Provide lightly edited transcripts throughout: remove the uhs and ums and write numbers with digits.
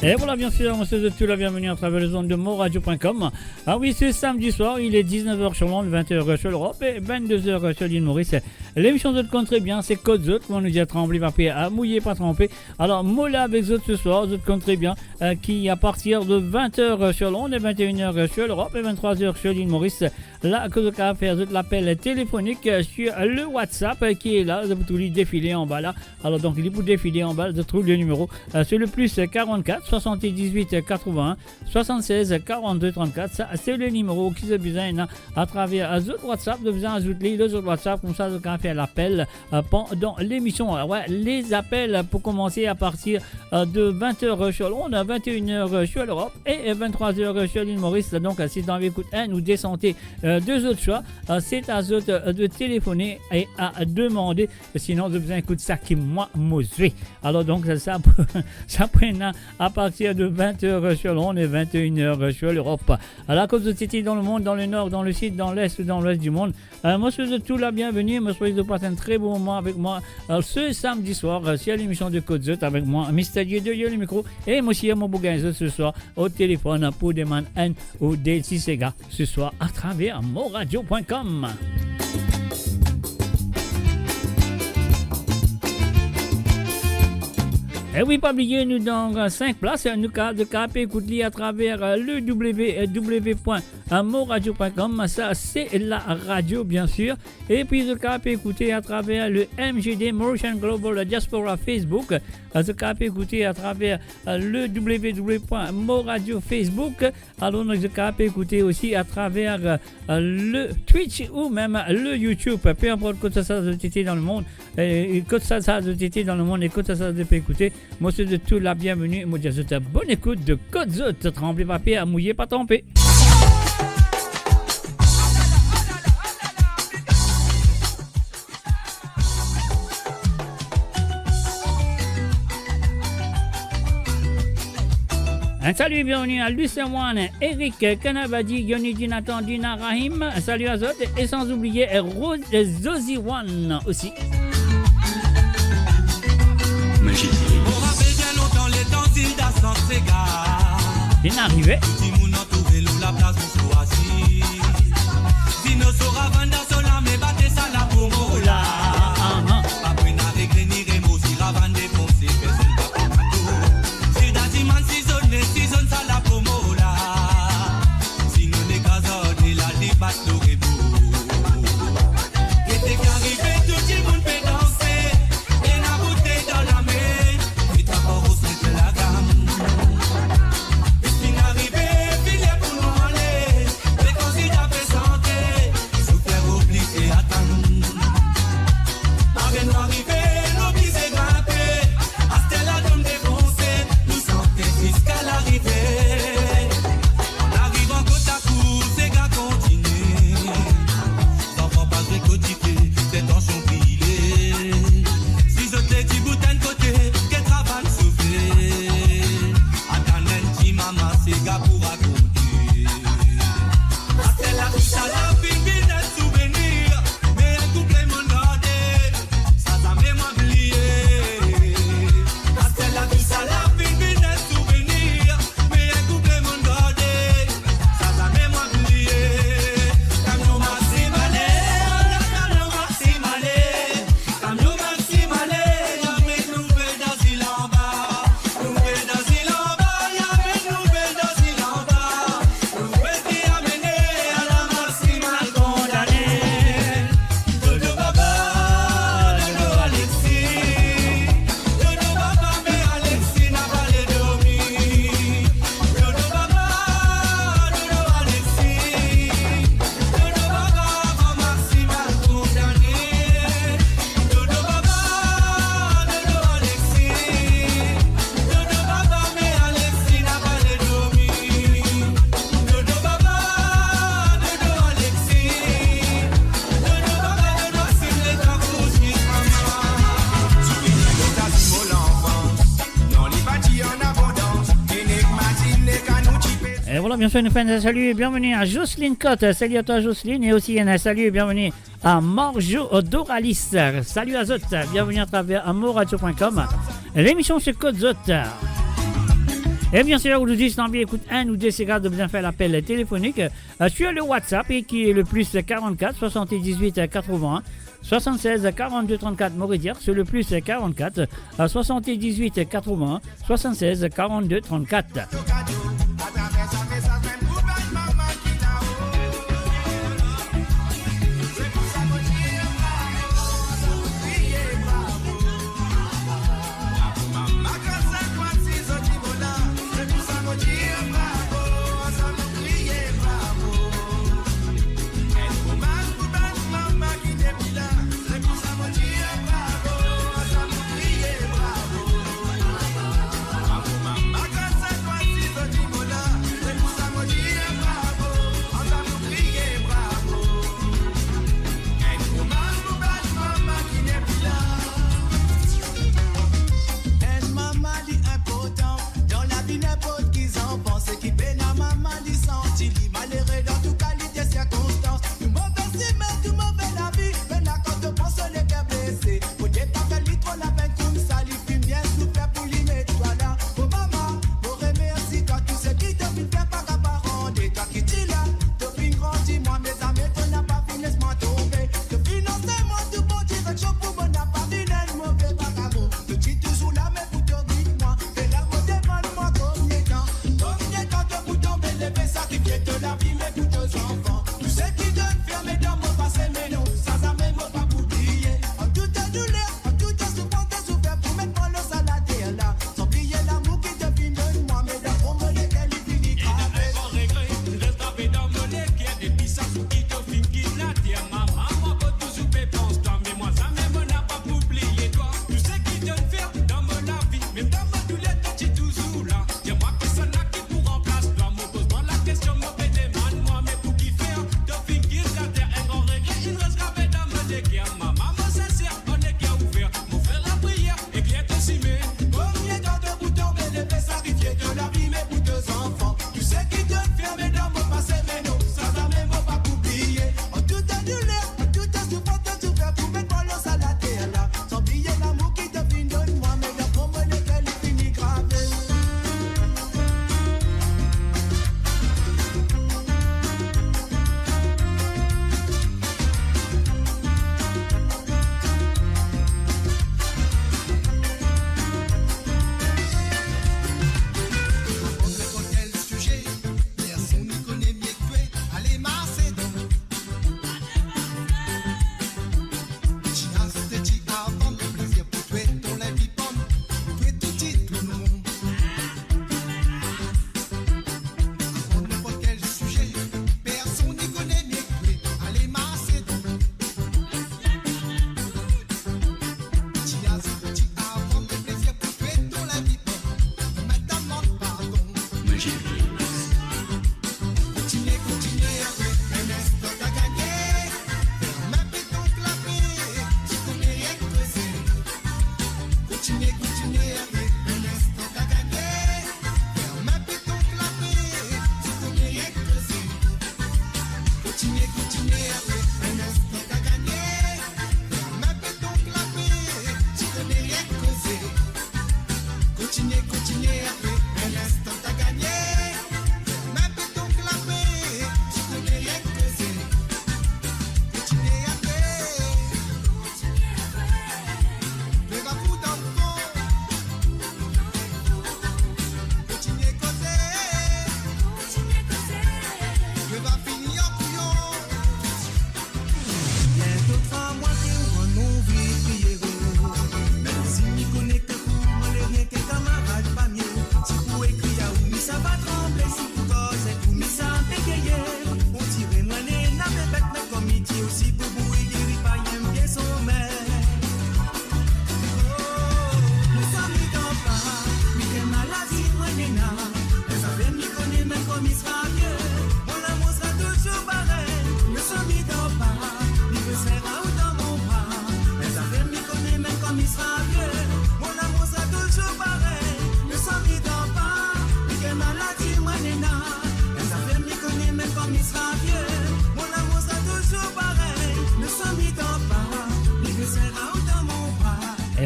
Et voilà, bien sûr, on se souhaite la bienvenue à travers les ondes de moradio.com. Ah oui, c'est samedi soir, il est 19h sur Londres, 20h sur l'Europe et 22h sur l'île Maurice. L'émission de compte très bien, c'est Code Zot, on nous dit à trembler, papier, à mouiller, pas tremper. Alors, Mola avec Zot ce soir, Zot compte très bien, qui à partir de 20h sur Londres et 21h sur l'Europe et 23h sur l'île Maurice. Là, que vous avez faire Zot l'appel téléphonique sur le WhatsApp qui est là, vous pouvez défiler en bas là. Alors, donc, il est pour défiler en bas, je trouve le numéro, c'est le plus 44 78 81 76 42 34. Ça, c'est le numéro qui a besoin à travers le WhatsApp. Vous avez ajouter le WhatsApp, comme ça, vous pouvez faire l'appel pendant l'émission. Ouais, les appels pour commencer à partir de 20h sur Londres, 21h sur l'Europe et 23h sur l'île Maurice. Donc, si dans l'écoute 1 ou descendez deux autres choix, c'est à eux de téléphoner et à demander. Sinon, vous avez besoin d'écouter ça qui moi mosé. Alors, donc, ça prend à partir de 20h sur Londres et 21h sur l'Europe. À la cause de Titi dans le monde, dans le nord, dans le sud, dans l'est, dans l'ouest du monde. Moi, je vous tout la bienvenue. Moi, je souhaite de passer un très bon moment avec moi ce samedi soir sur l'émission de Code Zot avec moi, Mr. Dieu, le micro. Et moi aussi, mon bougain ce soir au téléphone pour demander un ou des Sega ce soir à travers moradio.com. Et oui, pas oublier, nous dans 5 places, nous de capter écouter à travers le www.moradio.com, ça c'est la radio bien sûr. Et puis de capter écouter à travers le MGD Mauritian Global Diaspora Facebook, de capter écouter à travers le www.moradio Facebook. Alors nous de capter écouter aussi à travers le Twitch ou même le YouTube, peu importe que ça de TT dans le monde, que ça de TT dans le monde et que ça de écouter. Moi, c'est de tout la bienvenue. Moi, je vous souhaite bonne écoute de Code Zot. Trembler papier, à mouiller, pas tremper. Un salut, bienvenue à Lucien Wan, Eric, Kanabadi, Yoni, Jonathan, Dina, Rahim. Un salut à Zot et sans oublier Rose Zozi Wan aussi. Magie. Bien arrivé. Et voilà, bien sûr, nous faisons un salut et bienvenue à Jocelyne Cotte. Salut à toi, Jocelyne. Et aussi, un salut et bienvenue à Marjo Doralis. Salut à Zot. Bienvenue à travers amoradio.com. L'émission, c'est Code Zot. Et bien sûr, vous dites, écoute, un ou deux séquences de bien faire l'appel téléphonique sur le WhatsApp et qui est le plus 44 78 81 76 42 34 Mauridière, sur le plus 44 78 81 76 42 34.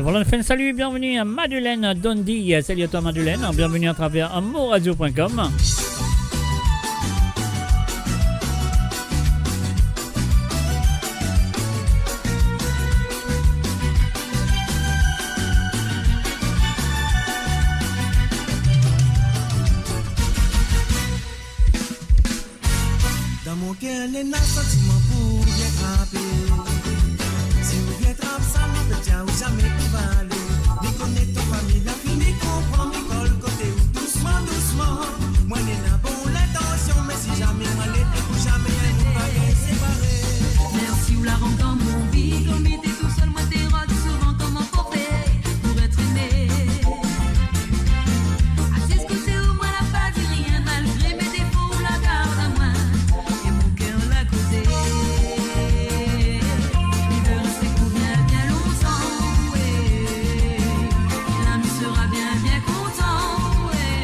voilà, on fait un salut et bienvenue à Madeleine Dondi. Salut à toi Madeleine, bienvenue à travers amourradio.com. Dans mon cœur, les sentiments pour bien frapper. Si vous bien trappe, ça m'a fait déjà ou jamais pour aller. Ni connaître ta famille, la fille, comprend, m'école, côté ou doucement, doucement. Moi, n'est pas bon l'intention, mais si jamais moi l'étais, pour jamais un nous pas séparé. Merci ou la rend dans mon vie, comme il était tout seul, moi t'es rôde souvent comme un forfait pour être aimé. Assez ce côté où moi n'a pas dit rien, malgré mes défauts, la garde à moi. Et mon cœur l'a causé. Il veut rester pour bien, bien longtemps, ouais. L'âme sera bien, bien content, ouais.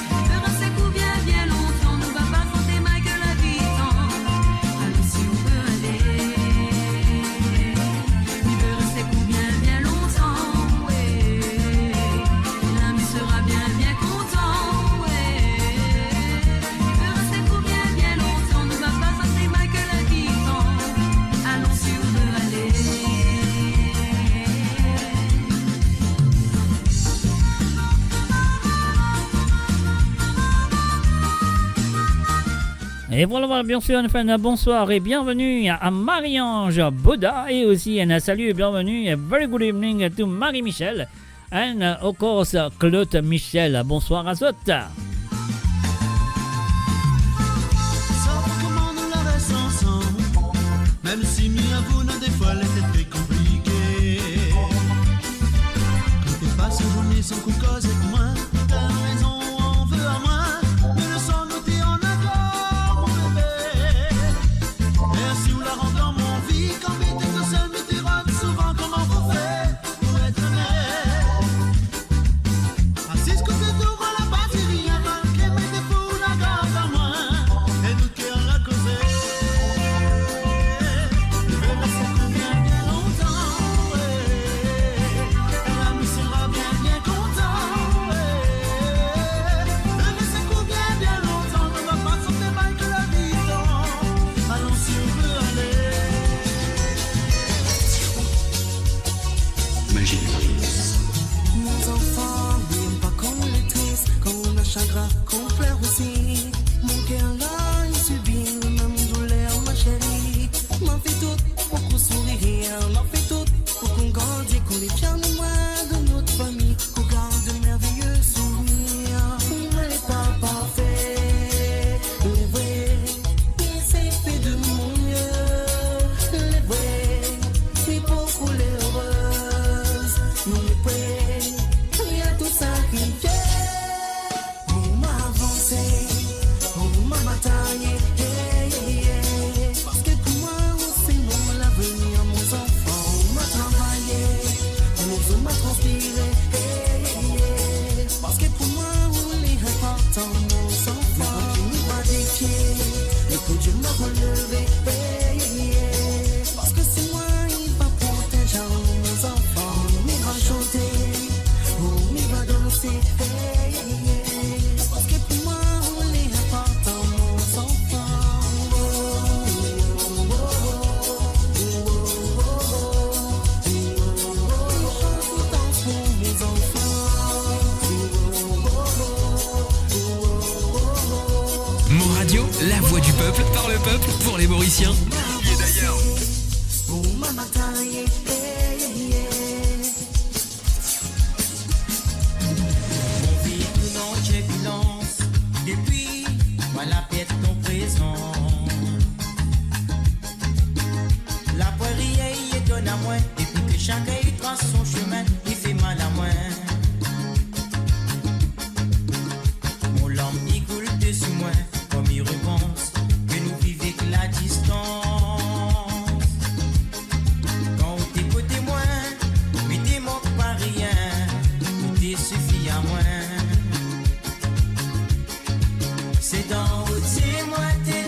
Il veut rester pour bien, bien longtemps, nous va pas compter mal que la vie tend. Allons si on veut aller. Il veut rester pour bien, bien longtemps, ouais. L'âme sera bien, bien content, ouais. Il veut rester pour bien, bien longtemps, nous va pas compter mal que la vie tend. Allons si on veut aller. Et voilà, bien sûr, on fait un bonsoir et bienvenue à Marie-Ange Boda et aussi un salut et bienvenue, a very good evening to Marie-Michel and of course Claude Michel. Bonsoir à tous. Sauf comment nous la reste ensemble. Même si mis à vous, des fois, elle était très compliquée. Quand t'es pas une journée sans qu'on cause avec moi, t'as raison, on veut à moi. Mais le sang nous dit en accord, mon bébé. Merci ou la rend dans mon vie. Quand vite tout seul, me dira souvent comment vous faites pour être honnête. Assise côté tout, voilà pas si rien. Malgré mes défauts, la garde à moi. Et nous qui on l'a causé. Il veut rester pour bien, bien longtemps, ouais. L'âme sera bien, bien content, ouais. Il veut rester pour bien, bien longtemps. Ne va pas sauter mal que la vie tend. Allons si on veut aller. Nos enfants, n'aiment pas qu'on est triste, quand on a chagrin, qu'on pleure aussi. Mon cœur là, il subit la même douleur, ma chérie. M'en fait tout pour qu'on sourie, m'en fait tout pour qu'on grandisse, qu'on est fiers de moi, de notre famille, qu'on garde de merveilleux souvenirs. On n'est pas parfait, les vrais, mais c'est fait de mon mieux. Les vrais, c'est pour couler heureuse, nous les prêts, il y a tout ça qui fait. On m'a avancé, on m'a bataillé, parce que pour moi, c'est mon l'avenir, mon enfant. On m'a travaillé, on m'a transpiré, parce que pour moi, on est important, nos enfants. Tu ne pas défier, écoute, je me relever, parce que c'est moi, il va protéger nos enfants. On ira chanter, on ira danser, parce que pour moi, on est important, nos enfants. Je danse pour mes enfants. Mon radio, la voix du peuple, par le peuple, pour les Mauriciens. Et d'ailleurs. Oh mama taille, mon véhicule en turbulence, depuis, voilà pète ton présent. La poirier y donne à moi, et puis que chacun y trace son chemin, il fait mal à moi. Mon lampe y coule dessus moi, comme il repense, que nous vivons avec la distance. Quand t'es côté moi, mais t'es manque pas rien, tout est suffit à moi. C'est dans haut, c'est moi, t'es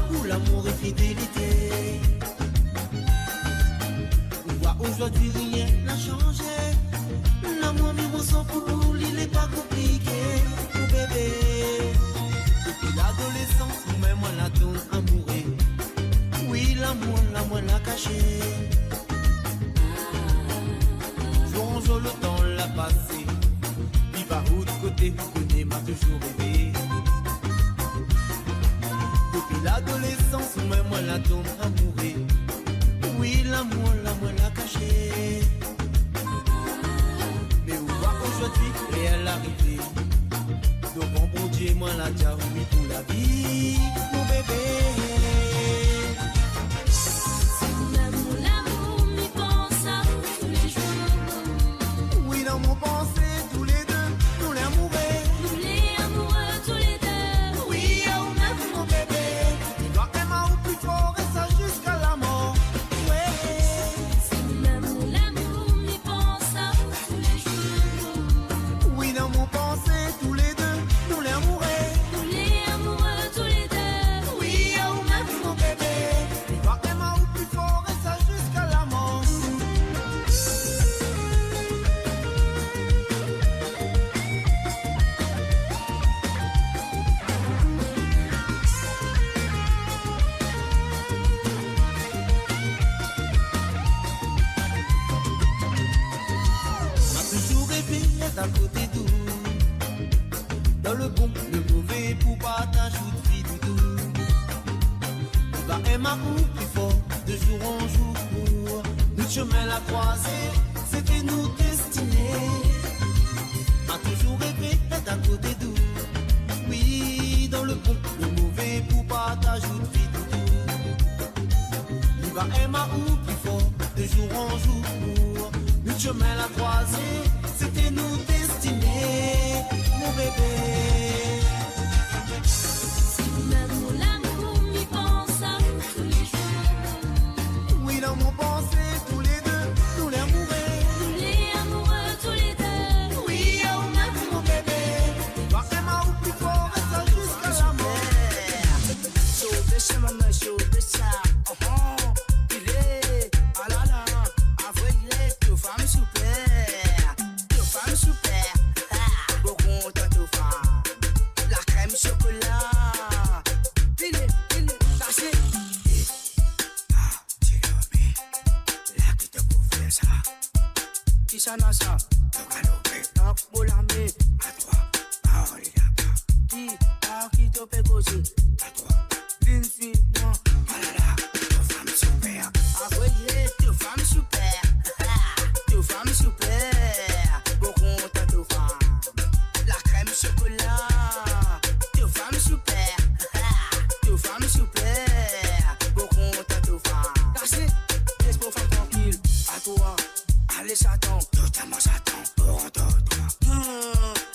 pour l'amour et fidélité. On voit aujourd'hui rien n'a changé. L'amour vivre sans pour lui n'est pas compliqué. Oh bébé, depuis l'adolescence, même moi la donne amoureux. Oui, l'amour l'a caché. Plonge le temps l'a passé. Vive à l'autre côté, connaît m'a toujours rêvé. Depuis l'adolescence, même moi la donne amoureux. Oui, l'amour l'a caché. Mais où va aujourd'hui, réel arrivé. Donc bon Dieu, moi la déjà remis pour la vie, mon bébé. L'amour m'y pense à tous les jours. Oui, dans mon pensée, tous les deux, nous les amoureux. Nous les amoureux tous les deux. Oui, on aime mon bébé. Il va aimer au plus fort et ça jusqu'à la mort. Ouais. L'amour m'y pense à tous les jours. Oui, dans mon pensée, tous les deux, nous les amoureux. Nous les amoureux tous les deux. Oui, on aime mon bébé. Il va aimer au plus fort et ça jusqu'à la mort. M'a toujours rêvé d'être à côté d'où. Dans le bon, le mauvais, pour partager de vie doudou. Il va aimer ou plus fort, de jour en jour. Notre chemin l'a croisé, c'était nous destinés. M'a toujours rêvé d'être à côté d'où. Oui, dans le bon, le mauvais, pour partager de vie doudou. Il va aimer ou plus fort, de jour en jour. Notre chemin l'a croisé, c'était nous destinés, mon bébé. L'amour m'y pense à tous les jours. Oui, dans mon pensée, tous les deux, nous les amoureux. Nous les amoureux tous les deux. Oui, on aime mon bébé. Il va aimer au plus fort et ça jusqu'à la mort. Nasa, tak bolame, ki akito pekosi, linsi no, tu femme super, avoye tu femme super, tu femme super, beaucoup ta tu femme, la crème chocolat, tu femme super, tu femme super, beaucoup ta tu femme, cassé, laisse pour femme tranquille, à toi. Allez Satan, totalement Satan, pour toi.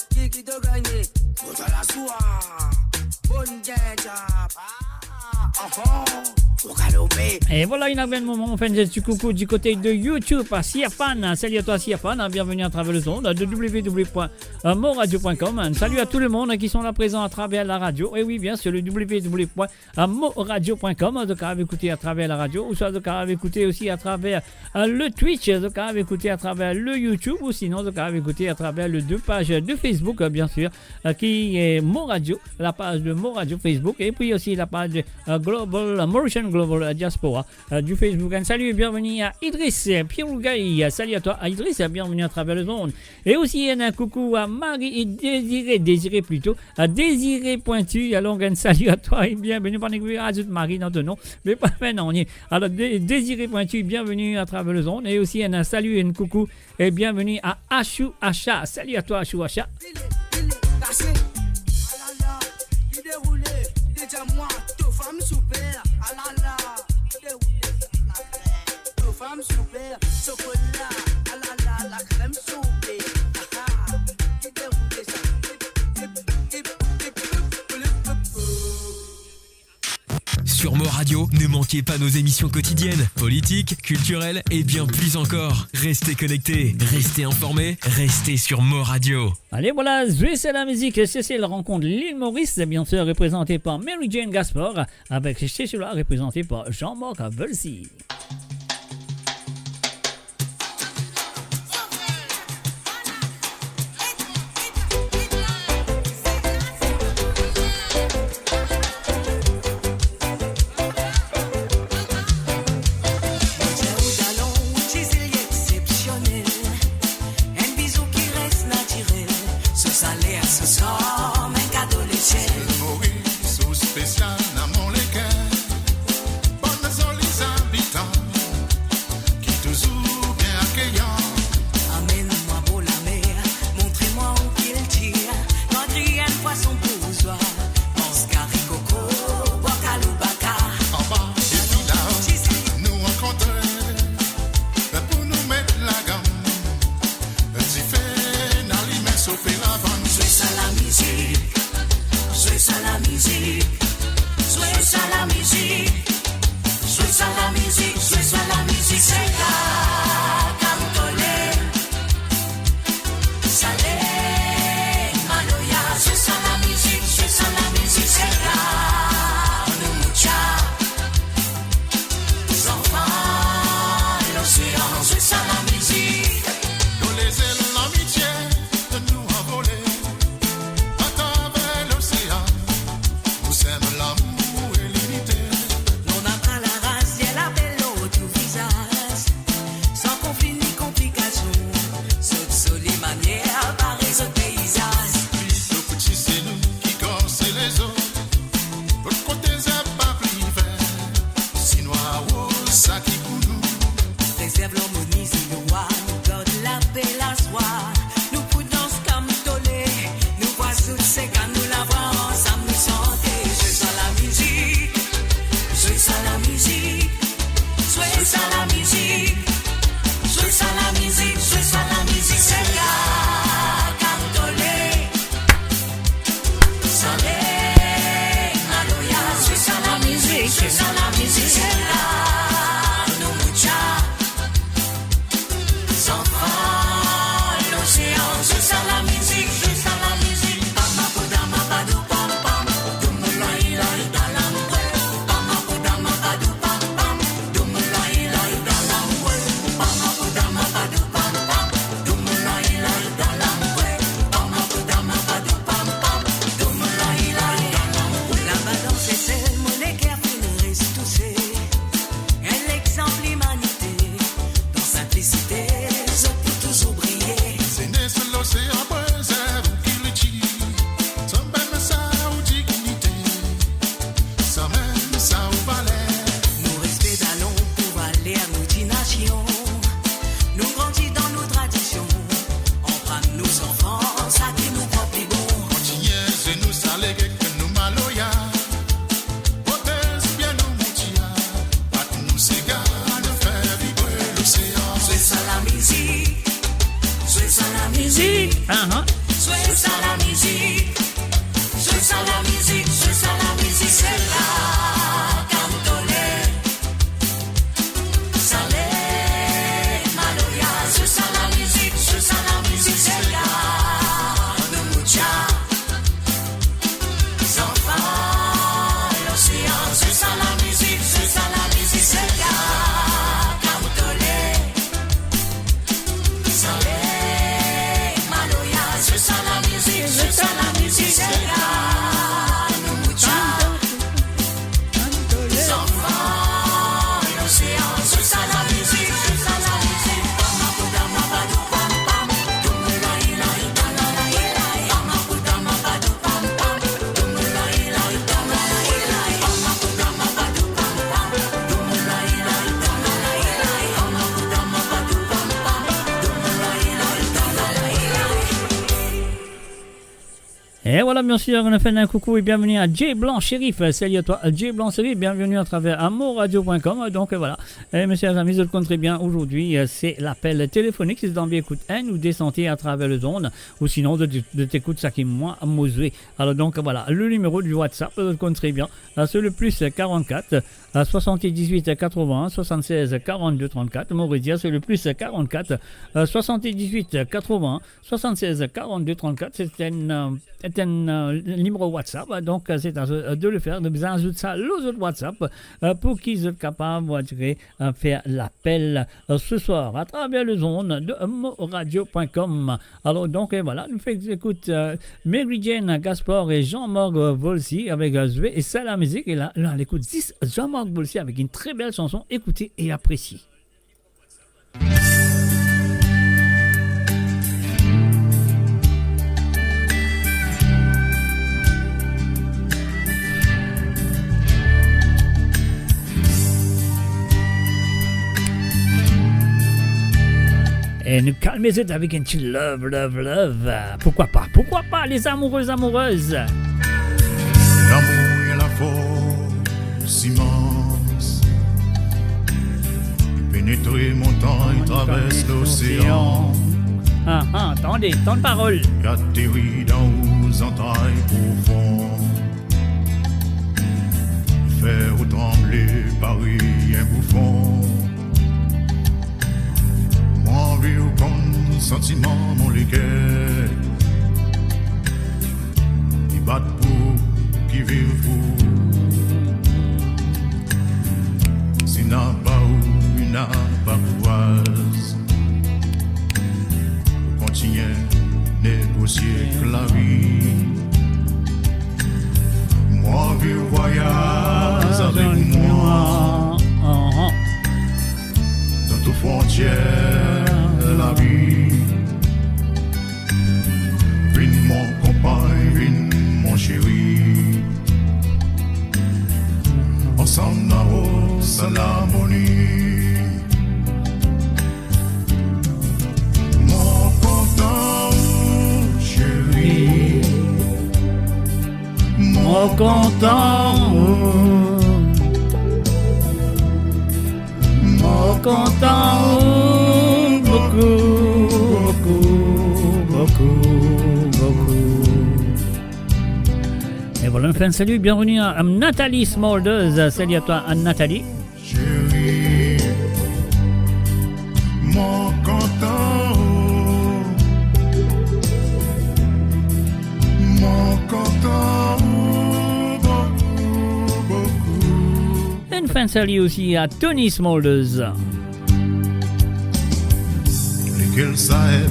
Qui doit gagner, pour toi la soie, bonne job. Pour galoper. Et voilà, il a bien le moment. On fait un petit coucou du côté de YouTube à Siafan. Salut à toi, Siafan. Bienvenue à travers le son de www.moradio.com. Salut à tout le monde qui sont là présents à travers la radio. Et oui, bien sûr, le www.moradio.com. Donc, à écouter à travers la radio, ou soit donc à écouter aussi à travers le Twitch, donc à écouter à travers le YouTube, ou sinon donc à écouter à travers les deux pages de Facebook, bien sûr, qui est Moradio, la page de Moradio Facebook, et puis aussi la page Global Mauritian Global Diaspora du Facebook. Un salut et bienvenue à Idriss Pirougaï. Salut à toi, Idriss, bienvenue à travers le monde. Et aussi un coucou à Marie et Désiré plutôt, à Désiré Pointu. Alors un salut à toi et bienvenue. Pas négliger ajoute Marie dans ton nom, mais pas maintenant. Alors Désiré Pointu, bienvenue à travers le monde. Et aussi un salut et un coucou et bienvenue à Achou Acha. Salut à toi, Achou Acha. Moi, deux femmes super, ah là là, deux femmes super, chocolat, ah là là, la crème super, ah ah, qui déroule ça, Sur Mo Radio, ne manquez pas nos émissions quotidiennes, politiques, culturelles et bien plus encore. Restez connectés, restez informés, restez sur Mo Radio. Allez, voilà, jouer c'est la musique. C'est la rencontre l'île Maurice, bien sûr représentée par Mary Jane Gaspard, avec chez celui-là représenté par Jean-Marc Volsi. Spécial dans mon léguer, bonnes les habitants. Et voilà, bien sûr, on a fait un coucou et bienvenue à Jay Blanc Shérif. Salut à toi, Jay Blanc Shérif, bienvenue à travers amourradio.com. Donc voilà, et mes chers amis, je le compterai bien aujourd'hui, c'est l'appel téléphonique. Si vous avez écoute un ou des sentiers à travers le zone, ou sinon de t'écouter ça qui est moins mosé. Alors donc voilà, le numéro du WhatsApp, je le compterai bien, c'est le plus 44 78 81 76 42 34. Mauricia, c'est le plus 44 78 81 76 42 34. C'est un numéro WhatsApp, donc c'est à de le faire. Nous ajoutons ça aux autres WhatsApp pour qu'ils soient capables de faire l'appel ce soir à travers le zone de moradio.com. Alors donc voilà, nous faisons écoute Mary Jane Gaspard et Jean-Marc Volsi avec Zoué et ça la musique. Et là on écoute 10 Jean-Marc Volsi avec une très belle chanson. Écoutez et appréciez. Et nous calmer avec un petit love. Pourquoi pas les amoureuses. L'amour et la force immense, pénétrer montagne, traverse l'océan, attendez, tant de paroles. atterrit dans aux entrailles profondes, faire trembler Paris un bouffon. Moi, vu comme sentiment, mon légué, qui battent pour, qui vivent pour. Si n'a pas ou n'a pas courage, continuer négocier la vie. Moi, vu voyage avec moi, dans toute frontière de la vie. Viens mon compagne, viens mon chéri. Ensemble dans l'harmonie. Mon content, chéri. Mon content, mon content, beaucoup. Et voilà, on fait un salut, bienvenue à Nathalie Smolders. Salut à toi, Nathalie. Chéri, mon content, beaucoup. Et on fait un salut aussi à Tony Smolders. Lesquels ça est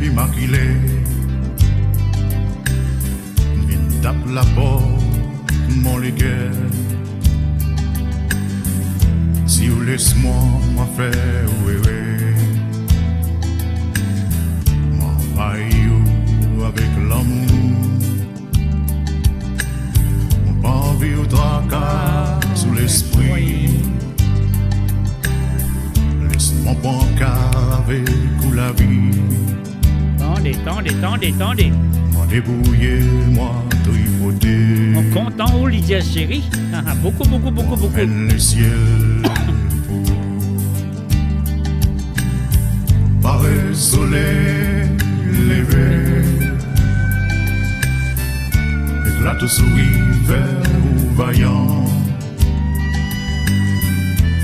immaculé, il tape la porte, mon légué. Si vous laissez-moi, moi faire, oui. Moi, paille avec l'amour. Mon pas envie au tracas sous l'esprit. Laisse-moi bancar avec la vie. Tendez. Moi débrouiller, moi tripoter. On content où, Lydia chérie. Beaucoup. Mène le ciel pour par le soleil levé. Éclate souris vert ou vaillant.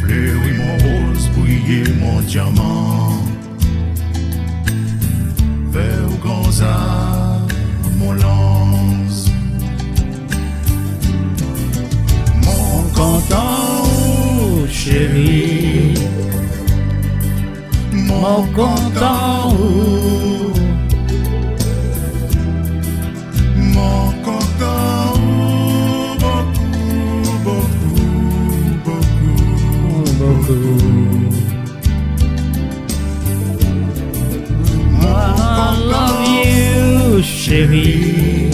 Fleurit mon rose, briller mon diamant. Vers grands arbres, mon lance. Mon content, chéri. Mon content, mon content, beaucoup. I love you, chérie.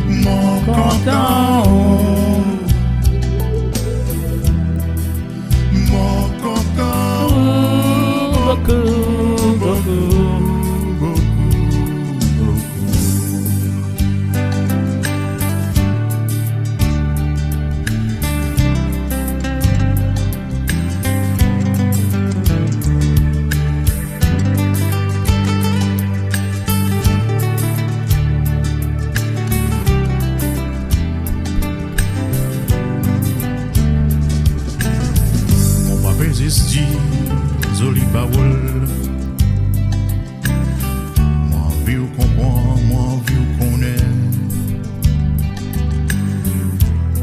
Mon content, mon content, Beaucoup. Francis dit, joli parole. Moi, envie ou comprendre, moi, envie ou connaître.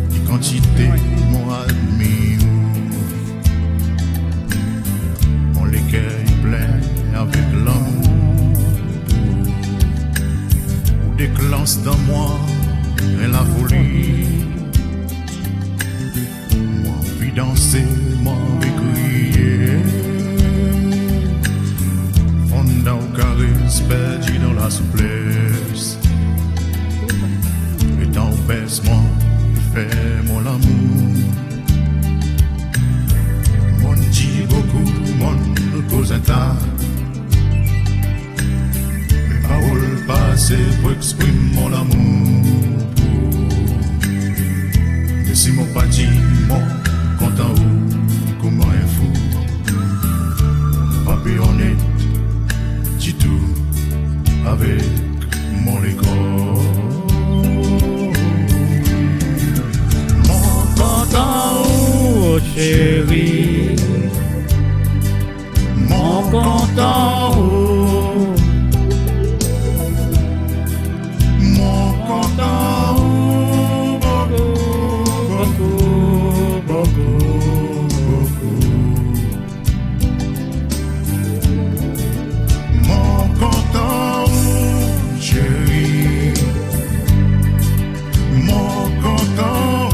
Des quantités, moi, admire. Mon l'écueil plein avec l'amour. Ou déclenche dans moi et la folie. Moi, envie danser, moi, envie crier. Fondant au charisme, perdu dans la souplesse. Et dans le baissement, fais-moi l'amour. Mon dit beaucoup, mon cause un tas. Mes paroles passées pour exprimer mon amour. Et si mon pas dit, mon content ou comment un fou. Papi honnête, dis tout avec mon école. Mon content Oh chérie, mon content oh, mon content beaucoup, beaucoup, beaucoup. mon content chéri, mon content,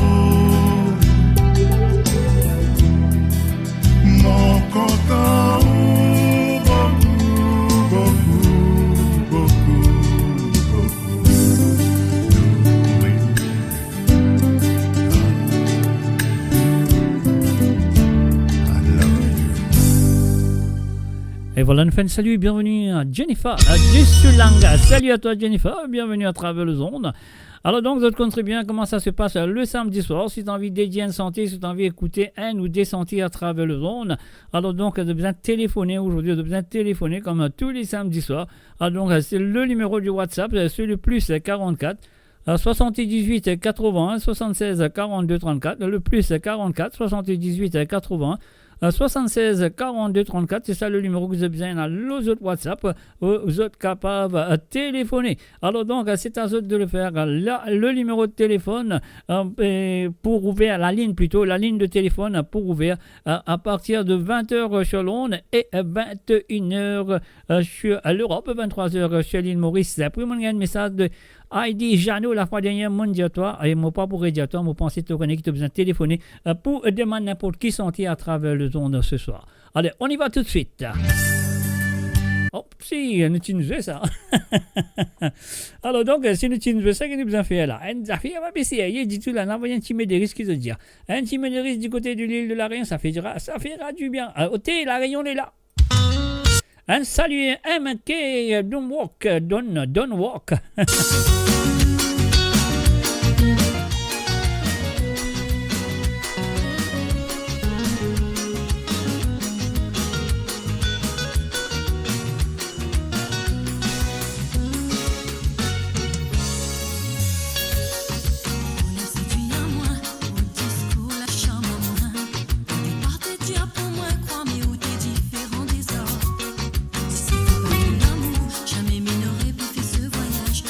mon content, beaucoup, beaucoup, beaucoup, beaucoup. Oui. I love you. Et voilà, une fin de salut et bienvenue à Jennifer, à Sulanga. Salut à toi Jennifer, bienvenue à travers le zone. Alors donc, vous êtes comprenez bien comment ça se passe le samedi soir. Si tu as envie d'édier une santé, si tu as envie d'écouter un ou des sentiers à travers le zone, alors donc, tu as besoin de téléphoner aujourd'hui, tu as besoin de téléphoner comme tous les samedis soirs. Alors donc, c'est le numéro du WhatsApp, c'est le plus 44 78 81 76 42 34, le plus 44 78 81 76 42 34, c'est ça le numéro que vous avez besoin dans les autres WhatsApp, vous êtes capable de téléphoner. Alors donc, c'est à vous de le faire. Là, le numéro de téléphone pour ouvrir la ligne plutôt, la ligne de téléphone pour ouvrir à partir de 20h sur Londres et 21h sur l'Europe, 23h sur l'île Maurice. Après, on a un message de Heidi Jeannot, la fois dernière, mon diatoire, et moi pas pour diatoire, moi pensais te connaître, tu as besoin de téléphoner pour demander n'importe qui sentir à travers le zone ce soir. Allez, on y va tout de suite. Oh, si, nous t'invitons ça. Alors donc, si nous t'invitons ça, qu'est-ce que nous avons fait là? Nous avons fait, on va baisser, il dit tout là, on a envoyé un petit médéris, qui se dit. Un petit médéris du côté de l'île de la Réunion, ça fera du bien. Ok, la Réunion est là. Un salut, MK, don't walk. Jamais mi n'aurait pu faire ce voyage.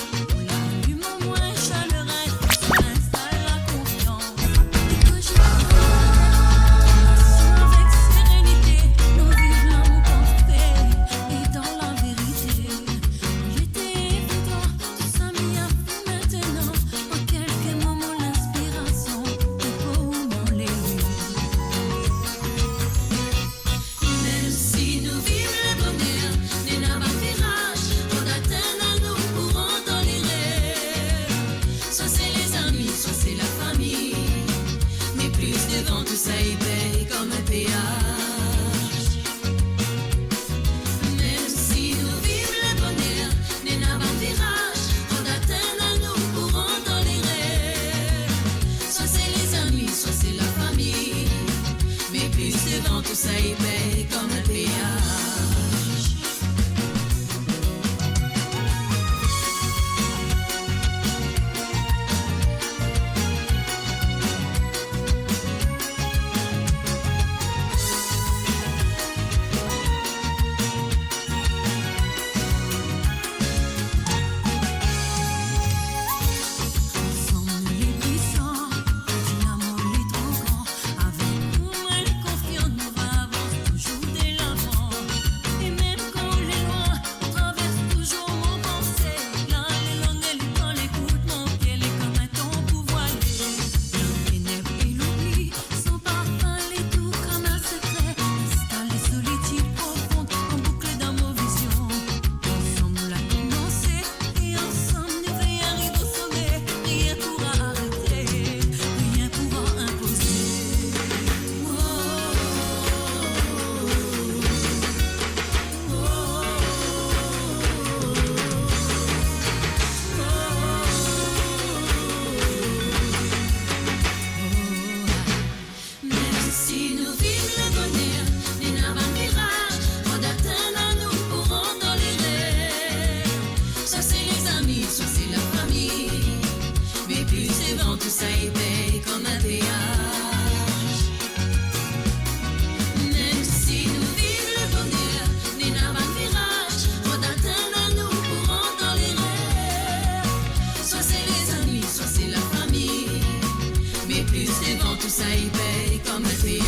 tout ça y paye comme un péage.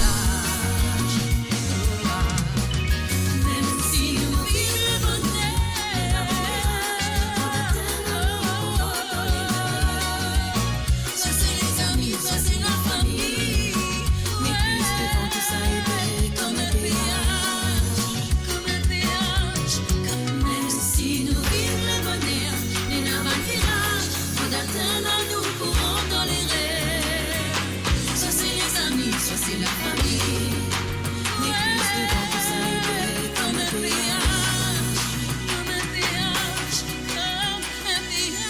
Même si nous vivons le bonheur, soit c'est les amis, soit c'est la famille. Mais plus devant tout ça y paye comme un péage, comme un péage. Même si nous vivons le bonheur, mais n'a pas de virage, faut d'atteindre nous courons dans les rêves. Soit c'est les amis, soit c'est la famille. Mais plus devant tout ça y paye comme un péage, comme un péage, comme un péage.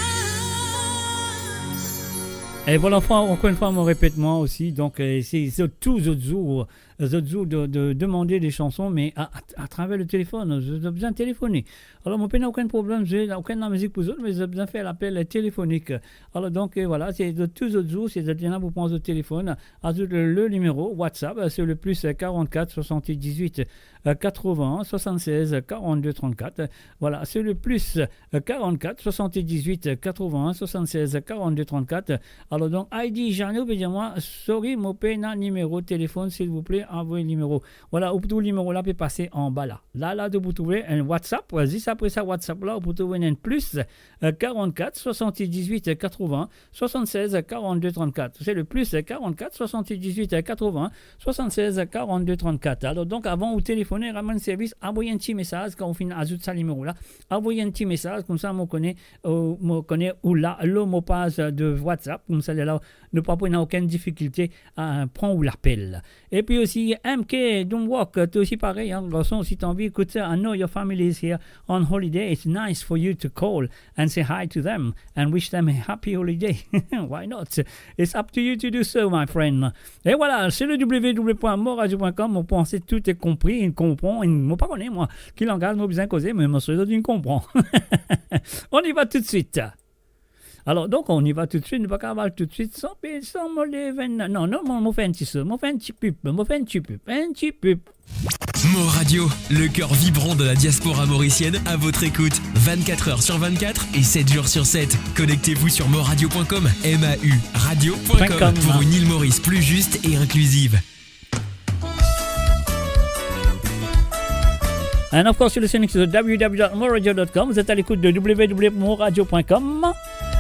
Et voilà, encore une fois, on répète moi aussi. Donc, c'est tous les autres jours de demander des chansons, mais à travers le téléphone. J'ai besoin de téléphoner. Alors, mon père n'a aucun problème, j'ai aucune musique pour eux, mais j'ai besoin de faire l'appel téléphonique. Alors, donc, voilà, c'est de tous les autres jours, c'est de vous prendre au téléphone. Ajoute le numéro WhatsApp, c'est le plus 44 78 80 76 42 34. Voilà, c'est le plus 44 78 80 76 42 34. Alors, donc, Heidi Jarno, veut dire moi, sorry, mon père n'a numéro de téléphone, s'il vous plaît, envoyez le numéro. Voilà, où tout le numéro là peut passer en bas là. Là, vous trouvez un WhatsApp. Juste après ça, WhatsApp là, vous trouvez un plus 44 78 80 76 42 34. C'est le plus 44 78 80 76 42 34. Alors, donc, avant, vous téléphonez, ramène service, envoyez un petit message quand on finit ajoute ça numéro là. Envoyez un petit message, comme ça, on connaît où là, le mot passe de WhatsApp. Comme ça, là, ne pas prendre aucune difficulté à prendre l'appel. Et puis aussi, MK, don't walk, c'est aussi pareil, hein, garçon, si tu as envie, écoute ça, I know your family is here on holiday, it's nice for you to call and say hi to them and wish them a happy holiday. Why not? It's up to you to do so, my friend. Et voilà, c'est le www.moradio.com, on pense que tout est compris, il comprend, il ne pas connaît, moi, qui langage m'a besoin de causer, mais moi, il comprend. On y va tout de suite. Alors, donc, on y va tout de suite, ne pas qu'avoir tout de suite, sans me lever. Non, on fait un petit peu, on fait un petit peu. Mo Radio, le cœur vibrant de la diaspora mauricienne à votre écoute, 24 heures sur 24 et 7 jours sur 7. Connectez-vous sur moradio.com, MAU radio.com pour une île Maurice plus juste et inclusive. And of course, you're listening to www.moradio.com. Vous êtes à l'écoute de www.moradio.com.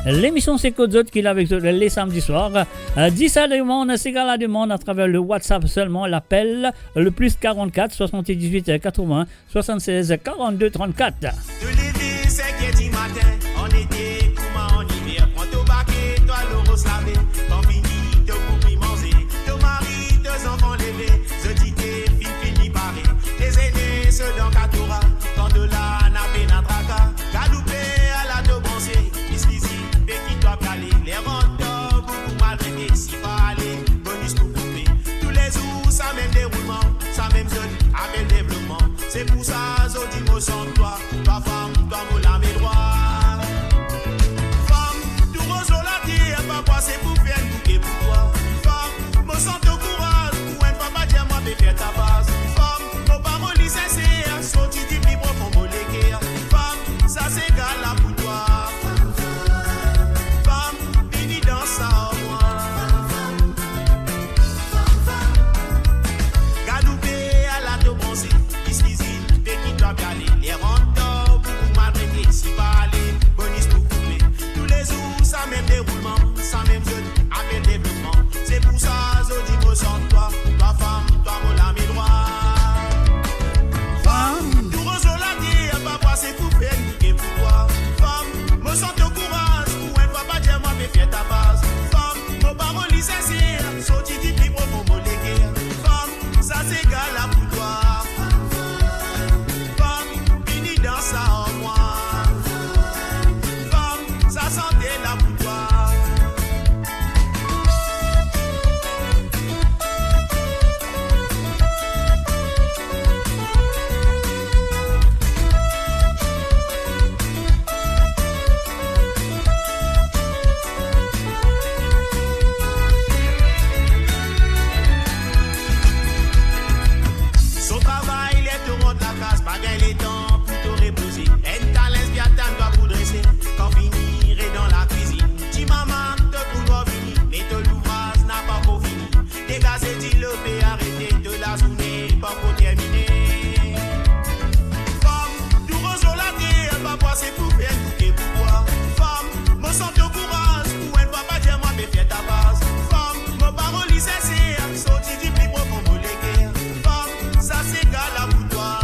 L'émission c'est Code Zot qui est avec les samedis soirs. 10 à demande, c'est à la demande à travers le WhatsApp seulement, l'appel, le plus 44 78 80 76 42 34. De l'été, c'est qui matin, en été, comment en hiver, prends ton baquet, toi l'euro slavé, quand fini, te couper manger, ton mari, tes enfants levés, je dis t'es fini barré, les aînés, ceux dans Katora, quand de là, n'a pas n'atraka, galoupé à la de bonser, ici, et qui doit caler, les rentants, beaucoup mal réglés, si pas aller, bonus pour couper, tous les jours, ça même déroulement, ça même zone, avec le développement, c'est pour ça, Zodi, me sens toi, ta femme, toi, me la mes droits. Femme, tout rose au latier, papa, c'est pour faire une bouquet pour toi. Femme, me sens au courage, pour un papa, tiens, moi, faire ta base. Femme, nos parents, licenciés, sorti du plus profond, molégué. Femme, ça c'est égal là pour toi. Femme, béni dans ça, moi. Galoupé à la de bronzée, ici, qui doit aller, les rentants. dégazé, dilopé, arrêté de la journée, pas pour terminer. Femme, tout rose la terre, elle va passer pour faire tout et pour boire. Femme, me sens de courage, pour elle va pas dire moi, mais fais ta base. Femme, me parole, c'est sorti du plus profond de l'équerre. Femme, ça s'égale à pour toi.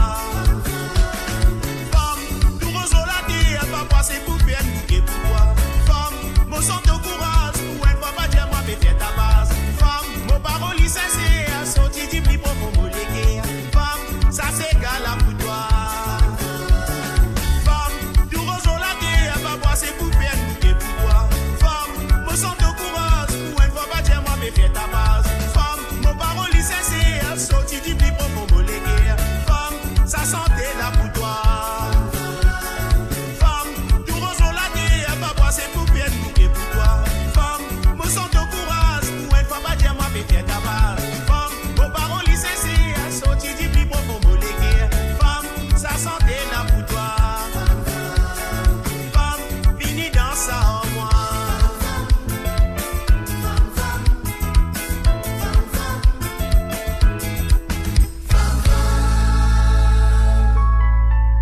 Femme, tout rose la terre, elle va passer pour faire tout et pour boire. Femme, me sens de courage, pour elle va pas dire moi, mais fais ta base. Femme, me parole, c'est sorti du plus profond de l'équerre. Femme, ça s'égale à pour toi. Femme, tout rose la terre, elle va passer pour faire tout et pour boire. Femme, me sens de courage, pour elle va pas dire moi, mais fais ta base. Femme, mon parole c'est sorti du plus profond de l'équerre. Femme, ça sentait là pour toi. Femme, tout rose la terre, elle va passer pour faire tout et pour toi. Femme, me sens de courage, pour elle va pas dire moi, mais fais ta base. Femme, mon parole c'est sorti du plus profond de l'équerre. Femme, ça sentait là pour toi. Femme, fini dans ça en moi.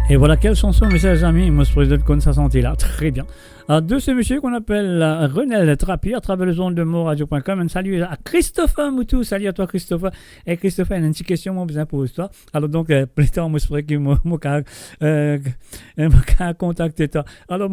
Et voilà quelle chanson, mes chers amis, moi je de connaître sa santé là, très bien. De ce monsieur qu'on appelle Renel Trapi à travers le zone de moradio.com. Un salut à Christopher Moutou, salut à toi Christopher. Et Christopher, une petite question, moi besoin pour toi. Alors donc, plus tard, moi je ferai que moi contacter toi. Alors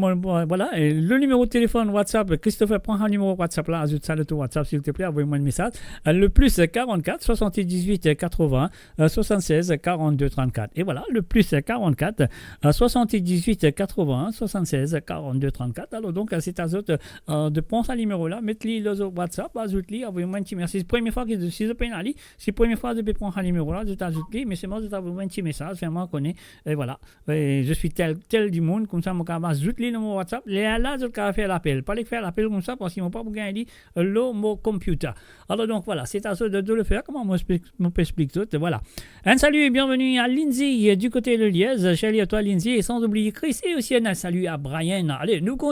voilà, et le numéro de téléphone WhatsApp, Christopher, prends un numéro WhatsApp là, ajoute ça le tour WhatsApp s'il te plaît, envoyez-moi un message. Le plus 44 78 80 76 42 34. Et voilà, le plus 44 78 80 76 42 34. Alors donc c'est à autres de prendre ce numéro là, mettre-le le WhatsApp, ajoute-le, envoyez-moi un petit merci. C'est la première fois que je suis peine à lui, c'est la première fois que je prends ce numéro là, je t'ajoute-le, mais c'est moi je t'envoie un petit message, fais-moi connaître, et voilà. Et je suis tel du monde, comme ça, mon cas, ajoute-le dans mon WhatsApp, là je vais faire l'appel, pas les faire l'appel comme ça, parce qu'ils m'ont pas pour gagner le mot computer. Alors donc voilà, c'est à autres de le faire, comment moi je peux expliquer tout, voilà. Un salut et bienvenue à Lindsay du côté de Liège, salut à toi Lindsay, et sans oublier Chris, et aussi un salut à Brian. Allez, nous continuons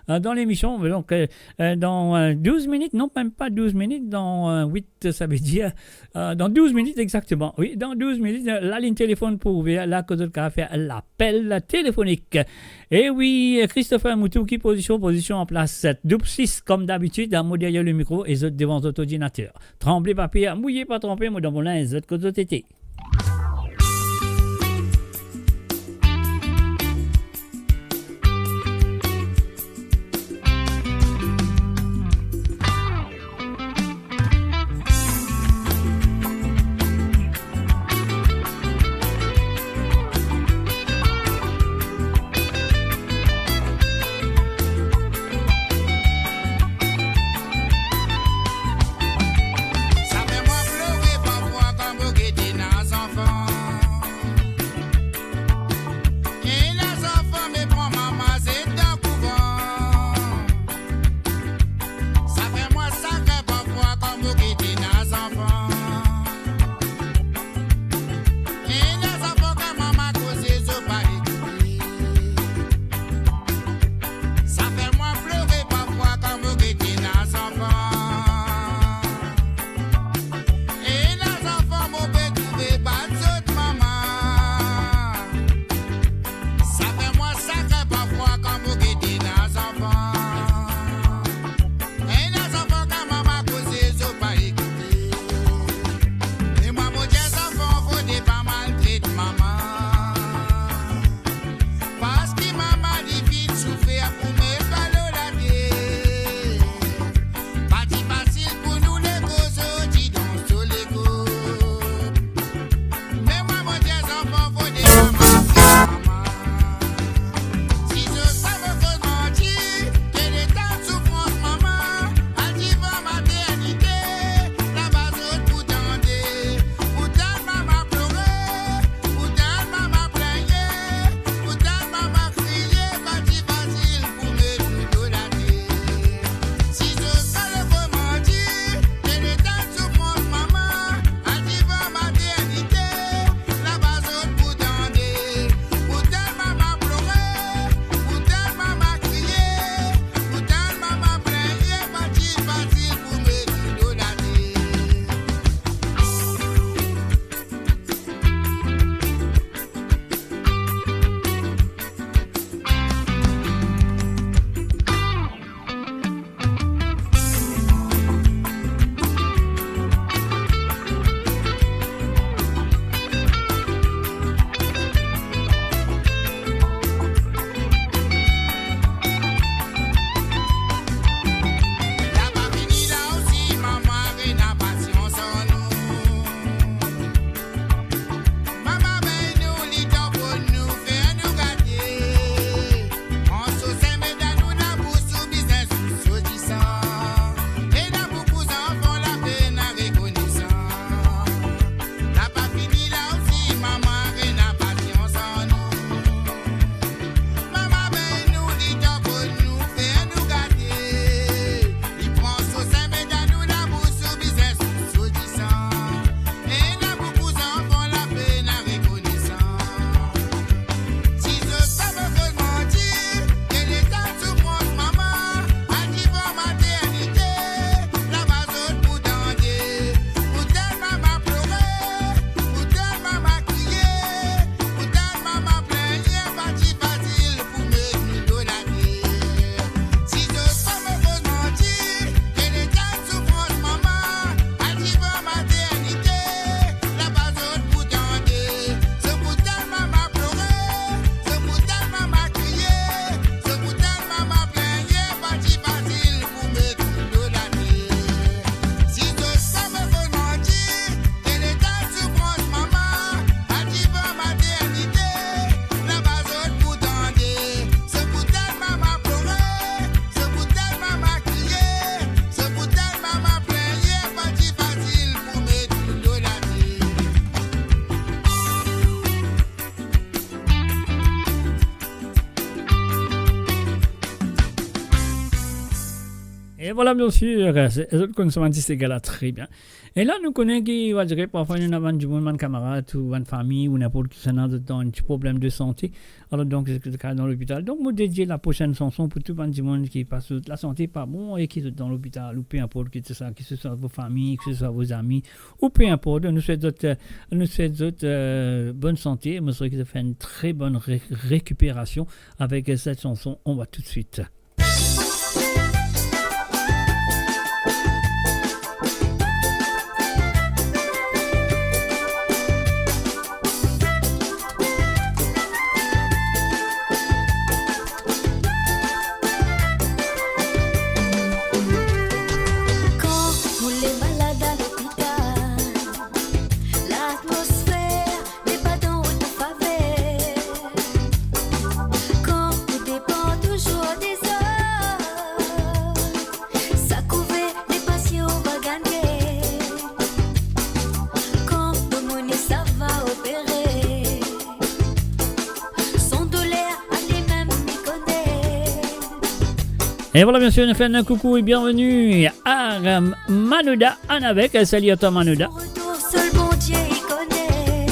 dans l'émission, donc dans 12 minutes, non même pas 12 minutes, dans 8, ça veut dire, dans 12 minutes exactement, oui, dans 12 minutes, la ligne téléphone pour ouvrir, là que d'autres cas faire l'appel téléphonique. Et oui, Christopher Moutou qui position en place 7, double 6 comme d'habitude, moi derrière le micro et autres devant votre ordinateur. Tremblez papier, mouillez pas trempé, moi dans mon linge, autres que d'autres été. Ça fait moi pleurer parfois quand vous guettez. Et voilà, bien sûr, les autres consommateurs, c'est gars très bien. Et là, nous connaissons qui va dire parfois nous avons du monde, un camarade ou une famille ou n'importe qui dans un petit problème de santé. Alors donc, c'est le cas dans l'hôpital. Donc, nous dédier la prochaine chanson pour tout le monde qui passe la santé pas bon et qui est dans l'hôpital ou peu importe que ce soit vos familles, que ce soit vos amis ou peu importe. Nous souhaitons bonne santé. Nous souhaitons qu'ils fassent une très bonne récupération avec cette chanson. On va tout de suite. Et voilà, bien sûr, nous faisons un coucou et bienvenue à Manouda Anavek. Salut à toi, Manouda. Retour, seul bon Dieu y connaît.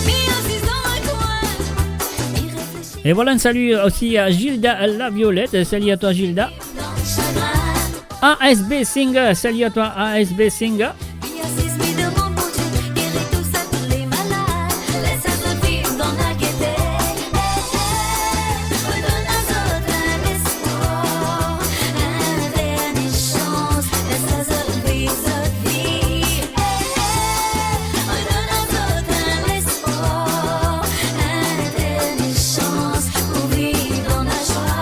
Mais en 6 ans, un coin, il réfléchit Et voilà, un salut aussi à Gilda La Violette. Salut à toi, Gilda. dans le chagrin. ASB Singer. Salut à toi, ASB Singer. Il y a 6 000 de mon bon Dieu, guéris tout ça, tous les malades. Laisse à se vivre dans la gaieté. Redonne à d'autres un espoir, un dernier chance. Laisse à se vivre sa vie. Redonne à d'autres un espoir, un dernier chance pour vivre dans la joie.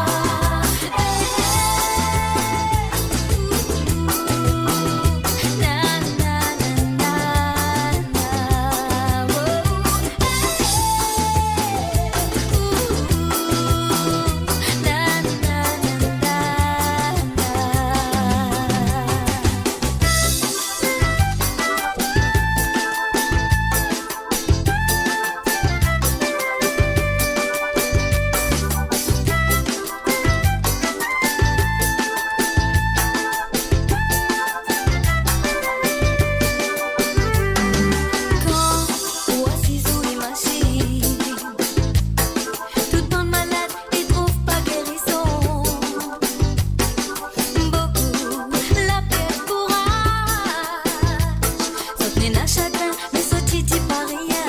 Quand ou assise ou imagine, tout le monde malade et trouve pas guérison. Beaucoup la paix courage, soutenez la chagrin, mais ce titi pas rien.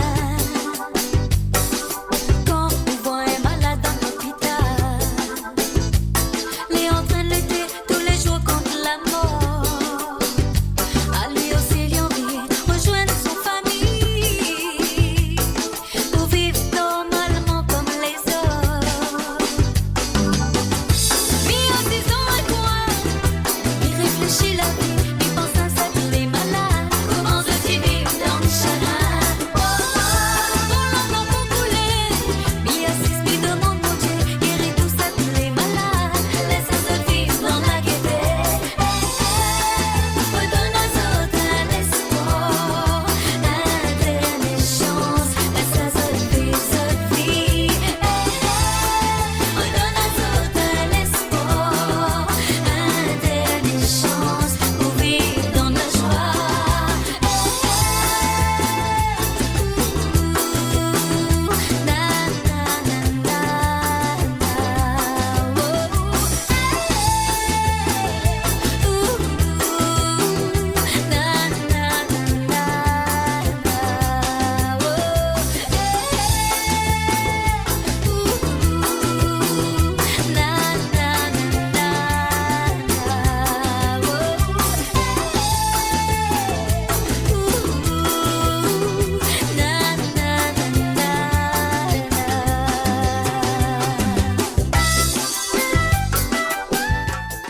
Quand on voit un malade dans l'hôpital, les en train de lutter tous les jours contre la mort. À lui aussi il envie rejoindre son famille pour vivre normalement comme les autres. Mais en 6 ans un coin, il réfléchit la vie, il pense à ça tous les malades. Comment veut-il vivre dans le chagrin? Pour l'enfant pour couler, mais il y a 6 000 de mon Dieu, guéris tout ça tous les malades. Laisse à se vivre dans la gaieté. Redonne à d'autres un espoir, un dernier chance. Laisse à se vivre sa vie. Redonne à d'autres un espoir, un dernier chance pour vivre dans la joie.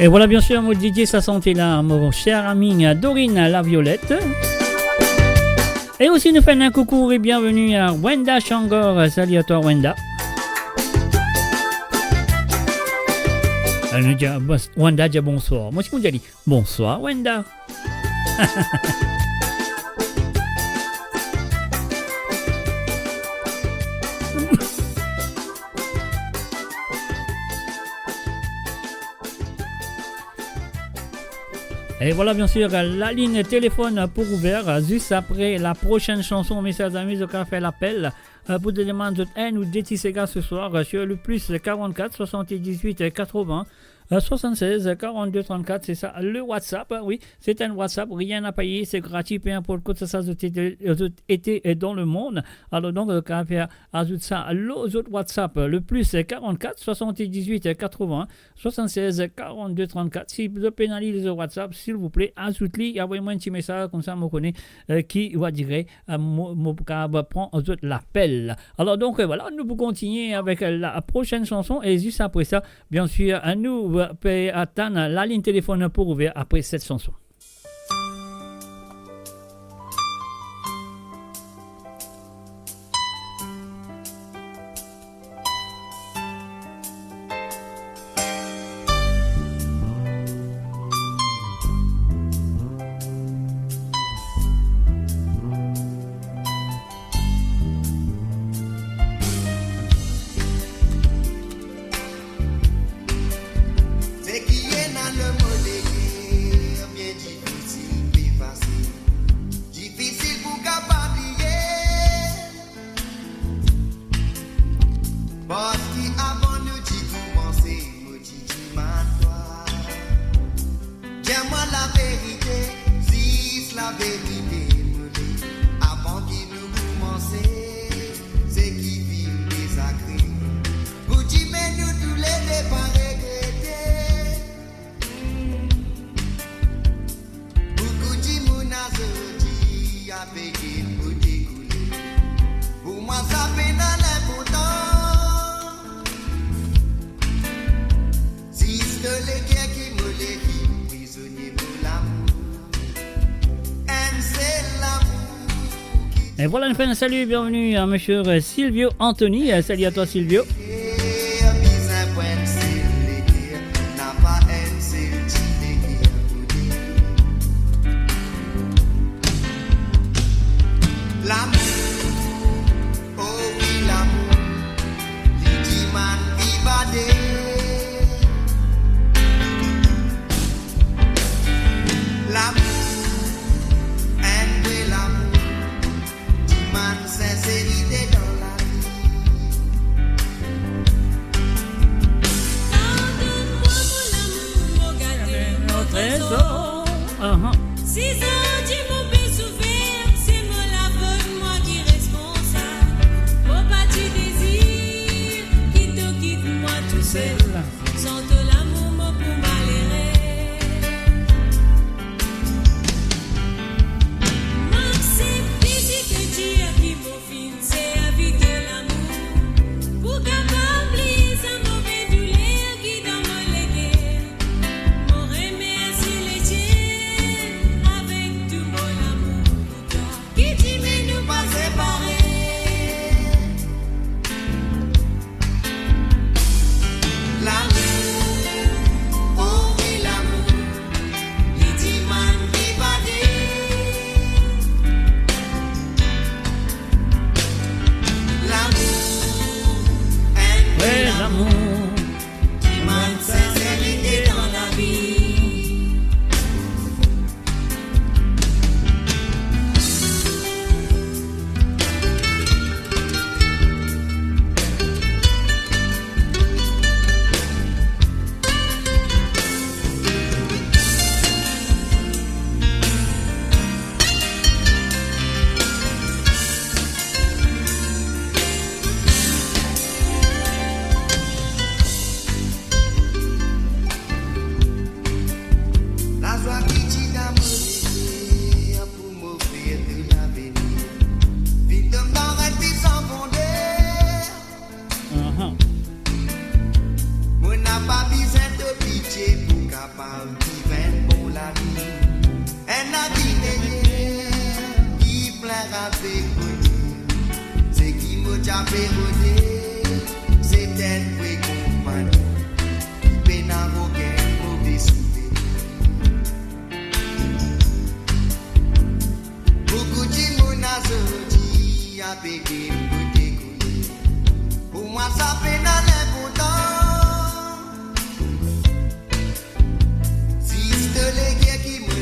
Et voilà, bien sûr, mon Didier, sa santé là, mon cher ami Dorine La Violette. Et aussi, nous faisons un coucou et bienvenue à Wenda Changor. Salut à toi, Wenda. Elle nous dit, Wenda dit bonsoir. Moi, c'est qu'on dit bonsoir, Wenda. Et voilà, bien sûr, la ligne téléphone pour ouvert. Juste après la prochaine chanson, mes chers amis, je vais faire l'appel pour des demandes de haine ou d'étisséga ce soir sur le plus 44 78 80 76 42 34, c'est ça le WhatsApp. Oui, c'est un WhatsApp, rien à payer, c'est gratuit, peu importe que ça été dans le monde. Alors donc, ajoute ça aux autres WhatsApp, le plus 44 78 80 76 42 34. Si vous pénalisez le WhatsApp, s'il vous plaît, ajoutez-le, envoyez-moi un petit message, comme ça, je connais qui va dire, prend l'appel. Alors donc, voilà, nous pouvons continuer avec la prochaine chanson et juste après ça, bien sûr, nous peut attendre la ligne téléphone pour ouvrir après cette chanson. C'est qui est dans le modèle, bien difficile, puis facile. Difficile pour capable parce qu'avant nous dit commencer, nous dit toi. Dis-moi la vérité, si c'est la vérité, nous dit, avant qu'il nous commencer, c'est qui vit désacré. Vous dites, mais nous tous les départs regrettés. Beaucoup de moun a sorti à payer pour découler. Pour moi, ça fait dans l'important. Si c'est les guerres qui me les vivent, prisonnier pour l'amour. And c'est l'amour qui Et voilà, une fin de salut, bienvenue à monsieur Silvio Anthony. Salut à toi, Silvio. L'amour, oh oui l'amour, il dit man vivade. L'amour, un de l'amour, dit man sincérité dans la vie. Pardonne-moi pour l'amour, mon Trésor. Uh-huh. 6 ans, tu m'as fait souffrir, c'est moi la bonne, moi qui responsable. Faut pas tu désires, qui te quitte moi tout seul. Sans te l'amour, moi pour m'alérer. Moi, c'est physique que tu as qui m'offre, c'est la vie de l'amour. Pour capable oublier sa mauvaise douleur qui dans mon légué. Mon remercie les tiens avec tout mon amour pour toi. Qui dit mais nous pas séparés. L'amour, oh oui l'amour, il dit man vivade. L'amour, un Ouais, de l'amour. dit man sincérité dans la vie. La joie qui t'y d'amour pour m'offrir de l'avenir. Vite de m'arrêter puis sans fonder. Uh-huh. Moi n'a pas besoin de pitié pour capable vivre pour la vie. Un avis qui plaira avec bonheur. C'est qui m'a déjà fait bonheur. C'est elle qui compagnie. Qui peut n'avoir mauvais souffle. Beaucoup de moun a sorti à payer pour découler. Pour moi ça fait dans l'important. Si c'est les guerres qui me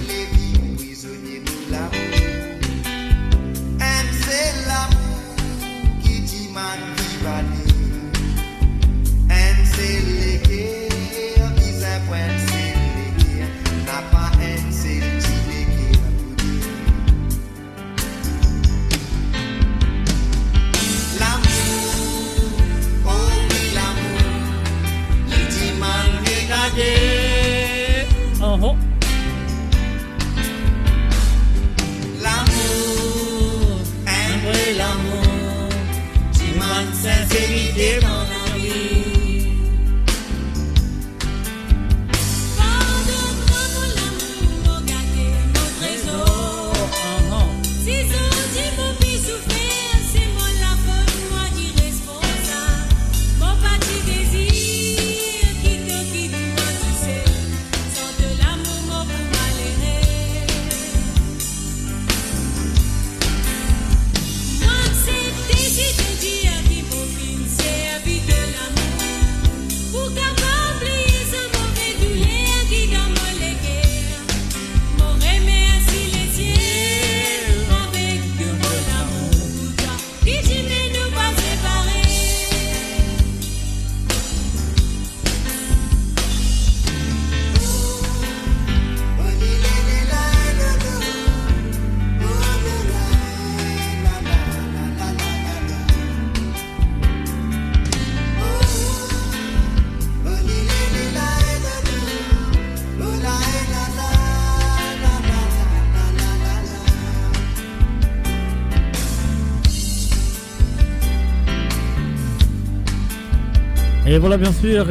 Et voilà, bien sûr,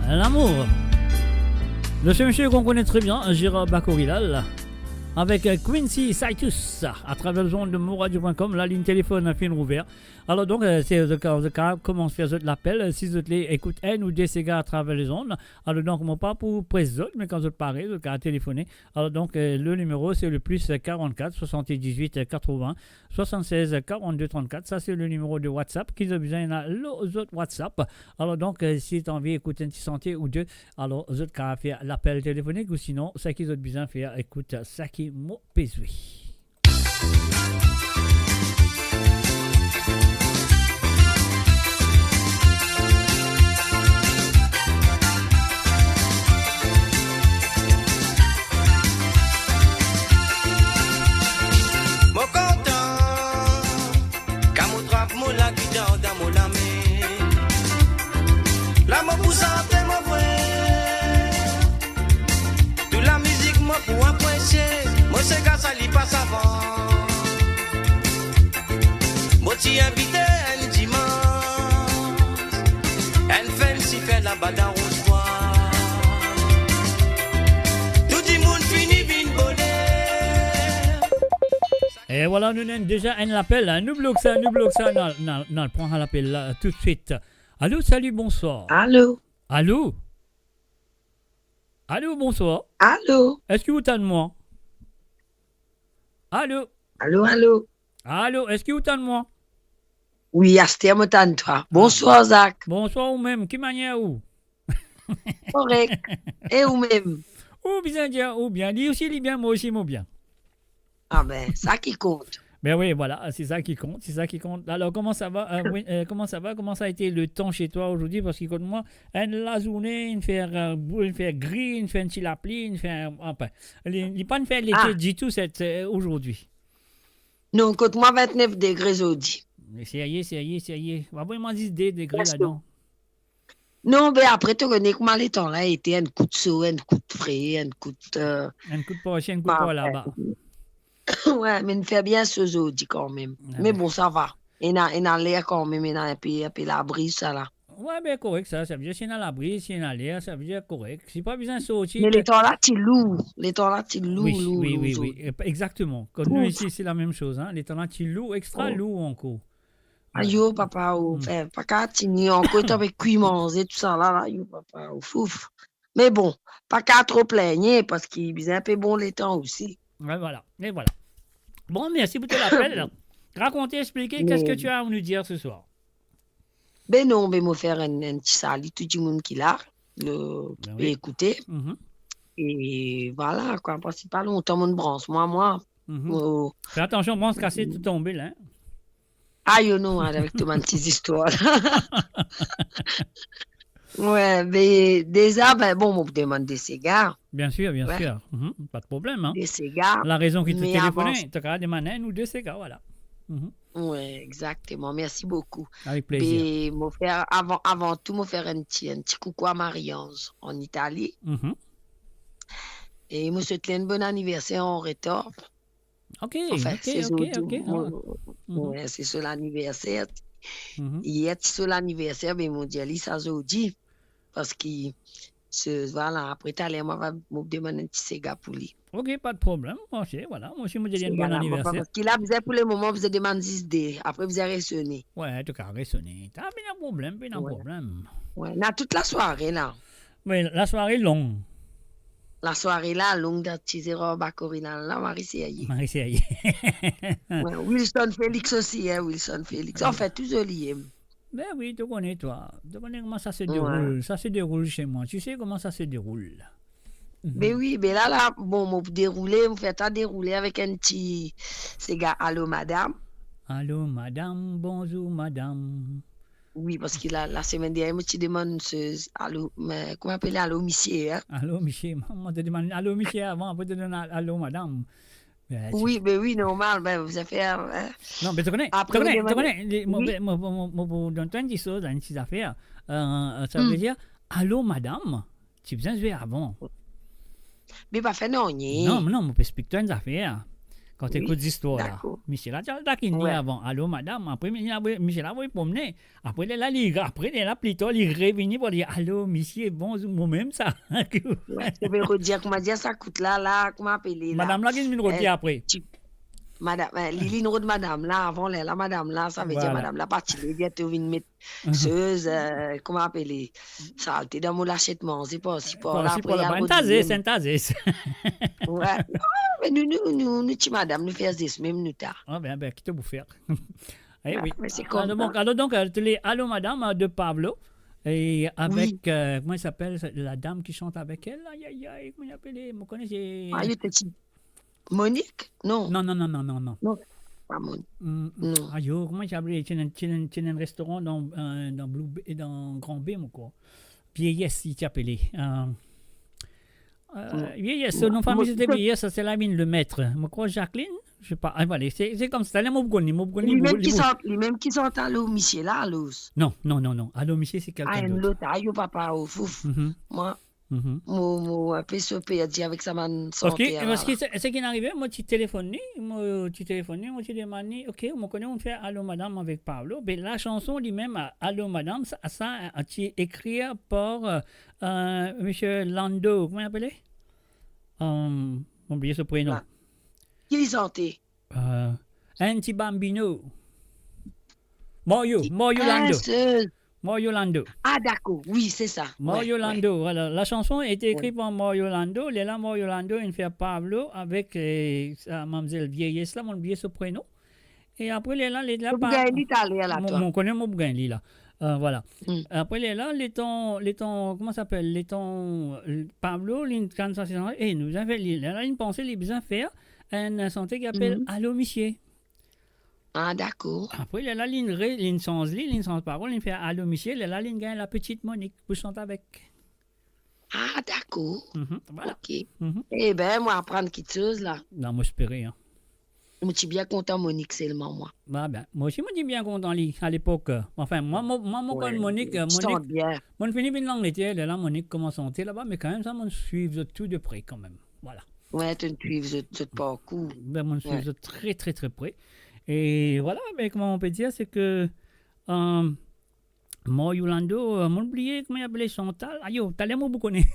l'amour de ce monsieur qu'on connaît très bien, Gérard Bacorilal, avec Quincy Citus, à travers le zone de moradio.com, la ligne téléphone a fait une ouverte. Alors donc, c'est le cas, comment faire l'appel, si vous écoutez un ou deux gars à travers les ondes. Alors donc, moi pas pour presse mais quand vous parlez, le cas à téléphoner. Alors donc, le numéro c'est le plus 44 78 80 76 42 34. Ça c'est le numéro de WhatsApp qui a besoin de l'autre WhatsApp. Alors donc, si tu as envie d'écouter une petite santé ou deux, alors vous avez faire l'appel téléphonique ou sinon, ça qui ont besoin de faire, écoute, ça qui m'a pesé. Mon content, quand mon trappe mon la guitare dans mon lamé. Là mon poussante mon frère. Toute la musique moi pour apprécier. Moi c'est quand ça lit pas savant. Moi t'y invité un dimanche. Elle fait si fait la bada rouge bois. Tout le monde finit bien bonnet. Et voilà, nous avons déjà un appel. Nous bloquons ça, non, prends l'appel là, tout de suite. Allô, salut, bonsoir. Allô? Allô? Allô, bonsoir. Allô? Est-ce que vous t'en de moi? Allô? Allô, allô? Allô, est-ce que vous t'en de moi? Oui, Astia me tente toi. Bonsoir, Zach. Bonsoir ou même, qui manière où? Correct. Et vous-même? Ou bien dire, ou bien, lui aussi, lui bien, moi aussi, moi bien. Ah ben, ça qui compte. Ben oui, voilà, c'est ça qui compte, c'est ça qui compte. Alors, comment ça va? Oui, comment ça va? Comment ça a été le temps chez toi aujourd'hui? Parce que, moi, la journée, il fait gris, il fait un petit lapli, il fait enfin, il pas fait l'été du tout aujourd'hui. Non, écoute, moi, 29 degrés aujourd'hui. Mais ça y est. On va vraiment 10 degrés là-dedans. Non, ben après, tu connais comment les temps là été un coup de saut, un coup de frais, un coup de... Un coup de poche, un coup de poche là-bas. Ouais, mais il fait bien ce aujourd'hui quand même. Mais bon, ça va. Il a l'air quand même, il a un peu la brise, ça là. Ouais, ben correct, ça veut dire si il a la brise, si il a l'air, ça veut dire correct. C'est pas besoin de sortir. Mais les temps là, tu loues. Oui, exactement. Comme nous ici, c'est la même chose. Hein. Les temps là, tu loues, extra loues encore. Ayo, papa, pas qu'à tenir encore, tu avec cuit manger, tout ça là, yo, papa, ouf. Mais bon, pas qu'à trop plaigner, parce qu'il est un peu bon les temps aussi. Ouais, voilà. Et voilà. Bon, merci pour ton appel. Racontez, expliquez, qu'est-ce que tu as à nous dire ce soir? Ben non, ben me faire un petit salut, tout le monde qui l'a, écouter. Et voilà, quoi, parce que pas longtemps, mon branche, moi. Fais attention, branche cassée, tout tomber là. Aïe, non, avec toutes mes petites histoires. Ouais, mais déjà, ben bon, on me demande des cigares. Bien sûr. Pas de problème. Hein. Des cigares. La raison qui te mais téléphonait, tu as demandé un ou deux cigares, voilà. Oui, exactement. Merci beaucoup. Avec plaisir. Et avant tout, me faire un petit coucou à Marie-Ange en Italie. Et me souhaiter un bon anniversaire en retard. Ok. Ouais, c'est sur l'anniversaire. Hier, sur l'anniversaire, ben, mon Dieu, ça aujourd'hui. Parce que, voilà, après, tu allais, moi, me demander un petit cigare pour lui. Ok, pas de problème. Ok, voilà. Moi aussi, je me dis un bon anniversaire. Parce qu'il a besoin pour le moment, vous avez demandé 10 dés. Après, vous avez résonné. Ouais, en tout cas, résonné. T'as bien un problème. Ouais, on a toute la soirée, là. Oui, la soirée est longue. La soirée là, longue de Tizero Bacorina, là, Marie-Séaïe. Ouais, Wilson Félix aussi, hein, Wilson Félix. En fait, tous liés. Ben oui, tu connais, toi. Tu connais comment ça se déroule. Ouais. Ça se déroule chez moi. Tu sais comment ça se déroule. Ben oui, ben là, bon, on fait dérouler avec un petit cigare. Allô, madame. Allô, madame. Bonjour, madame. Oui, parce que la semaine dernière, je te demande allô, comment appeler allô, monsieur. Hein? Allô, monsieur. Moi, je te demande allô, monsieur avant, après te donner allô, madame. Ben, oui, ben oui, normal, ben vous avez fait. Non, mais tu connais. Après, tu connais. Moi, dans une chose, une petite affaire, ça veut dire allô, madame. Tu as besoin de jouer avant. Mais pas fait non, non, je peux expliquer une affaire. Quand tu écoutes l'histoire là. d'accord. Michel a déjà taquiné Ouais. avant. Allô madame, après Michel a voulu promener. Après il est là plutôt il est revenu pour dire allô monsieur, bon moi-même ça. Ouais, je vais redire comment dire ça coûte là, comment appeler là. Madame là qui vient redire après. Madame, Lili de madame là, avant la madame là, ça veut dire Voilà. madame là, partie les gars, tu viens mettre seuse, comment appeler ça, t'es dans mon lâchetement, c'est pas si pas là, Pour après, la il y a bantazé, redire. c'est un tazé. Ouais, non, mais nous, petit madame, nous faisons ce même nous tard. Ah ben, qui te vous faire. Eh oui. Mais c'est comme Alors donc, tu les allô madame de Pablo. Et avec, comment il s'appelle, la dame qui chante avec elle, aïe, aïe, aïe, comment il appelle, vous connaissez? Ah, il était petit. Monique? Non. Non. Non, pas Monique. Non. Aïe, comment il s'appelle? C'est un restaurant dans Blue Bay, dans Grand B, mon quoi. Vieillesse, il s'appelait. Vieillesse, son nom de famille c'était Vieillesse, c'est la mine le maître. Je crois Jacqueline, je sais pas. Ah, voilà, c'est comme ça, les mots Lui-même qui sont à l'eau, Michel, là, à l'eau. Non. Allô, monsieur, c'est Ah, quelqu'un un d'autre. l'autre, aïe, papa, au fouf. Moi, mon PSOP a dit avec sa man Parce santé. que ce qui est arrivé, moi, tu téléphones, moi, tu demandes, ok, on connaît, on fait Allô Madame avec Pablo. Mais la chanson lui-même, Allô Madame, ça a été écrit par Monsieur Lando, comment il appelait? J'ai oublié ce prénom. Ah. Qui est santé? Anti Bambino. Moyo Lando. Moyo Lando. Ah, d'accord, oui, c'est ça. Mario Ouais, Lando, voilà. La chanson est écrite par Mario Lando. Là, Mario Lando, il fait Pablo avec sa mademoiselle vieillesse, là, mon oublié ce prénom. Et après, là, Vous gagnez l'italien, là, toi. on connaît mon bougain, là. Voilà. Mm. Après, là, les tons, comment ça s'appelle? Les tons, Pablo, quand ça s'est et nous avons, là, une pensée, il a besoin de faire un santé qui appelle Allô, monsieur. Ah, d'accord. Après, là, ligne sans parole, il fait Allô, monsieur. Là, il gagne la petite Monique pour chanter avec. Ah, d'accord. Voilà. OK. Mhm. Eh bien, moi, apprendre quelque chose, là. Non, moi, j'espérais, hein. Je suis bien content, Monique, seulement, moi. Bah ben, moi aussi, je suis bien content à l'époque. Enfin, moi, Ouais, Monique, je sens bien. moi, finis bien l'Angleterre, là, Monique commence à monter là-bas, mais quand même, ça, moi, suivre tout de près, quand même. Voilà. Ouais, tu ne suives ce parcours. Ben, moi, je suis très, très, très près. Et voilà, mais comment on peut dire, c'est que moi, Yolando, m'ont oublié, comment il appelait Chantal. Aïe, t'as l'air, moi, vous connaissez.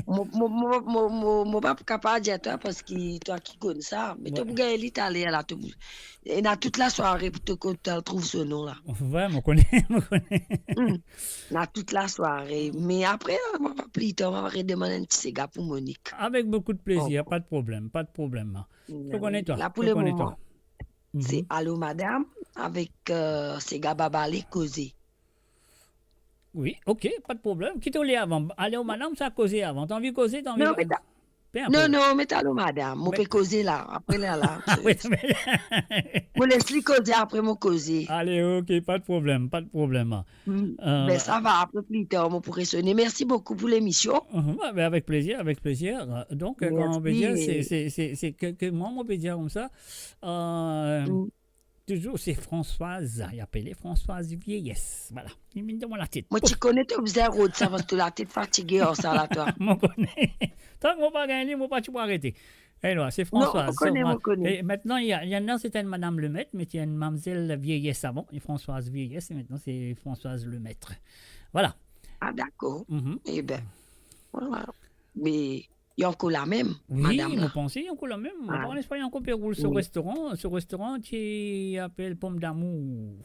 Moi, pas capable de dire toi parce que toi qui connais ça. Mais tu peux gagner l'italien là. Et dans toute la soirée pour que tu trouves ce nom là. Ouais, moi, connais. Dans toute la soirée. Mais après, on va pas plus tard, on va redemander un petit cigare pour Monique. Avec beaucoup de plaisir, pas de problème. Je connais toi. Là, pour je le connais moment, toi. c'est Allô Madame avec cigare babalé causé. Oui, ok, pas de problème. Qui t'a avant? Allez, madame, ça a causé avant. T'as envie de causer? T'as envie Non, de... mais non, mais Allô Madame. On peut causer là. Après là. Oui, Je laisse lui causer après mon causer. allez, ok, pas de problème. Mais ça va, après plus tard, on pourrait sonner. Merci beaucoup pour l'émission. Ouais, mais avec plaisir. Donc, Merci. quand on peut dire, c'est que moi, on peut dire comme ça. Toujours, c'est Françoise. Il appelé Françoise Vieillesse. Voilà. Il me demande la tête. Moi, tu connais, tu faisais route, ça va te la tête fatiguée, oh, ça là, toi. Moi, connais. Tant que moi, pas gagné, moi, pas tu peux arrêter. Et là, c'est Françoise. on connaît. Et maintenant, il y en a, c'était une Madame Lemaître, mais il y a une Mademoiselle Vieillesse avant, et Françoise Vieillesse, et maintenant, c'est Françoise Lemaître. Voilà. Ah, d'accord. Mhm. Eh bien, voilà. Mais il y a encore la même, Oui, madame. vous Là. pensez encore la même. Ah. En Espagne, encore Pérou, ce Oui. restaurant qui appelle Pomme d'amour.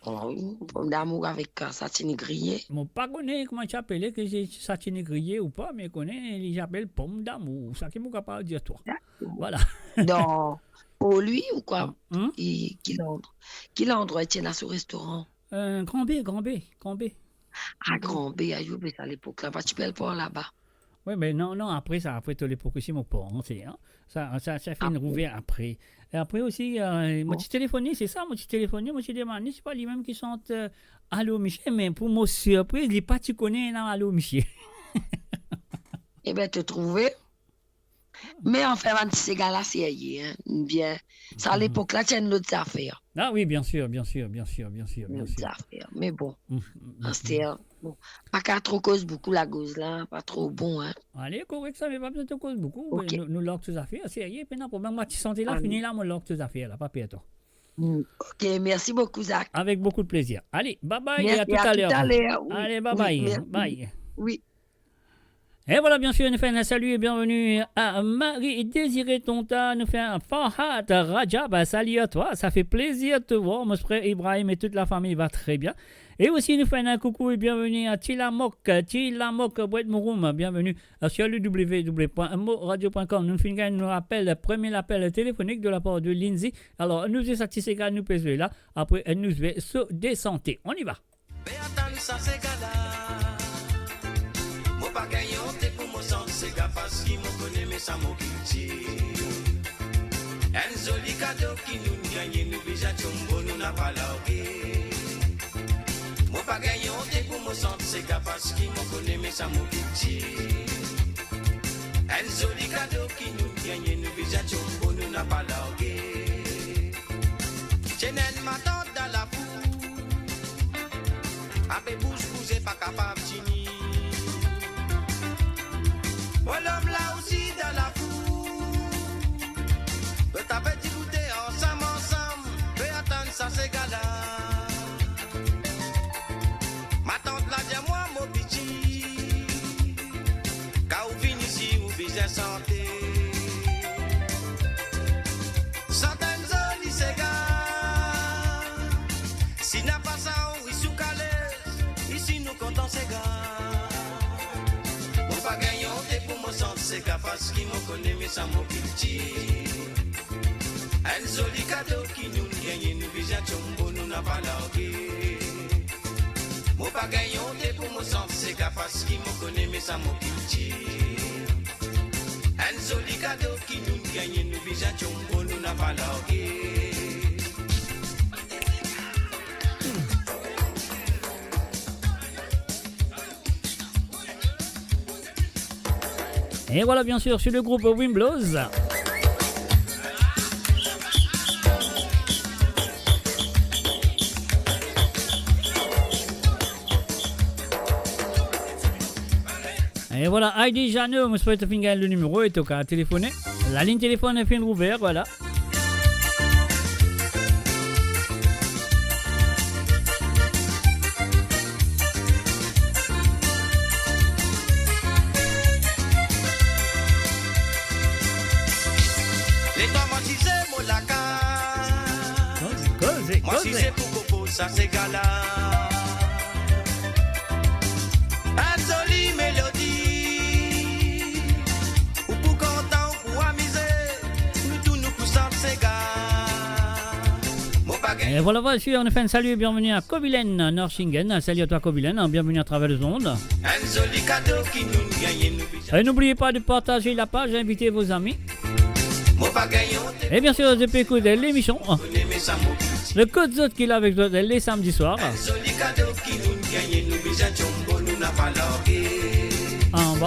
Oh, pomme d'amour avec satine grillée. Je ne pas connais comment tu appelles, que j'ai satine grillé ou pas, mais je connais, il appelle Pomme d'amour. Ça qui est capable de dire toi. Voilà. Non, pour lui ou quoi? Hein? Qui l'endroit était là, ce restaurant? Grand B. À Grand B, à Youbé, à l'époque, là-bas, tu peux le voir là-bas. Oui, mais non, après toute l'époque aussi, mon port, hein. Ça fait une rouverte après. Et après aussi, moi, tu téléphoné, c'est ça, moi, tu demandé, c'est pas lui-même qui chante Allô, Michel, mais pour moi, surprise, il n'est pas, tu connais, non, Allô, Michel. Eh bien, te trouver. Mais enfin, un petit cigare là, c'est hein. Bien. Ça, à l'époque, là, tu as une autre affaire. Ah oui, bien sûr. Une autre affaire. Mais bon, c'était Bon, pas qu'à trop cause beaucoup la gauze là, pas trop bon, hein. Allez, correct, ça, mais pas besoin de cause beaucoup. Ok. Nous l'ordre tout à fait. Sérieux, puis non, problème, moi, tu sentais là, fini là, moi, l'ordre tout à fait, là, pas pire, toi. Ok, merci beaucoup, Zach. Avec beaucoup de plaisir. Allez, bye bye, Merci, et à tout à l'heure. Oui. Allez, bye Oui, bye. merci. Bye. Oui. Et voilà, bien sûr, nous faisons un salut et bienvenue à Marie-Désirée Tonta. Nous faisons un Farhat Rajab. Salut à toi, ça fait plaisir de te voir. Mon frère Ibrahim et toute la famille va très bien. Et aussi, nous faisons un coucou et bienvenue à Tilamok Bouet Mouroum. Bienvenue sur le www.moradio.com. Nous faisons nous rappel, premier appel téléphonique de la part de Lindsay. Alors, nous sommes satisfaits, nous pesons là. Après, nous devons se désanter. On y va. Mo pa ganyon te pou mo san se ga paski mo kone me sa mo kilti. En zoli kado ki nou ganye nou beja chombo nou na palauke. Mo pa ganyon te pou mo san se ga paski mo kone me sa mo kilti. En zoli kado ki nou ganye nou beja chombo nou na palauke. Chenen matot da la pou. Ape bouche bouge pas capable chini. L'homme là aussi dans la foule. Peut taper petit goûter ensemble. Peut attendre ça c'est gala. Ma tante là dit moi mon petit. Quand vous finissez ici vous besoin santé. Centaines de c'est gars. Si n'a pas ça oui sous calé. Ici nous comptons c'est gars. Pas gagnant et pour mon sang c'est qu'à face qui me connaît mais ça m'en pilti. Un joli cadeau qui nous gagne nous déjà chombo nous n'a pas largué. Moi pas gagnant et pour mon sang c'est qu'à face qui me connaît mais ça m'en pilti. Un joli cadeau qui nous gagne nous déjà chombo nous n'a pas largué. Et voilà, bien sûr, sur le groupe Wimblows. Et voilà, Heidi Jeannot, je souhaite finir le numéro et toca téléphoner. La ligne téléphone est fin ouverte, voilà. Moi si c'est pour Coco, ça c'est gala. Un joli mélodie. Ou pour content, ou pour amuser. Nous tous nous poussons ces gars. Et voilà, bien sûr, on fait un salut et bienvenue à Kobilen, Norshingen. Salut à toi Kobilen, bienvenue à travers les ondes. Un joli cadeau qui nous gagne. Et n'oubliez pas de partager la page, invitez vos amis. Et bien sûr, je peux écouter l'émission. Le code Zot qu'il a avec vous les samedis soirs. En bon.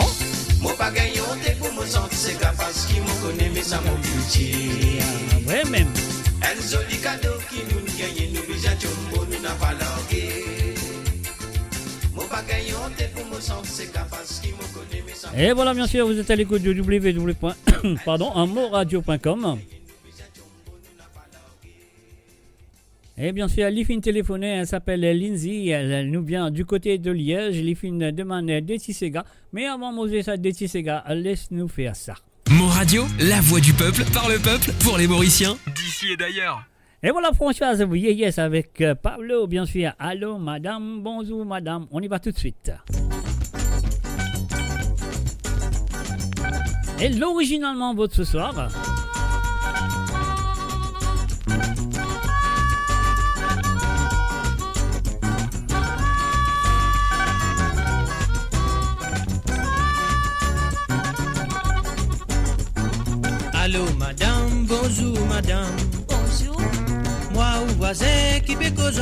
Ouais, même. Et voilà, bien sûr, vous êtes à l'écoute du www.moradio.com. Et bien sûr, Lifine téléphonée, elle s'appelle Lindsay, elle nous vient du côté de Liège. Lifine demande des Tissega, mais avant de poser ça des Tissega, laisse-nous faire ça. Moradio, la voix du peuple, par le peuple, pour les Mauriciens, d'ici et d'ailleurs. Et voilà Françoise, oui, yes, avec Pablo, bien sûr. Allô madame, bonjour madame, on y va tout de suite. Et l'originalement vote ce soir. Allô madame, bonjour madame. Bonjour. Moi ou voisin qui peut causer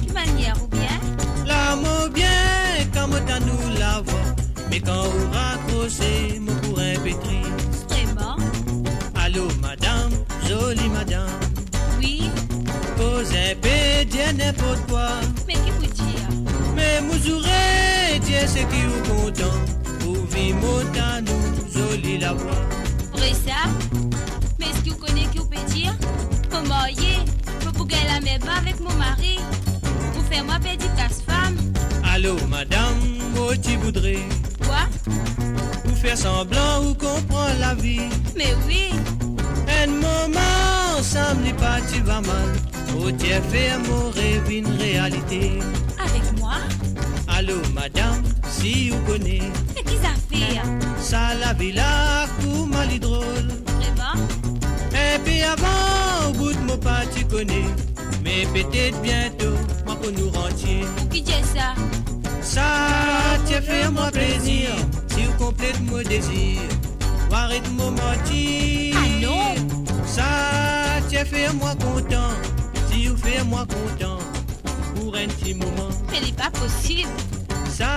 De manière ou bien? L'amour bien quand moi t'as nous la voix. Mais quand on raccroche, moi pour un pétri. Vraiment? Allô madame, jolie madame. Oui. Cause un peu dire n'importe quoi. Mais qui vous dire? Mais Et mouzouré, Dieu c'est qui ou content. Pour vivre à nous, jolie la voix. Vrai ça? Mais est-ce que vous connaissez qui vous peut dire? Pour marier, pour gagner la même avec mon mari. Pour faire moi perdre casse femme. Allô madame, moi tu voudrais. Quoi? Pour faire semblant ou comprendre la vie. Mais oui. Un moment ensemble, les pas tu vas mal. Oh, tu as fait mon rêve une réalité. Avec moi? Allô madame, si vous connaissez. Mais qui ça fait? Ça la villa, coup mal drôle. Vraiment? Et puis avant, au bout de mon pas tu connais. Mais peut-être bientôt, moi pour nous rentier. Pour qui dit ça? Ça, tu as fait moi plaisir. Si vous complète mon désir, arrête mon mentir. Ah non? Ça, tu as fait moi content. Si vous faites moi content, pour un petit moment. Mais c'est pas possible. Ça,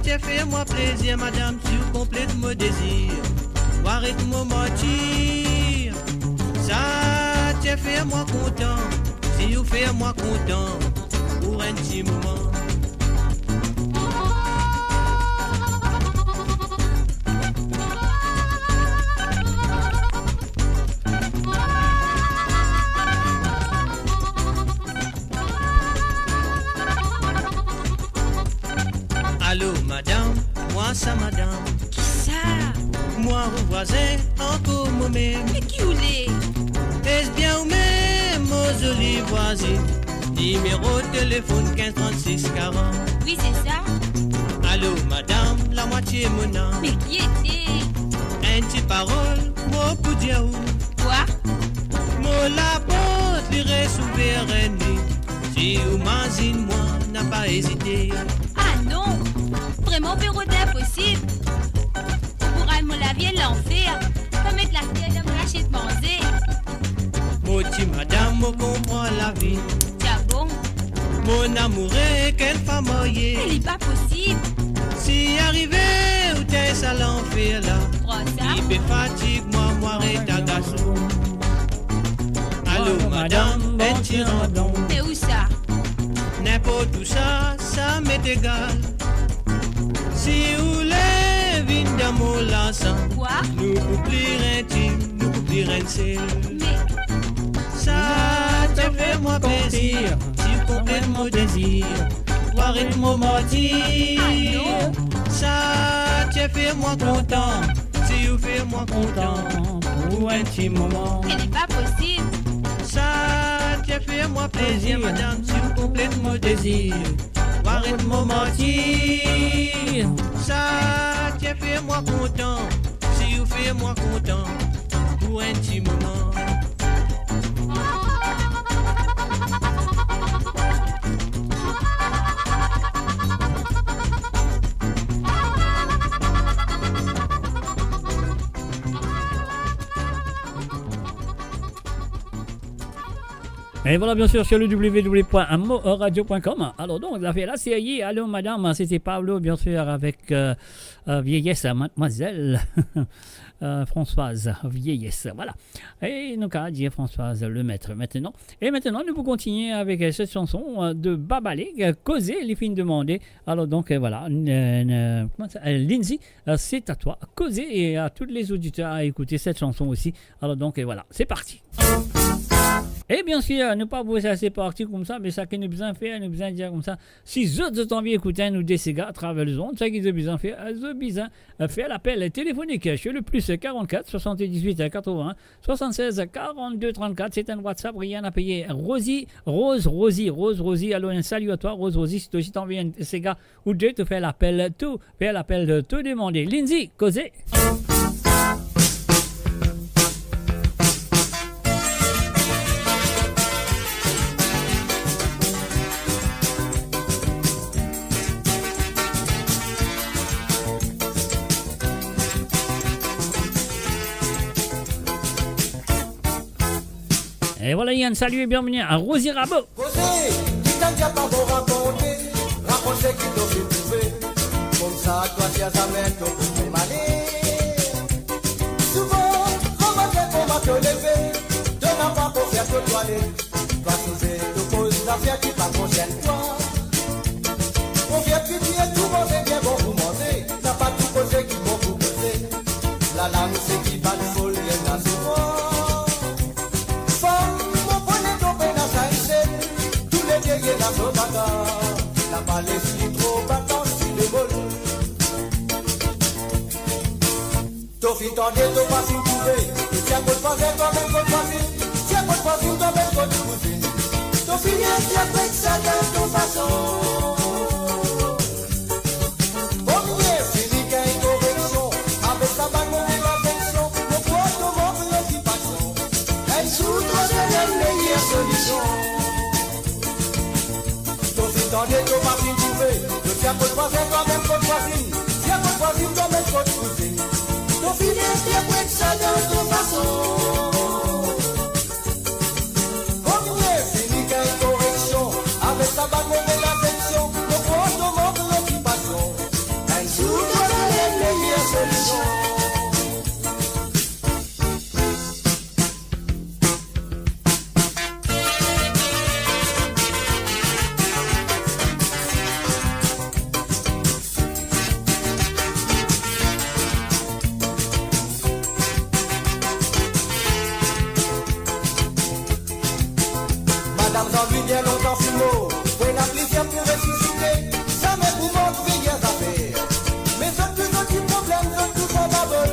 tu as fait moi plaisir, madame. Si vous complète mon désir, arrête mon mentir. Ça, tu as fait moi content. Si vous faites moi content, pour un petit moment. Allô madame, moi ça madame. Qui ça? Moi vos voisins, encore moi-même. Mais qui vous l'est? Est-ce bien ou même, mon joli voisin? Numéro de téléphone 15 36 40. Oui, c'est ça. Allô madame, la moitié mon nom. Mais qui était? Un petit parole, moi pour dire où. Quoi? Moi la porte, l'irai souveraine. Si vous m'azine, moi n'a pas hésité. Ah non! Vraiment, bureau d'impossible. Pour aller me laver l'enfer. Pas mettre la tête dans mon assiette manger. Moi tu madame, moi comprends la vie. Tiens bon? Mon amour est qu'elle femme mariée. Mais il est pas possible. Si arrivé ou t'es à l'enfer là. Crois ça? Il fait fatigue, moi arrête ta garçon. Allô madame, un tyran. Mais où ça? N'importe où ça, ça m'est égal. Si vous les vignes dans mon lassant, Quoi? nous couplirons intime, nous couplirons seul. Mais Ça te fait moi plaisir, si vous complètes mon désir, arrête mon mentir. Ah non. Ça te fait moi content, si vous faites moi content, pour un petit moment. elle est pas possible. Ça te fait moi plaisir, madame, si vous complètes mon désir, arrête mon mentir. Ça te fait moi content, si vous faites moi content, pour un petit moment. Et voilà, bien sûr, sur le www.moradio.com. Alors, donc, la fait la série. Allô, madame, c'était Pablo, bien sûr, avec Vieillesse, mademoiselle Françoise Vieillesse. Voilà. Et nous allons dire Françoise le maître maintenant. Et maintenant, nous pouvons continuer avec cette chanson de Babalé, Causer, les filles demandées. Alors, donc, voilà. Lindsay, c'est à toi. Causer et à tous les auditeurs à écouter cette chanson aussi. Alors, donc, voilà. C'est parti. Et bien sûr, ne pas vous c'est parti comme ça, mais ça qui nous besoin faire, nous besoin dire comme ça. Si vous avez envie d'écouter nous des cigares à travers le zone, ça qui nous besoin faire, vous besoin faire l'appel téléphonique sur le plus 44 78 80 76 42 34. C'est un WhatsApp, rien à payer. Rosie, alors un salut à toi, Rosie, si tu as envie un cigare ou deux, tu fais l'appel, de tout demander. Lindsay, causez. Et voilà Yann, salut et bienvenue à Rosie Rabot. Causer, qui t'a déjà pas beau raconter, raconter qui t'a fait trouver. Comme ça, toi, tu as jamais ton fait maler. Souvent, comment t'es pour te lever, de ma part pour faire te toiler. Toi, Causer, te pose l'affaire qui va prochaine toi. On bagarre. La balèze li trop battant si le bol. T'as fin tendé, t'as pas fin trouvé. Si à côté pas quand même côté facile. Si à côté pas fin quand même côté cousine. T'as fini avec ça dans ton façon. Tendez que ma fille trouvée, le tien peut croiser quand même côte voisine. Tien peut voisine quand même côte cousine. Ton filet est prêt de ça dans ton façon. Continuez, fini qu'il y a une correction. Avec sa bague, on met l'affection. Mon proche te montre l'occupation. Un jour, on a les meilleures solutions. Bien longtemps sur l'eau, pour la plaisir pour ressusciter, jamais pour votre veiller à faire. Mais c'est plus un petit problème, c'est tout en babel.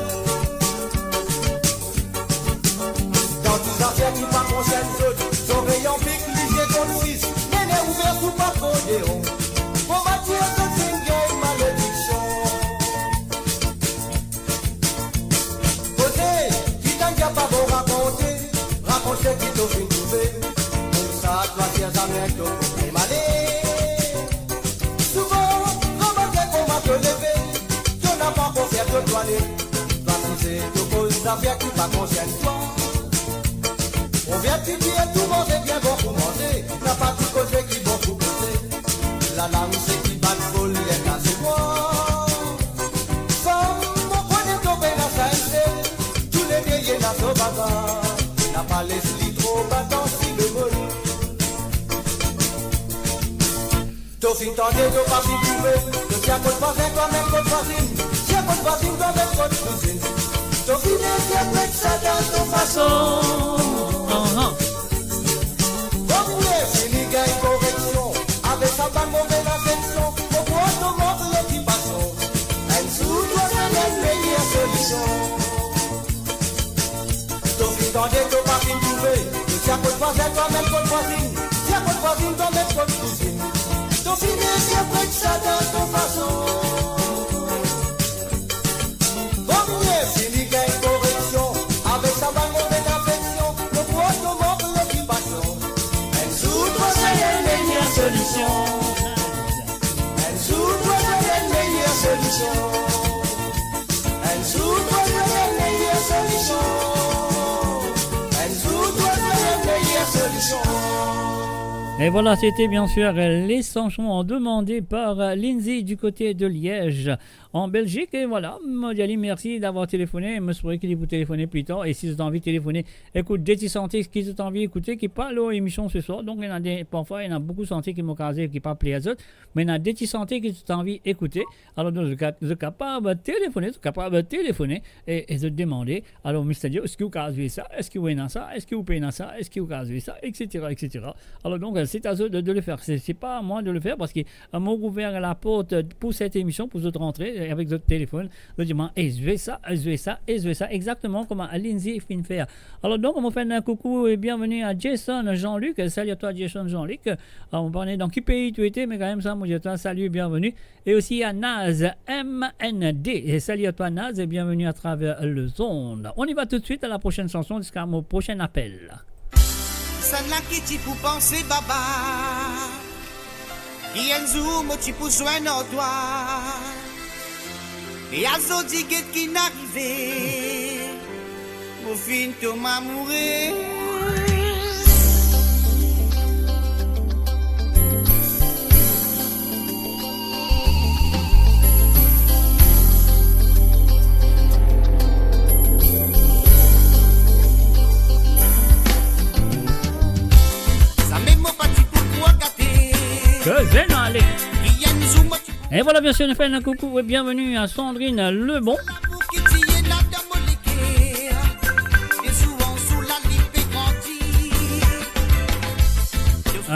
Dans tous les affaires qui pas concernent d'autres, son rayon pique, lycée dans le 6, mais n'est ouvert sous pas cordéon. Pour bâtir ce signe, malédiction. Posez, qui t'en a pas beau raconter, raconter qui t'offre une trouver. Toi tu as jamais été malé. Souvent, remarquez qu'on va te lever. Tu n'as pas pour faire te toiler. Toi si c'est te cause d'affaires qui pas concerne toi. On vient te dire tout manger bien bon pour manger. N'a pas tout causé qui bon pour causer. La lame c'est qui bat folle, les cas c'est moi. Sans mon point de tomber dans sa haine. Tous les vieilles dans ce bazar. N'a pas les trop battant si le vol. T'as fin tendé, t'as pas fin trouvé. Le tien côte voisin, toi-même côte voisine. Tien côte voisine, toi-même côte cousine. T'as fini, t'es prêt de ça dans ton façon. Continuez, fini, gagne correction. Avec sa bague, mauvaise affection. Pourquoi te montre l'occupation? Un jour, toi, c'est la meilleure solution. T'as fin tendé, t'as pas fin trouvé. Le tien côte voisin, toi-même côte voisine. Tien côte voisine, toi-même côte cousine. Ton filet est prêt de ça dans ton façon. Continuez, fini qu'il y a une correction. Avec sa bague, mauvaise affection. Le poids te montre l'occupation. Un jour, toi, c'est la meilleure solution. Un jour, toi, c'est la meilleure solution. Un jour, toi, c'est la meilleure solution. Un jour, toi, c'est la meilleure solution. Et voilà, c'était bien sûr les chansons demandées par Lindsay du côté de Liège, en Belgique. Et voilà, Modiali, merci d'avoir téléphoné. Je me souviens qu'il vous téléphoner plus tard. Et si vous avez envie de téléphoner, écoute, des santé qui ont envie d'écouter, qui parlent aux émissions ce soir. Donc, il y en a des, parfois, il y en a beaucoup de santé qui m'ont casé, qui parlent les autres. Mais il y en a des santé qui ont envie d'écouter. Alors, donc, vous êtes capable de téléphoner, et de demander. Alors, c'est-à-dire, est-ce que vous avez ça? Est-ce que vous avez ça? Est-ce que vous payez ça? Est-ce que vous avez ça? Etc., etc. Alors, donc, c'est à eux de le faire. C'est pas à moi de le faire parce qu'ils m'ont ouvert la porte pour cette émission, pour votre rentrée avec votre téléphone. Je dis, je vais ça, exactement comme à Lindsay fin faire. Alors donc, on va faire un coucou et bienvenue à Jason Jean-Luc. Salut à toi, Jason Jean-Luc. On va parler dans quel pays tu étais, mais quand même, ça, moi, je dis salut, bienvenue. Et aussi à Naz MND. Et salut à toi, Naz, et bienvenue à travers le Zonde. On y va tout de suite à la prochaine chanson jusqu'à mon prochain appel. Ça n'a qui pour penser baba. Yenzu mo ti pour joindre toi. Et à zodi get qui n'arrive. Mon fin to m'a mourir. Et voilà, bien sûr, on fait un coucou et bienvenue à Sandrine Lebon.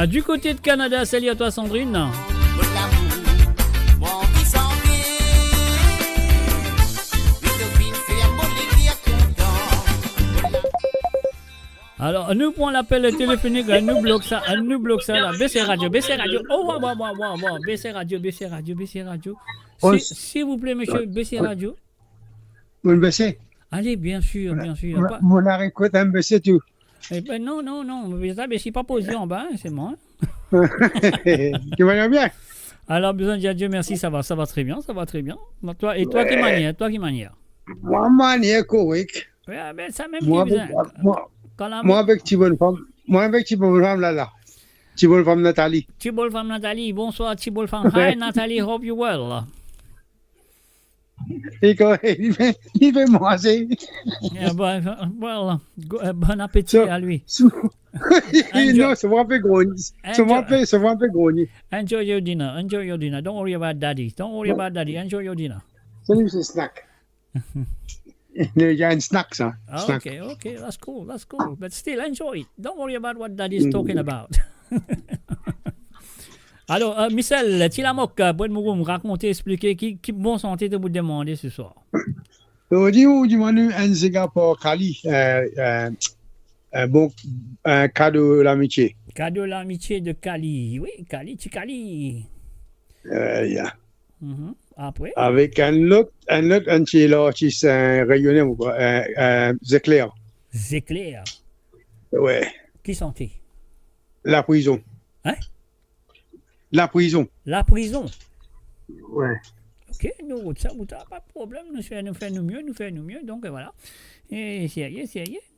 Du côté de Canada, salut à toi Sandrine. Mon amour, mon vie santé. Vite fin faire mon l'écrire content. Alors, nous prenons l'appel téléphonique, elle nous bloque ça là. Baissez radio. Oh, wow. Baissez radio. S'il vous plaît, monsieur, baissez radio. Vous le baissez? Allez, bien sûr. Pas- Mon arrêt écoute, un baissé tout. Eh ben non, mais ça, mais je suis pas posé en bas, c'est moi. Tu vas bien? Alors, besoin de dire Dieu merci, ça va très bien. Toi, et toi qui manière. Moi, manière correcte. Ouais, ben ça même Moi, qui besoin. Quand la- Moi, avec Thibonne femme. Moi, avec Thibonne femme là. Thibonne femme Nathalie. Thibault femme Nathalie, bonsoir Thibault femme. Hi Nathalie, hope you well. Il fait manger. Yeah, well, bon appétit à lui. Non, ça va un peu grogner. Ça va un peu grogner. Enjoy your dinner. Don't worry about daddy. Enjoy your dinner. C'est lui, c'est snack. Il y a un snack, ça. Snack. Okay, that's cool. But still, enjoy it. Don't worry about what daddy's talking about. Alors, Michel, Tilamoc, me raconter, expliquer qui bon santé de vous demander ce soir. On dit, on demande un cigare pour Cali, un bon cadeau de l'amitié. Cadeau de l'amitié de Cali. Oui, Cali. Yeah. Après? Avec un autre qui est rayonné, Zéclair. Zéclair. Ouais. Qui santé? La prison. Hein? La prison. Ouais. Ok, nous, ça, pas de problème, nous faisons mieux, donc voilà. Et sérieux,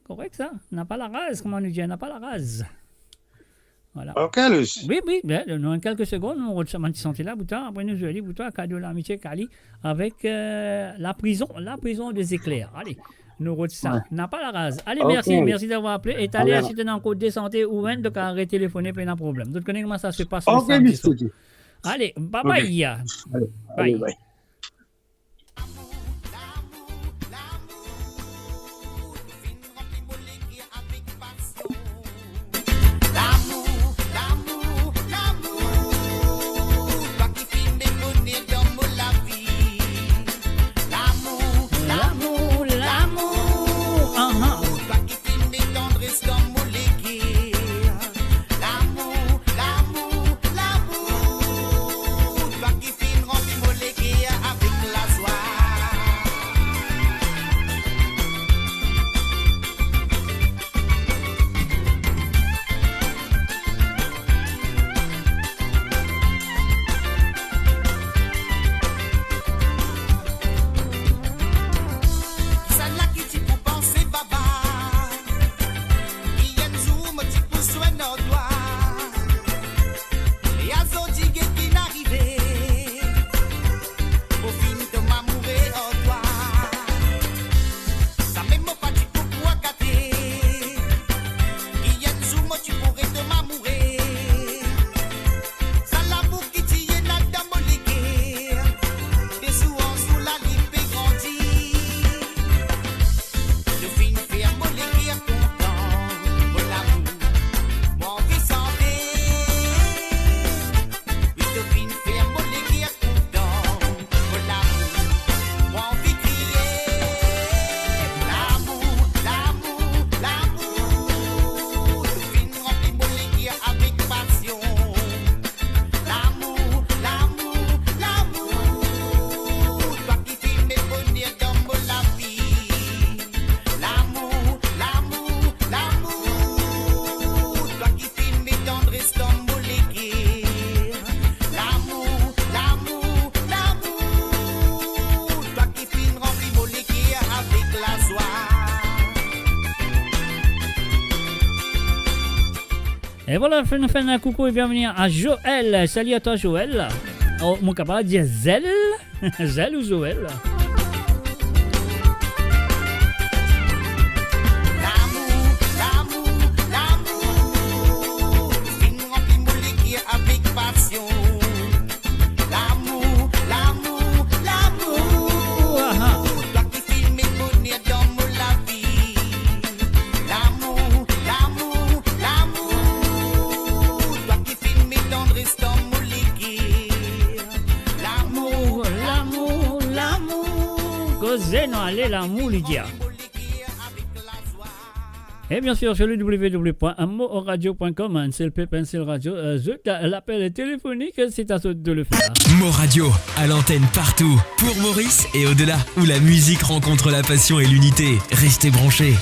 correct ça. N'a pas la rase, comment nous dit, n'a pas la rase. Voilà. Ok, Luce. Oui, dans quelques secondes, nous retrouvons santé là, après nous allons dire, cadeau de l'amitié Cali, avec la prison des éclairs. Allez. Nous retrouvons ça. N'a pas la rase. Allez, merci d'avoir appelé. Et allez acheter dans le code de santé ou même de carré téléphoner, pas de problème. Donc, comment ça se passe? Ok, monsieur. Allez, bye. Allez, bye. Et voilà, je fais un coucou et bienvenue à Joël. Salut à toi, Joël. Oh, mon camarade dit Zel. Zel ou Joël? c'est non aller l'amour Lydia. Et bien sûr, sur le www.moradio.com, un CLP Pencil Radio, l'appel téléphonique, c'est à ce de le faire. Mo Radio, à l'antenne partout, pour Maurice et au-delà, où la musique rencontre la passion et l'unité. Restez branchés.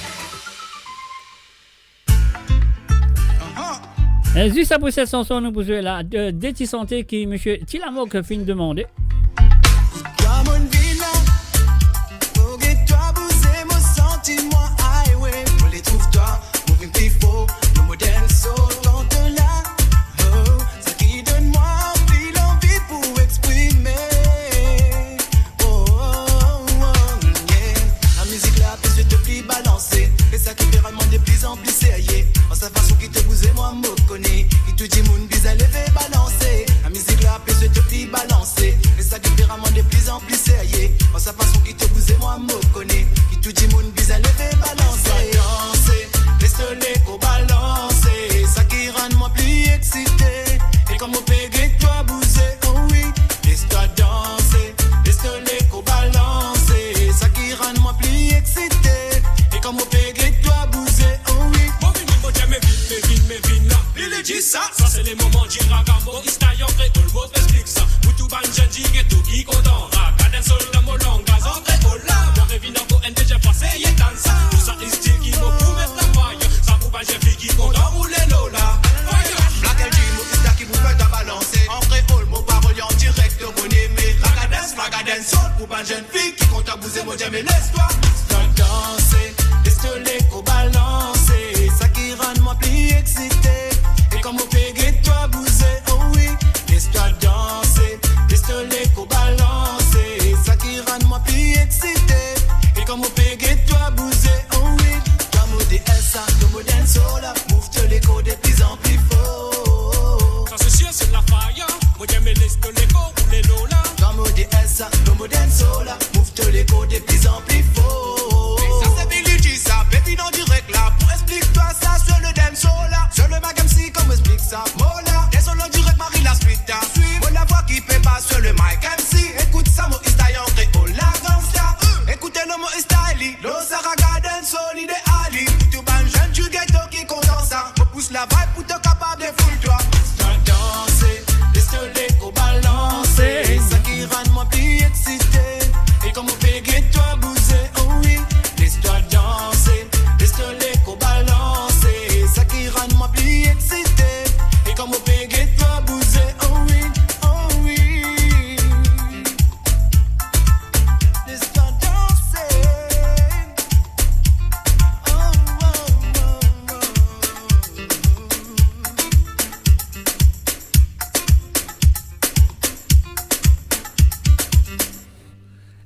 Juste après cette chanson, nous posons la Déti Santé qui M. Tilamok fin demandé.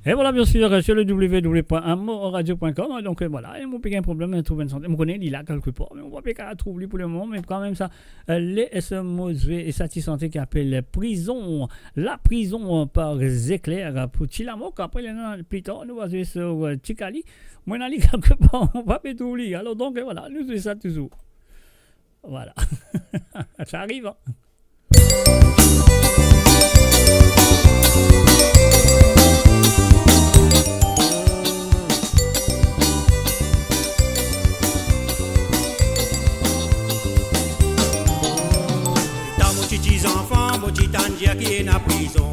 Et voilà, bien sûr, sur le www.moradio.com. Donc voilà, il m'a pas un problème de trouver une santé. Je connais, il est là quelque part, mais on va pas trouver pour le moment. Mais quand même, ça, les SMOSV et Sati Santé qui appellent prison, la prison par éclairs pour Tilamok. Après, plus tard, nous allons sur Tikali. Moi, on a quelque part, on va pas tout lire. Alors, donc voilà, nous faisons ça toujours. Voilà. Ça arrive, hein. Petits enfants, petit tangier qui est en prison.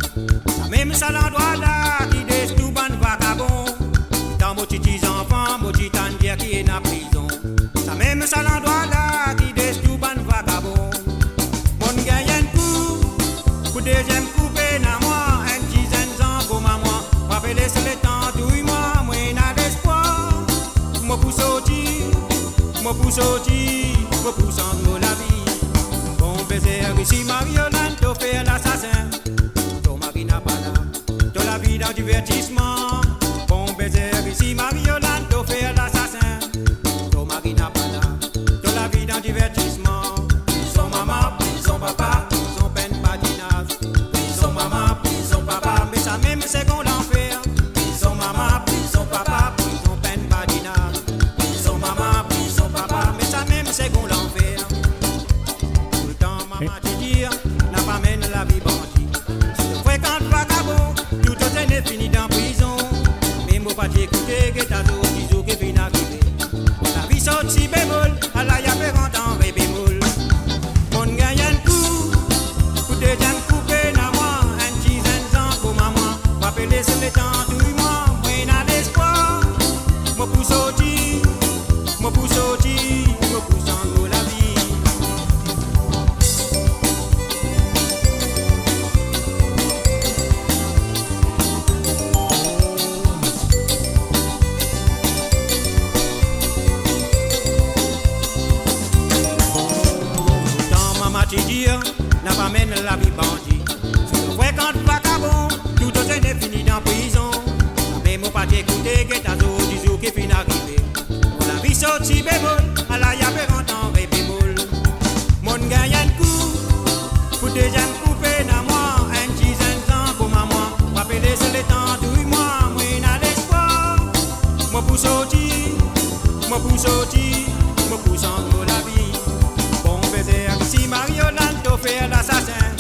Même ça l'endroit là qui des tout ban vagabond. Dans mon petits enfants, petit tangier qui est en prison. Ça même ça l'endroit là qui des tout ban vagabond. Mon gars y a un coup deuxième coup na moi, un petit zen pour maman. Rappelez c'est le temps tout moi, moi n'a d'espoir. Moi pour sortir, moi pour en la vie. Si Mariolane te fait l'assassin, ton mari n'a pas là, de la vie d'un divertissement. Bon baiser, si Mariolane te fait l'assassin, ton mari n'a pas là, de la vie d'un divertissement. Son maman, son papa, son peine patinage. Son maman, son papa, mais ça même c'est qu'on l'enfer. Son maman, son papa, son peine patinage. Son maman, son papa, mais ça même c'est qu'on l'enfer. N'a pas mène la vie bandit. Si tu fréquentes vagabond, tout est fini dans prison. Mais moi pas dire écouter que t'as tout disou qui vient arriver. La vie saute si bémol, à la y'a fait content, ré bémol. Mon gagne un coup, pour des gens coupés dans moi, un petit ans pour maman. M'appeler sur les temps, tout moi, moi n'a l'espoir. Moi pousse au dit, moi pousse au dit, moi pousse en nous la vie. N'a pas mène la vie bandit. Si le vrai quand pas cabon, tout autre est fini dans prison. Mais mon pas t'écouter que t'as tout du jour qui finit arrivé. La vie sorti bémol, à la y'a fait entendre ré bémol. Mon gagne un coup, pour des gens coupés dans moi, un petit ans pour maman. M'appeler sur les temps, douille moi, moi n'a l'espoir. Moi pour sortir, moi pour sortir, moi pour s'en la vie. Bon baiser, si Mariolando fait l'assassin,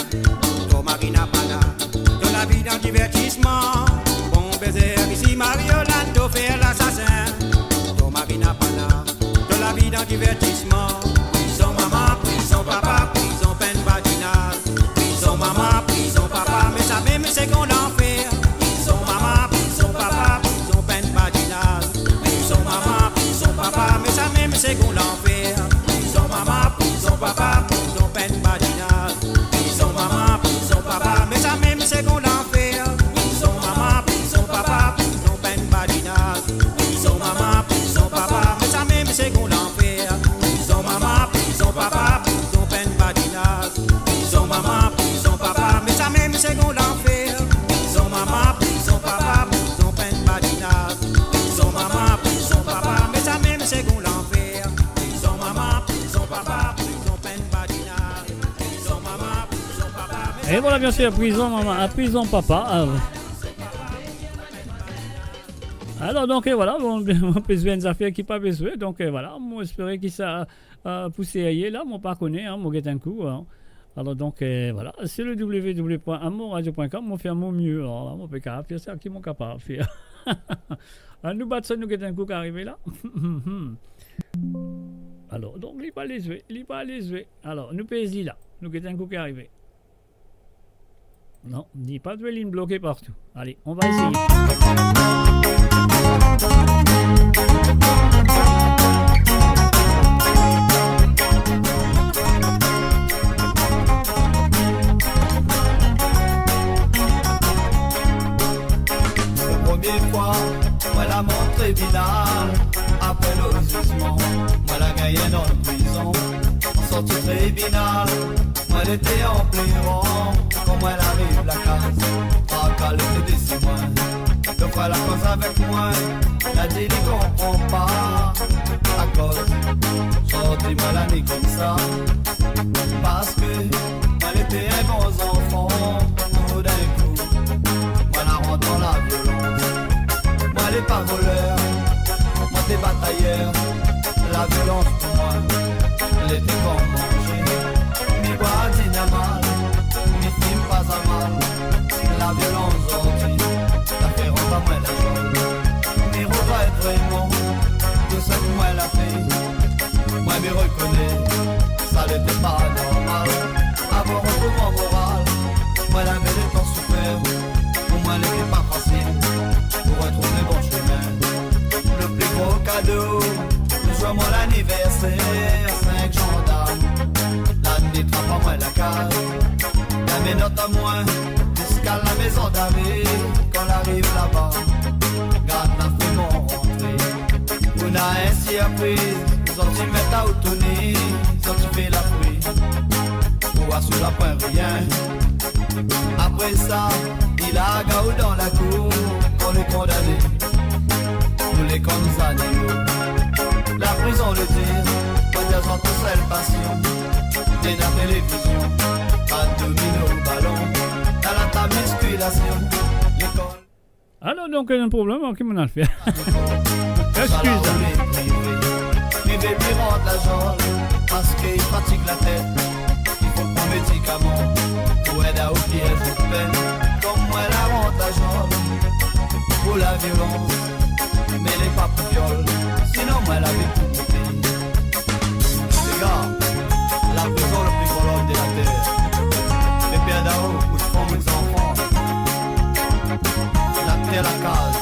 ton mari n'a pas là, de la vie dans le divertissement. Bon baiser, si Mariolando fait l'assassin, ton mari n'a pas là, de la vie dans le divertissement. Prison maman, prison papa, prison peine vaginale. Prison maman, prison papa, mais ça même c'est qu'on l'enfer. Prison maman, prison papa, prison peine vaginale. Prison maman, prison papa, mais ça même c'est qu'on l'enfer. Prison maman, prison papa, prison peine vaginale. Prison maman, prison papa, mais ça même c'est qu'on l'enfer. Prison maman, prison papa, prison peine vaginale. Prison maman, prison papa, mais ça même c'est qu'on l'enfer. Prison maman, prison papa, prison peine vaginale. Prison maman, prison papa, mais ça même c'est qu'on l'enfer. Prison maman, prison papa, prison peine vaginale. Prison maman, prison papa, mais ça même c'est qu'on l'enfer. Prison maman, prison papa, prison peine vaginale. Prison maman, prison papa, mais Et voilà, bien sûr, prison maman, à prison papa. Alors, donc, et voilà, on peut jouer une affaire qui pas besoin. Donc, voilà, moi, j'espère que ça a poussé ailleurs, là, moi, pas connaît, hein, moi, un coup. Hein. Alors, donc, voilà, c'est le www.amourradio.com, on fait un mot mieux. Alors, là, on peut faire ça, qui m'ont capable de faire. Nous battons ça, nous, un coup qui arrive là. Alors, donc, il pas les jouer, Alors, nous payons là, nous, un coup qui arrive. Non, dis pas de ligne bloquée partout. Allez, on va essayer. La première fois, moi la montré finale. Après le jugement, moi la gagné dans la prison. En sortie tribunal, moi elle était en plein rang. Quand moi elle arrive la case, pas qu'elle était déçue moi. Donc elle la cause avec moi, la dit il comprend pas. À cause, sorti moi l'année comme ça. Parce que elle était un bon enfant. Tout d'un coup, moi la rentre dans la violence. Moi elle est pas voleur, moi t'es batailleur. La violence pour moi, elle était comme manger. Mi bois dîne à mal, mi film pas à mal. La violence sortie, la fait rentrer à moi la joie. Mi regrette vraiment de ce que moi elle a fait. Moi me reconnais, ça n'était pas normal. Avoir un mouvement moral, moi elle avait le temps souffert. Pour moi elle n'était pas facile, pour retrouver bon chemin. Le plus gros cadeau, nous jouons l'anniversaire, 5 gendarmes. L'année trappe à moi la case, la menotte à moi, jusqu'à la maison d'arrêt. Quand elle arrive là-bas, garde la fait mon rentrée. On a ainsi appris, ils ont dit mettre à autonomie, ils ont dit fait la pluie. Pour voir sous la pointe rien. Après ça, il a gaou dans la cour pour les condamner. Nous les condamnons. La prison le dit, pas dire sans tout seul passion. T'es dans la télévision, pas de domino ballon. Dans la table musculation, l'école. Alors, donc, il y a un problème, qui m'en a fait. Excuse. Il veut plus rendre la jambe parce qu'il fatigue la tête. Il faut prendre médicaments pour aider à oublier les peines. Comme moi, la rend la jambe pour la violence. l'école. Sinon, moi, la vie pour côté. Les gars, la prison le plus colonne de la terre. Les pères d'Ao, où se font mes enfants. La terre, la case.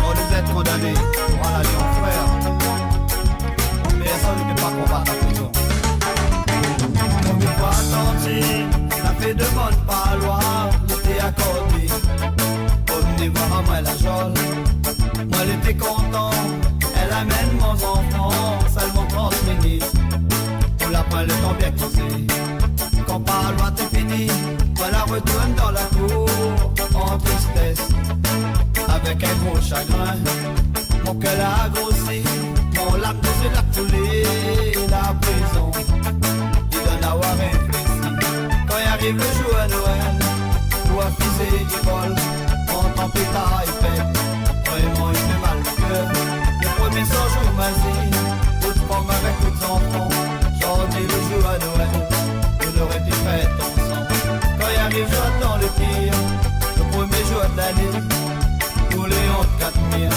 On nous est condamnés pour aller en frère. Personne ne peut pas combattre la prison. On ne peut pas attendre, ça fait de bonnes parloirs, l'été accordé. On me voir à moi la jolle. Moi, elle était content, elle amène mon enfant, seulement 30 minutes. Pour la prendre le temps bien causé. Quand par loi t'es fini, moi la retourne dans la cour, en tristesse, avec un gros chagrin. Mon cœur a grossi, mon lame de l'a coulé, la prison, il donne à avoir réfléchi. Quand il arrive le jour à Noël, toi fils et vol, on t'en pétard et fête. Vraiment il fait mal au cœur. Le premier soir jour mazine, toute femme avec tous les enfants. J'en dis le jour à Noël, on aurait pu faire ensemble. Quand il arrive j'attends le pire, le premier jour de l'année. Pour les hontes 4000,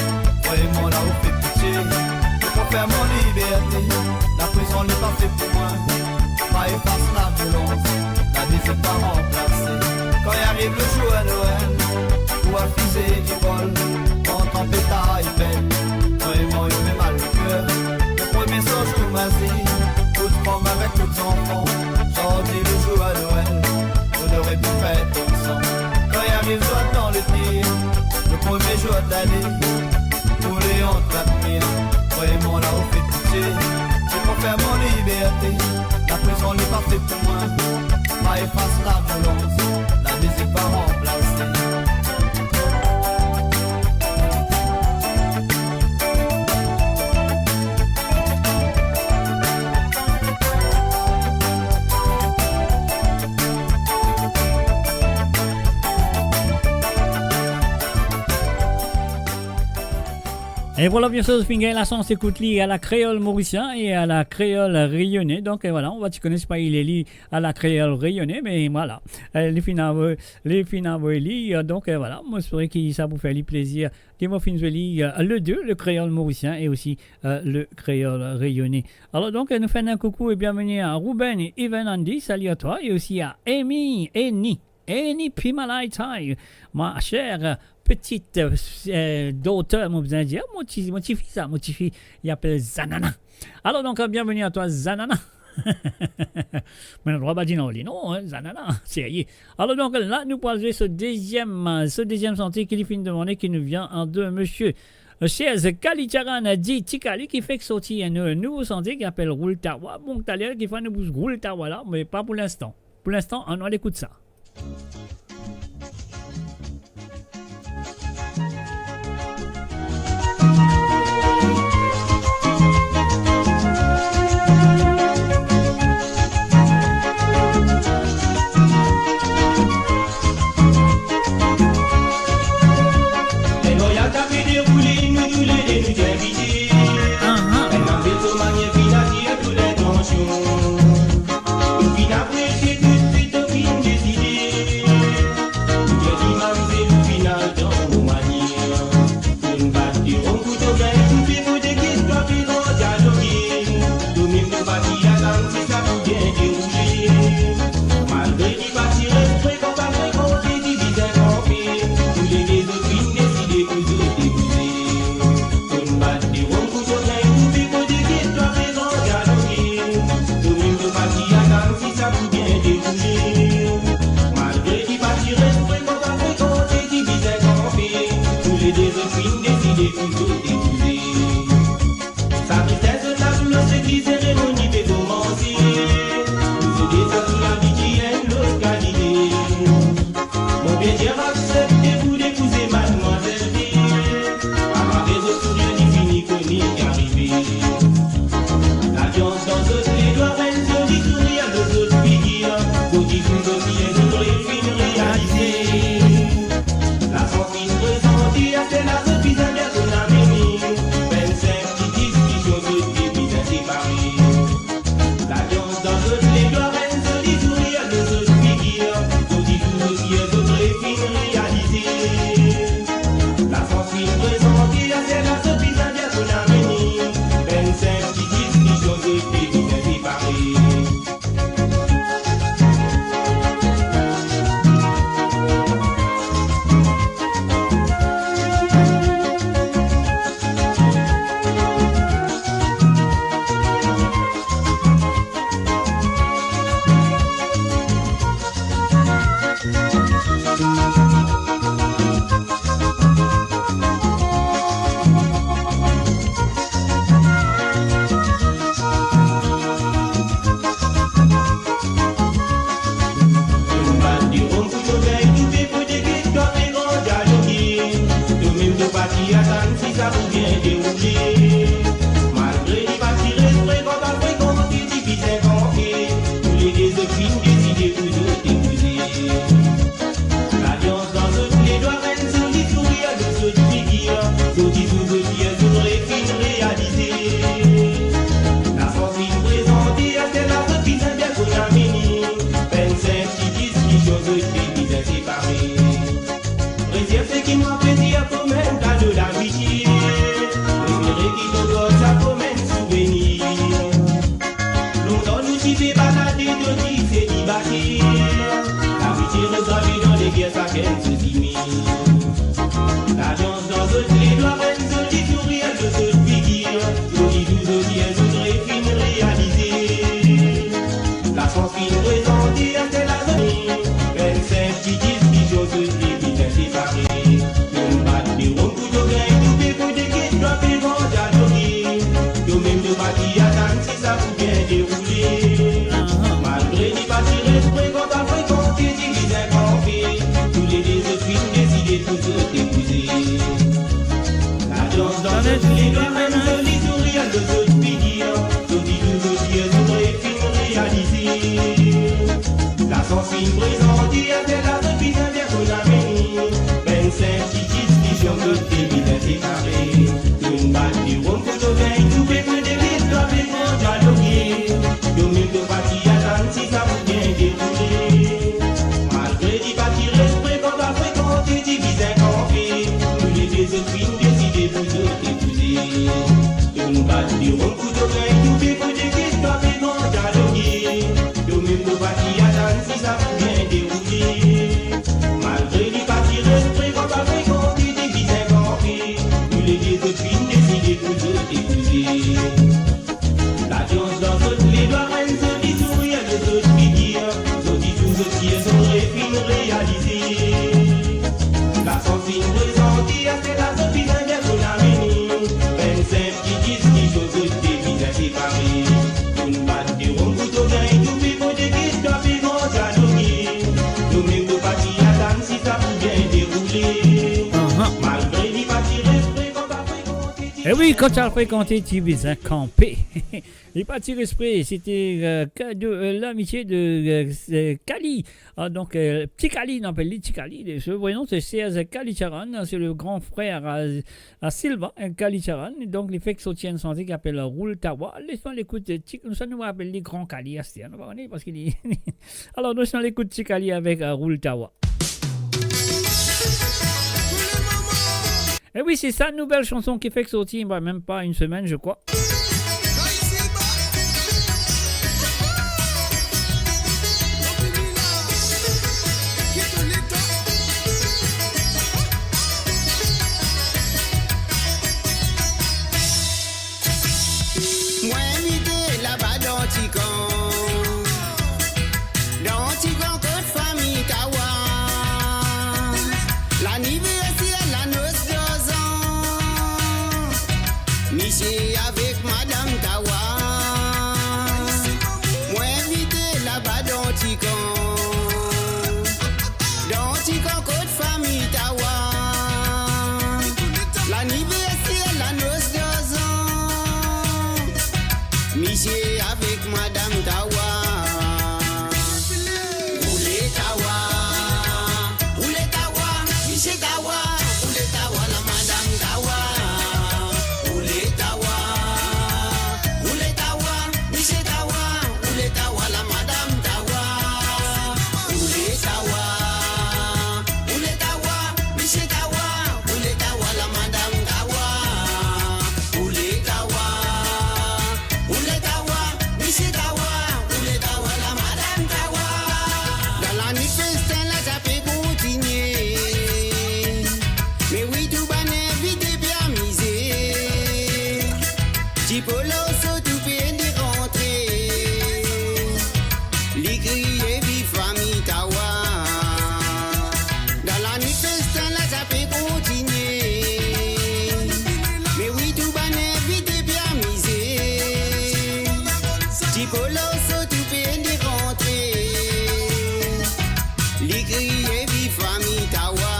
vraiment là où fait pitié. Je peux faire mon liberté, la prison n'est pas fait pour moi. Pas efface la violence, la vie c'est pas remplacée. Quand il arrive le jour à Noël, ou à fiser qui vole, quand en pétard il pète, vraiment il fait mal au cœur. Le premier soir jour mazine, toute femme avec tous les enfants. J'en dis le jour à Noël, on aurait pu faire ensemble. Quand il arrive j'attends le tir, le premier jour de l'année, pour les hontes 4000, vraiment là où fait pitié. Je peux faire mon liberté, la prison n'est pas faite pour moi. Pas efface la violence, la vie c'est pas remplacée. Et voilà, bien sûr, Fingal, la chance écoute li à la créole mauricien et à la créole rayonnais. Donc voilà, on va te connaître pas, il est li à la créole rayonnais, mais voilà, les finales, donc voilà, moi j'espère que ça vous fait li plaisir. Qui m'a fait le 2, le créole mauricien et aussi le créole rayonnais. Alors donc, nous faisons un coucou et bienvenue à Ruben et Evan Andy, salut à toi, et aussi à Amy, Eni Pimalaitai, ma chère petite daughter, mon dire, mon petit fils, il appelle Zanana. Alors donc, bienvenue à toi, Zanana. Mais on ne doit pas dire non, hein, Zanana, sérieux. Alors donc, là, nous parlons de ce deuxième sentier qui finit de demander, qui nous vient en deux, monsieur. Cher Kalicharan a dit Tikali qui fait sortir un nouveau sentier qui appelle Roultawa. Bon, t'as l'air qu'il faut nous bouger Roultawa là, mais pas pour l'instant. Pour l'instant, on écoute ça. Puis après, c'est tout de suite au film décidé. qui fait balader de qui c'est divaguer. L'amitié reste gravée dans les guerres, ça qu'elle se timide. L'alliance dans ce clé doit être jolie, sourire, de ce figure. Jolie, jolie, elle voudrait finir réaliser. La chance qui nous présente, c'est la zone. 25 petits qui jouent ce clé, qui est séparé. Une batte de ronds pour de grains, tout des coups de guet, doit faire vendre à l'oreille. Yo même de bâti à Dan, si ça vous bien déroulé. Malgré les bâtis restés, quand on fréquente, divise un café. Tous les deux filles décident tous de t'épouser. La danse dans ce les doigts, même jolie sourire, de ce figure. Jolie, jolie, voudrait film réalisé. La sensible présente, c'est la reprise d'un verre qu'on a mis. 25 petits qui chantent de tes vides séparés. Une balle de ronde pour te gagner, tout fait que des vides doivent être dialogués. Yo même de bâti à Dan, si ça vous bien déroulé. Malgré les bâtis restés, quand on fréquente, divise un café. Tous les deux filles décident tous de t'épouser. Une balle de ronde pour te gagner, tout fait que des vides doivent être dialogués. Yo même de bâti à Dan, si ça vous bien déroulé. Malgré les bâtis restés, quand on fréquente, divise un café. Tous les deux filles décident tous de t'épouser. La danse dans toutes les doigts, reine, se dit sourire, de toute figure. Se dit tous autres qui sont films réalisés. La sensible présente, c'est la reprise d'un verre qu'on a mis. 25 qui disent qui jouent toutes des vides séparés. Une batte de ronds pour te gagner, tout fait pour des guides, doit faire vendre dialoguer. Nous même de bâti à Dan, si ça vous bien déroulé. Malgré les bâtis restés, quand on fréquenté. Eh oui, quand tu as fréquenté Tibizin Campé, les partis restés, c'était l'amitié de Kali. Ah, donc, Petit Kali, on appelle Petit Kali. Ce vrai nom, c'est Serge Kalicharan, c'est le grand frère à Sylvain Kalicharan. Donc, les faits soutiennent santé qui appelle Roule Tawa. Laissons l'écouter, nous ça nous appelle les grands Kali, parce qu'il est. Alors, nous allons l'écouter Petit Kali avec Roule Tawa. Et oui, c'est ça, nouvelle chanson qui fait sortir, même pas une semaine, je crois. Moi invité là-bas dans Tican, toute famille Tawa. L'anniversaire, la noce 2 ans. Miché avec Madame Tawa. Moi invité là-bas dans Tican, toute famille Tawa. L'anniversaire, la noce 2 ans. Miché avec Madame Tawa. Oulé Tawa, Oulé Tawa, Miché Tawa, Oulé Tawa, la Madame Tawa. Oulé Tawa, Oulé Tawa, Miché Tawa, Oulé Tawa, la Madame Tawa. Oulé Tawa, Oulé Tawa, Miché Tawa, Oulé Tawa, la Madame Tawa. Oulé Tawa, Oulé Tawa, Miché Tawa, Oulé Tawa, la Madame Tawa. Dans la nuit festin, là, ça peut continuer. Mais oui, tout va n'inviter bien miser. Tipolo, so, tout peut y rentrer. Les crier, vive famille Tawa. Dans la nuit festin, là, ça peut continuer. Mais oui, tout va n'inviter bien miser. Tipolo, so, tout peut y rentrer. Les crier, vive famille Tawa.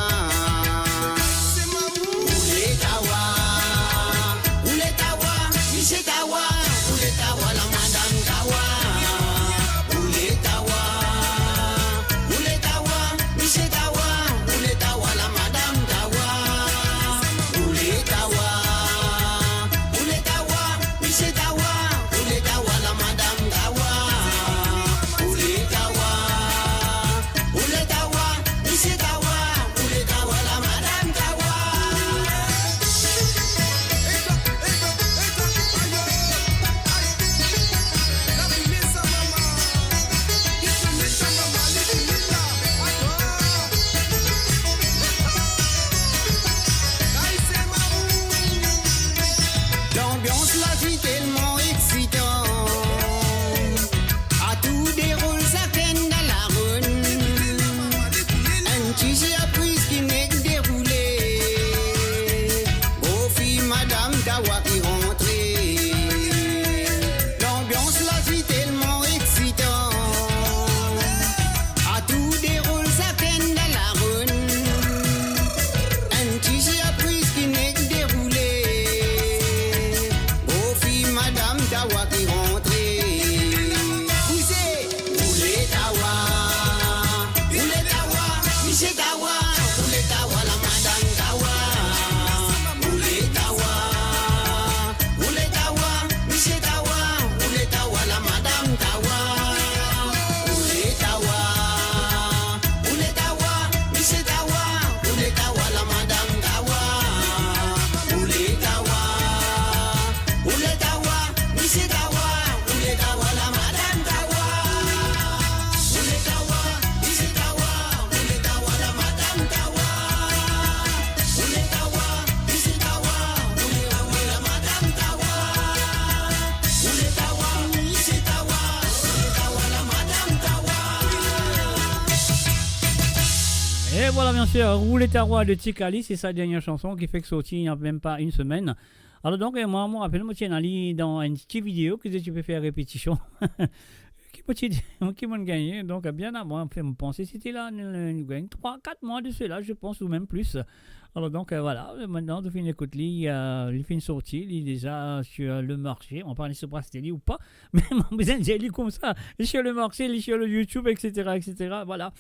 Oulé Tawa, Oulé Tawa, Miché Tawa, Oulé Tawa, la Madame Tawa. Oulé Tawa, Oulé Tawa, Miché Tawa, Oulé Tawa, la Madame Tawa. Oulé Tawa, Oulé Tawa, Miché Tawa, Oulé Tawa, la Madame Tawa. Oulé Tawa, Oulé Tawa, Et voilà, bien sûr, Rouler ta roi de Tikali, c'est sa dernière chanson qui fait que sortir il n'y a même pas une semaine. Alors donc, moi, je me rappelle, moi, dans une petite vidéo que tu peux faire répétition. Qui m'ont gagné, donc bien avant, on fait me penser, c'était là, 3-4 mois de cela, je pense, ou même plus. Alors donc voilà, maintenant, tu finis d'écouter, il fait une sortie, il est déjà sur le marché, on parle de ce bracelet ou pas, mais mon besoin j'ai lu comme ça, il est sur le marché, il est sur le YouTube, etc., voilà.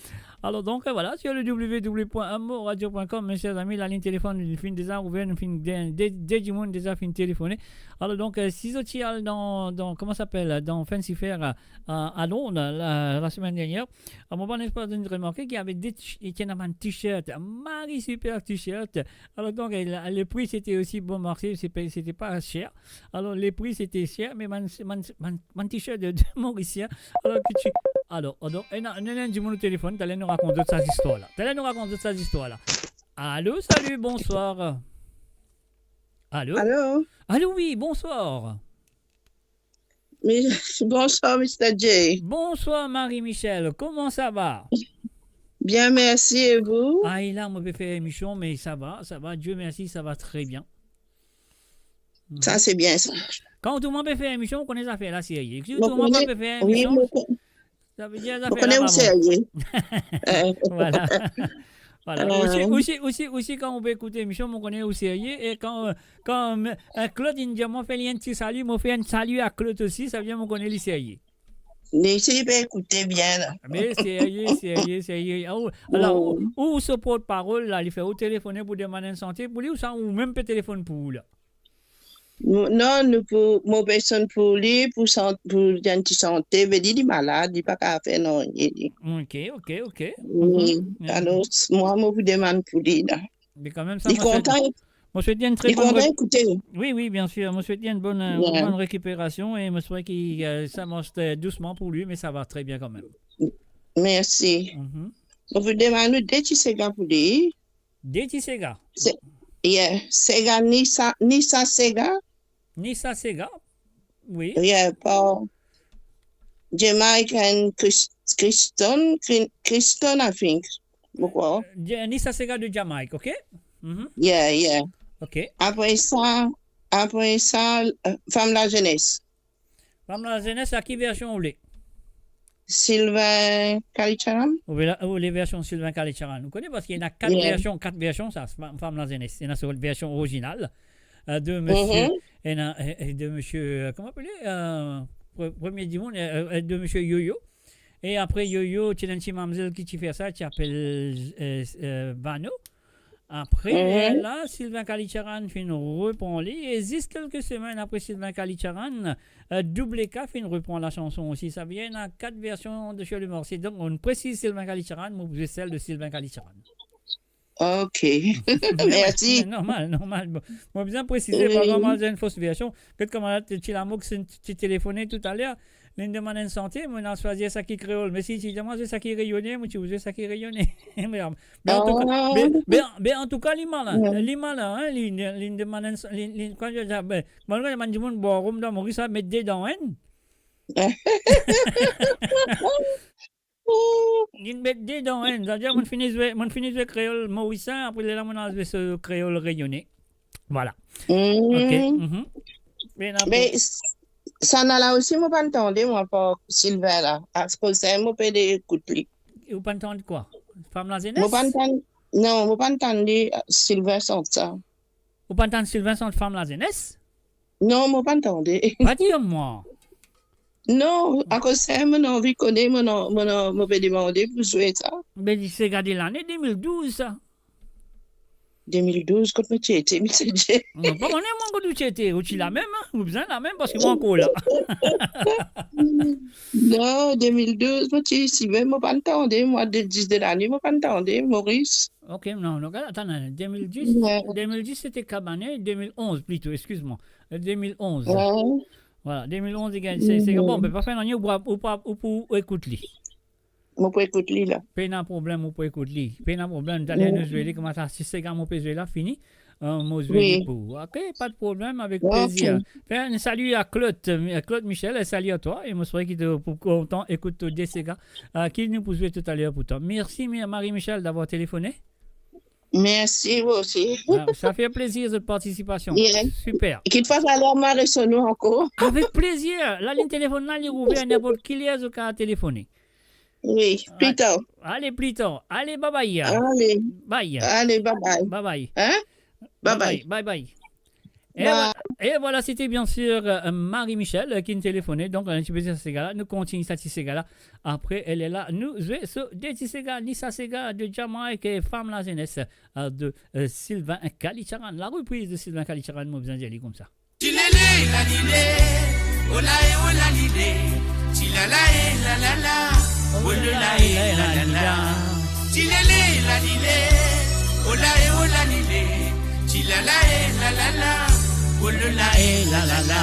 Alors donc voilà, sur le www.amoradio.com, mes chers amis, la ligne téléphone, il finit déjà ouvert, il finit dès du monde déjà finit téléphoner. Alors donc, si vous êtes dans comment ça s'appelle, dans Fancy Fair à Londres, la semaine dernière, à mon bon espoir de remarquer qu'il y avait un t-shirt, un mari super t-shirt. Alors donc, le prix c'était aussi bon marché, c'était pas cher. Alors, les prix c'était cher, mais mon t-shirt de Mauricien. Alors, non, du mon téléphone, t'allais nous raconter de cette histoire-là. Allô, salut, bonsoir. Allô? Allô, oui, bonsoir. Bonsoir, Mr. J. Bonsoir, Marie-Michel. Comment ça va? Bien, merci, et vous? Ah, et là, on peut faire émission, mais ça va. Dieu merci, ça va très bien. Ça, c'est bien, ça. Quand tout le monde peut faire émission, on connaît les affaires là, sérieux. Si tout le monde peut faire émission, ça veut dire les affaires là. On connaît où sérieux. Voilà. Voilà. Aussi, quand on peut écouter l'émission, on connaît où sérieux. Et quand Claude Indiamant fait un petit salut, on fait un salut à Claude aussi, ça veut dire qu'on connaît les sérieux. Mais si peut écouter bien. Là. Mais sérieux. Alors, où ce porte-parole, là, il fait au téléphoner pour demander une santé pour lui ou même peut téléphone pour vous, là? Non, nous pour mon personne pour lui, pour une santé, veut dire il est malade, il n'est pas qu'à faire non. Ok. Alors, moi, je vous demande pour lui, là. Mais quand même, ça, il est content. Moi, je souhaite une très bonne écouter. Oui, bien sûr. Moi, je souhaite une bonne récupération et je souhaite que ça marche doucement pour lui, mais ça va très bien quand même. Merci. Je vous demande des petits Sega pour lui. Des petits Sega? Yeah, Sega, Nissa Sega. Nissa Sega? Oui. Yeah, pour Jamaican Kristen, I think. Pourquoi? Nissa Sega de Jamaïque, ok? Yeah. Ok. Après ça, Femme la jeunesse. Femme la jeunesse, à qui version vous voulez? Sylvain Kalicharan? Ou les versions Sylvain Kalicharan. Vous connaissez parce qu'il y en a 4 versions, ça, Femme la jeunesse. Il y en a sur la version originale de monsieur, comment appeler? Premier du monde, de monsieur Yo-Yo. Et après Yo-Yo, tu as un petit mamzelle qui fait ça, tu appelles Bano. Après, là, Sylvain Kalicharan fait une reprend lui. Il existe quelques semaines après Sylvain Kalicharan, Double K fait une reprend la chanson aussi. Ça vient à 4 versions de chez le morceau. Donc, on précise Sylvain Kalicharan, mais vous celle de Sylvain Kalicharan. Ok. Merci. Normal. Bon, moi, besoin de préciser, par exemple, j'ai une fausse version. Comme tu l'as téléphoné tout à l'heure, l'une demande une santé, moi, on a choisi ça qui créole. Mais si tu demandes ça qui rayonnait, moi, tu veux ça qui rayonnait. mais en tout cas, les malins, hein, les demandent quand je dis, moi, je demande du monde, bon, rhum dans Maurice, ça met des dents, hein. Il met des dents, hein. C'est-à-dire, on finit le créole mauricien, après, là, on a ce créole rayonné. Voilà. Ok. Mais ça n'a là aussi, moi, pas entendu, moi, pour Sylvain, là. À ce que c'est, moi, pas d'écouter. Vous pas entendu quoi? Femme la jeunesse? Non, moi, pas entendu Sylvain sans ça. Vous pas entendu Sylvain sans Femme la jeunesse? Non, moi, pas entendu. Pas dire moi. Non, à cause de ça, mon envie connaît, mon peut demander pour jouer ça. Mais c'est gardé l'année 2012, ça. 2012, quand tu étais, mais c'est déjà. Non, pas mon quand tu étais, tu la même, hein? Vous besoin la même parce que moi encore là. Non, 2012, moi tu si même pas entendu, moi de 10 de l'année, moi pas entendu, Maurice. Ok, non, attends, 2010 c'était Cabanet, 2011 plutôt, excuse-moi. 2011. Voilà, 2011, c'est bon, mais pas faire un ou pour écouter. Moi pour écouter là. Pas un problème, ou pour écouter. Pas un problème, d'aller nous jouer, comment ça, si c'est gars, mon PG là, fini. Mosveli pour. Ok, pas de problème, avec plaisir. Un salut à Claude Michel, un salut à toi. Et moi, je souhaite qu'il te content écoute des gars qui nous poussent tout à l'heure pour toi. Merci Marie-Michel d'avoir téléphoné. Merci, vous aussi. Ça fait plaisir cette participation. Super. Et qu'il fasse alors Marie-Sonou encore. Avec plaisir. La ligne téléphone là, elle est ouverte à n'importe qui est à téléphoner. Oui, plus tard. Allez, plus tard. Allez, bye bye. Allez. Bye. Allez, bye bye. Bye bye. Hein? Bye bye. Bye bye. Et voilà, c'était bien sûr Marie-Michel qui nous téléphonait. Donc, on a un petit peu de ces gars-là. Nous continuons ces gars-là. Après, elle est là. Nous jouons sur des petits gars, Nissa Sega de Jamaïque et Femme la jeunesse de Sylvain Kalicharan. La reprise de Sylvain Kalicharan, moi, besoin d'y aller comme ça. Tilele la lile, ola e ola lile, tilala e la la la, ola e la la la. Tilele la lile, ola e ola lile, tilala e la la la, ola e la la la.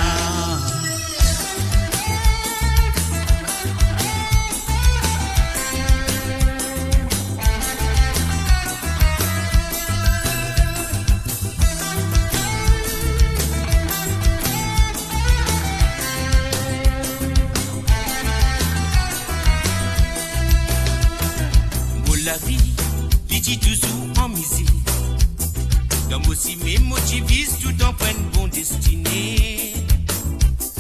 La vie, dit toujours en musique. Comme aussi mes motivis tout en prennent bon destiné.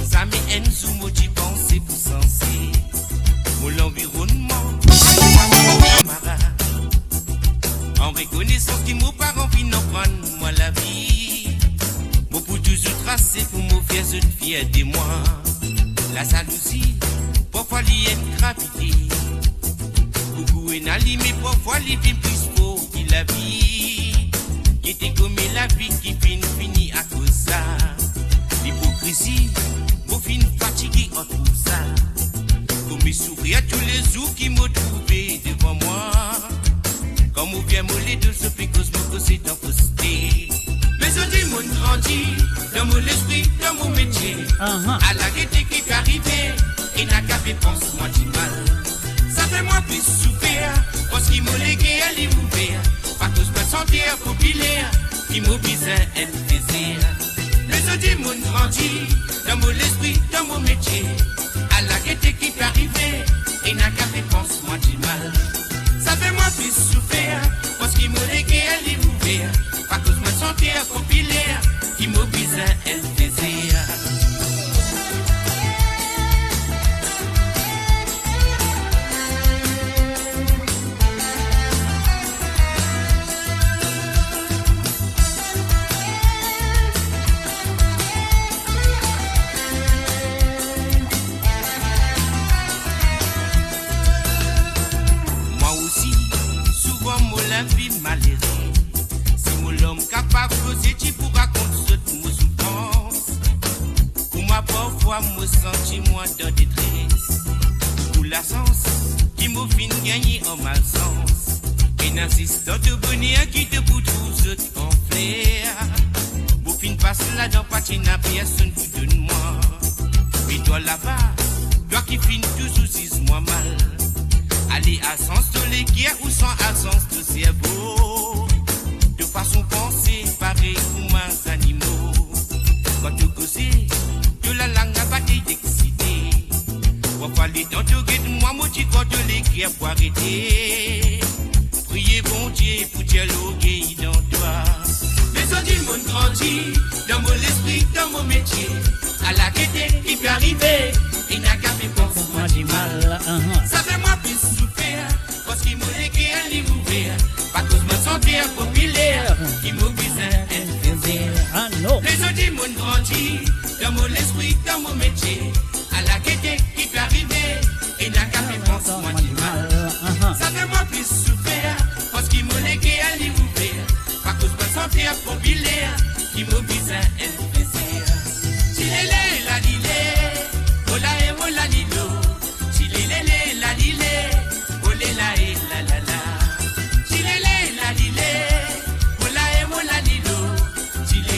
Ça me haine sous motif pensée pour sensé. Mon environnement, mon camarade. En reconnaissance qui m'ont pas envie d'en prendre moi la vie. Moi pour toujours tracer pour me faire une fière de moi. La jalousie, parfois il y a une gravité. Beaucoup est nali, mais parfois les films plus beaux qui la vie. Qui était comme la vie qui finit à cause ça. L'hypocrisie, beau fin fatigué en tout ça. Comme mes sourires à tous les jours qui m'ont trouvé devant moi. Comme on vient moller de ce pécos, mon c'est en posté. Mais je dis mon grandi, dans mon esprit, dans mon métier. À la gaieté qui est arrivée, et n'a qu'à faire pense moi du mal. Ça fait moi plus souffrir, parce qu'il m'a légué à l'ouvert. Pas que je me sentir populaire, qui m'a besoin un désir. Mais je dis mon grandi, dans mon esprit, dans mon métier. À la gaieté qui est arrivée, et n'a qu'à faire pense moi du mal. Ça fait moi plus souffrir, parce qu'il m'a légué à l'ouvert. Pas que je me sentir populaire, qui m'a besoin un désir. La vie malheureuse. Si mon l'homme capable de dire pour raconter ce que je souffrance. Pour ma parfois me sentis moi dans détresse. Pour la sens qui me fin gagner en malsens. Et n'insistant de bonheur qui te bout tous autres en flair. Pour fin passer là dans patina personne vous donne moi. Et toi là-bas, toi qui fin toujours six mois mal. Aller à sens de l'équerre ou sans absence de cerveau. De façon pensée, pareil comme un animaux. Quand tu causes, de la langue a battu d'exciter. Pour parler dans te guide, moi, moi, tu crois de l'équerre pour arrêter. Priez bon Dieu pour dialoguer dans toi. Mais on dit mon grandi, dans mon esprit, dans mon métier. À la gaieté qui peut arriver, il n'a qu'à faire penser moi du mal. Ça fait moi plus souffrir, parce qu'il m'a légué à l'ouvert. Pas que je me sentais populaire, qui m'a besoin d'un plaisir. Les autres disent mon grandi, dans mon esprit, dans mon métier. À la gaieté qui peut arriver, il n'a qu'à faire penser moi du mal. Ça fait moi plus souffrir, parce qu'il m'a légué à l'ouvert. Pas que je me sentais populaire, qui m'a besoin d'un plaisir. Si les la lilé, ola e ola lilo. Si les la lilé, olé la e la la la. Si les la lilé, ola e ola lilo. Si les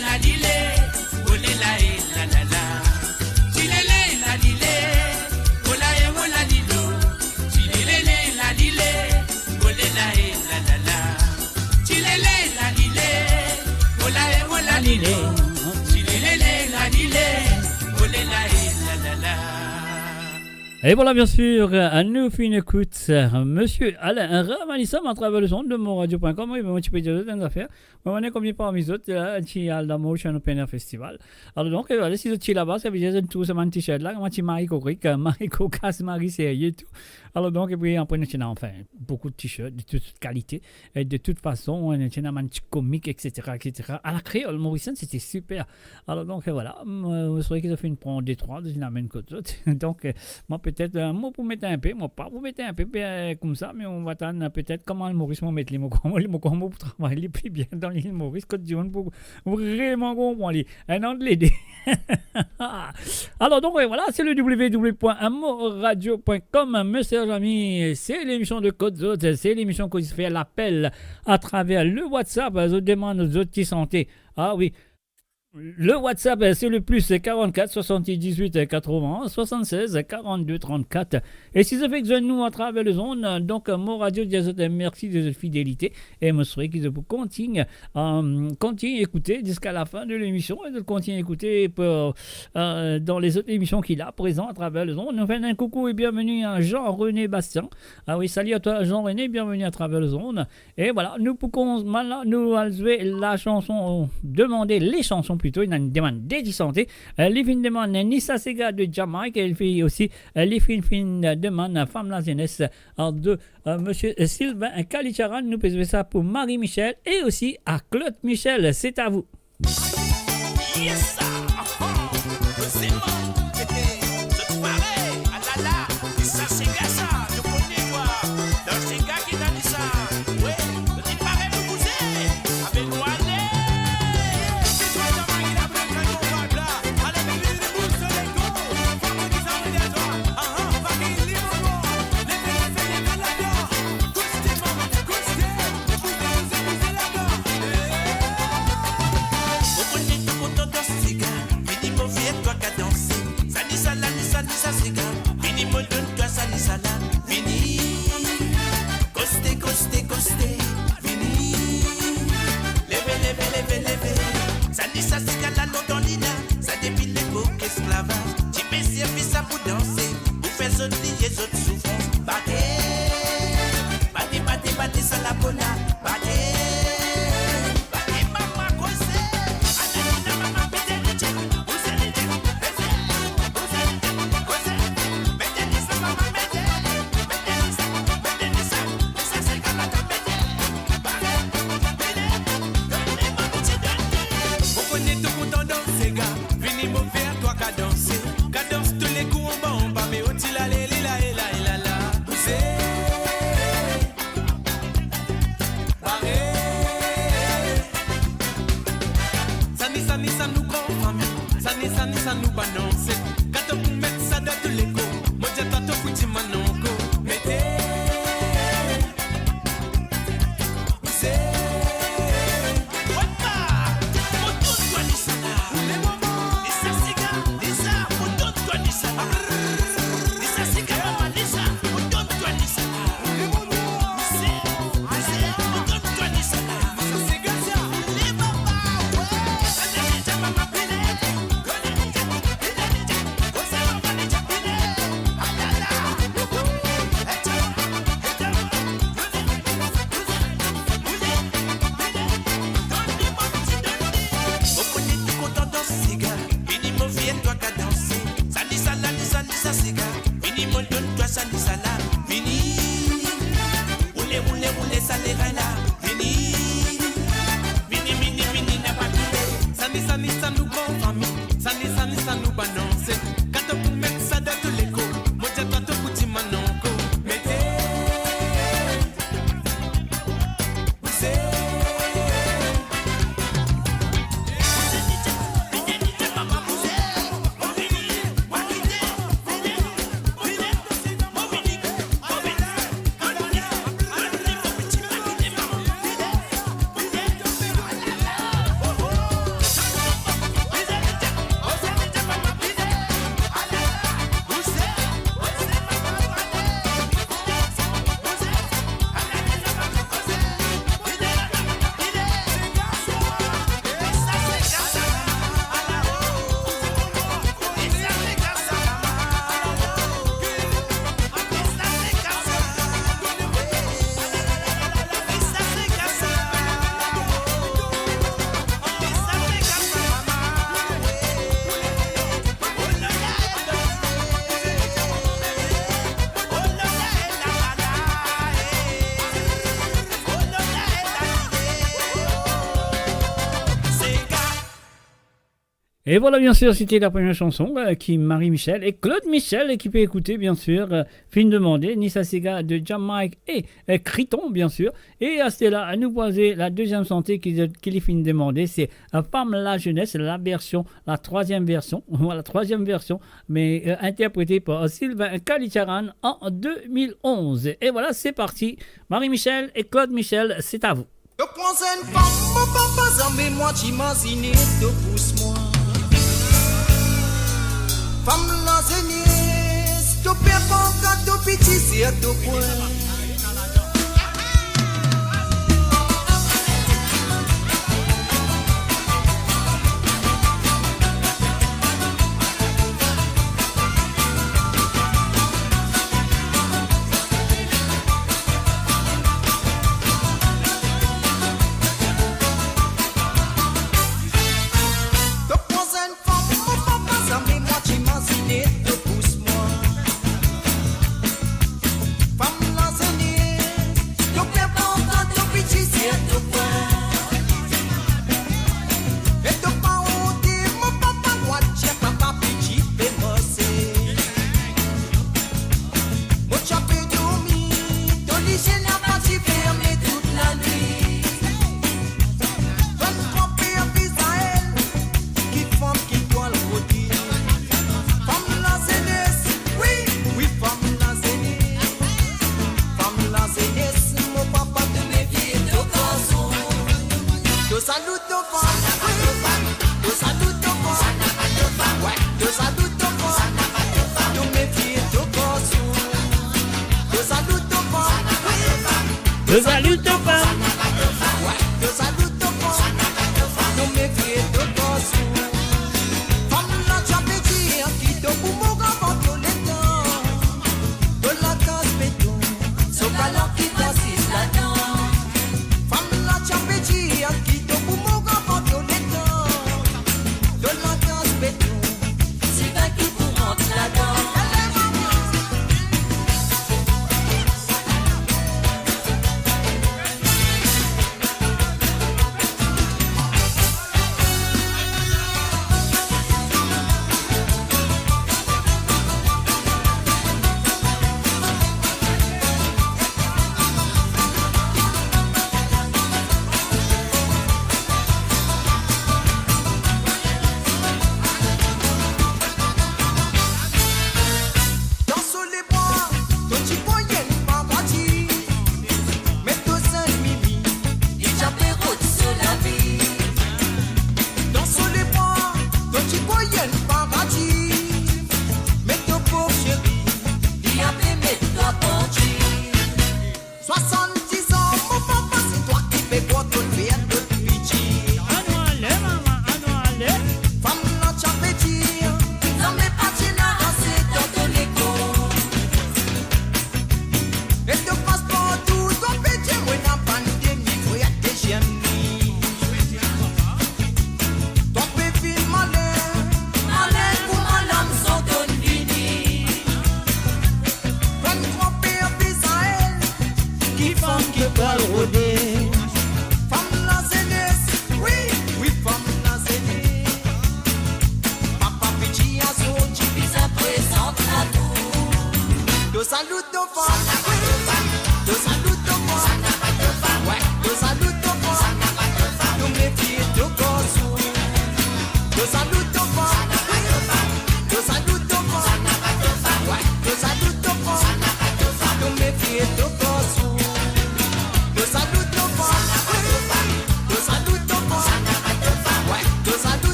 la lilé, olé la e la la la. Si les la lilé, ola e ola lilo. Si les la lilé, olé la e la la la. Si les la lilé, Et voilà, bien sûr, à nous fait une écoute, monsieur Alain Ramanissam à travers le son de monradio.com. Oui, mais moi, tu peux dire des affaires. Moi, on est comme parmi les autres, qui a la moche à Open Air Festival. Alors, donc, voilà, si tu es là-bas, ça veut dire que tout ce t-shirt là, moi, tu Marie Cocric, Marie Cocas, Marie Sérieux et tout. Alors, donc, et puis, après, nous avons enfin beaucoup de t-shirts de toute qualité. Et de toute façon, on a un petit comique, etc., etc. À la créole, Mauricienne, c'était super. Alors, donc, voilà, vous savez qu'ils ont fait une prendre des trois, ils n'amènent que d'autres. Donc, moi, peut-être un mot pour mettre un peu, moi pas pour mettre un peu comme ça, mais on va attendre peut-être comment le Maurice m'a mettre les mots pour travailler plus bien dans l'île Maurice que du monde pour vraiment comprendre un an de l'aider. Alors donc voilà, c'est le www.amoradio.com, monsieur Jamy, c'est l'émission de Côte d'Aude, c'est l'émission qui se fait l'appel à travers le WhatsApp, je demande aux autres qui santé. Ah oui. Le WhatsApp, c'est le plus 44 78 80 76 42 34. Et si vous faites que nous à travers le zone, donc mon radio dit merci de votre fidélité et je souhaite que vous continuez à écouter jusqu'à la fin de l'émission et de continuer à écouter dans les autres émissions qu'il a présent à travers le zone. Nous faisons un coucou et bienvenue à Jean-René Bastien. Ah oui, salut à toi Jean-René, bienvenue à travers le zone. Et voilà, nous pouvons maintenant nous jouer la chanson, demander les chansons plutôt, il a une demande dédiée santé. Les filles demandent Nissa Sega de Jamaïque, et il fait aussi les filles demandent Femme la jeunesse de monsieur Sylvain Kalicharan. Nous faisons ça pour Marie-Michel et aussi à Claude Michel. C'est à vous. Yes, c'est moi. C'est pareil. Ah là là, ça c'est gars ça. Je connais toi. Dans ces gars qui t'a dit ça. Ouais, c'est pareil vous pousser. Avec moi allez. C'est toi dans ma guide après le vibe là. Allez mais les bouches sur les go. Faut que tu s'en ailles à toi. Pas qu'il libre moi. Les la gare. Coustez maman, coustez. Poussez la gare. Vous prenez tout content dans ce cigare. Fini mon vieux toi qu'à danser. Sani sala, ni sani sa cigare. Fini mon donne toi sani sala. Fini. Costé, costé, costé. Fini. Levez, levez, levez, levez. Sani sa cigare la l'eau dans l'ina. Ça dépile les beaux esclavages. Tu peux servir ça pour danser. Vous faites oublier les autres souffrances. Battez. Battez, battez, battez ça la bona. Battez. Battez maman cosé. Ananina maman pété les tchèques. Vous allez dire. Vous allez dire. Cosé. Mettez ça maman mettez. Mettez ça. Mettez ça. Ça c'est quand la mettez. Battez. Vous connaissez tout content dans ces gars. Vini mon verre, toi qu'à danser. Qu'à danse tous les coups en bas, mais au til allez, lila, lila, lila, la. Poussez. Barré. Sani, sani, ça nous confirme. Sani, sani, ça nous balance. Quand on peut mettre ça dans tous les coups. Moi, j'ai pas tout foutu manonco. Mettez. Poussez. Et voilà, bien sûr, c'était la première chanson qui Marie-Michel et Claude Michel qui peut écouter, bien sûr, fin demandé, Nissa Sega de Jamaica et Criton, bien sûr. Et à cela, à nous poser la deuxième santé qui est fin demandée, c'est Femme la jeunesse, la troisième version, mais interprétée par Sylvain Kalicharan en 2011. Et voilà, c'est parti. Marie-Michel et Claude Michel, c'est à vous. Je prends une femme, mon papa, moi t'imagines, te pousse-moi. Femme l'enseignée, te perds pas quand te petit, c'est à te point.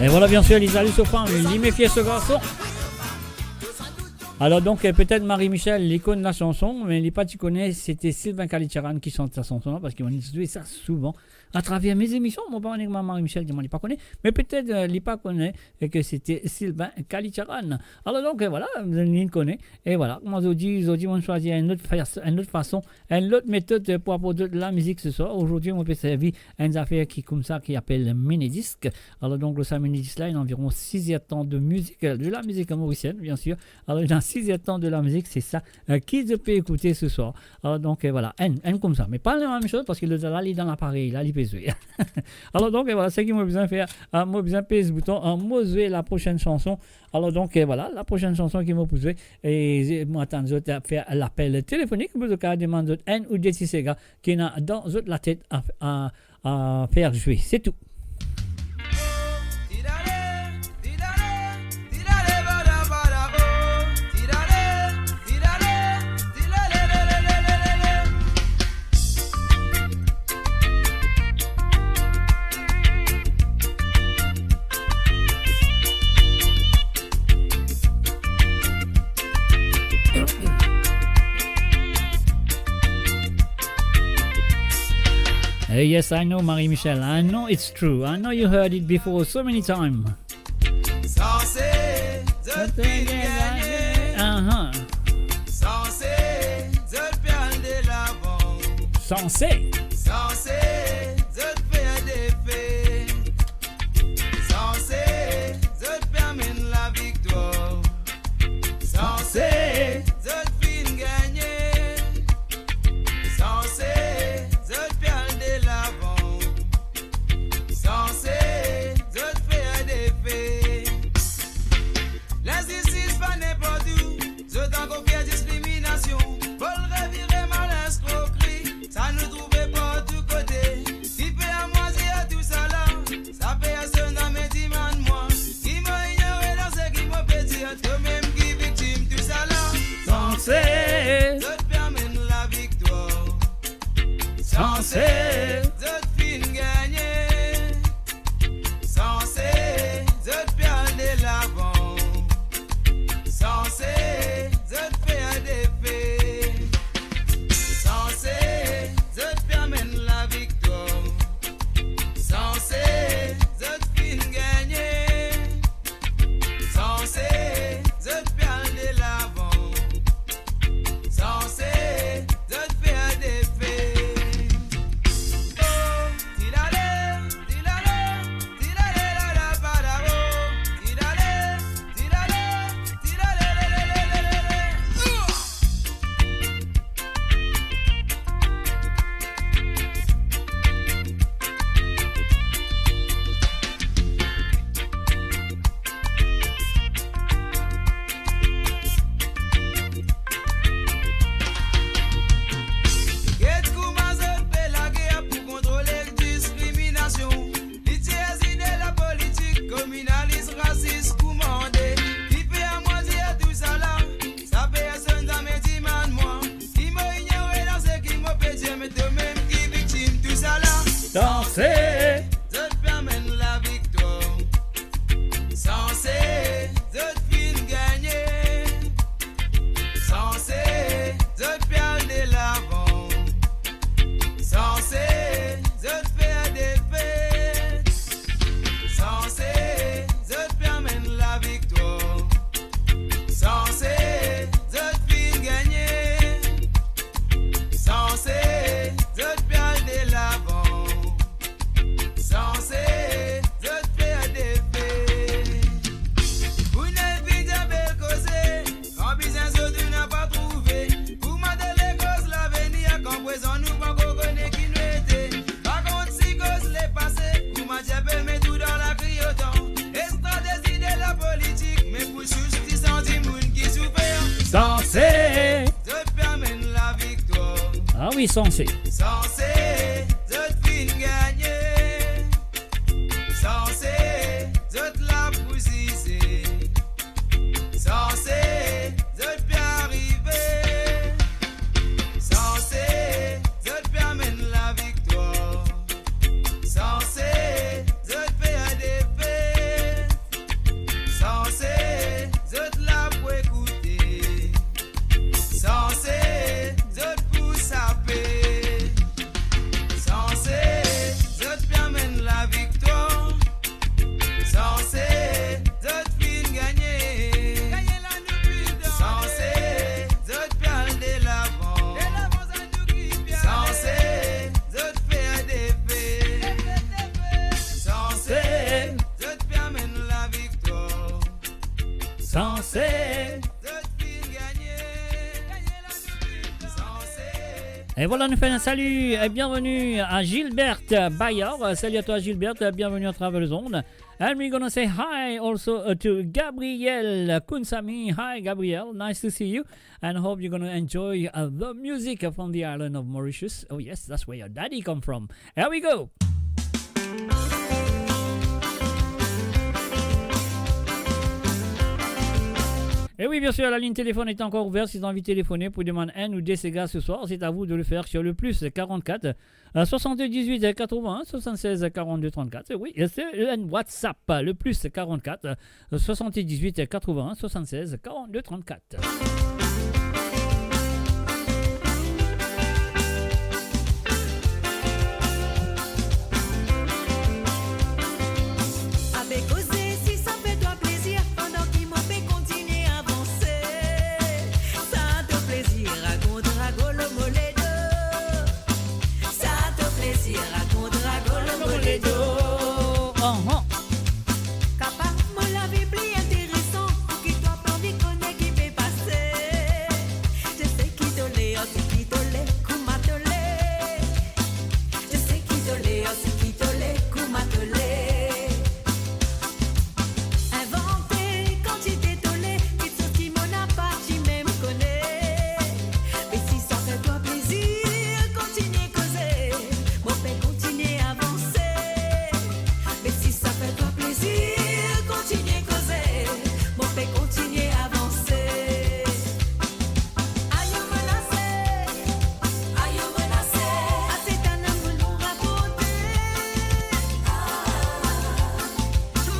Et voilà, bien sûr, les saluts aux femmes, il méfiait ce garçon. Alors donc, peut-être Marie-Michel, l'icône de la chanson, mais les pas tu connais, c'était Sylvain Kalicharan qui chante sa chanson-là, parce qu'ils vont utiliser ça souvent. à travers mes émissions. Mon père, Marie-Michel, je ne l'ai pas connu, mais peut-être il ne pas connaît que c'était Sylvain Kalicharan. Alors donc voilà, vous le connaissez. Et voilà, moi je dis, on choisit une autre façon, une autre méthode pour apporter de la musique ce soir. Aujourd'hui, on peut servir une affaire qui comme ça, qui appelle mini-disque. Alors donc le mini-disque là, il y a environ 6 temps de musique, de la musique mauricienne, bien sûr. Alors dans 6 temps de la musique, c'est ça qui je peux écouter ce soir. Alors donc voilà, un comme ça, mais pas la même chose parce que là, il est dans l'appareil, là, il peut jouer. Alors donc voilà, c'est ce qu'il m'a besoin de faire. Moi besoin de peser ce bouton, moi jouer la prochaine chanson. Alors donc voilà, la prochaine chanson qui m'a posé et moi attends à faire l'appel téléphonique pour le cas demande un ou des gars qui n'a dans la tête à faire jouer, c'est tout. Yes, I know, Marie-Michel. I know it's true. I know you heard it before so many times. Censé de gagner. Censé de perdre de l'avant. Censé de faire des faits. Censé de permettre la victoire. Censé de fin gagner. Censé censé de faire des faits. L'injustice pas n'importe où, je t'en confie discrimination. Pour le revirer mal escroquerie, ça nous trouvait pas de tous côtés. Qui paie à moisir tout ça là, ça paie à ceux dans mes demandes moi. Qui m'a ignoré dans ce qui m'a fait dire, toi-même qui victime tout ça là. Censé de permettre la victoire. Censé de fin gagner. Censé de perdre l'avant. Censé de faire des faits. Censé de permettre la victoire. Censé de fin gagner. Censé de perdre l'avant. Censé de faire des faits. Censé de permettre la victoire. Censé de fin gagner. Censé de perdre l'avant. Censé de faire des faits. Censé de permettre la victoire. Censé de fin gagner. Censé de perdre l'avant. Censé de faire des faits. Vous n'êtes pas belle causée, quand besoin de n'a pas trouvé. Vous m'avez les causes l'avenir, quand présent nous pas connaître qui nous était. Par contre, si cause les passés, vous m'avez mis tout dans la crioton. Et stratégie de la politique, mais pour justice anti-monde qui souffert. Censé de permettre la victoire. Ah oui, censé. Censé de fin gagner. Censé de la poussiser. Censé de bien arriver. Censé de permettre la victoire. Censé de faire des faits. Censé de la pour écouter. Censé de pour saper. Sensé. Et voilà, nous faisons un salut et bienvenue à Gilberte Bayard. Salut à toi Gilberte, bienvenue à travers les ondes. And we're gonna say hi also to Gabriel Kunsami. Hi Gabriel, nice to see you. And hope you're gonna enjoy the music from the island of Mauritius. Oh yes, that's where your daddy come from. Here we go. Et oui, bien sûr, la ligne téléphone est encore ouverte. Si vous avez envie de téléphoner pour demander un ou deux Sega ce soir, c'est à vous de le faire sur le plus 44 78 81 76 42 34. Et oui, c'est un WhatsApp, le plus 44 78 81 76 42 34. Avec Osé, si ça fait toi plaisir, pendant qu'il m'en fait continuer à avancer. Ça te plaisir, raconte, le mollet d'eau. Ça te plaisir, raconte, le mollet d'eau. Capable, me la vie plus intéressant, pour qu'il soit pas envie qu'on ait qui peut passer. Je sais qui te l'est, oh, c'est qui te l'est, comment te l'est. Je sais qui te l'est, oh, c'est qui te l'est, comment te l'est. Inventé, quand tu t'es tollé, qui te qui m'en a pas, tu même connais. Mais si ça fait toi plaisir, continue à causer, mon père continue à avancer. Mais si ça fait toi plaisir, continue à causer, mon père continue à avancer. Aïe, menacé, ah, c'est un amour non raconté.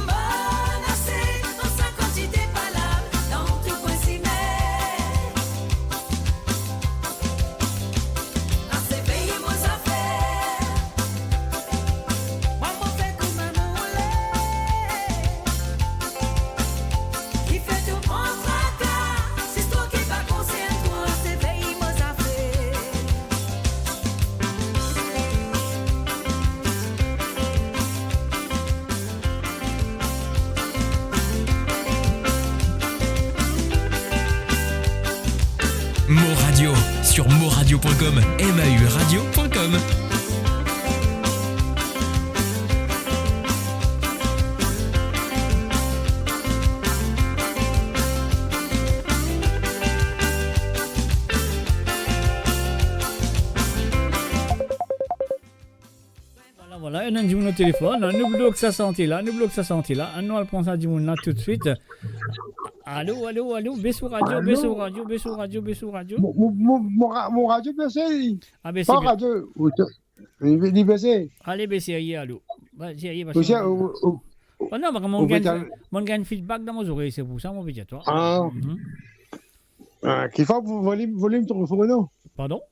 Menacé, on sent quand tu t'es pas là, dans tout coin s'y met. Ah, c'est payé vos affaires. Moi, mon fait comme un mollet. Qui fait tout en tracas. C'est toi qui vas conseiller toi, c'est payé vos affaires. Mo Radio sur moradio.com, MAU radio.com. Voilà, un du au téléphone, nous bloque sa santé là, nous on prend ça du monde là tout de suite. Allô, Bessou Radio. Mon radio baissé. Ah, baissé. Pas radio. Il baissé. Allez, baissé, allô. Vas-y, Aussi, oh non, mon gagne feedback dans mes oreilles, c'est pour ça, mon petit toi. Qu'il faut volume trop fort, non? Pardon?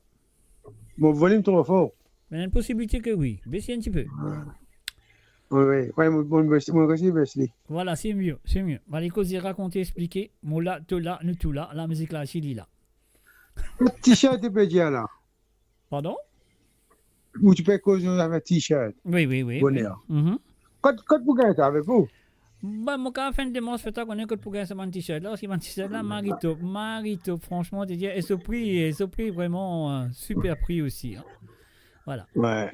Mon volume trop fort. Mais il y a une possibilité que oui. Baissez un petit peu. Oui, mon aussi baisse. Voilà, c'est mieux. Allez, causer, raconter, expliquer. Mon là, tout là, nous tout là. La musique là, Chili là. Le t-shirt, tu peux dire là. Pardon? Ou tu peux causer avec un t-shirt. Oui. Bonheur. Quand vous gagnez avec vous? Bah, mon cas, fin de mois, c'est qu'on est pour gagner ce t-shirt là. Si mon t-shirt là, Marito, franchement, tu dis, et ce prix vraiment super prix aussi. Hein. Voilà. Ouais.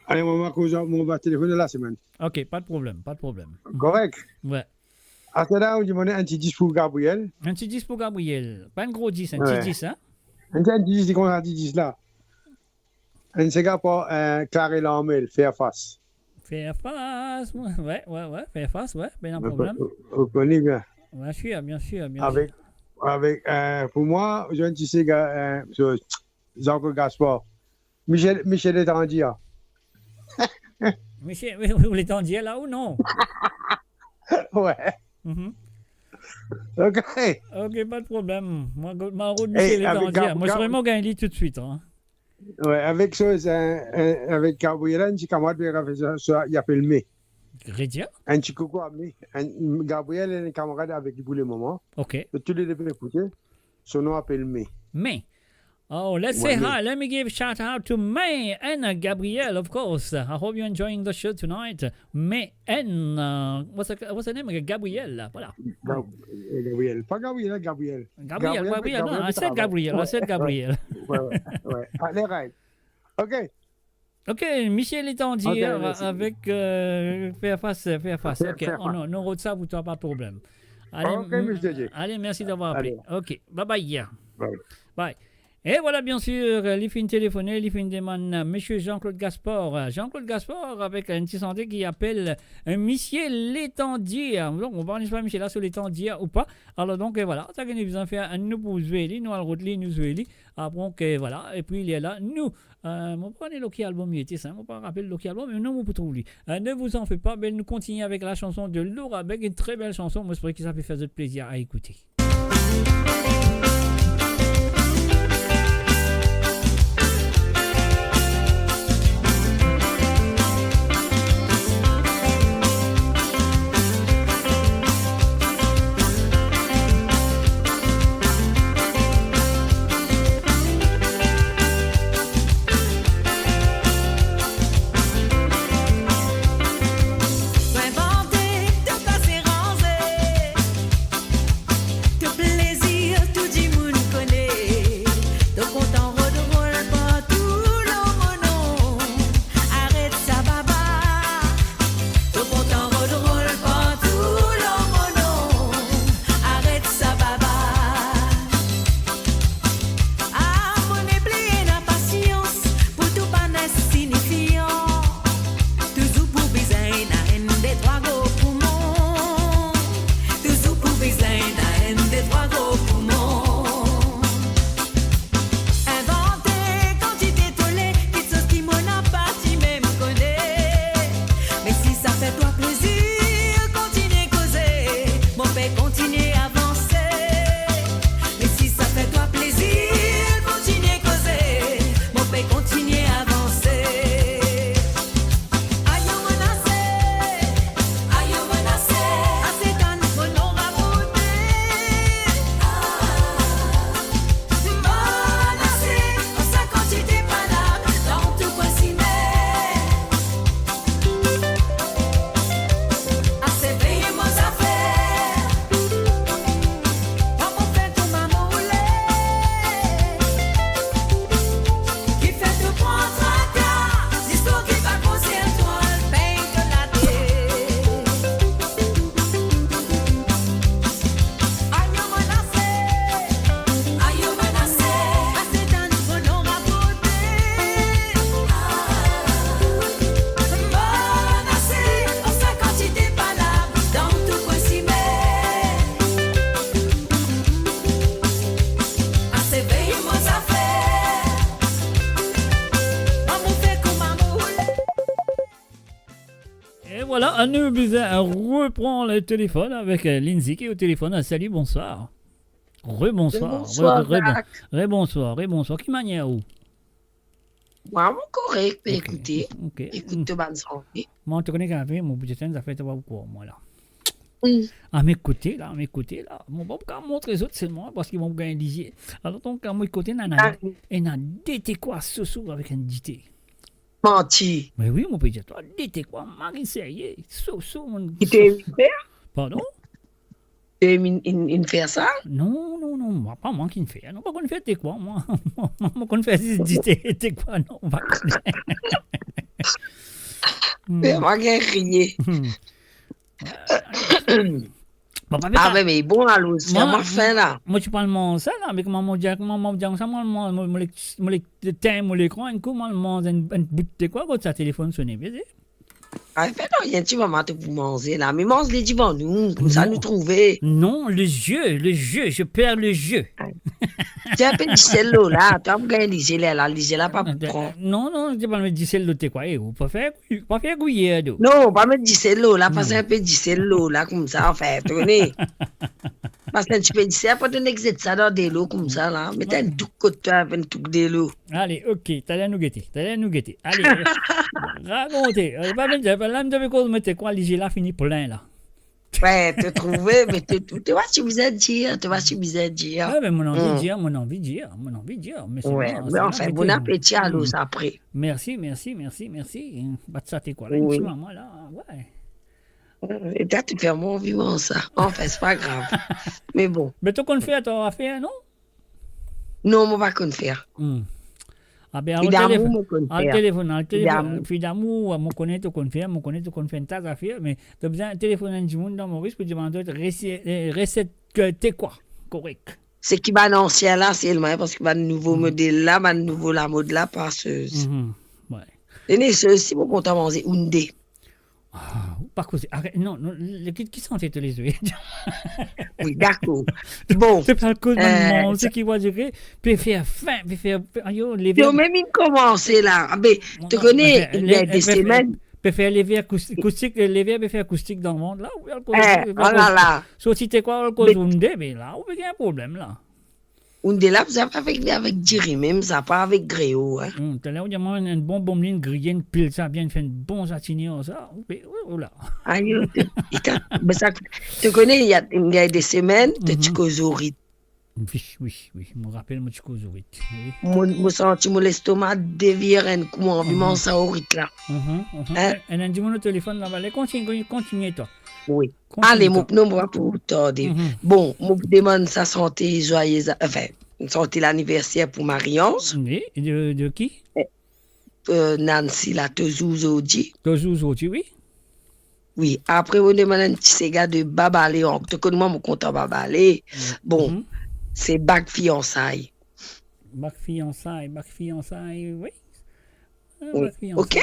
Allez, on va téléphoner la semaine. Ok, pas de problème. Correct. Ouais. Après là, on demande un petit 10 pour Gabriel. Un petit 10 pour Gabriel. Pas un gros 10, un petit 10, hein? Un petit 10, c'est qu'on a dit 10 là. Un Sega pour Claré Lamel, faire face. Ouais, faire face, ouais, bien un problème. Vous connaissez bien. Bien sûr, bien sûr. Avec pour moi, j'ai un petit Sega, Jean-Claude Gaspard. Michel Etandia. Michel, vous l'étendiez là ou non? Ouais. Ok, pas de problème. Moi, ma route Michel Etandia. Moi, je suis vraiment gagné tout de suite. Hein. Ouais, avec avec Gabriel, un camarade, il appelle Mai. Rédia? Un petit coucou à Mai. Gabriel est un camarade avec lui pour le moment. Ok. Tous les deux peuvent écouter. Son nom appelle Mai. Mai. Oh, let's say hi. Let me give a shout out to May and Gabrielle, of course. I hope you're enjoying the show tonight. May and what's her name? Gabrielle. Voilà. Gabriel. Pas Gabriel, Gabriel. Gabriel. No, I said Gabrielle. Ouais. Allez, right. OK. OK, Michel Étendier avec faire face. OK, on aura ça, vous n'avez pas de problème. Allez, merci d'avoir appelé. OK, bye. Bye. Et voilà, bien sûr, les fins téléphonées, les fins demandent Monsieur Jean-Claude Gaspard. Jean-Claude Gaspard avec un petit santé qui appelle Michel Létendier. Donc, on parle pas Michel là sur Létendier ou pas. Alors, donc, voilà, ça que nous faisons faire un nouveau Zoueli, nous allons route, nous Zoueli. Après, voilà, et puis il est là, nous, on prenez le album, il était simple, on ne peut pas rappeler le album, mais non, on peut trouver. Ne vous en faites pas, mais nous continuons avec la chanson de Laura avec une très belle chanson. Moi, j'espère que ça fait faire de plaisir à écouter. Voilà, à nous reprend le téléphone avec Lindsay qui est au téléphone. Salut, bonsoir. Rebonsoir. Rebonsoir. Qui manière où? Moi, correct, écoutez. Écoute, tu vas santé. Moi, tu connais qu'un peu, mon budget, ça fait pas beaucoup, moi là. À mes côtés, là. Mon bon, quand montrer les autres, c'est moi, parce qu'ils vont gagner lisier. Alors, donc, à mes côtés, il y a dété quoi ce soir avec un dité. Menti. Mais oui, mon petit, toi, dété quoi, Marie sérieux. Mon. Il t'a faire? Pardon? Il fait ça? Non, moi, pas moi qui ne fait. Non, pas qu'on fait, t'es quoi, moi? Moi, qu'on fait, t'es quoi, non, on va connaître. Mais moi, j'ai crié. Mais bon, alors, c'est moi fin là. Moi, tu parles de ça là, avec maman Jack, ça, moi, le thème, mon écran, un coup, moi, un bout de quoi, quand ça téléphone sonne, bien sûr. Ah, fait non, il y a un petit moment pour manger là, mais mange les divans nous, pour ça nous trouver. Non, le jeu, je perds le jeu. Tu as un peu de cello là, tu as gagné lisé là, pas prendre. Non, tu pas mettre du cello, t'es quoi, pas faire gouiller. Non, pas mettre du cello là, passer un peu de cello là, comme ça, en fait, tu connais. Parce que tu peux dire ça, pas de n'existe ça dans des lots comme ça là, mais t'as un tout côté avec un tout des lots. Allez, ok, t'allais nous guetter. Allez, racontez. Là, me devais quoi, mettre quoi, j'ai là fini plein là. Ouais, te trouver, mais tu vois, tu me dire, tu vois, tu me dire. Ah, mais mon envie de dire, mon envie de dire, mon envie de dire. Mais c'est Ouais, bon, mais c'est enfin, là, bon mettez- appétit à l'os Hmm. après. Merci, merci, merci, merci. Bah, ça, t'es quoi, là, une Oui. petite maman, là, ouais. Et toi, tu fais mon vivant ça. Enfin, c'est pas grave. Mais bon. Mais toi, qu'on fait, t'auras fait, non? Non, on va qu'on faire. Ah ben, Puis d'amour, mon qu'on al faire. téléphone, Puis d'amour. puis d'amour, mon connaît tout qu'on fait, mon connaît tout qu'on fait une tas d'affaires, mais t'as besoin de téléphoner du monde dans Maurice pour demander recette que t'es quoi, correct. C'est qui va dans l'ancien là, c'est le même, parce que va de nouveau modèle là, va de nouveau la mode là, passeuse. Ouais. Et ceci, mon compte à manger, Oundé. Par contre, arrête, non, qui sont tes les yeux? Oui, d'accord. Bon. C'est pas le cause de mon, ce qui va durer, puis faire faim, puis faire, ayo, les Yo, même il commence là. Ah, ben, tu connais, il y a des semaines. Peut faire les verres acoustiques, les verres faire acoustique dans le monde là. Oh là là. Sauf si t'es quoi, le cause Oundé, mais là, on a un problème là. Oundé là, vous avez avec Jerry même, ça pas avec Gréo. Hein. T'as là où il y a un bon bombeline grillé, une pile, ça bien fait un bon satinien, ça. Oui, là. Aïe, tu connais, il y a des semaines, tu causes au rythme. Oui, je me rappelle, moi, tu causes au rythme. Moi, senti mon estomac dévirer, comment on vit ça au rythme là. Et on dit mon téléphone là, allez, continue, toi. Oui. Allez, mon nom va pour tarder. Bon, mon demande sa santé joyeuse, enfin, santé l'anniversaire pour Marie-Ange. Oui, de qui? Nancy, la Tozouzoudi. Tozouzoudi, oui. Oui, après, on demande un petit ségat de Babalé. Tu connais moi, mon compte à Babalé. Bon, c'est bac fiançailles. Bac fiançailles, oui. Oui. Ok.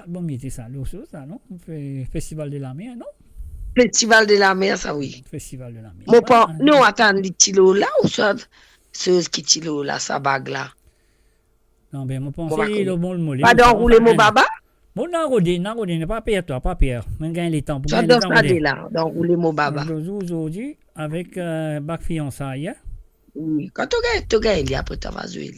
Bon, mais c'est ça, ça, non? On fait Festival de la mer, non? Festival de la mer, ça oui. Festival de la mer. Mon pas, non, attends, les tilo là ou soit ceux qui tilo là, sa bague là. Non, ben, mon pensée, le bon le mollet. Pas d'enrouler mon baba? Bon, n'enrouler, pas pire, toi, pas pire. Mais gagne les temps. Ça doit faire là, d'enrouler mon baba. Aujourd'hui, avec bac fiançailles. Oui, quand tu gagnes, après tu vas jouer.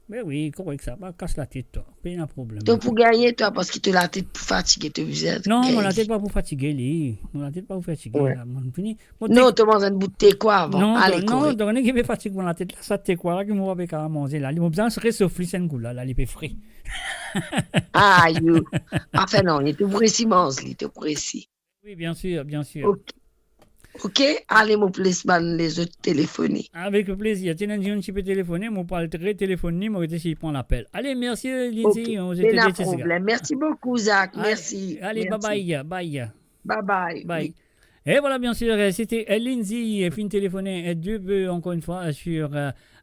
Ben oui, correct, ça va casse la tête, toi. Pas un problème. Donc pour gagner, toi, parce que tu as la tête pour fatiguer, tu visite. Non, mon la tête pas pour fatiguer, lui. Mon la tête pas pour fatiguer. Ouais. Là. Non, tu manges un bout de thé quoi avant. Non, allez, non, donc on est qui me fatigue mon la tête là, ça t'es quoi là, qui m'aura avec à manger là. Il m'a besoin de se réchauffer, c'est un goût là, il est frais. Ah, you. Enfin non, il est tout précis, il est tout précis. Oui, bien sûr, bien sûr. Ok, allez, mon plaisir, les autres téléphoner. Avec plaisir. Tiens, un petit peu téléphoner, mon parle très téléphoner, moi, s'il prend l'appel. Allez, merci, Lindsay. Okay. Pas de problème. Merci beaucoup, Zach. Merci. Allez, merci. bye. Oui. Et voilà, bien sûr, c'était Lindsay, fin téléphoné deux encore une fois sur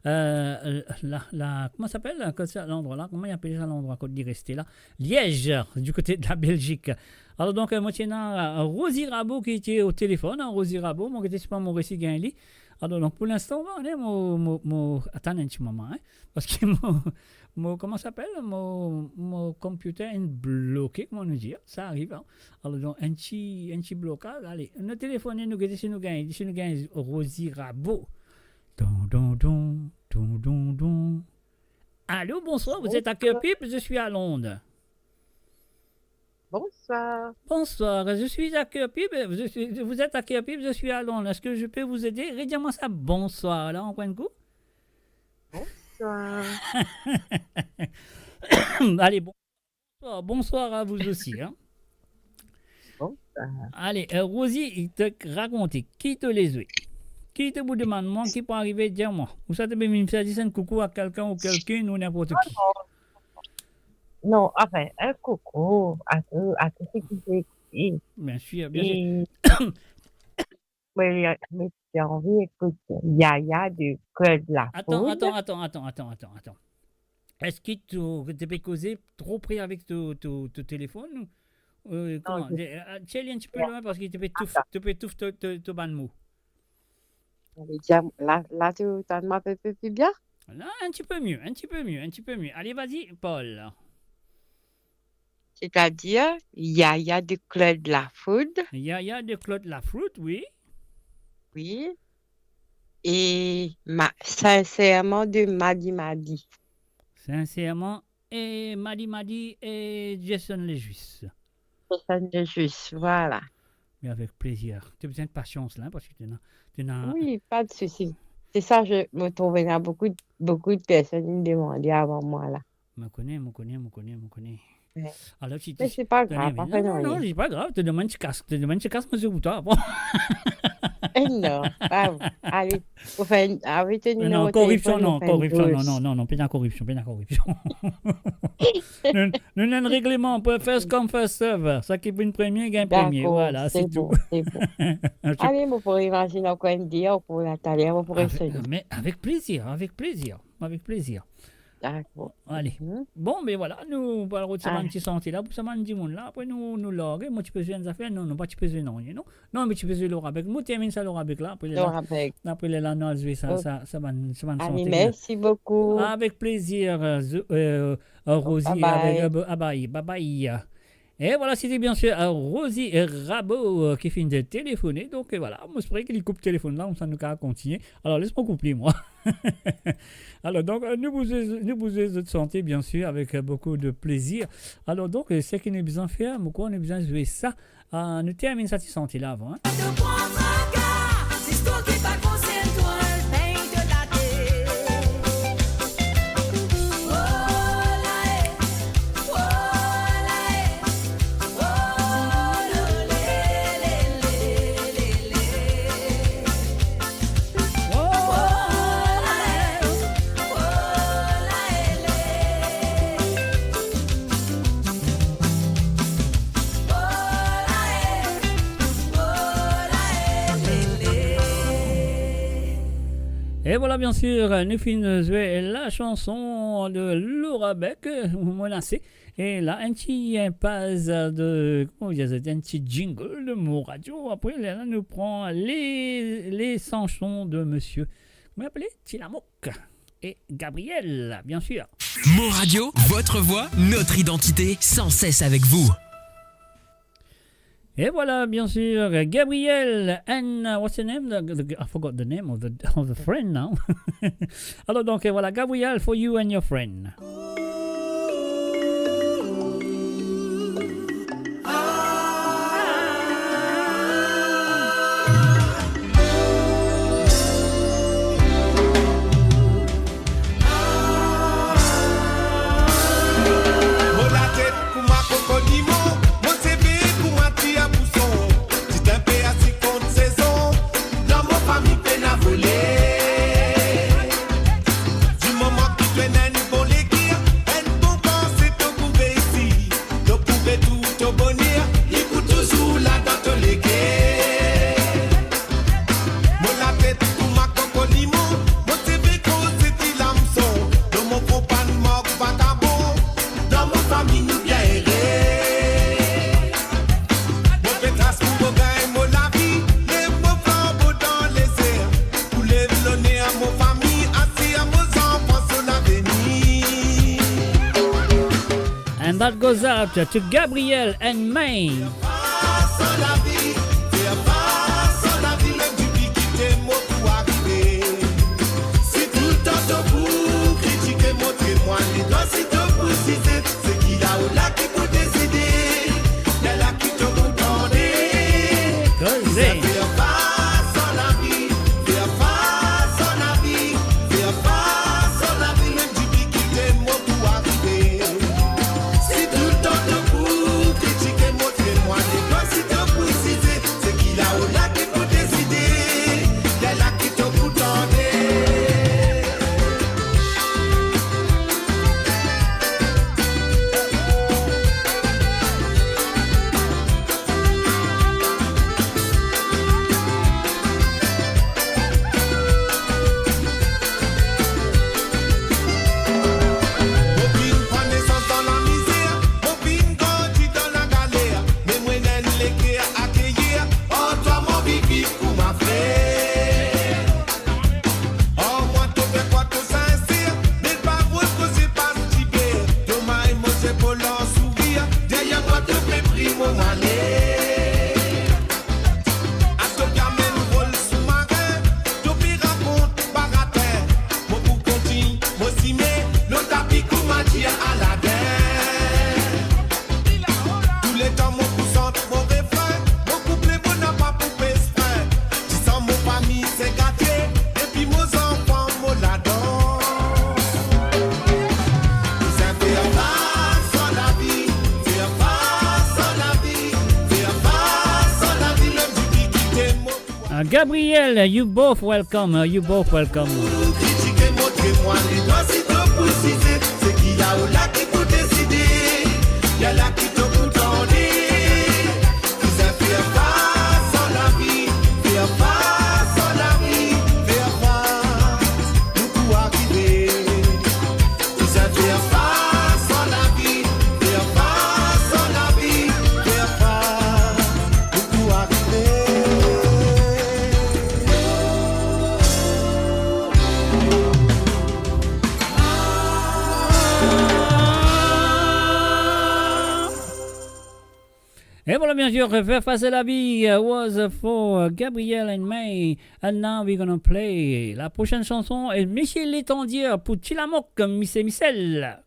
comment s'appelle l'endroit là? Comment il appelle ça l'endroit qu'on dit rester là? Liège, du côté de la Belgique. Alors donc, moi, tiens, Rosie Rabot qui était au téléphone, Rosie Rabot, moi, qui était pas mon récit gagné. Alors donc, pour l'instant, on est attends un petit moment, hein, parce que comment ça s'appelle? Mon computer est bloqué, comment nous dire? Ça arrive, hein. Alors donc, un petit blocage, allez, nous téléphonez, nous gagnons, si nous gagnons Rosie Rabot. Don. Allô, bonsoir, vous êtes à Kerpip, je suis à Londres. Bonsoir, je suis à Kerpip, vous êtes à Kerpip, je suis à Londres. Est-ce que je peux vous aider? Redis-moi ça, bonsoir, là, en coin de coup. Bonsoir. Allez, bonsoir à vous aussi. Hein. Bonsoir. Allez, Rosie, il te raconte, qui te les a? Qui te vous demande, moi, qui peut arriver, dis-moi. Ou ça te peut me faire dire un coucou à quelqu'un ou quelqu'un ou n'importe qui. Non, enfin, un coucou à tous ceux qui t'écoutent. Bien sûr. Mais j'ai envie d'écouter Yaya de Claude Lafouine. Attends. Est-ce que tu peux causer trop près avec ton téléphone? Comment? Tiens, un petit peu loin parce que tu peux tout te ban mot. Là, tu m'entends un peu plus bien? Là, un petit peu mieux. Allez, vas-y, Paul. C'est-à-dire Yaya de Claude Lafouine. Yaya de Claude Lafouine, oui. Oui. Et sincèrement de Madi. Sincèrement, et Madi et Jason Lejus. Jason Lejus, voilà. Mais avec plaisir. Tu as besoin de patience là, parce que tu n'as. Oui, pas de souci. C'est ça, je me trouvais là, beaucoup de personnes qui me demandaient avant moi, là. Me connais. Ouais. Alors, si Mais c'est pas grave, non, après, non, c'est pas grave, te demande tu casques, monsieur Bouta. Bon. Non, pas allez, pour faire, avec ton numéro Non, de corruption, téléphone, non, on fait une corruption, dose. non, pas de corruption. Nous avons un règlement pour first come, first serve. Ça qui est une première, gagne premier. D'accord, Voilà, c'est bon, tout. c'est bon. Allez, vous pourrez imaginer encore une dire, pour la taille, vous pourrez sonner. Mais avec plaisir. D'accord. Allez. Bon, mais voilà, nous allons retirer un petit sentier là, pour ça, on dit, là, après nous loguer. Moi, tu peux jouer des affaires? Non, pas tu peux jouer, non, non, mais tu peux jouer l'Orabec. Moi, termine ça l'Orabec là. Après les là, non, jouer ça va nous Allez, merci beaucoup. Avec plaisir, Rosie, bye bye. Et voilà, c'était bien sûr Rosie Rabot qui finit de téléphoner. Donc voilà, moi, je pourrais qu'il coupe le téléphone là, on s'en nous qu'à continuer. Alors, laisse-moi couper, moi. Alors, donc, nous vous de santé, bien sûr, avec beaucoup de plaisir. Alors, donc, ce qu'on a besoin de faire, pourquoi on a besoin de jouer ça? Nous terminons cette santé là avant. Et voilà, bien sûr, nous finissons jouer la chanson de Laura Beck, menacée. Et là, un petit impasse de, comment dire, un petit jingle de Mo Radio. Après, là, nous prend les chansons de monsieur, comment appelez Tilamouk et Gabriel, bien sûr. Mo Radio, votre voix, notre identité, sans cesse avec vous. Et voilà, bien sûr, Gabriel and what's the name? I forgot the name of the friend now. Alors donc, voilà, Gabriel for you and your friend. Du moment que tu es un bon légué, un bon pensée te pouvait ici. Te pouvait tout te bonheur, il coûte toujours là dans te légué. Mon la tête pour ma coco limon, mon TV cause c'est l'hameçon. Dans mon compagne mort vagabond, dans mon famille nous bien erré. Mon pétras pour mon gars et mon la vie, les beaux flambeaux dans les airs. Pour les donner à mon famille, assis à mon enfants sur l'avenir. And that goes out to Gabriel and May. Sans la vie, faire face sans la vie, même du pic qui t'est mot pour arriver. Si tout le temps te pour critiquer, montrez-moi les doigts, si te pour citer, c'est qu'il a ou là qui peut décider, y'a là qui te pour donner. C'est faire face sans la vie, faire face sans la vie, faire face sans la vie, même du pic qui t'est mot pour arriver. Si tout le temps te pour critiquer, montrez-moi les doigts, si te pour citer, c'est qu'il a ou là qui peut décider, y'a là qui te pour donner. Gabriel, you both welcome. You both welcome. Critiquez, montrez-moi les doigts, si t'en précisez. C'est qu'il y a où là qui peut décider. Il y a là qui te peut donner. Vous savez faire face à la vie. Faire face à la vie. Faire face. Nous pour arriver. Vous savez faire face à la vie. Faire face à la vie. Faire face. Nous pour arriver. Et voilà, bien sûr, faire face à la vie was for Gabriel and May. And now we're gonna play. La prochaine chanson est Michel Létendier pour Chilamok, Michel.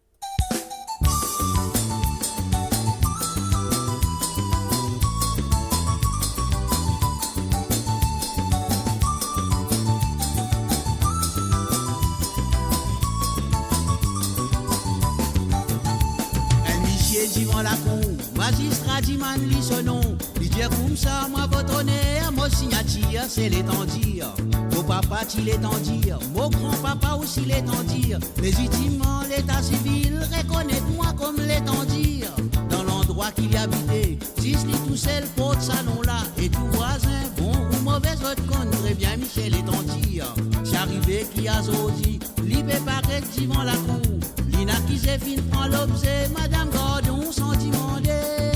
Un Michel Divan la cour, magistrat Diman lit son nom. Il dit comme ça, moi votre honneur, mon signature, c'est l'étendir. Mon papa, il l'étendir. Mon grand-papa aussi l'étendir. Légitimement, l'état civil, reconnaît-moi comme l'étendir. Dans l'endroit qu'il y habitait, dis-lui tout seul, pour sa nom-là. Et tout voisin, bon ou mauvais, autre compte, très bien, Michel l'étendir. J'arrivais qui a zodi, libé paraît Divan la cour. Lina qui s'est fin prend l'objet, Madame Gordon sans demander.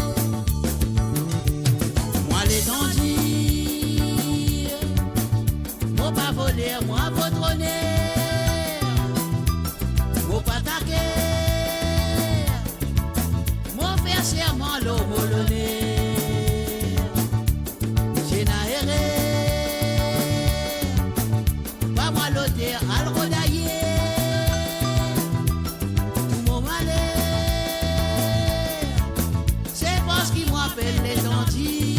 Moi l'étendir, moi pas voler, moi votre honneur, moi pas taquer, moi faire serment l'homoloné. J'ai naéré, pas moi l'ôter, à le rodailler. M'appelle l'étendir,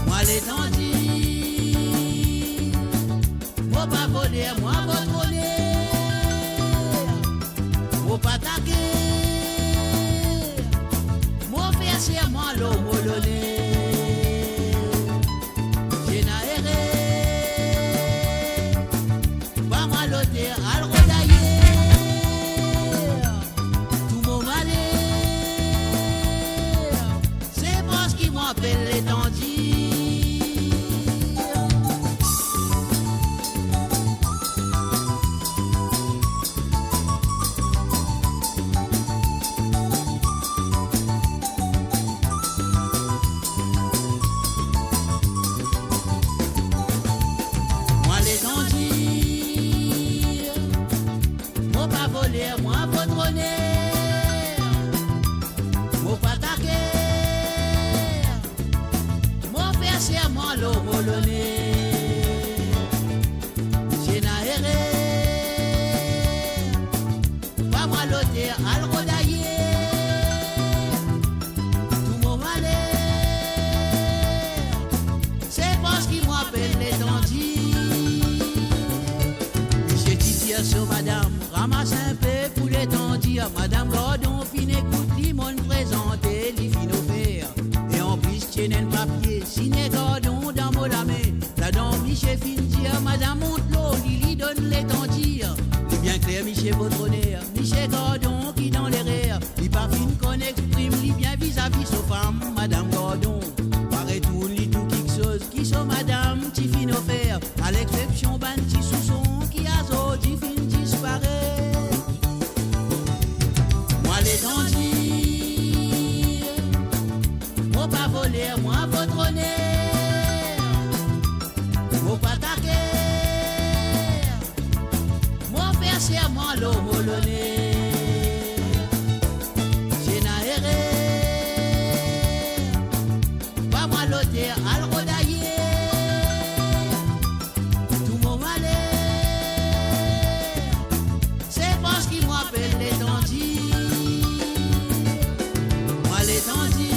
moi l'étendir, moi pas voler, moi votre voler, moi pas taquer, moi faire serment l'homoloné. J'ai naéré, pas moi l'ôter, à le rodailler, tout mon malé. M'appelle l'étendir. Moi l'étendir, moi pas voler, moi votre honneur, moi pas taquer. Serment l'homoloné. J'ai naéré, pas moi l'ôter, à le rodailler. Tout mon malheur, c'est parce qu'il m'appelle l'étendir. J'ai dit sur madame, ramasse un peu pour l'étendir. Madame Gordon, fin écoute, li m'ont présenté, li fin offert. Et en plus, tiens un papier, signé Gordon dans mon lamé. La dame, Michel fin dire, madame monte l'eau, Lili donne l'étendir. Il est bien clair, Michel votre honneur, Michel Gordon qui dans les rires. Il pas fin qu'on exprime, il bien vis-à-vis sa femme, madame Gordon. Paraît tout, li tout quelque chose, qui sont madame, qui fin offert. À l'exception, ban petit sousson, qui a zo, qui fin disparaît. Moi l'étendir, moi pas voler, moi votre honneur, moi pas taquer, moi faire serment l'homoloné. J'ai naéré, pas moi l'ôter, à le rodailler. Tout mon malheur, c'est parce qu'il m'appelle l'étendir. Moi l'étendir,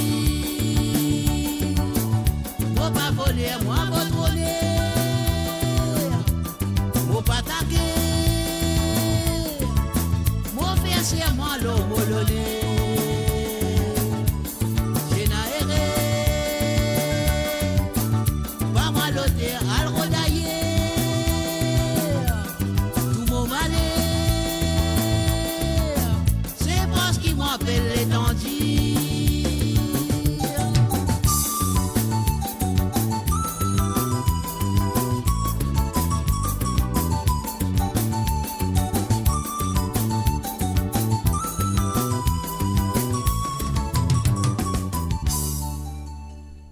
moi pas voler, moi votre voler, moi pas taquer, moi faire serment l'homoloné. J'ai naéré, baloter, al rodailler. Tout mon malheur, c'est parce qu'il m'appelle l'étendue.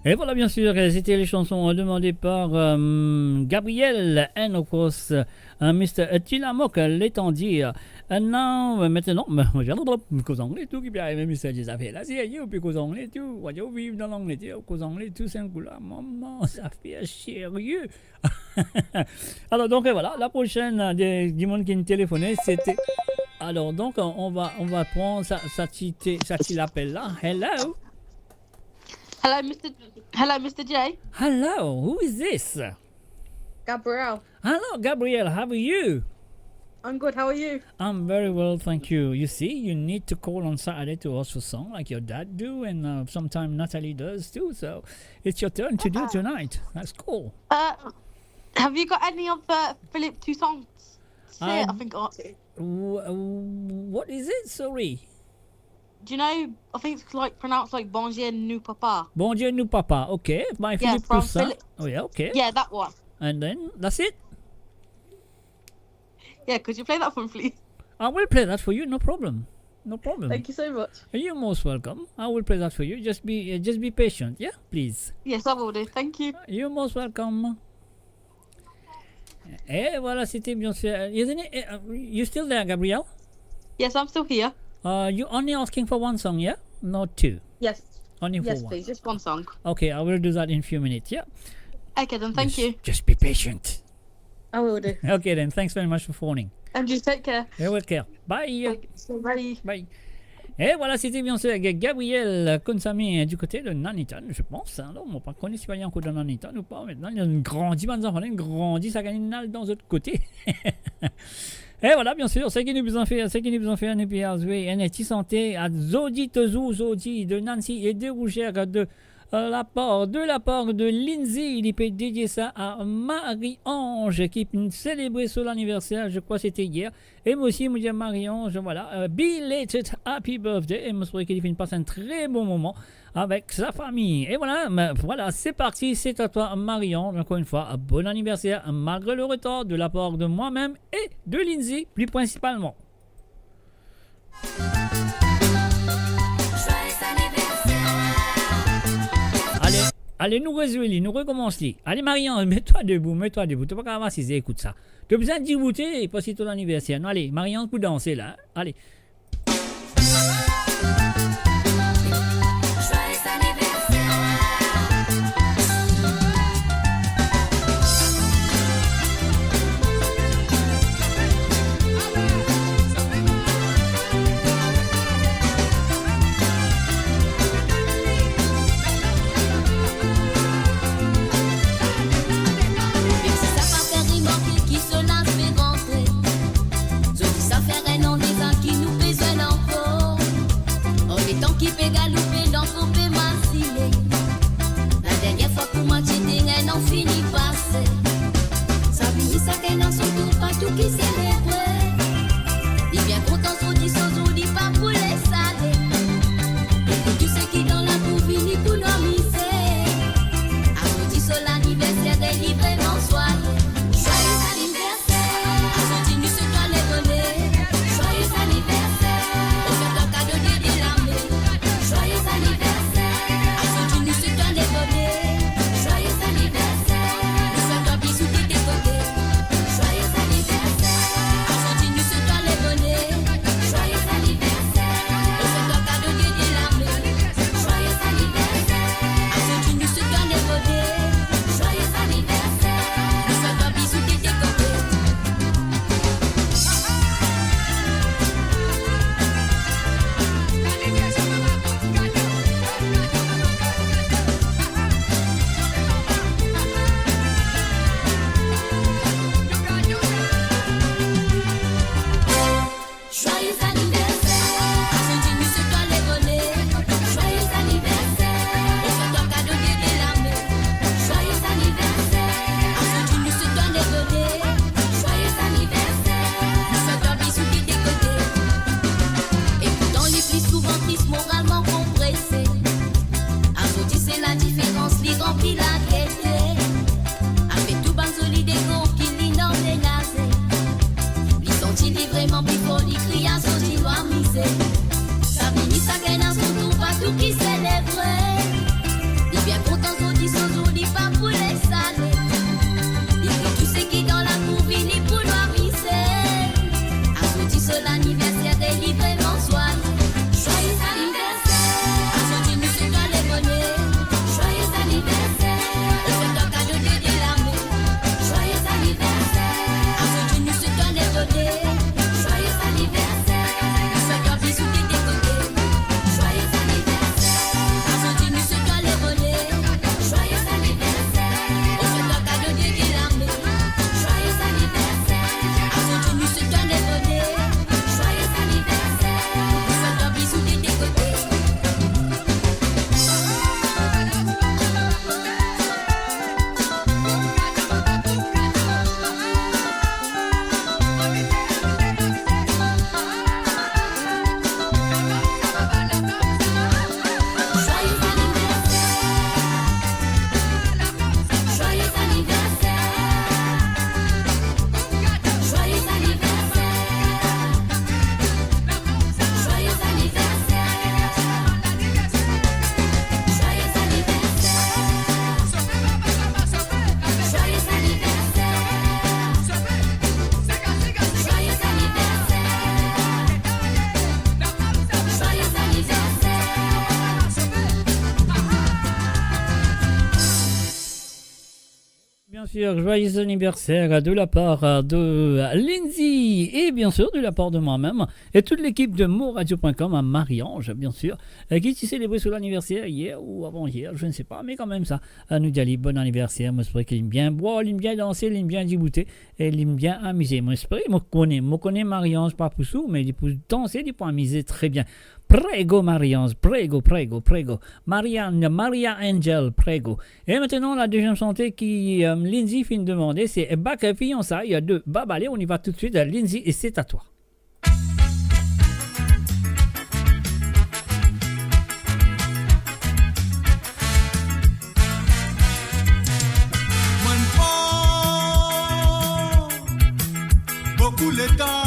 Et voilà, bien sûr, c'était les chansons demandées par Gabriel and of course Mr. Tilamok, l'étendir. Non, maintenant, je vais cause anglais tout qui peut arriver, Mr. des affaires là, c'est you, puis cause anglais tout, on va vivre dans l'anglais, cause anglais tout, c'est un coup là, maman, ça fait sérieux. Alors, donc, voilà, la prochaine du monde qui nous téléphonait, c'était. Alors, donc, on va prendre sa petite appel là. Hello. Hello, Mr. J. Hello, who is this? Gabrielle. Hello, Gabrielle, how are you? I'm good, how are you? I'm very well, thank you. You see, you need to call on Saturday to ask for song like your dad do, and sometimes Natalie does too, so it's your turn to do tonight. That's cool. Have you got any of Philip Toussaint's? I think. What is it? Sorry. Do you know, I think it's like pronounced like Bon Dieu nous papa. Bon Dieu nous papa, okay. By Philip Toussaint. Oh yeah, okay. Yeah, that one. And then, that's it? Yeah, could you play that for me, please? I will play that for you, no problem. No problem. Thank you so much. You're most welcome. I will play that for you. Just be patient, yeah, please. Yes, I will do. Thank you. You're most welcome. Et voilà, c'était bien sûr. Isn't it? You still there, Gabrielle? Yes, I'm still here. You only asking for one song, yeah? Not two. Yes. Only for yes, one. please, just one song. Okay, I will do that in a few minutes, yeah? Okay, then, thank you. Just be patient. I will do. Okay, then, thanks very much for phoning. And just take care. You're welcome. Bye. Bye. Bye. Et voilà, c'était bien sûr Gabriel Konsami du côté de Nanitan, je pense. Alors, on ne pas connaître si il y a encore de Nanitan ou pas. Maintenant, il y a une grandie, mes enfants, une grandie, ça gagne dans l'autre côté. Et voilà, bien sûr, c'est qui nous besoin faire, un épisode, un petit santé à Zodi Tezou, Zodi de Nancy et de Rougère de la part de Lindsay. Il peut dédier ça à Marie-Ange qui célébrait son anniversaire, je crois que c'était hier. Et moi aussi, je dis à Marie-Ange, voilà, belated happy birthday. Et je souhaite qu'il passe un très bon moment avec sa famille. Et voilà, c'est parti, c'est à toi Marie-Ange, encore une fois, bon anniversaire malgré le retard de la part de moi-même et de Lindsay, plus principalement. Allez, nous résolvons, nous recommençons. Allez, Marie-Ange, mets-toi debout. Tu peux pas avancer, écoute ça. Tu as besoin de débouter et passer ton anniversaire. Non, allez, Marie-Ange, pour danser là. Allez. Joyeux anniversaire. Bien sûr, joyeux anniversaire de la part de Lindsay et bien sûr de la part de moi-même et toute l'équipe de moradio.com à Marie-Ange, bien sûr, qui s'est célébré sur l'anniversaire hier ou avant-hier, je ne sais pas, mais quand même ça, nous dit bon anniversaire, moi j'espère qu'il aime bien boire, il aime bien danser, il aime bien dégoûter et il aime bien amuser. Moi j'espère, moi connais Marie-Ange pas pour sous, mais il peut danser, il peut amuser très bien. Prego Marie-Ange, prego. Maria Angel, prego. Et maintenant, la deuxième chanteuse qui Lindsay fin de demander, c'est Bac fiançailles de Babalé. On y va tout de suite, Lindsay, et c'est à toi. Beaucoup le temps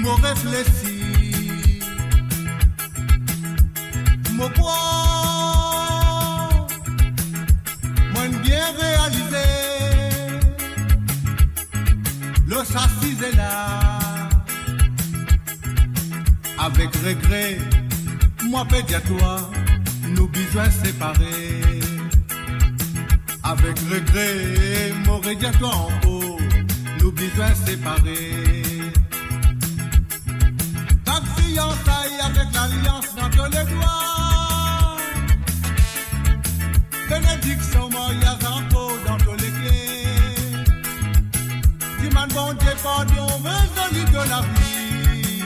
me réfléchir, me croire, moi bien réalisé, le châssis est là, avec regret, moi pédiatoire, nous besoin séparés, avec regret, mon rédiatoire en haut, nous besoin séparés. Fiançailles avec l'alliance dans tous les doigts. Bénédiction, mariage en peau dans tous les clés. Diman bon Dieu, pardon, résolu de la vie.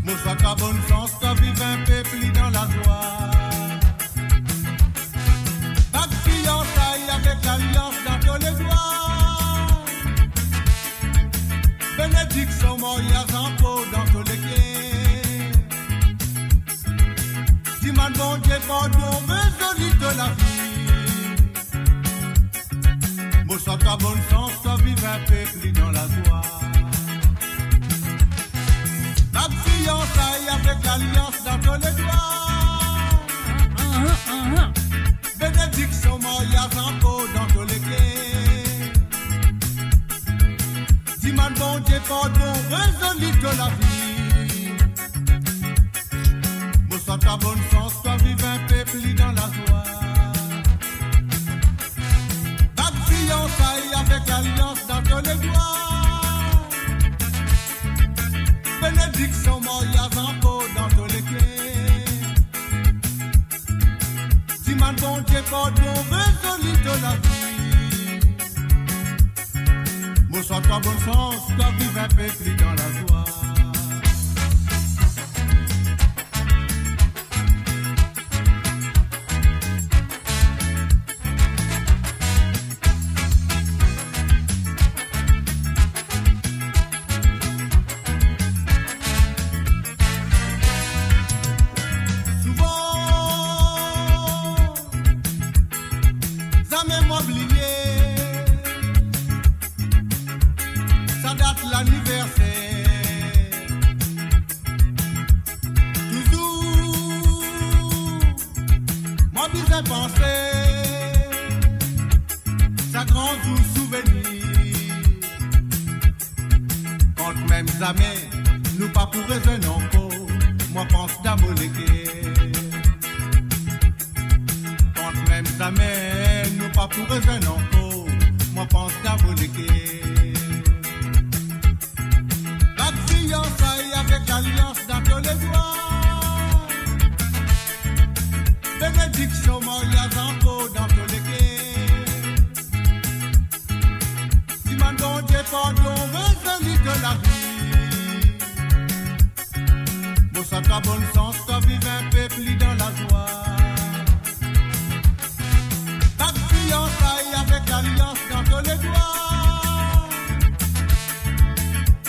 Mon soit à bonne chance, t'as vive un peuple dans la joie. Pas de fiançailles avec l'alliance dans tous les doigts. Bénédiction, mariage en peau dans tous les clés. Diman bon Dieu, pardon, résolu de la vie. Moi, soit ta bonne chance, toi vive un peuple dans la joie. La fiançaille avec l'alliance dans tous les doigts. Bénédiction, mariage en peau dans tous les clés. Diman bon Dieu, pardon, résolu de la vie. Moi, soit ta bonne chance, toi vive un peuple dans la joie. Ta fiançaille avec l'alliance dans tous les doigts. Bénédiction, mariage en peau dans tous les clés. Diman bon Dieu, pardon, résolu de la vie. Moi, soit ta bonne chance, toi vive un peuple dans la joie. Nous pas pour raison encore, moi pense d'aboliquer. Quand même jamais, nous pas pour raison encore, moi pense d'aboliquer. La fiançaille avec l'alliance dans tous les doigts. Bénédiction, mariage en peau dans tous les clés. Diman bon Dieu, pardon, résolu de la vie. Soit ta bonne chance, toi vive un peuple dans la joie. Ta fiançaille avec l'alliance dans tous les doigts.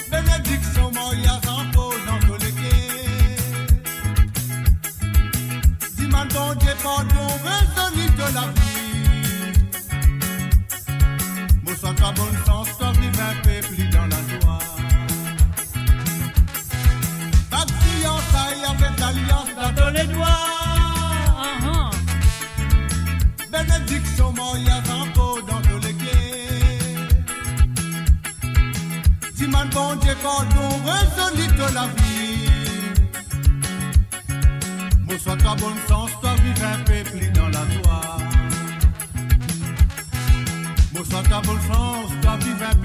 Bénédiction, mariage en peau dans tous les clés. Diman bon Dieu, pardon, résolu de la vie. Moi, soit ta bonne chance, toi vive un peuple dans la joie. Avec l'alliance dans tous les doigts. Bénédiction, mariage en peau dans tous les clés. Diman bon Dieu, pardon, résolu de la vie. Moi, soit ta bonne chance, toi vive un peuple dans la joie.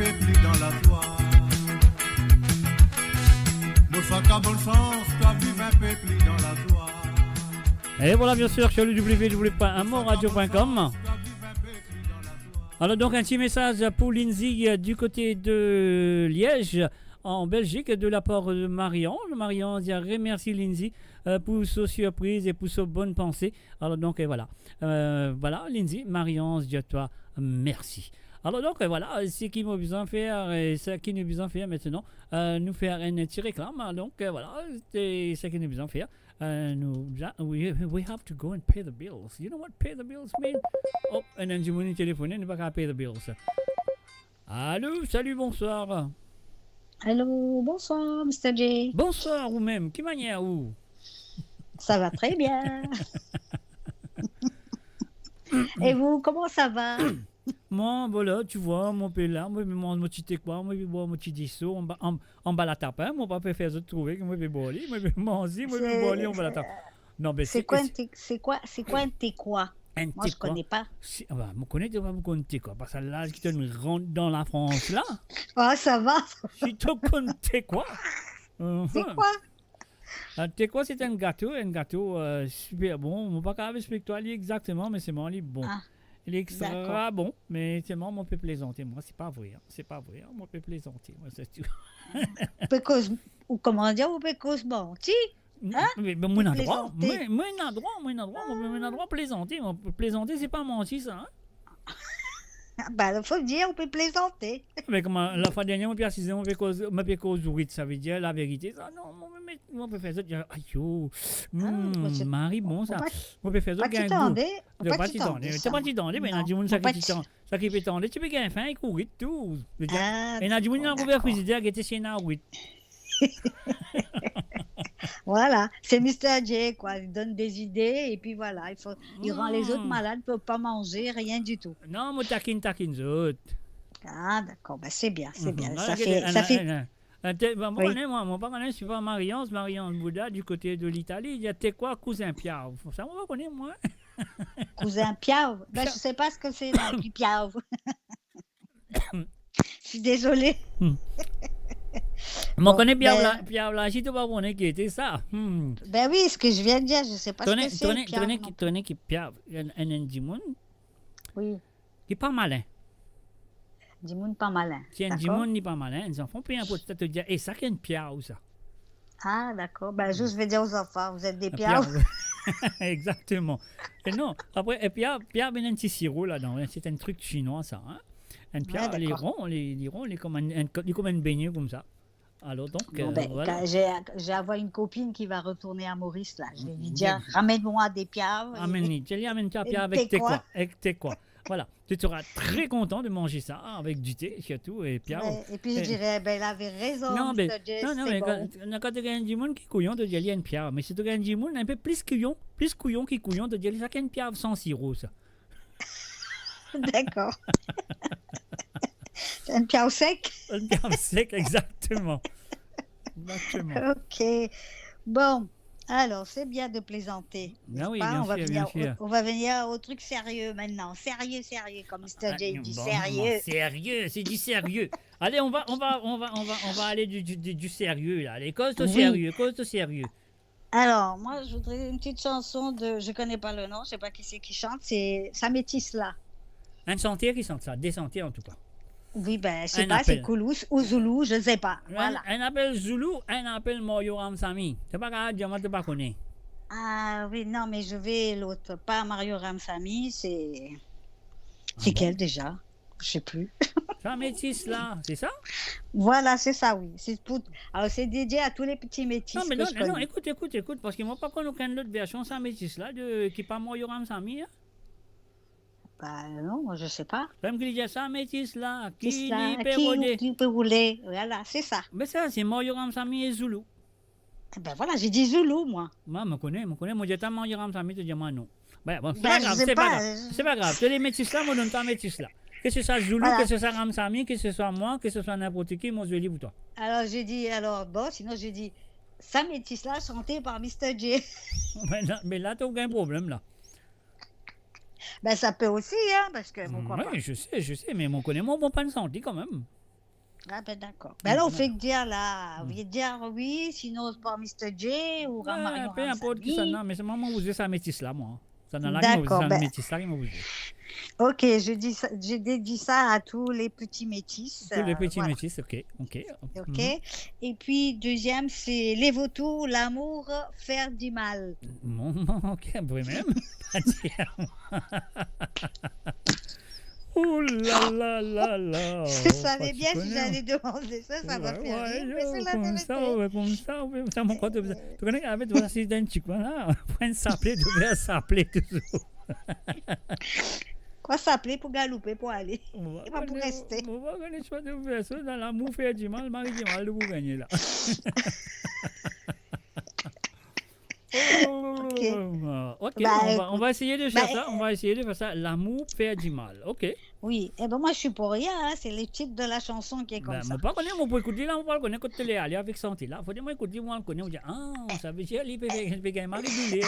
peuple dans la joie. Nous faisons bonne chance, toi vive un peuple dans la joie. Et voilà, bien sûr, sur le www.amoradio.com. Alors, donc, un petit message pour Lindsay du côté de Liège, en Belgique, de la part de Marion. Marion dit remercie Lindsay pour sa surprise et pour sa bonne pensée. Alors, donc, et voilà. Voilà, Lindsay, Marion dit à toi merci. Alors, donc, voilà, ce qu'il m'a besoin de faire, et ce qu'il nous a besoin de faire maintenant, nous faire un petit réclame. Donc, voilà, c'est ce qu'il nous a besoin de faire. We have to go and pay the bills. You know what pay the bills mean? Oh, un ingénieur téléphoné, ne pas qu'à pay the bills. Allô, salut, bonsoir. Allô, bonsoir, Mr. J. Bonsoir, vous-même. Qui manière, vous? Ça va très bien. Et vous, comment ça va? Moi, voilà, tu vois, mon père là, moi, mon petit quoi, moi, mon petit dissous, en bas la tapin, mon papa fait ça trouver que moi, je vais boire, moi, je vais manger, moi, je vais boire, on va la taper. Non, mais c'est quoi un thé quoi? Moi, je connais pas. Ah bah, je connais pas, je connais quoi, parce que là, qui te rentre dans la France, là. Ah, ça va. Si tu connais quoi? C'est quoi? T'es quoi, c'est un gâteau super bon. Mon papa avait expliqué exactement, mais c'est bon, il est bon. Ah. Il est extra bon, mais c'est moi, on peut plaisanter. Moi, c'est pas vrai. C'est pas vrai. On peut plaisanter. Moi, c'est tout. Ou comment dire, on peut mentir. Hein? Mais moi, on a droit. Moi, on a droit plaisanter. Plaisanter, c'est pas mentir, ça. Hein? Bah, il faut dire, on peut plaisanter. Mais comme la fois dernière, on peut préciser, on peut causer, ça veut dire la vérité. Ça, non, on peut faire ça. Aïe, Marie, bon, ça. On peut faire ça. Pas t'attendre. Pas t'attendre. Mais il y a du monde ça qui peut t'attendre. Tu peux gagner faim et courir tout. Et il y a du monde qui a couvert frigidaire qui était chez Naouit. Voilà, c'est Mr. J, quoi. Il donne des idées et puis voilà, il rend les autres malades, ne peuvent pas manger, rien du tout. Non, moi, taquine, autres. Ah, d'accord, bah, c'est bien, c'est bien. Ça fait... Moi, pas connaître, je suis pas Marion Bouddha du côté de l'Italie. Il y a t'es quoi, cousin Pierre? Ça, on va connaître, moi. Cousin Pierre? Ben, je sais pas ce que c'est, non, puis Pierre. Je suis désolée. On connaît Pierre là, si tu vas connaître qui était ça. Ben oui, ce que je viens de dire, je sais pas ce que c'est. Tenez qui Pierre, un Dimoun. Oui. Qui est pas malin. Dimoun pas malin. Si un Dimoun n'est pas malin, les enfants peuvent un peu te dire, et ça, c'est une Pierre ou ça? Ah, d'accord. Ben, je vais dire aux enfants, vous êtes des Pierre. Exactement. Et non, après, Pierre vient un petit sirop là-dedans. C'est un truc chinois, ça. Hein? Un Pierre, les ronds, les comme un beignet comme ça. Alors donc, voilà. J'ai avoir une copine qui va retourner à Maurice là. Je vais lui dire, ramène-moi des pierres. Amène-toi pierre avec tes quoi. Voilà, tu seras très content de manger ça avec du thé surtout et pierre. Et puis je dirais, ben elle avait raison. Non, mais quand tu as du monde qui couillon, tu dis il y a une pierre. Mais si tu as du monde un peu plus couillon qui couillon, tu dis ça qu'il y a une pierre sans sirop ça. D'accord. Un piao sec? Un piao sec, exactement. Ok. Bon, alors, c'est bien de plaisanter. Ah oui, bien sûr. On va venir au truc sérieux maintenant. Sérieux, comme Mr. J dit, sérieux. Sérieux, c'est du sérieux. Allez, on va aller du sérieux, là. Allez, cause de sérieux. Alors, moi, je voudrais une petite chanson de... Je connais pas le nom, je sais pas qui c'est qui chante, c'est Ça métisse là. Un chantier qui chante ça, des sentiers en tout cas. Oui, ben, je sais pas, c'est Koulous ou Zoulou, je sais pas. Voilà. Un appel Zoulou, un appel Mario Ramsamy. C'est pas grave, moi, tu pas connais. Ah oui, non, mais je vais l'autre. Pas Mario Ramsamy, c'est... C'est quel déjà? Je sais plus. Ça métisse là, c'est ça? Voilà, c'est ça, oui. Alors, c'est dédié à tous les petits métis. Non, mais non, écoute, parce qu'ils m'ont pas connu aucune autre version, ça métisse là, qui pas Mario Ramsamy. Hein? Bah non, moi je sais pas. Même qu'il y a ça métis là, qui peut rouler, voilà, c'est ça. Mais ça, c'est Mario Ramsamy et Zoulou. Ben voilà, j'ai dit Zoulou, moi. Moi, je connais, moi j'ai tant Mario Ramsamy, tu dis moi non. Ben, bon, c'est pas grave, tu les métis là, moi donne ta métis là. Que ce soit Zoulou, que ce soit Ramsamy, que ce soit moi, que ce soit n'importe qui, moi je lis pour toi. Alors j'ai dit, sinon j'ai dit, ça métis là, chanté par Mr. J. Mais là, tu n'as aucun problème là. Ben ça peut aussi, hein, parce que... Oui, je sais, mais on connaît mon bon pain de santé quand même. Ah ben d'accord. Ben là, on fait que dire là. On vient dire oui, sinon c'est pas Mr. J ou Mario Peu importe qui ça, Ramsamy. non, mais c'est maman vous dit ça métis là, moi. Ça n'a D'accord, ça ben- métis là, il m'a vous dit. Ok, je dédie ça à tous les petits métis. Tous les petits voilà. métis, ok. Ok. Mhm. Et puis, deuxième, c'est les vautours, l'amour, faire du mal. Bon, ok, vous-même. Pas dire. Oh là là là là. Je savais tu bien si connais, j'allais demander ça, ça va faire rire, mais c'est la comme ça, vérité. ouais, comme ça, ouais, ça mon côté. Tu connais, avec toi, c'est d'un petit coin là, on prend s'appeler, tu veux s'appeler toujours. Quoi s'appeler pour galouper, pour aller? Et pas pour rester. On va gagner soit de faire ça dans l'amour, faire du mal, Marie du mal, vous gagnez là. Ok, Bah, on va essayer de faire bah, ça. On va essayer de faire ça. L'amour fait du mal. Ok. Oui, et ben moi je suis pour rien, hein, c'est le titre de la chanson qui est comme Ben, ça. moi pas connaître, moi pour écouter là, on va le connaître quand télé aller avec santé là. Faut dire moi écouter, moi on le connaît, on dit ah, ça veut dire il peut gagner Marie du là.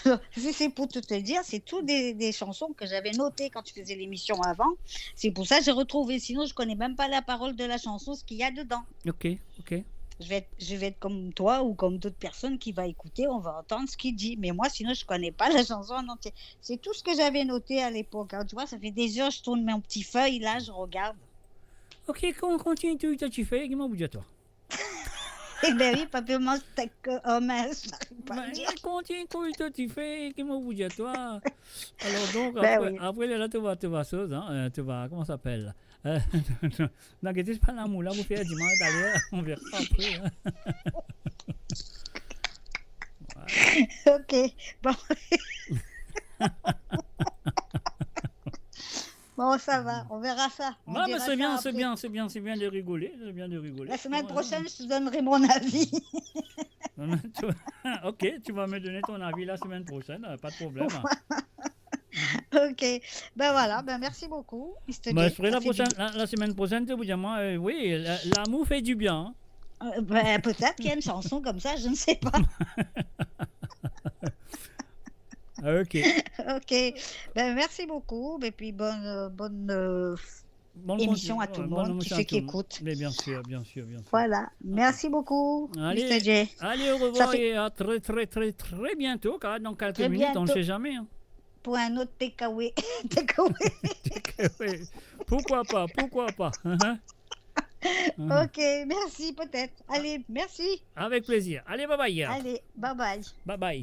Alors, si c'est pour tout te dire, c'est tout des chansons que j'avais notées quand tu faisais l'émission avant. C'est pour ça que j'ai retrouvé. Sinon, je connais même pas la parole de la chanson, ce qu'il y a dedans. Ok, ok. Je vais être comme toi ou comme d'autres personnes qui va écouter, on va entendre ce qu'il dit. Mais moi, sinon, je connais pas la chanson en entier. C'est tout ce que j'avais noté à l'époque. Alors, tu vois, ça fait des heures, je tourne mon petit feuille, là, je regarde. Ok, quand on continue tout ce que tu fais, dis-moi où toi. Eh ben oui, pas vraiment oh mince, j'arrive pas à le dire. Continue tout ce que tu fais, dis-moi où toi. Alors donc, Ben oui. après là, tu vas chose, hein, tu vas, comment ça s'appelle n'inquiète pas l'amour, là, vous faites du mal d'aller, on verra après. Hein. Ok, bon. Bon, ça va, on verra ça. On Non, mais dira c'est bien, ça c'est après. bien, c'est bien, c'est bien de rigoler, c'est bien de rigoler. La semaine Voilà. prochaine, je te donnerai mon avis. Ok, tu vas me donner ton avis la semaine prochaine, pas de problème. Ok, ben voilà, ben merci beaucoup, Mr. Bah, J. je ferai Ça fait la semaine prochaine, tu vous dire, moi, oui, l'amour fait du bien. Hein. Ben, peut-être qu'il y a une chanson comme ça, je ne sais pas. Ok. Ok, ben merci beaucoup, et puis bonne émission à tout le monde qui fait qui écoute. Mais bien sûr, bien sûr, bien sûr. Voilà, merci beaucoup, Allez, Mr. J. allez, au Ça revoir fait- et à très, très, très, très bientôt, car dans quelques Très minutes, on ne bientôt. sait jamais. Hein. Pour un autre takeaway. Takeaway. Oui. Pourquoi pas, pourquoi pas. Hein? Ok, merci peut-être. Allez, merci. Avec plaisir. Allez, bye bye. Allez, bye bye. Bye bye.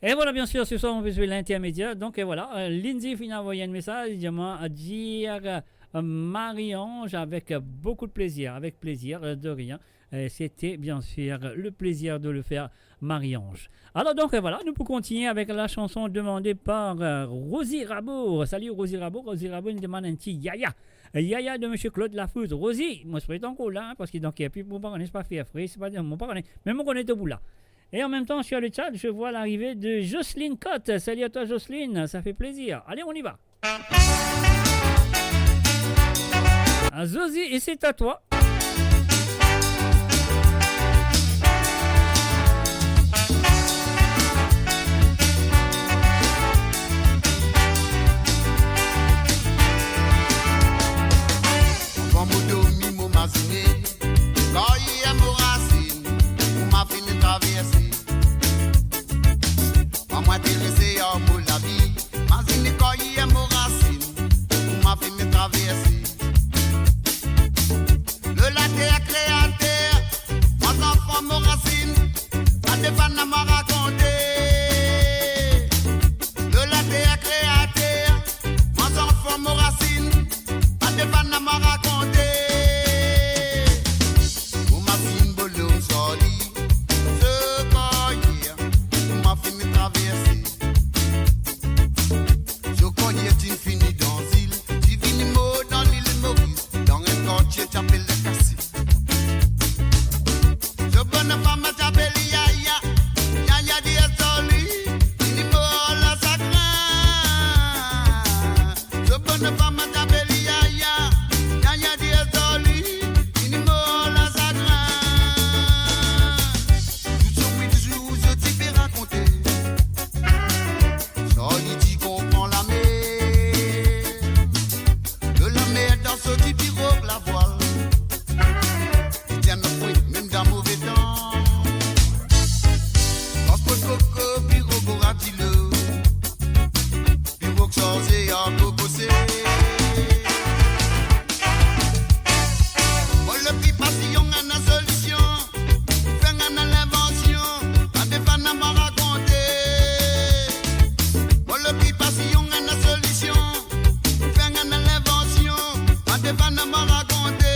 Et voilà, bien sûr, ce soir, on peut jouer l'intermédiaire. Donc, et voilà, Lindsay finit envoyé un message, à dire Marie-Ange avec beaucoup de plaisir, de rien. C'était bien sûr le plaisir de le faire, Marie-Ange. Alors, donc, voilà, nous pouvons continuer avec la chanson demandée par Rosie Rabot. Salut, Rosie Rabot. Rosie Rabot nous demande un petit Yaya. Yaya de M. Claude Lafouze. Rosie, moi, je suis encore là, parce qu'il n'y a plus pour ne pas faire frais, c'est pas dire, mon pas mais moi, on est debout là. Et en même temps, sur le chat, je vois l'arrivée de Jocelyne Cotte. Salut à toi, Jocelyne, ça fait plaisir. Allez, on y va. Zosie, et c'est à toi. Traverser que changer en cocosé. Moi le plus passion à la solution, faire à l'invention, à des fans à m'en raconter. Moi le plus passion à la solution, faire à l'invention, à des fans à m'en raconter.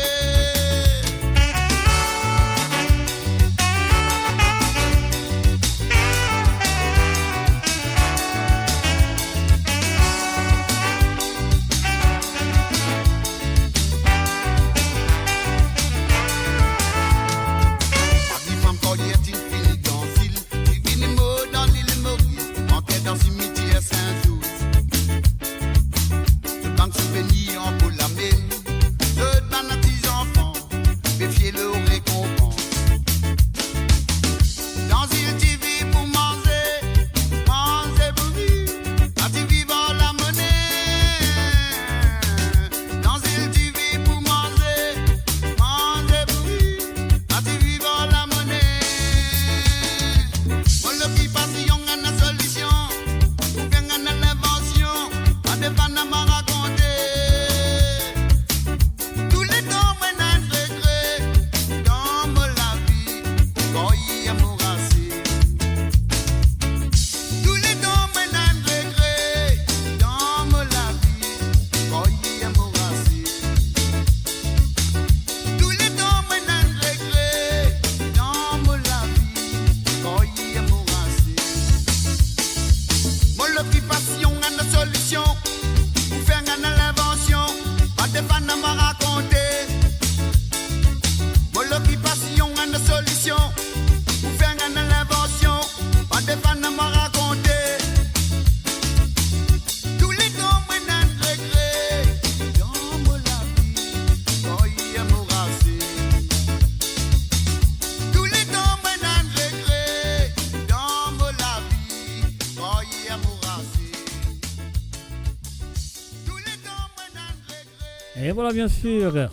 Et voilà, bien sûr.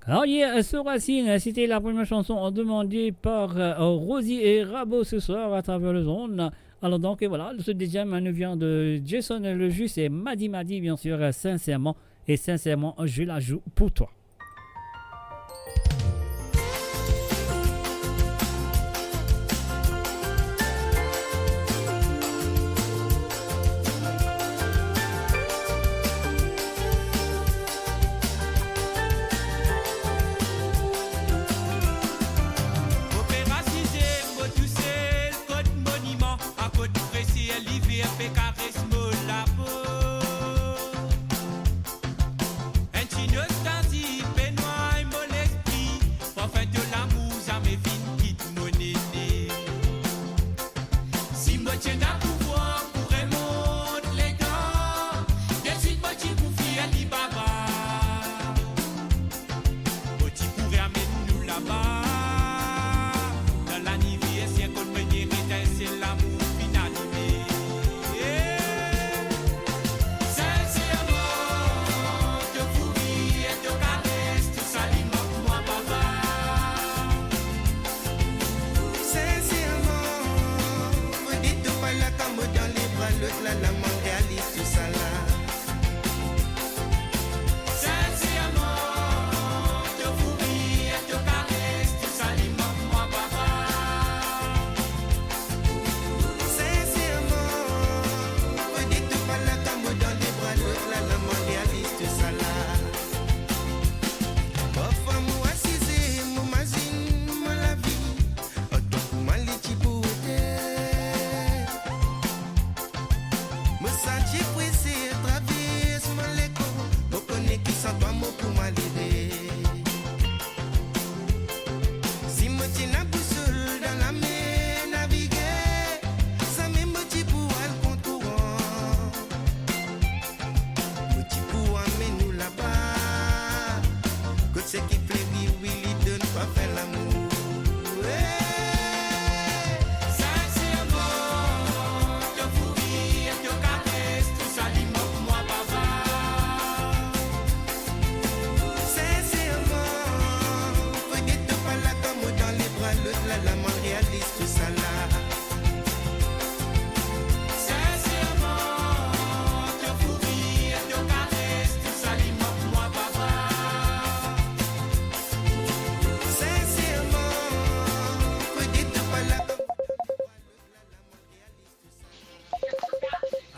Alors, hier, sur Racine, c'était la première chanson demandée par Rosie et Rabot ce soir à travers le zone. Alors, donc, et voilà, ce deuxième nous vient de Jason Le Jus et Madi, bien sûr, sincèrement. Et sincèrement, je la joue pour toi.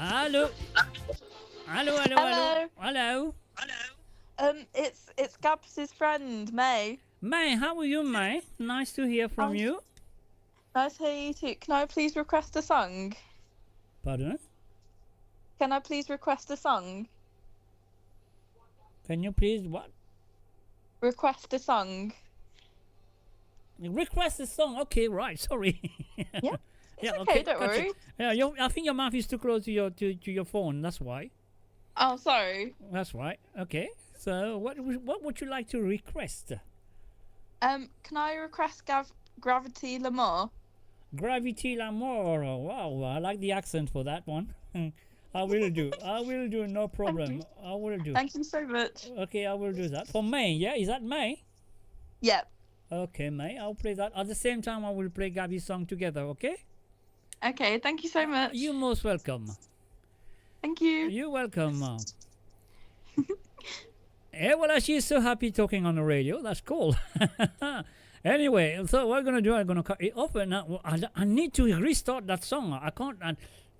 Hello. Hello, hello, hello. Hello. It's Gabs' friend, May. May, how are you, May? Nice to hear from you. Nice to hear you too. Can I please request a song? Pardon? Can I please request a song? Can you please what? Request a song. Request a song. Okay, right. Sorry. Yeah. Yeah. okay, don't gotcha. worry. Yeah, I think your mouth is too close to your phone. That's why. Oh, sorry. That's right. Okay. So, what would you like to request? Can I request Gravity L'Amour? Gravity L'Amour. Wow, I like the accent for that one. I will do. No problem. I will do. Thank you so much. Okay, I will do that. For May, yeah? Is that May? Yep. Okay, May. I'll play that. At the same time, I will play Gabby's song together, okay? Okay, thank you so much. You're most welcome. Thank you. You're welcome. Well, she's so happy talking on the radio. That's cool. Anyway, so what I'm going to do, I'm going to cut it off. And I need to restart that song. I can't.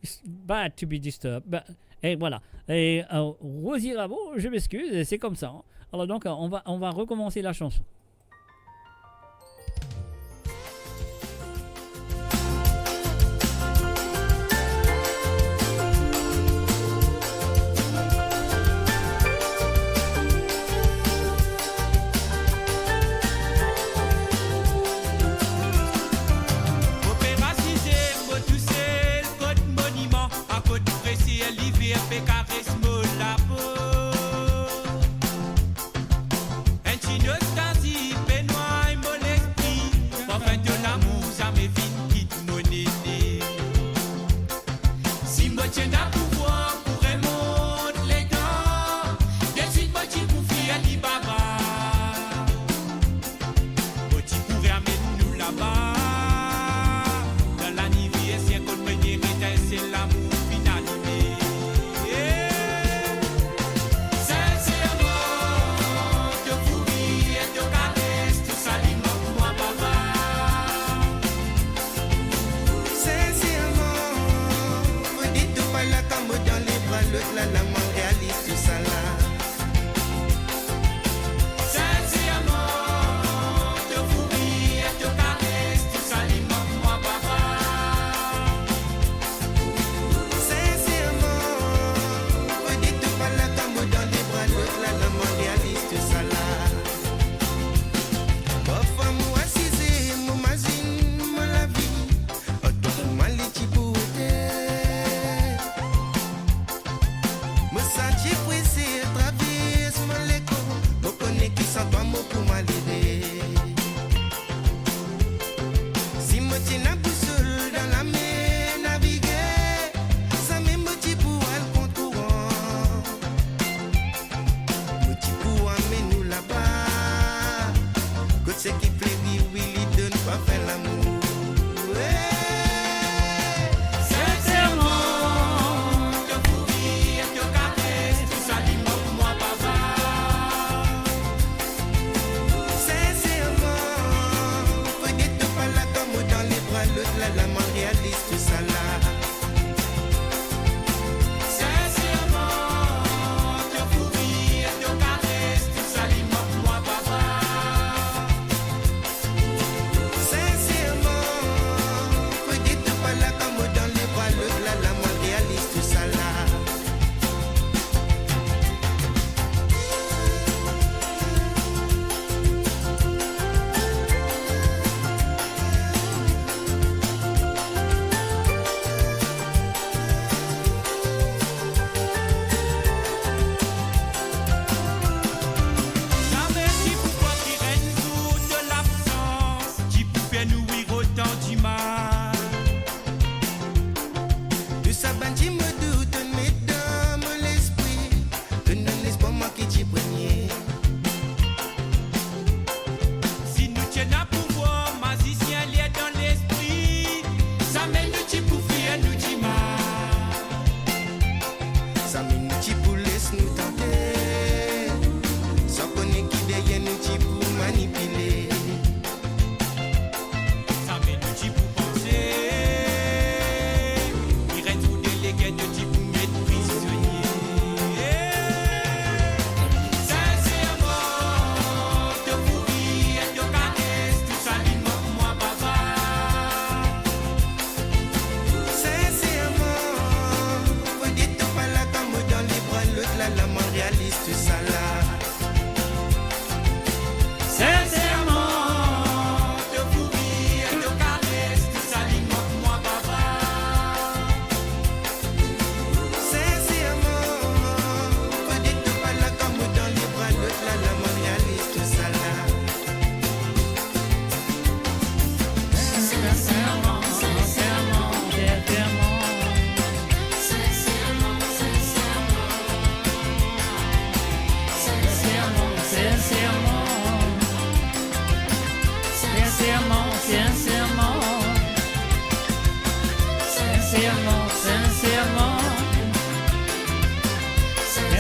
It's bad to be disturbed. But, et voilà. Et Rosie Rabot, je m'excuse, c'est comme ça. Alors donc, on va recommencer la chanson. Manipuler.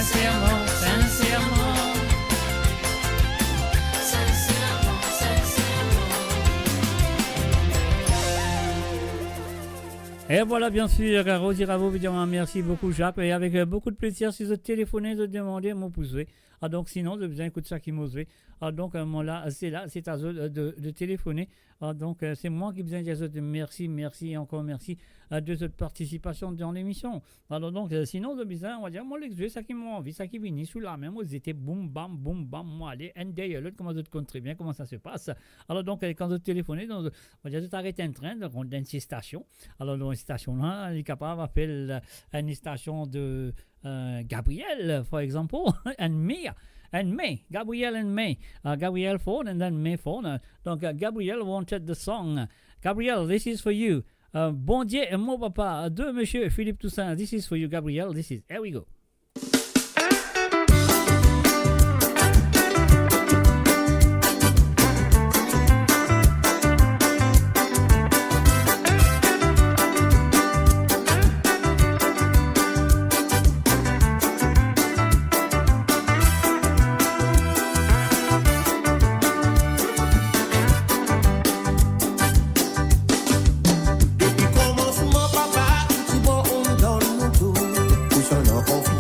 sincèrement, sincèrement. Sincèrement, sincèrement. Et voilà, bien sûr, Rosie Ravo, évidemment, merci beaucoup, Jacques. Et avec beaucoup de plaisir, si vous téléphonez, de demander mon pouce. Ah, donc, sinon, vous avez besoin d'écouter ça qui m'ose. Ah, donc, moi, là, c'est à eux de téléphoner. Ah, donc, c'est moi qui besoin de merci, merci et encore merci de cette participation dans l'émission. Alors, donc, sinon, de besoin, on va dire, moi, l'ex ça qui m'a envie, ça qui vient sous la main, moi, ils étaient boum, bam, moi, allez, un day, l'autre, comment vous comptez très bien, comment ça se passe. Alors, donc, quand vous téléphonez, donc, on va dire, vous arrêtez un train, donc, on a une station. Alors, dans une station-là, il est capable d'appeler une station de Gabriel, for example, and me. Gabriel and me. Gabriel phone and then me phone. Donc, Gabriel wanted the song. Gabriel, this is for you. Bon Dieu et mon papa de Monsieur Philippe Toussaint. This is for you, Gabriel. This is. Here we go. Commencement, papa, si bon, on donne nous tout. Tout son enfant.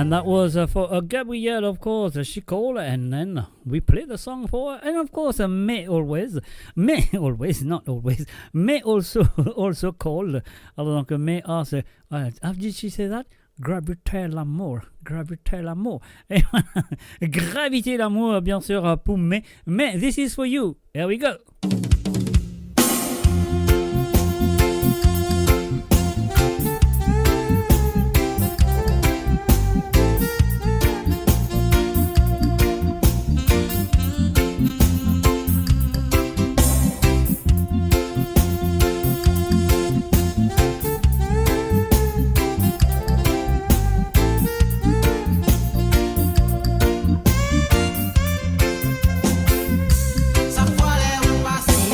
And that was for Gabrielle, of course. She called and then we played the song for her. And of course, May always, not always, May also called. Alors donc May asked, how did she say that? Gravité l'amour. Et Gravité l'amour, bien sûr, pour May. May, this is for you. Here we go. Ça fois les roues passées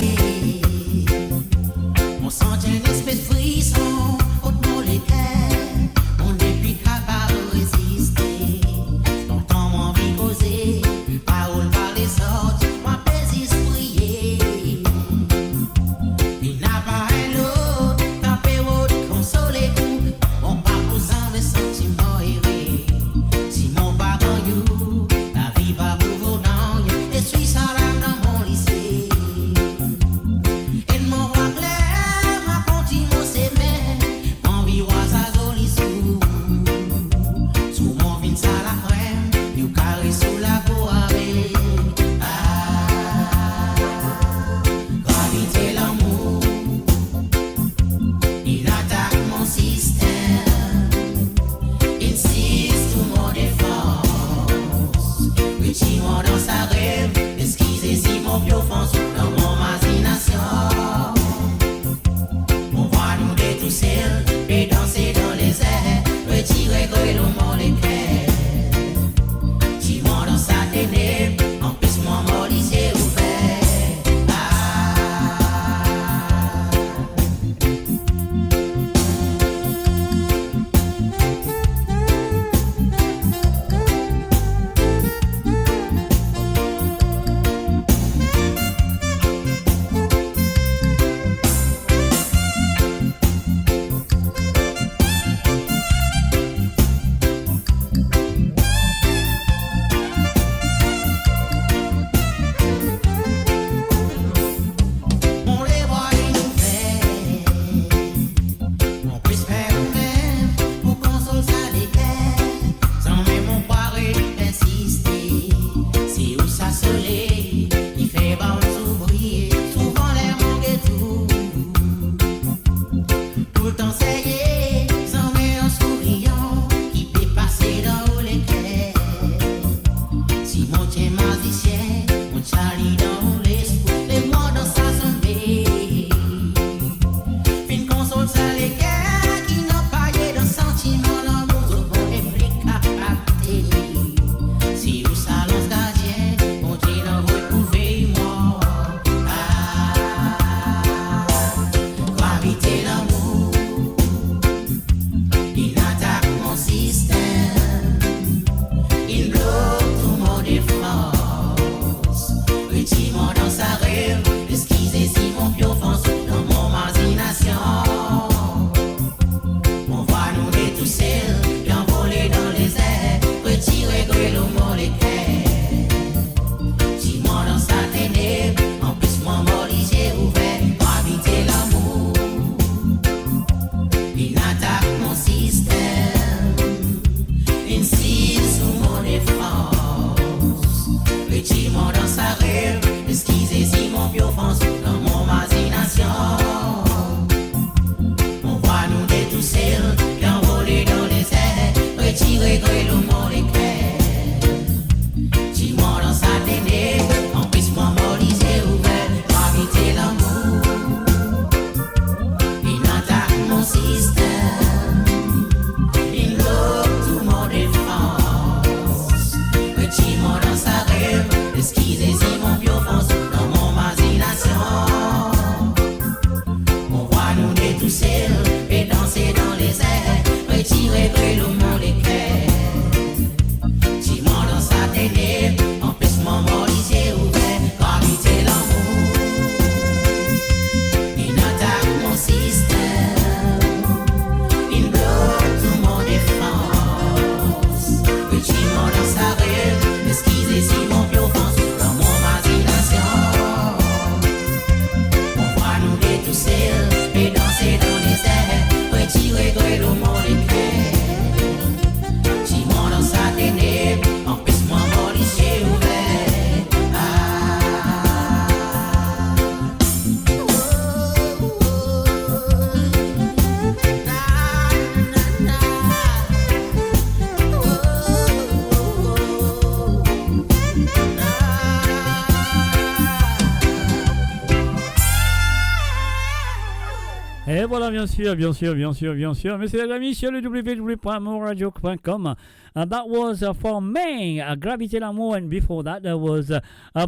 Et voilà, bien sûr, bien sûr, bien sûr, bien sûr. Messieurs et amis, sur le www.moradio.com. That was for May, Gravité l'amour, and before that, there was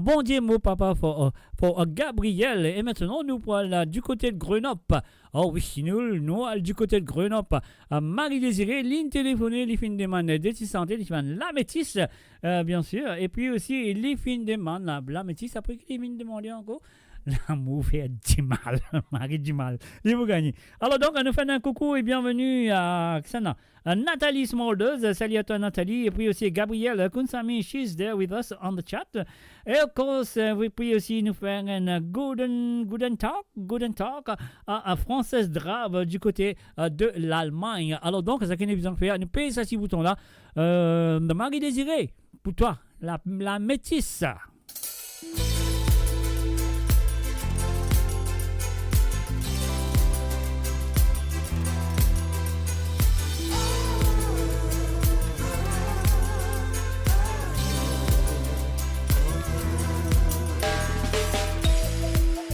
Bon Dieu, mon papa, for Gabriel. Et maintenant, nous voilà du côté de Grenoble. Oh oui, nous, du côté de Grenoble. Marie-Désirée, ligne téléphonée, les fins de man, des santé, les fins de la métisse, bien sûr. Et puis aussi, les fins de man, la métisse, après que les fins de man, encore. L'amour fait du mal, Marie du mal. Et vous gagnez. Alors donc, nous faisons un coucou et bienvenue à Nathalie Smolders. Salut à toi Nathalie. Et puis aussi Gabrielle Kunsami, she's there with us on the chat. Et of course, we puis aussi nous faire un good talk à Française Drave du côté de l'Allemagne. Alors donc, ça qu'on a besoin de faire, nous payons ça ces boutons-là. De Marie Désirée, pour toi, la métisse.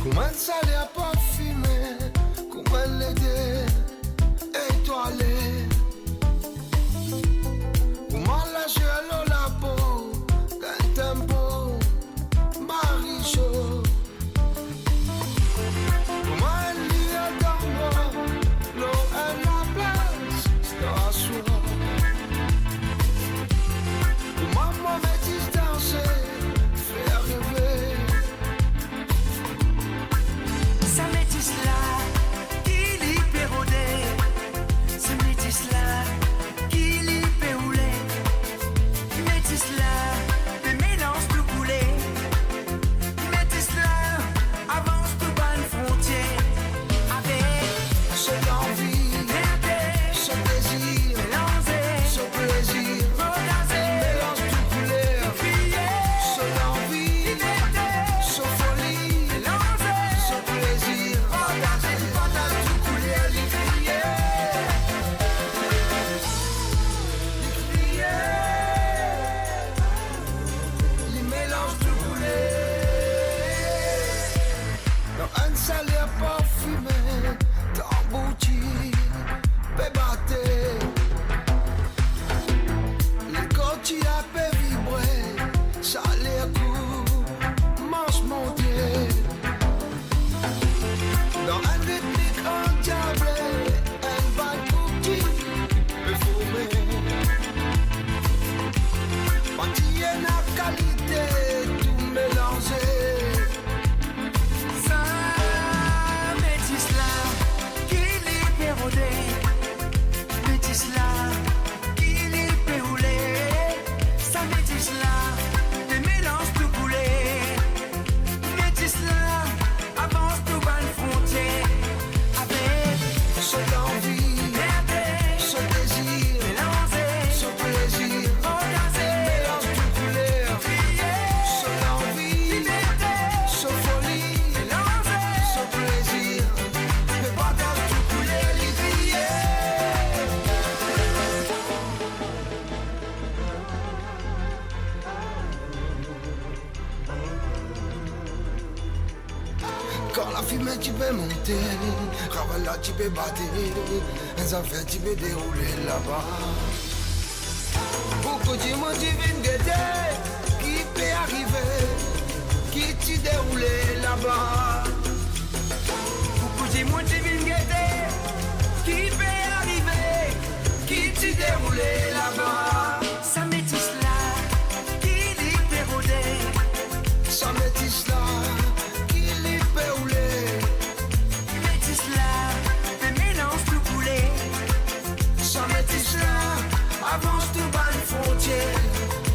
Comment ça a parfumé, comment l'aider, étoilé. Comment la gelo la peau, d'un tempo, Marie chaud. Comment elle lit dans moi, l'eau et la place, c'est à soi. Comment mauvais distancer, faire rêver. Ça métisse là, qui l'y pérodé. Ça métisse là, qui l'y péoulé. Métisse là, des mélanges tout coulés. Métisse là, avance tout bas une frontière. Avec ce l'envie, ce désir, ce plaisir. Mélange tout couleur, ce l'envie, ce folie, ce plaisir. Partage tout couleur, les crier. Les mélanges tout couleur. Dans un salaire parfumé, t'emboutis, bébaté. Les côtiers à paix vibrer, ça les coups, manche monter. Dans un rythmique endiablé, un bal bouti, le fourré. Pantillé la qualité, tout mélangé. Ça métisse là, qui l'y pérodé. Métisse là, qui l'y péoulé. Ça métisse là, des mélanges tout coulés. Métisse là, avance tout bas une frontière. Avec ce l'envie, ce désir, ce plaisir. Mélange tout couleur, ce l'envie, ce folie, ce plaisir. Mais partage tout couleur, les crier. Quand la fumée tu peux monter, Ravala tu peux battre, les affaires tu peux dérouler là-bas. Beaucoup de monde tu viens guetter, qui peut arriver, qui tu dérouler là-bas. Beaucoup de monde tu viens guetter, qui peut arriver, qui tu dérouler là-bas. Ça métisse là, qui l'y pérodé. Ça métisse là, qui l'y péoulé. Métisse là, des mélanges tout coulés. Ça métisse là, avance tout bas une frontière.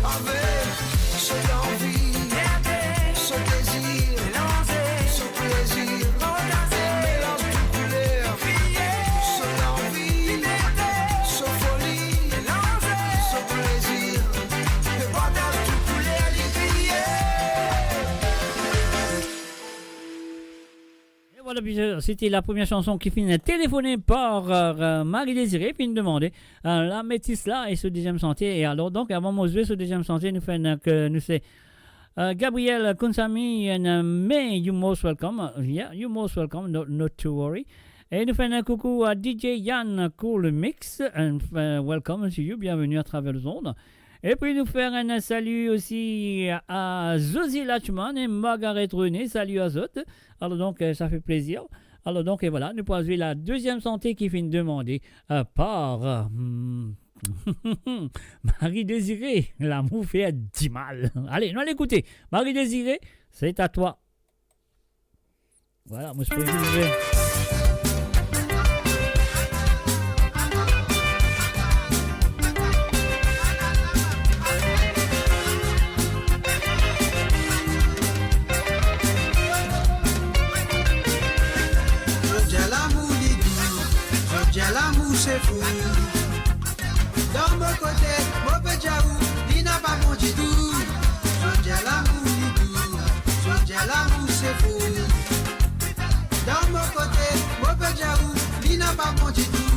Avec ce l'envie, ce désir, ce plaisir. Mélange tout couleur, ce l'envie, ce folie, ce plaisir. Mais partage tout couleur, les crier. Et voilà, puis, c'était la première chanson qui finit téléphonée par Marie-Désirée, puis nous demandait la métisse là et ce deuxième sentier. Et alors, donc, avant de jouer ce deuxième sentier, nous faisons que nous c'est Gabriel Kunsami and May, you most welcome. Yeah, you most welcome, not to worry. Et nous faisons un coucou à DJ Yann Cool Mix. And, welcome to you, bienvenue à travers le monde. Et puis nous faire un salut aussi à Zosie Lachman et Margaret René. Salut à eux. Alors donc, ça fait plaisir. Alors donc, et voilà, nous poursuivons la deuxième santé qui finit demandée par Marie-Désirée. L'amour fait du mal. Allez, nous allons écouter. Marie-Désirée, c'est à toi. Voilà, moi je peux vous L'amour c'est fou. Dans mon côté, mon petit Jaou, il n'a pas mon du tout. Je dis l'amour, je dis l'amour c'est fou. Dans mon côté, mon petit Jaou, il n'a pas mon du tout.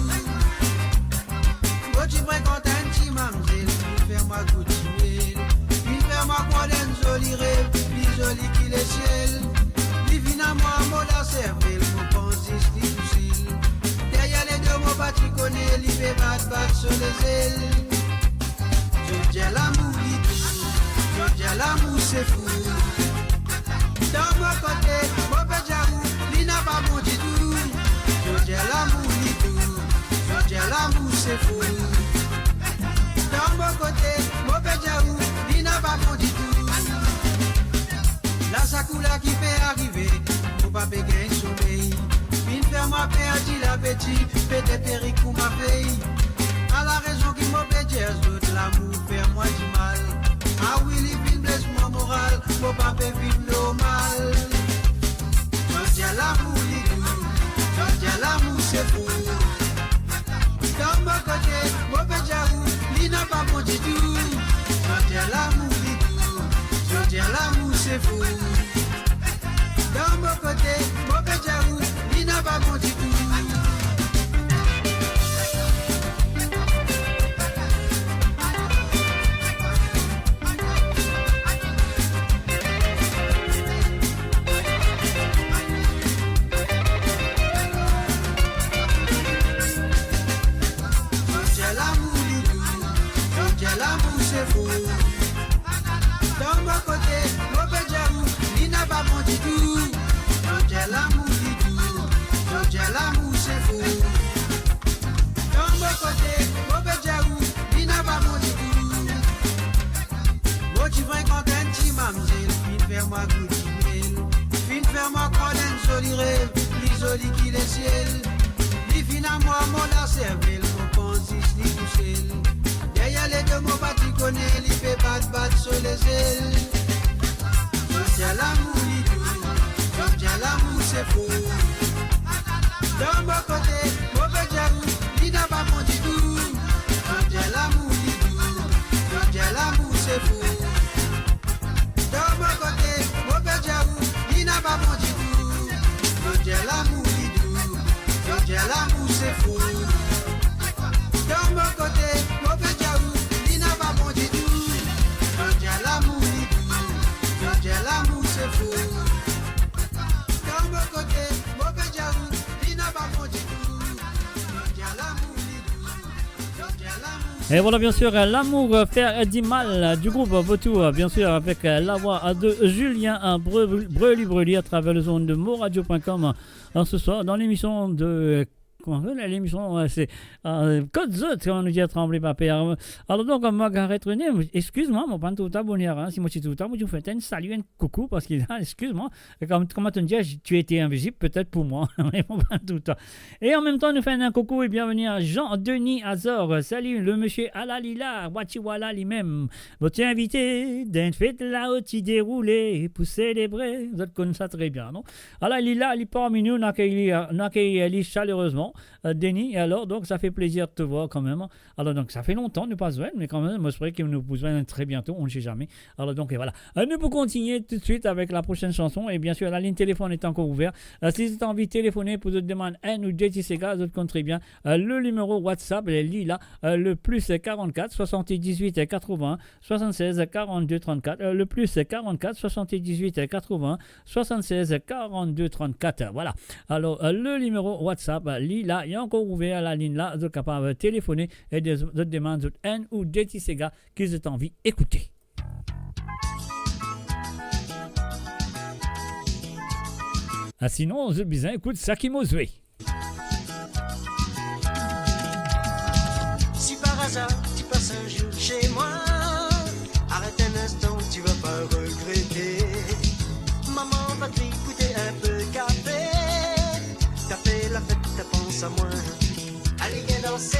Moi tu prends content, tu m'amènes, fais-moi continuer. Puis fais-moi croire d'un joli rêve, plus joli qu'il est ciel. Puis viens à moi, mon la cervelle, mon pensée, c'est difficile. Derrière les deux mots, bah, tu connais, il fait battre sur les ailes. Je dis l'amour, je dis l'amour, c'est fou. Dans mon côté, mon petit Jaou, il n'a pas bon du tout. Je dis l'amour, je dis l'amour, c'est fou. Dans mon côté, mon petit Jaou, il n'a pas bon du tout. La sacoula qui fait arriver, mon papa gagne sommeil. Une ferme a perdu l'appétit, peut-être péri pour ma fille. À la raison qui m'obédie, d'autres l'amour fait moi du mal. Ah oui, les films blessent mon moral, mon papa vit normal. Je dis l'amour, je dis l'amour c'est fou. Dans mon côté, mon petit Jaou, il n'a pas bon du tout. Je dis l'amour, je dis l'amour c'est fou. Dans mon côté, mon petit Jaou, il n'a pas bon du tout. Je l'amour, je l'amour, c'est fou. Dans mon côté, mon petit Jaou, il n'a pas bon du tout. Je l'amour, je l'amour, c'est fou. Dans mon côté, mon petit Jaou, il n'a pas bon du tout. Moi, tu vois quand tu m'amènes, fin faire-moi goûter. Fin faire-moi croire d'un joli rêve, plus joli qu'il est ciel. Puis finalement, mon la cervelle, mon pensée, ni tout seul. Derrière les deux mots, bah, tu connais, il fait battre sur les ailes. Je dis l'amour, je dis l'amour, c'est fou. Dans mon côté, mon petit Jaou, il n'a pas bon du tout. Je dis l'amour, je dis l'amour, c'est fou. Dans mon côté, mon petit Jaou, il n'a pas bon du tout. Je dis l'amour, je dis l'amour, c'est fou. Dans mon côté, mon petit Jaou, il n'a pas bon du tout. Je dis l'amour, je dis l'amour, c'est fou. Dans mon côté, mon petit Jaou, il n'a pas bon du tout. Je dis l'amour, je dis l'amour. Et voilà, bien sûr, l'amour faire du mal du groupe Vautour, bien sûr, avec la voix de Julien Brely à travers le zone de moradio.com ce soir dans l'émission de. Comment on fait l'émission, c'est Code Zot, comme on nous dit à Tremblay Papier. Alors donc, Margaret René, excuse-moi, mon pan tout abonné, si moi je suis tout moi je vous fais un salut, un coucou, parce que, excuse-moi, comme tu me dis, tu étais invisible, peut-être pour moi, mais mon pan tout. Et en même temps, nous faisons un coucou et bienvenue à Jean-Denis Azor. Salut, le monsieur Alalila, Wachiwala lui-même. Votre invité d'un fête là où tu déroulé pour célébrer. Vous êtes comme ça très bien, non? Alors, il est là, il est parmi nous, nous accueille chaleureusement. longtemps, Denis. Et alors, donc, ça fait plaisir de te voir quand même. Alors, donc, ça fait longtemps, nous pas besoin, mais quand même, moi, je crois que nous besoin très bientôt, on ne sait jamais. Alors, donc, et voilà. Nous pouvons continuer tout de suite avec la prochaine chanson. Et bien sûr, la ligne téléphone est encore ouverte. Si vous avez envie de téléphoner pour vous demander N ou JT Sega, vous comptez très bien. Le numéro WhatsApp, est là, le plus 44 78 80 76 42 34. Le plus 44 78 80 76 42 34. Voilà. Alors, le numéro WhatsApp, là, il est encore ouvert la ligne là. Vous êtes capable de téléphoner et de demander N ou JT Sega qui vous avez envie d'écouter. Sinon, on se bien écoute Saki Mozue. Si par hasard tu passes un jour chez moi, arrête un instant, tu vas pas regretter. Maman va t'écouter un peu café. T'as fait la fête, t'as pensé à moi. Allez viens danser,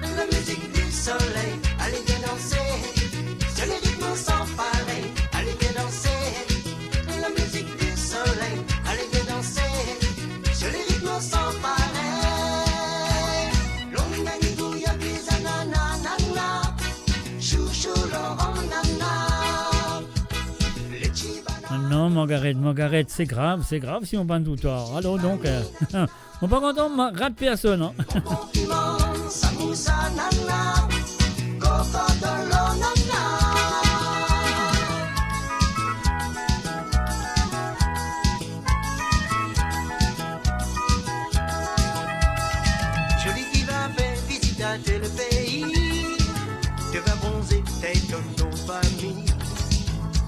la musique du soleil. Allez viens danser, sur les rythmes sans pareil. Allez viens danser, la musique du soleil. Allez viens danser, sur les rythmes sans pareil. Longani gouya bisa na na na na, chouchou Laurent nana. Les chibana. Non, Margaret, c'est grave si on bande tout tard. Alors donc, on pas content, on rate personne. Hein? Samoussa nana, cocodolo nana. Jolie qui va faire visite à tel pays, te va bronzer, t'étonnes ton famille.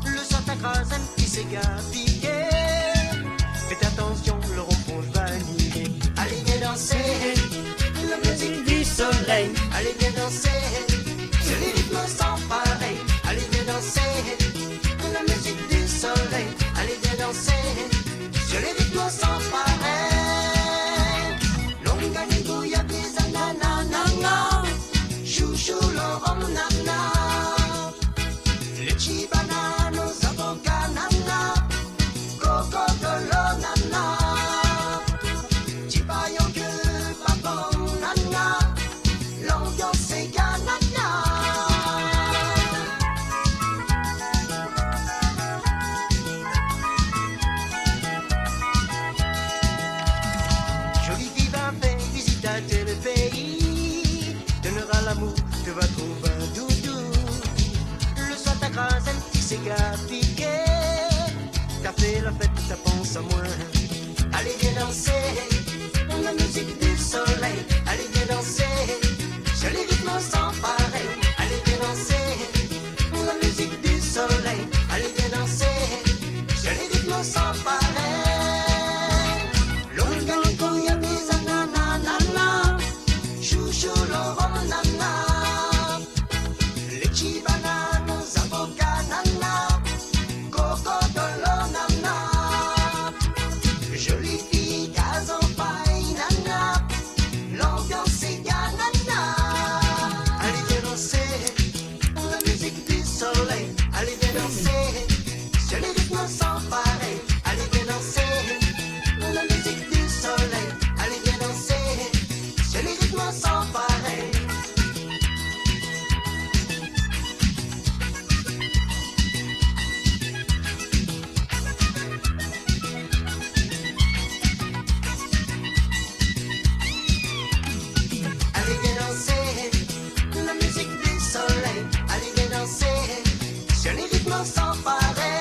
Le soir t'accrase un petit cigare piqué. Faites attention, le rond-point va nier. Allez viens danser, la musique du soleil. Allez viens danser, sur les rythmes sans pareil. Allez viens danser, la musique du soleil. Allez viens danser, sur les rythmes sans pareil. Longani gouya bisa na na na na, chouchou Laurent nana. Les chibana, nos avocats nana, cocodolo nana. Chibayo que papa nana, l'ambiance est ganana. Jolie fille va faire visite à tel pays, donnera l'amour, te va trouver un doudou. Le soir t'accrase un petit cigare piqué. T'as fait la fête, t'as pensé à moi. Allez viens danser, la musique du soleil. Allez viens danser, sur les rythmes sans pareil. Allez viens danser, la musique du soleil. Allez viens danser, sur les rythmes sans pareil. L'organico ya bisa na na na na, chouchou Laurent nana. Les chibana, nos avocats nana, cocodolo nana. Jolie fille, gazon paille nana, l'ambiance est ganana. Allez viens danser, la musique du soleil. Allez viens danser, sur les rythmes sans pareil. Allez viens danser, la musique du soleil. Allez viens danser, sur les rythmes sans pareil. Allez viens danser, la musique du soleil. Allez viens danser, sur les rythmes sans pareil.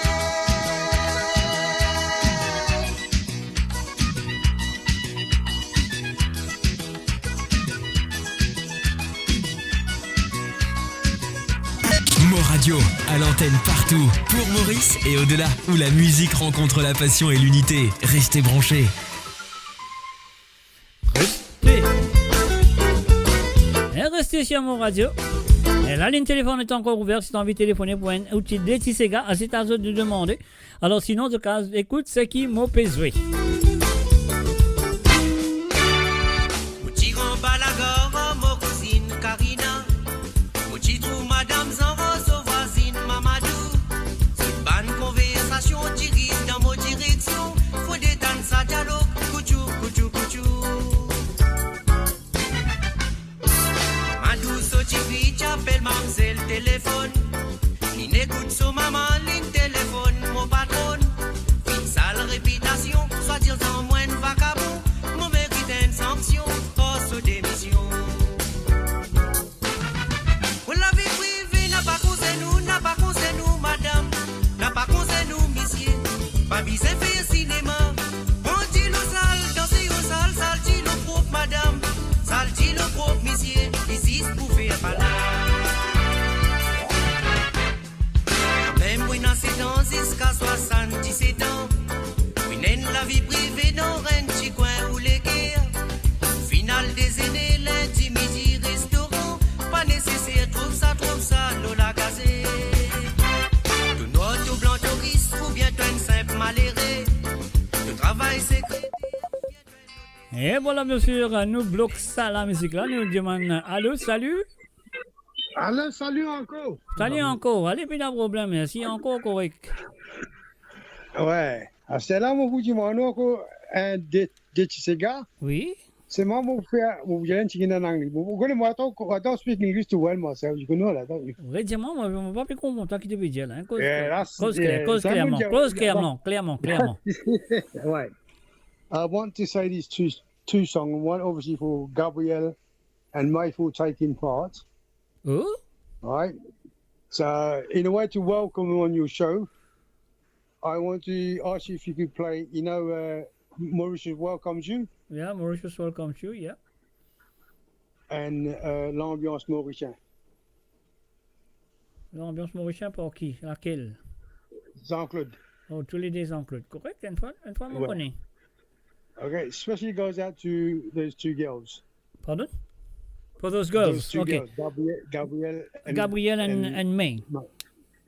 Mo Radio, à l'antenne partout, pour Maurice et au-delà, où la musique rencontre la passion et l'unité. Restez branchés. Et restez sur mon radio. Et la ligne téléphone est encore ouverte si tu as envie de téléphoner pour un outil de Sega. C'est à eux de demander. Alors sinon, de cas, écoute, c'est qui m'a pesé. Petit grand balagor, mon cousine Karina. Petit trou madame Zanros, voisine Mamadou. C'est bonne conversation, dirige dans mon direction. Faut détendre sa dialogue, couchou, couchou, couchou. Et voilà, bien sûr, nous bloquons ça, la musique là. Nous demandons allô, salut. Allô, salut encore. Salut encore. Allez, pas de problème. Merci encore, correct. Ouais. C'est là, mon vous dis, moi, encore un des Tisega. Oui. C'est moi, mon frère, mon vieux, qui est en anglais. Vous connaissez, moi, I don't speak English too well, myself. You know that, don't you? Récemment, moi, je ne vais pas plus comprendre qui te veut dire là. Cause clairement. Right. I want to say these two songs. One, obviously, for Gabrielle and May for taking part. Oh? Right. So, in a way to welcome you on your show, I want to ask you if you could play, Mauritius welcomes you. Yeah, Mauritius welcomes you, yeah. And l'ambiance mauricienne. L'ambiance mauricienne pour qui? Laquelle? Jean-Claude. Oh, tous les deux Jean-Claude. Correct, une fois, on connaît. Okay, especially goes out to those two girls. Pardon? For those girls, two okay. Gabrielle and May.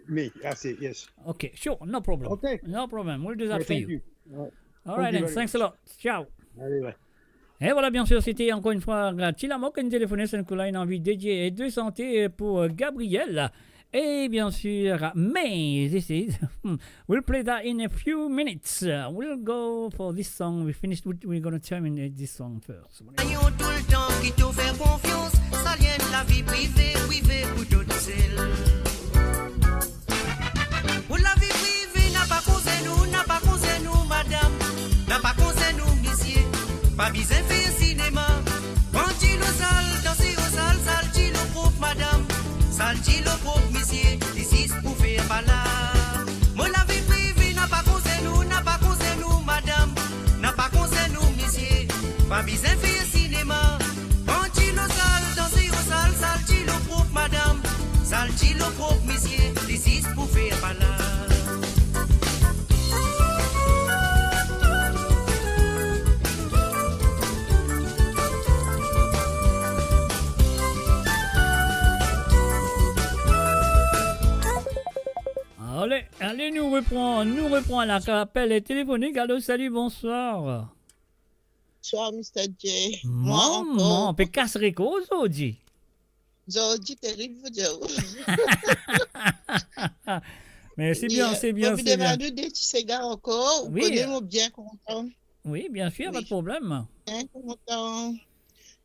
Me, that's it, yes. Okay, sure, no problem. Okay. No problem, we'll do that for thank you. Right. All right, then, thanks a lot. Ciao. Allez, bye. Et voilà, bien sûr, c'était encore une fois Tilamok qui nous téléphonait, c'est une envie dédiée et de santé pour Gabriel. Et bien sûr, May, this is, we'll play that in a few minutes. We'll go for this song. We're going to terminate this song first. Ayons tout le temps qui te fait confiance, ça vient de la vie privée pour toutes celles. Pour la vie privée, n'a pas causé nous, madame, n'a pas causé nous, messieurs, pas besoin de faire cinéma. Quand il au sale, danser au sale, sale, il au propre, madame, sale, il au propre, messieurs, ici pour faire pas là. Moi, la vie privée, n'a pas causé nous, madame, n'a pas causé nous, messieurs, pas besoin de faire cinéma. Quand il au sale, danser au sale, sale, il au propre, madame, sale, il au propre, messieurs, ici pour faire pas là. Allez, nous reprend la appel téléphonique. Allô, salut, bonsoir. Bonsoir, Mr. J. Maman, on peut casser cause aujourd'hui. Aujourd'hui, terrible, vous dire. Mais c'est bien. Vous demandez des petits cigares encore. Oui. Vous connaissez bien content. Oui, bien sûr, pas de problème. Bien content.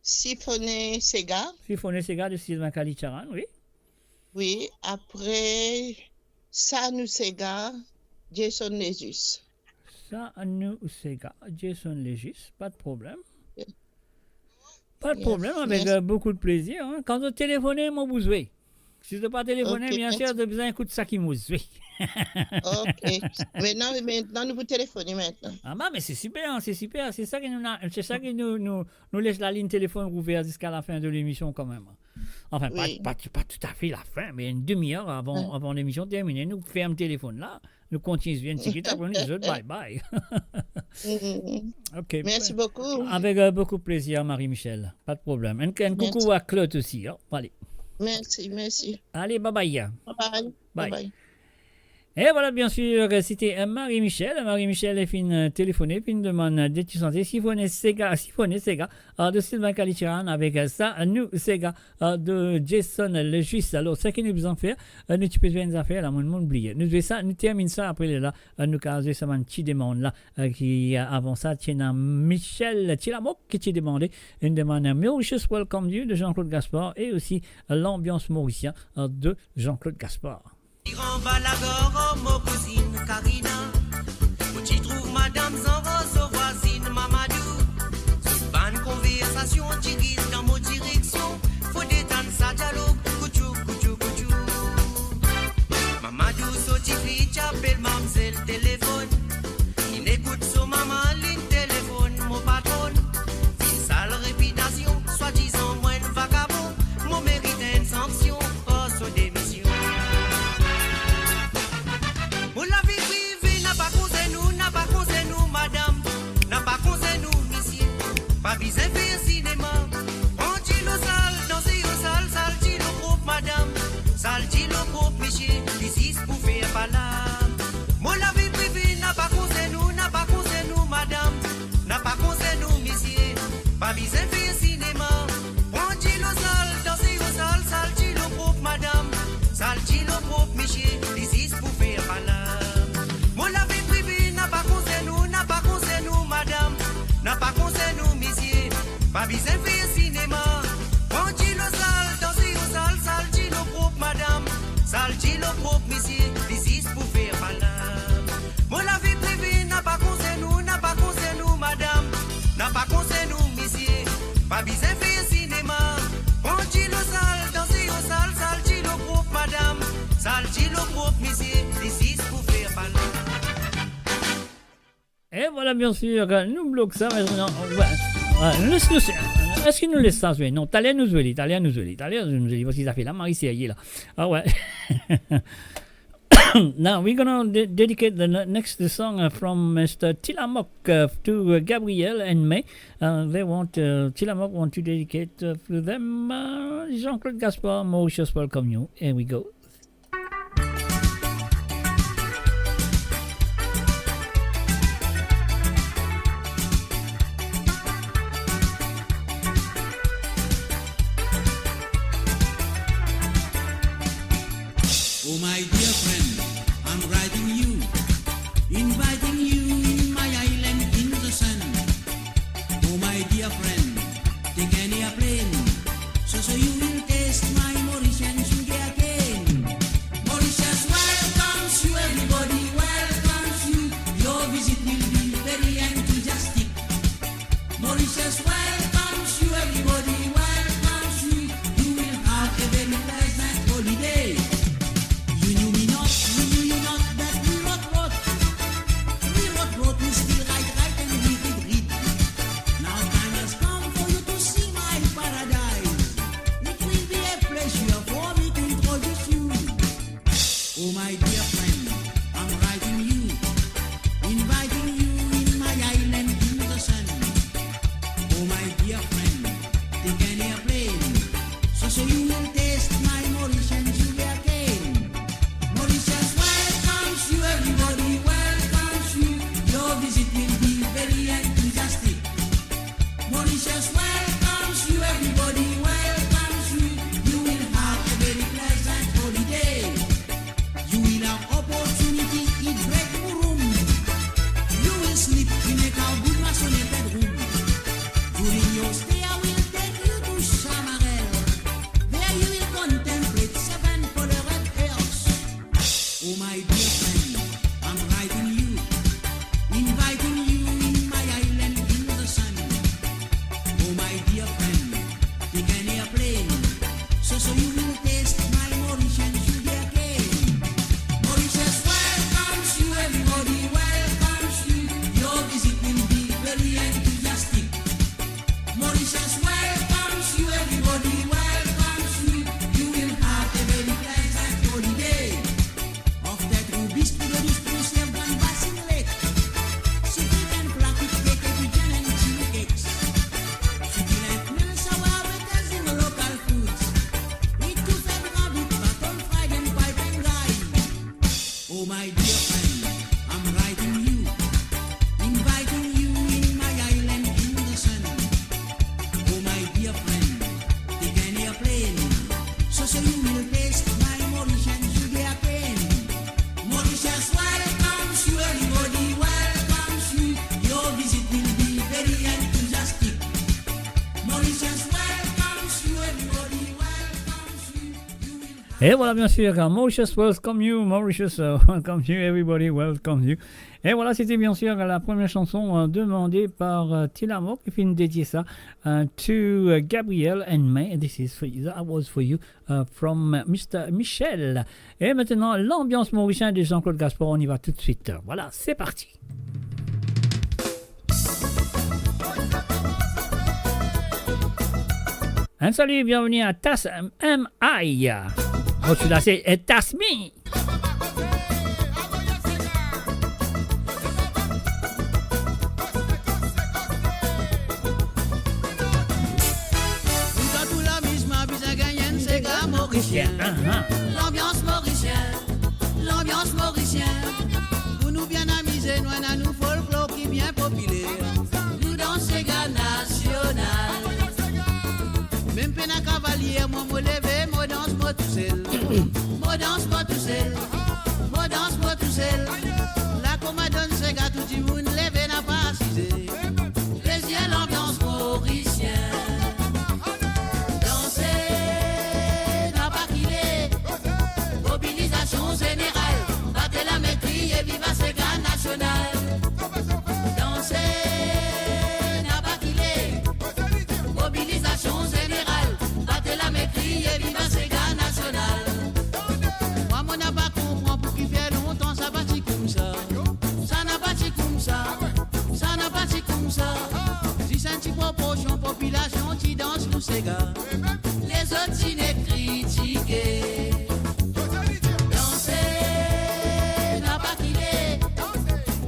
Siphonner cigare. Siphonner cigare de Sylvain Kalicharan, oui. Oui, après... Ça nous Sega, Jason Légus. Ça nous Sega, Jason Légus, pas de problème. Pas de problème, avec beaucoup de plaisir. Hein. Quand vous téléphonez, moi vous jouez. Si vous ne pas téléphoner, bien sûr, vous avez besoin d'un coup de ça qui vous joue. Ok. Maintenant, nous vous téléphonez maintenant. Ah bah, mais c'est super. C'est ça qui nous laisse la ligne téléphone ouverte jusqu'à la fin de l'émission quand même. Enfin, oui. pas tout à fait la fin, mais une demi-heure avant l'émission terminée, nous fermons le téléphone là, nous continuons une petite après nous autres, bye bye. Ok. Merci beaucoup. Avec beaucoup de plaisir, Marie-Michel, pas de problème. Un coucou à Claude aussi, hein. Allez. Merci. Allez, bye bye. Bye. Et voilà, bien sûr, c'était Marie-Michel. Marie-Michel est fin téléphoné, fin demande d'études santé. Siphonner Sega de Sylvain Kalicharan avec ça, nous Sega de Jason Légus. Alors, ce que nous devons faire, nous tu peux faire une affaire, là, mon oublié. Nous terminons ça après là, nous caser ça un petit demande là, qui avant ça, tiens Michel Tilamok qui t'a demandé une demande Mauritius Welcome You de Jean-Claude Gaspard et aussi l'ambiance mauricienne de Jean-Claude Gaspard. Iran Balagor, mon cousine Karina, où tu trouves Madame Zanros, voisine Mamadou. C'est une bonne conversation, tu guides dans mon direction. Faut détendre sa dialogue, couchou. Mamadou, sotifie, t'appelles mamselle téléphone. Il écoute son maman, ligne téléphone, mon patron. Une sale réputation, soi-disant, moins vagabond. Mon mérite une sanction, son démission. Pour la vie privée, n'a pas causé nous, madame, n'a pas causé nous, messieurs, pas besoin de faire cinéma. On dit le sale, danser au sale, sale dit le propre, madame, sale dit le propre, messieurs, ici pour faire pas là. Pour la vie privée, n'a pas causé nous, madame, n'a pas causé nous, messieurs, pas besoin faire cinéma. On dit le sale, danser au sale, sale dit le propre madame, sale dit le propre monsieur, this is pour faire balam. Moi la vie privée n'a pas conseil nous madame, n'a pas conseil nous monsieur, pas besoin faire cinéma. On dit le sale, danser au sale, sale dit le propre madame, sale dit le propre monsieur, this is pour faire balam. Et voilà, bien sûr, nous bloquons ça maintenant. Est-ce qu'il nous laisse ça jouer? Non, t'allais nous jouer, parce qu'il a fait la Marie Serrier là. Ah ouais. Now we're gonna dedicate the next song from Mr. Tillamook to Gabriel and May. They want Tillamook want to dedicate to them. Jean-Claude Gaspard, Mauritius, welcome you. Here we go. Oh my dear friend, I'm writing you, inviting you in my island in the sun. Oh my dear friend, take any airplane, so you will taste my Mauritian sugar cane. Mauritius welcomes you, everybody welcomes you. Your visit will be very enthusiastic. Mauritius welcomes you, everybody welcomes you. You will have a very pleasant holiday. You knew me not that we wrote, we still write and read. Now time has come for you to see my paradise. It will be a pleasure for me to introduce you. Oh my dear friend, I'm writing you, inviting you in my island in the sun. Oh my dear friend, take any airplane, so you will taste my Mauritian sugar cane. Mauritius welcomes you, everybody welcomes you. Your visit will be very enthusiastic. Mauritius welcomes you, everybody welcomes you. You will have a very pleasant holiday. You will have opportunity to eat bread room. You will sleep in a good masonry bedroom. During your stay, I will take you to Chamarel. There you will contemplate 7 colored earths. Oh my dear friend, I'm writing you, inviting you in my island in the sun. Oh my dear friend, take any airplane, so you will taste my Mauritian sugar cane. Mauritius welcomes you, everybody welcomes you. Your visit will be very enthusiastic. Mauritius welcomes you, everybody welcomes you. You will have a very pleasant holiday. Of that rubis to the douce poussière d'un bassin lake. Succulent plaquette cake et pigeon and chili cakes. Succulent meal sour bakers in local foods. Eat to fed rabbit, bacon fried and pipe and rye. Oh my dear friend, I'm writing you, inviting you in my island in the sun. Oh my dear friend, take any airplane, so you will taste my Mauritian sugar cane. Mauritius welcomes you, everybody welcomes you. Your visit will be very enthusiastic. Mauritius welcomes you, everybody welcomes you. Et voilà, bien sûr, Mauritius welcome you, Mauritius welcome you, everybody welcome you. Et voilà, c'était bien sûr la première chanson demandée par Tillamook, qui finit dédier ça to Gabriel and May. This is for you, that was for you from Mr. Michel. Et maintenant, l'ambiance mauricienne de Jean-Claude Gaspard, on y va tout de suite. Voilà, c'est parti. Un salut, bienvenue à Tas MI. Oh, celui-là, c'est Tasmi. L'ambiance mauricienne, pour nous bien amuser, nous avons nous folklore qui bien populaire. Nous dansons gars national. Même peine à cavalier, moi me lever, moi danse moi tout seul. Moi danse moi tout seul. Moi danse moi tout seul. La commandante c'est gars tout le monde lever n'a pas assisé. Plaisir l'ambiance mauricienne. ces gars. Les autres s'y n'est critiqué. Danser n'a pas quitté.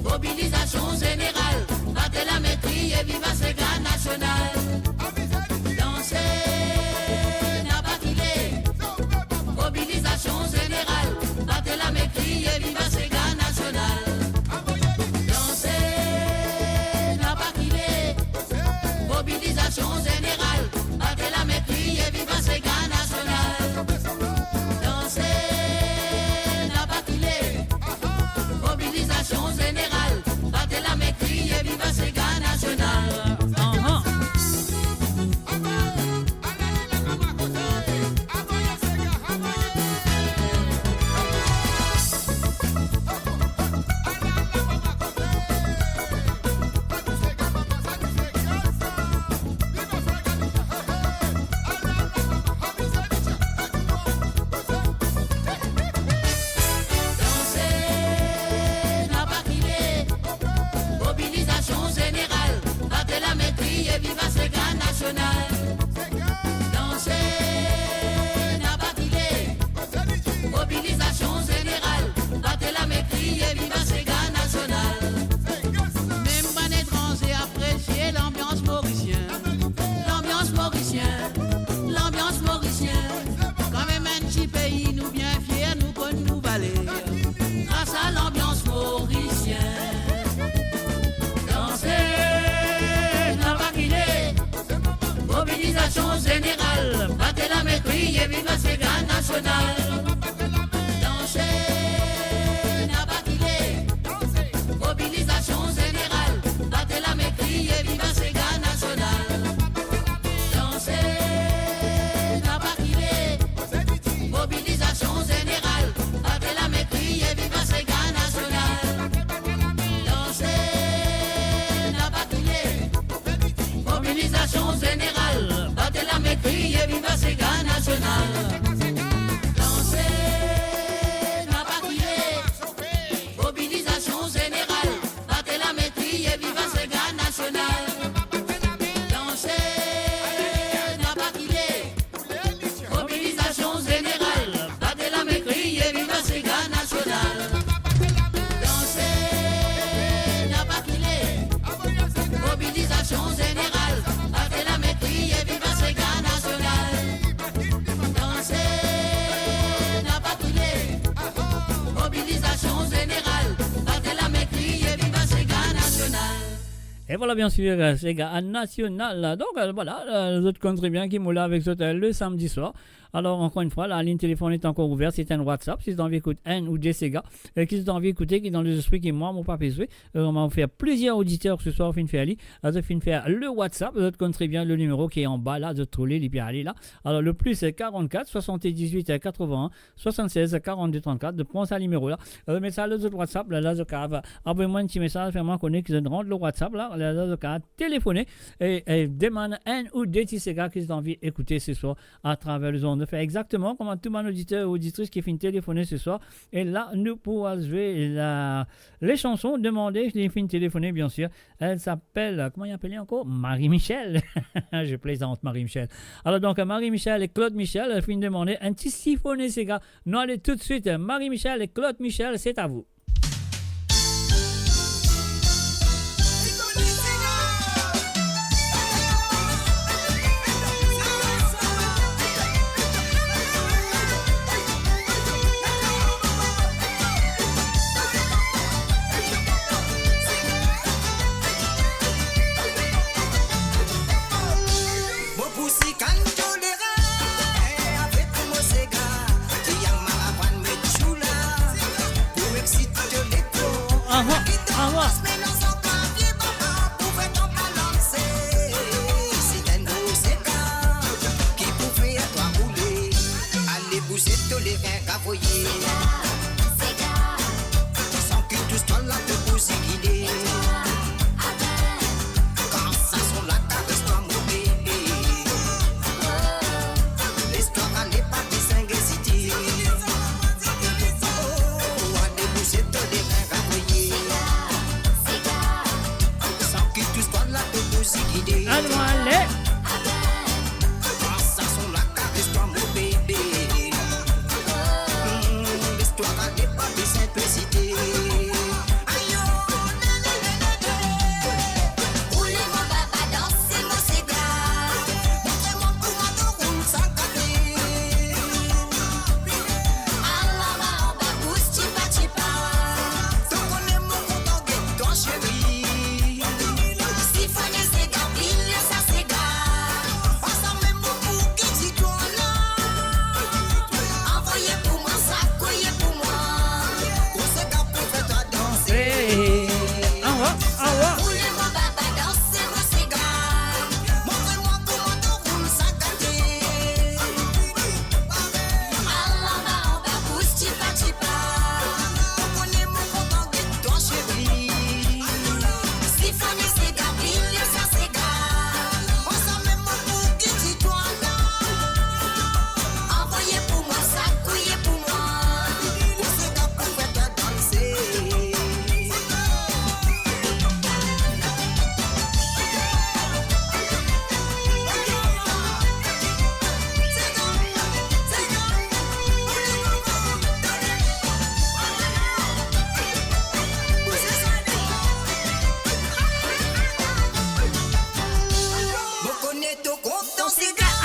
Mobilisation générale. Battez la maîtrise et viva ces gars national. Danser n'a pas quitté. Mobilisation générale. Battez la maîtrise et viva ces gars national. Danser n'a pas quitté. Mobilisation générale. Battez la maîtrise et viva ces gars national. Danser n'a pas quitté. Mobilisation générale. Battez la maîtrise et viva ces gars national. N'a pas quitté. Mobilisation générale. Battez la maîtrise et viva ces gars national. Danser n'a pas quitté. Mobilisation générale. Battez la maîtrise et viva ces gars national. Même pas étranger apprécier l'ambiance mauricienne. L'ambiance mauricienne. L'ambiance mauricienne. Quand même un petit pays nous bien fiers, nous connaissons nous valer. Grâce à l'ambiance mauricienne. Danser n'a pas quitté. Mobilisation générale. Battez la maîtrise et viva ces gars national. Danser n'a pas quitté. Mobilisation générale. Battez la maîtrise et viva ces gars national. Danser n'a pas quitté. Mobilisation générale. Battez la maîtrise et viva ces gars national. Danser n'a pas quitté. Mobilisation générale. Battez la maîtrise et viva ces gars national. Danser n'a pas quitté. Mobilisation générale. Battez la maîtrise et viva ces gars national. Danser n'a pas quitté. Mobilisation générale. Battez la maîtrise et viva ces gars national. Danser n'a pas quitté. Mobilisation générale. Battez la maîtrise et viva ces gars national. Danser n'a pas quitté. Mobilisation générale. Battez la maîtrise et viva ces gars national. Et voilà, bien sûr, c'est gars national. Donc voilà, les autres comprenez bien qui moulent avec eux le samedi soir. Alors, encore une fois, la ligne téléphonique est encore ouverte. C'est un WhatsApp. Si vous avez envie d'écouter un ou des Sega, qui vous avez envie d'écouter, qui est dans les esprits, qui moi, mon papa, on va faire plusieurs auditeurs ce soir. On fait faire le WhatsApp. Vous avez très bien le numéro qui est en bas là, de trouver, il peut aller là. Alors, le plus c'est 44 78 81 76 42 34. De prendre ce numéro là. Mais ça, le autre WhatsApp, là, envoyez-moi un petit message, faites-moi connaître qu'ils rentrent le WhatsApp là, là, téléphoner et demande un ou des petits Sega qui ont envie d'écouter ce soir à travers les ondes. Faire exactement comme tout mon auditeur ou auditrice qui finit téléphoner ce soir. Et là, nous pourrons jouer les chansons demandées. Je l'ai fini téléphoner, bien sûr. Elle s'appelle, comment il appelle encore? Marie-Michel. Je plaisante, Marie-Michel. Alors, donc, Marie-Michel et Claude Michel, elle finit de demander un petit siphonné, ces gars. Nous allons tout de suite. Marie-Michel et Claude Michel, c'est à vous.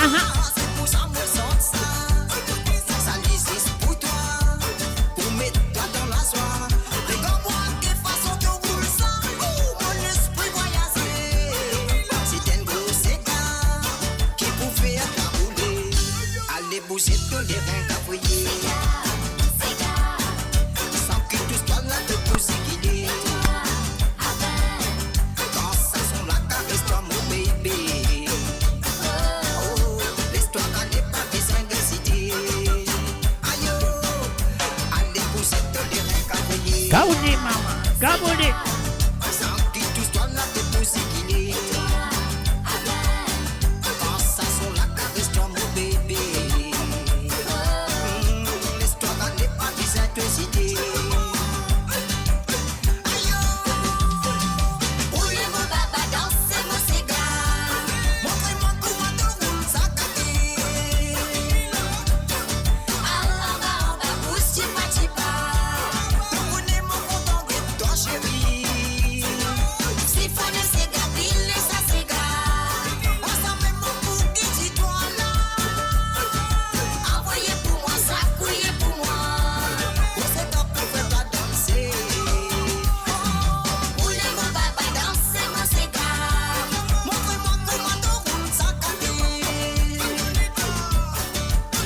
C'est pour ça moi sors ça. Ça existe pour toi. Pour mettre toi dans la soie. Regarde-moi quelle façon tu roules ça. Mon esprit voyager. C'est un gros séquin qui pouvait être rouler. Allez bouger tous les reins cafouillés. Sans que tout soit là de pousser qu'il est. Quand ça sont la caresse-toi mon bébé. Oh, laisse-toi caler pas besoin d'hésiter. Aïe oh, allez bouger tous les reins cafouillés. Kaouli, maman, Kaouli. Sans que tout soit là de pousser qu'il est. Quand ça sont la caresse-toi mon bébé. Laisse-toi caler pas besoin d'hésiter. Roulez mon baba, dansez mon cigare. Montrez-moi comment tu roules ça gâté. Allah va en bas, pousse chipa chipa. Tu connais mon content de toi chérie. Siphonner cigare, pile ça cigare. On s'en met mon bouquet, dis-toi là. Envoyez pour moi ça, couillez pour moi. On s'est top pour faire toi danser. Roulez mon baba, dansez mon cigare. Montrez-moi comment tu roules ça gâté.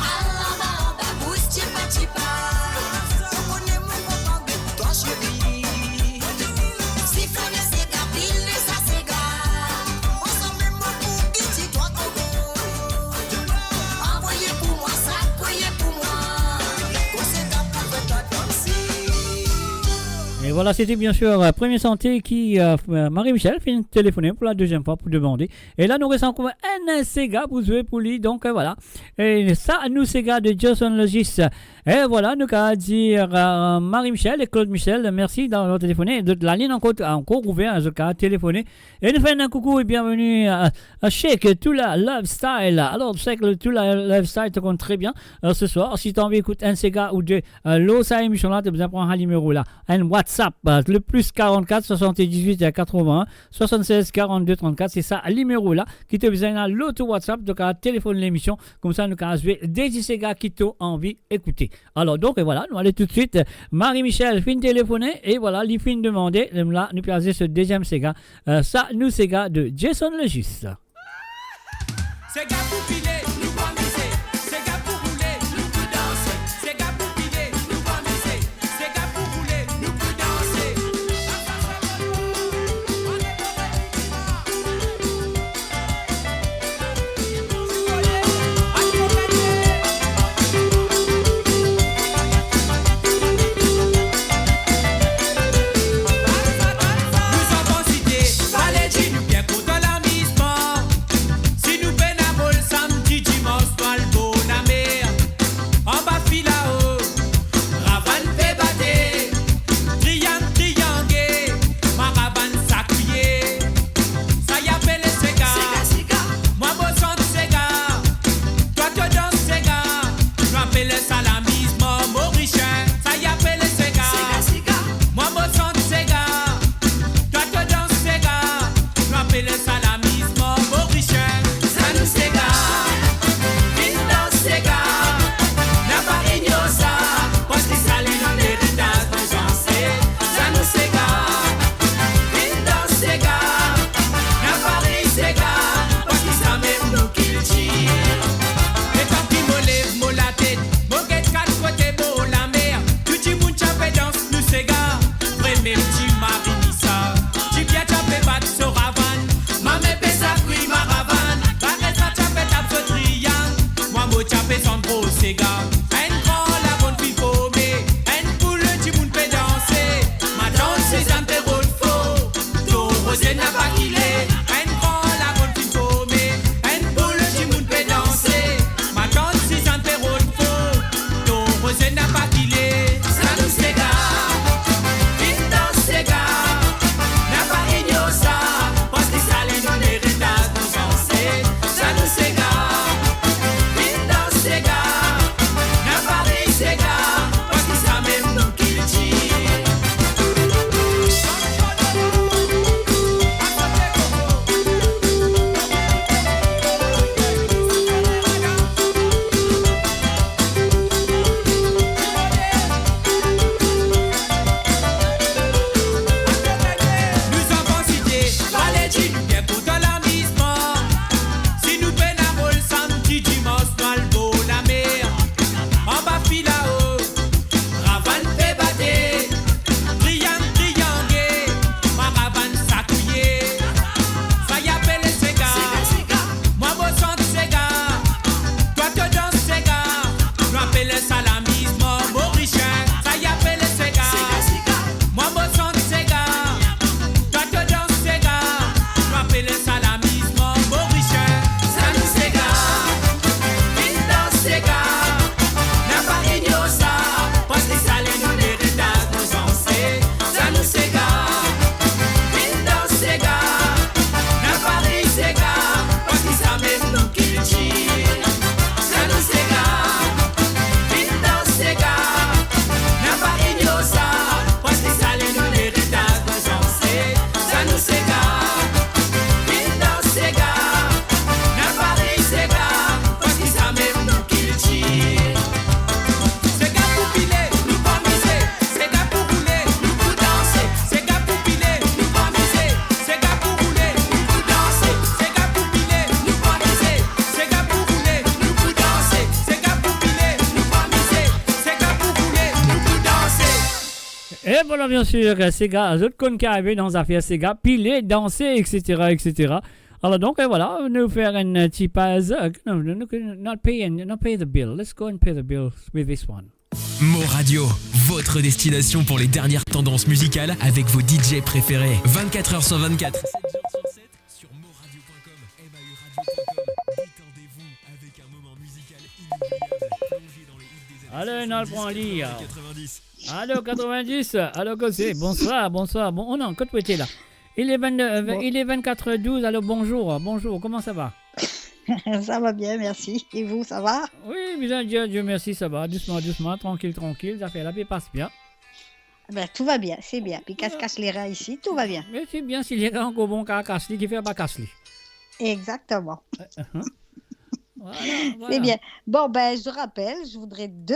Allah va en bas, pousse chipa chipa. Tu connais mon content de toi chérie. Siphonner cigare, pile ça cigare. On s'en met mon bouquet, dis-toi Togo. Envoyez pour moi ça, couillez pour moi. On s'est top pour faire toi danser. Et voilà, c'était bien sûr Premier Santé qui Marie-Michel fait téléphoner pour la deuxième fois pour demander. Et là, nous restons encore un Sega pour jouer pour lui. Donc voilà. Et ça, nous, Sega de Jason Logis. Et voilà, nous allons dire Marie-Michel et Claude Michel, merci d'avoir téléphoné. La ligne encore ouverte, je vais téléphoner. Et nous faisons un coucou et bienvenue à Shake, tout la lifestyle. Alors, tu sais que tout la lifestyle te compte très bien ce soir. Si tu as envie d'écouter un Sega ou deux, l'autre émission là, tu as besoin de prendre un numéro là. Un WhatsApp, le plus 44 78 81 76 42 34. C'est ça, le numéro là qui te besoin de l'autre WhatsApp. Donc, téléphone l'émission. Comme ça, nous allons jouer des Sega qui t'ont envie d'écouter. Alors, donc, voilà, nous allons tout de suite. Marie-Michel fin téléphoner et voilà, il fin demander. Là, nous placer ce deuxième Sega. Ça, nous, Sega de Jason Logis. Sega pour piler, nous pas miser. Sega pour rouler, nous pour danser. Sega pour piler, nous pas miser. Sega pour rouler, nous pour danser. Nous avons cité, allez, dis-nous bien contre l'amusement. Si nous peinons samedi, dimanche. Et voilà, bien sûr, Sega, autres cons qui arrivent dans les affaires Sega, piler, danser, etc., etc. Alors donc, voilà, nous faire un petit pause. No, not pay the bill. Let's go and pay the bill with this one. Mo Radio, votre destination pour les dernières tendances musicales avec vos DJ préférés. 24h sur 24. 7 jours sur 7 sur moradio.com, mauradio.com. Détendez-vous avec un moment musical inoubliable, plongé dans les hits des années Allez, on prend un lit. 90. Allô, 90. Allô, Cossé. Bonsoir. Bon, oh non, quand tu étais là. Il est 24h12. Allô, bonjour. Bonjour, comment ça va? Ça va bien, merci. Et vous, ça va? Oui, bien, Dieu merci, ça va. Doucement, tranquille. Ça fait la paix passe bien. Ben, tout va bien, c'est bien. Puis casse les reins ici, tout va bien. Mais c'est bien si les reins encore bon qu'à casse-li, qui fait pas casse-li. Exactement. Voilà. C'est bien. Bon, ben, je rappelle, je voudrais 2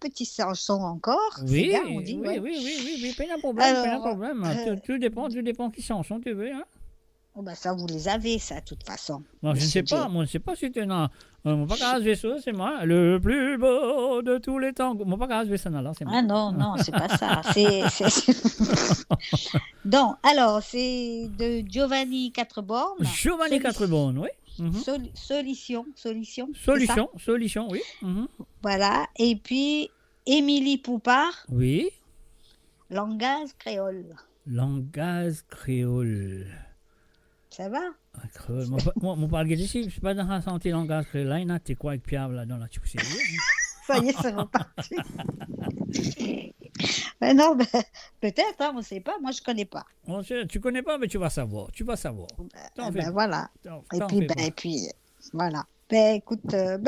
petites chansons encore. Oui, Sega, on dit, ouais. oui, pas de problème, Alors, pas de problème. Tout dépend qui chanson tu veux, hein. Oh ben ça, vous les avez, ça, de toute façon. Moi, je ne sais pas si tu es dans... Mon pas jouer ça, c'est moi. Le plus beau de tous les temps. Mon pas jouer ça, là, c'est moi. Ah non, c'est pas ça. Donc, alors, c'est de Giovanni Quatreborn. Giovanni Quatreborn, oui. Solution. Solution, oui. Voilà. Et puis, Émilie Poupard. Oui. Langage créole. Ça va? Créole. Moi, parle ici, je suis pas dans la santé langage créole. Là, il y a quoi avec Pierre là dans la poussière. Ça y est, c'est reparti. Mais non, peut-être, hein, on ne sait pas. Moi, je ne connais pas. Tu connais pas, mais tu vas savoir. Voilà. Et puis, voilà. Ben écoute,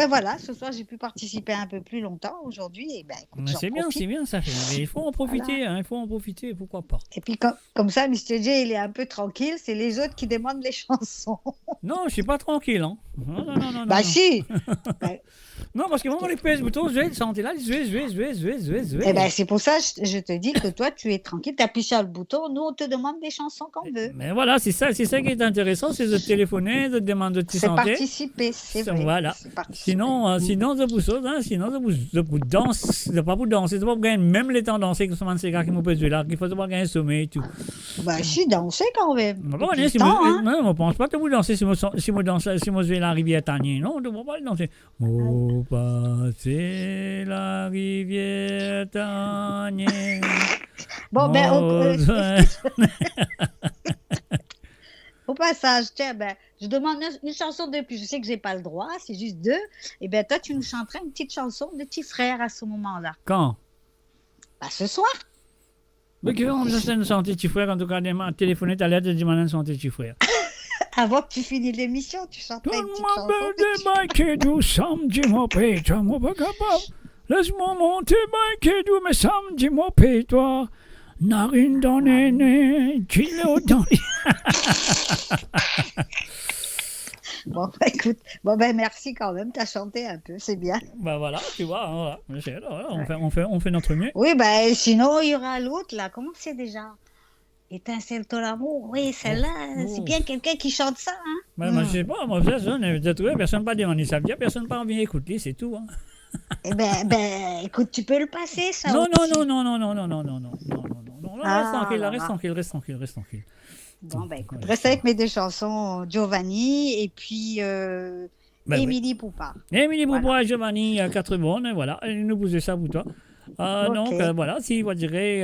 voilà, ce soir j'ai pu participer un peu plus longtemps aujourd'hui. Et écoute, c'est bien, ça fait. Mais il faut en profiter, voilà. Il faut en profiter, pourquoi pas. Et puis comme ça, Mr. J, il est un peu tranquille, c'est les autres qui demandent les chansons. Non, je suis pas tranquille, hein. Non. Bah si. Non, parce que moi, on les pèse bouton, je vais santé là, Eh ben c'est pour ça, je te dis que toi, tu es tranquille, tu appuies sur le bouton, nous, on te demande des chansons qu'on veut. Mais voilà, c'est ça qui est intéressant, c'est de téléphoner, de demander de santé. C'est participer, c'est vrai. Voilà. Sinon, de vous sauter, de vous danser, de pas vous danser, de pas gagner même les temps danser que ce moment c'est gars qui m'ont pesé là, qu'il faut pas gagner sommeil et tout. Bah, je suis dansé quand même. Non, je pense pas que vous dansez si moi je vais la rivière Tanier, non, je ne vais pas danser. Moi passer la rivière Tanier. Bon, au passage, tiens, je demande une chanson de plus. Je sais que j'ai pas le droit, c'est juste 2. Et toi, tu nous chanterais une petite chanson de petit frère à ce moment-là. Quand? Ce soir. Mais qui va me chanter petit frère quand tu as téléphoné ta lettre de demander de chanter petit frère. Avant que tu finisses l'émission, tu chanterais une petite chanson. Samedi, mon père, toi, mon pas capable. Laisse-moi monter, doux, mais samedi, mon père, toi. Narine dans les nez, kilo dans les... Bon, écoute, merci quand même, t'as chanté un peu, c'est bien. Voilà, tu vois, on fait notre mieux. Oui, sinon, il y aura l'autre, là, comment c'est déjà? Étincelle ton amour, oui, celle-là, c'est bien quelqu'un qui chante ça, hein? Je sais pas, moi, personne n'a pas demandé ça vient, personne n'a pas envie d'écouter, c'est tout, hein. Écoute, tu peux le passer, ça? Non, aussi. Non, reste tranquille. Bon, écoute, reste avec mes 2 chansons, Giovanni et puis Émilie Poupard. Émilie Poupard et Giovanni Quatreborn, voilà, nous posez ça pour toi. Donc, voilà, si vous direz,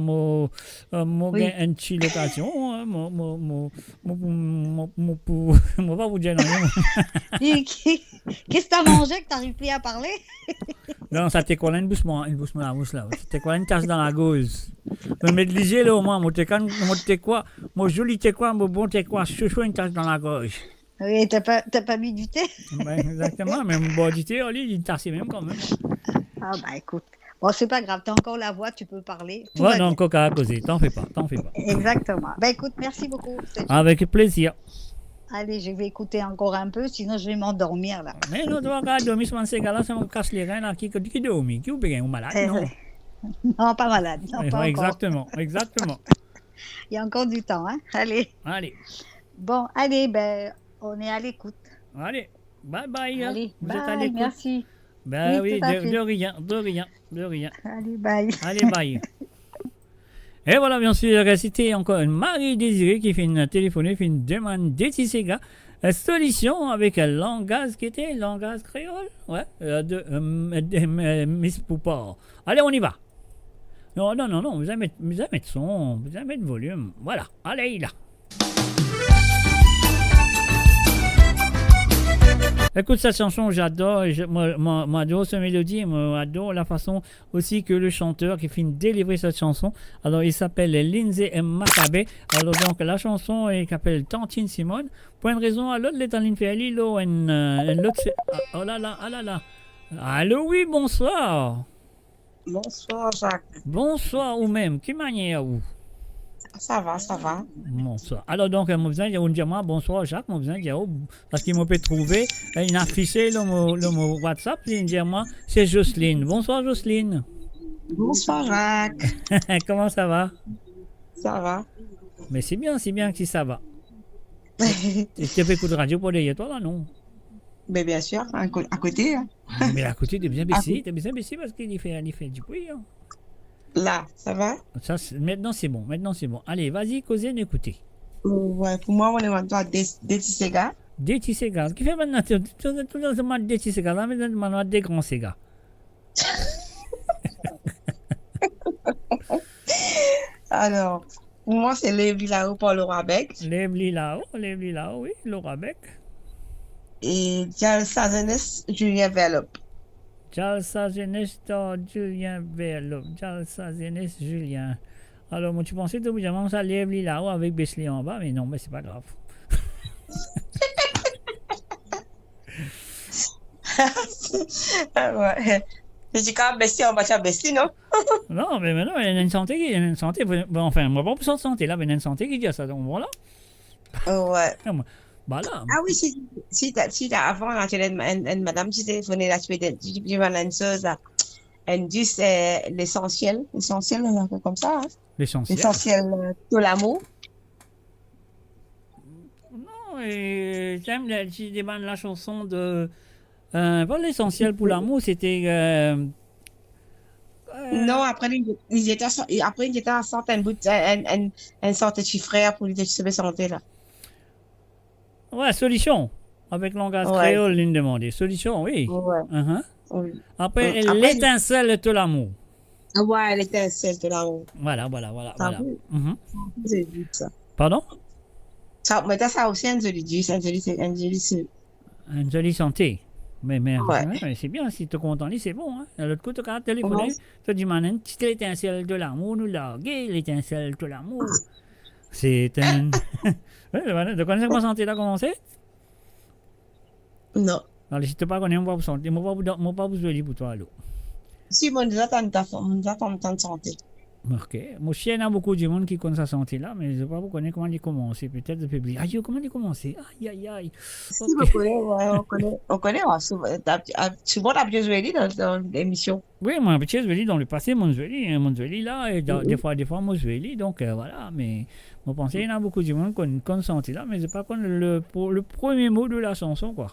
mon une petite location, mon pas vous dire non. Qu'est-ce que t'as mangé que t'arrives plus à parler? Non, ça t'es quoi là, une bouche là, t'es quoi une tasse dans la gauze. Mais m'élisez là au moins, moi t'es quoi, mon joli t'es quoi, mon bon t'es quoi, chouchou une tasse dans la gorge. Oui, t'as pas mis du thé? Exactement, mais mon du thé, il tasse même quand même. Ah écoute, bon c'est pas grave, t'as encore la voix, tu peux parler. Ouais, non, encore qu'à causer, t'en fais pas. Exactement. Écoute, merci beaucoup. Avec plaisir. Allez, je vais écouter encore un peu, sinon je vais m'endormir là. Mais non, tu vas regarder dormir sur ces gars-là, ça me casse les reins là, qui dormit, qui ou malade, non? Non, pas malade, non, pas exactement. Il y a encore du temps, hein. Allez. Bon, allez, on est à l'écoute. Allez, bye. Allez, vous êtes à l'écoute. Merci. Oui, tout à fait. de rien. Allez, bye. Allez, bye. Et voilà, bien sûr, c'était encore une Marie Désirée qui fait une téléphoner, fait une demande d'Etisega. Solution avec un langage qui était langage créole. Ouais, Miss Poupard. Allez, on y va. Non, vous allez mettre son, vous allez mettre volume. Voilà, allez, là. Écoute cette chanson, j'adore, moi j'adore cette mélodie, moi j'adore la façon aussi que le chanteur qui finit de délivrer cette chanson. Alors il s'appelle Lindsay Maccabé. Alors donc la chanson il s'appelle Tantine Simone. Pour une raison, à l'autre est en ligne fait Lilo, l'autre c'est... Oh là là, ah là là. Allô, oui, bonsoir. Bonsoir, Jacques. Bonsoir ou même, qui manière ou? Ça va. Bonsoir. Alors donc, je besoin de dire bonsoir Jacques, je besoin de dire parce qu'il m'a peut trouver une affiché le mot WhatsApp, il dit moi c'est Jocelyne. Bonsoir Jocelyne. Bonsoir, Jacques. Comment ça va? Ça va. Mais c'est bien que si ça va. Tu fais coup de radio pour derrière toi là, non? Mais bien sûr, à côté. Hein. Mais à côté, t'es bien baissé parce qu'il fait du bruit. Hein. Là, ça va? Ça, maintenant c'est bon. Allez, vas-y, causez, écoutez. Ouais, pour moi, on est maintenant Détisega. Détisega. Qui fait maintenant? Tout le monde Détisega. Là, maintenant, des grands Sega. Alors, pour moi, c'est Lève là-haut pour Laura Beck. Lève là-haut, oui, Laura Beck. Et Jalsa Zenes, Julien Verlop. Jalsa Zenes, Julien Verlop. Jalsa Zenes, Julien. Alors, moi, tu pensais tout simplement ça lève là-haut avec Bessley en bas, mais non, mais c'est pas grave. Ouais. Je dis quand Bessie, on va faire Bessie, non? Non, mais maintenant, il y a une santé, bon, enfin, moi, pas pour sa santé, là, mais il y a une santé qui dit ça, donc voilà. Ouais. Bah là. Ah oui, si t'as avant, là, tu as une madame qui téléphonait là, tu m'as une chose, là. Elle dit c'est l'essentiel, comme ça. Hein? L'essentiel de l'amour. Non, et j'aime la chanson de. Pas l'essentiel pour l'amour, c'était. Non, après, il était en santé, une sorte de frère pour lui se santé, là. Ouais, solution. Avec langage créole, l'une demandée. Solution, oui. Ouais. Oui. Après, l'étincelle de l'amour. Ouais, l'étincelle de l'amour. Voilà. J'ai vu ça. Pardon? Mais ça aussi, une jolie santé. Mais ouais. C'est bien, si tu es content, c'est bon. Hein? De l'autre côté, tu as téléphoné, tu dis, man, c'est l'étincelle de l'amour, nous larguer, l'étincelle de l'amour. C'est un. Tu connais comment santé là commencé? Non. Alors, si tu ne pas connais, on va vous santé. Moi, pas vous dire pour toi, alors. Si, on nous attend de santé. Ok. Moi, il y a beaucoup de monde qui connaît sa santé là, mais je ne sais pas vous connaître comment il commence. Peut-être le public. Aïe, comment il commence? Aïe. Si, on connaît. Souvent, on a bien joué dans l'émission. Oui, moi, j'ai joué dans le passé, mon joué là, et des fois, mon joué donc voilà. Mais je pense qu'il y a beaucoup de monde qui connaît sa santé là, mais je ne sais pas connaître le premier mot de la chanson, quoi.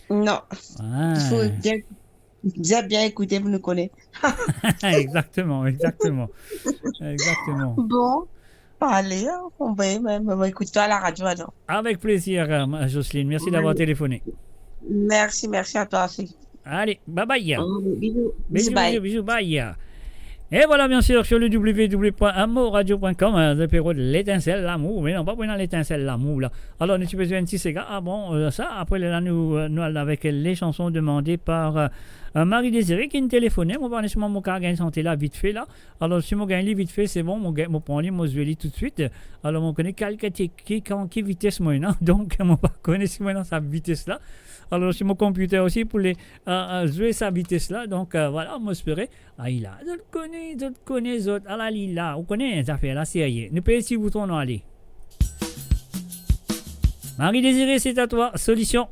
Non. Il faut bien écouter pour nous connaître. Exactement. Bon, allez, on va écouter toi à la radio alors. Avec plaisir, Jocelyne. Merci d'avoir téléphoné. Merci à toi aussi. Allez, bye. Bisous, bye. Et voilà, bien sûr, sur le www.amourradio.com, le Perrault de l'étincelle, l'amour. Mais non, pas pour l'étincelle, l'amour, là. Alors, nous avons besoin de 6 Sega. Ah bon, ça, après, là, nous avec les chansons demandées par Marie Désirée qui nous téléphonait. Moi, par exemple, mon cas gagne santé là, vite fait, là. Alors, si mon gagne vite fait, c'est bon, mon prend lui, moi, je vais tout de suite. Alors, on connaît qui vitesse, moi, non? Donc, on pas connaît si moi, sa vitesse là. Alors, sur mon computer aussi pour les jouer sa vitesse là. Donc, voilà, moi, j'espérais. Ah, il a. Je le connais, autres. Ah, là, là. Vous connaissez les affaires là, c'est ne payez si vous tournez aller. Marie Désirée, c'est à toi. Solution.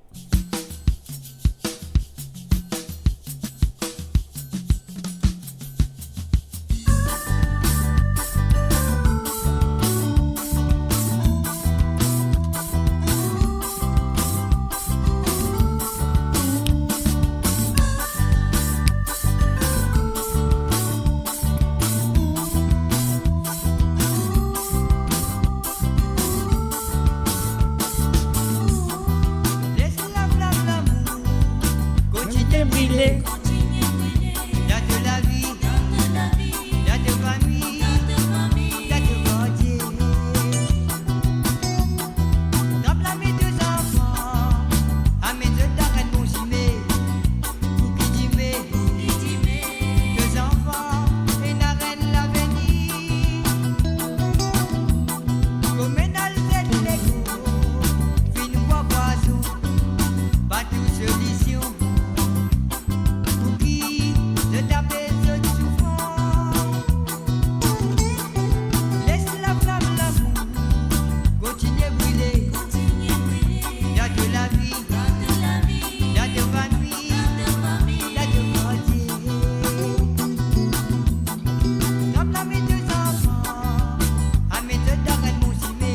brûler. Il y a de la vie, il y a de famille, il y a de quartier. Dans la vie deux enfants, à mes deux d'arrêt mon chimé, pour qui dit mais, deux enfants, et une arène l'avenir. Comme un alzette l'égo, fin bois boisou, pas tout solution. Pour qui je t'appelle ce souffrant. Laisse la flamme l'amour, continue brûler. Il y a de la vie, il y a de famille, il y a de quartier. Comme la mes deux enfants, à mes deux d'arrêt mon chimé,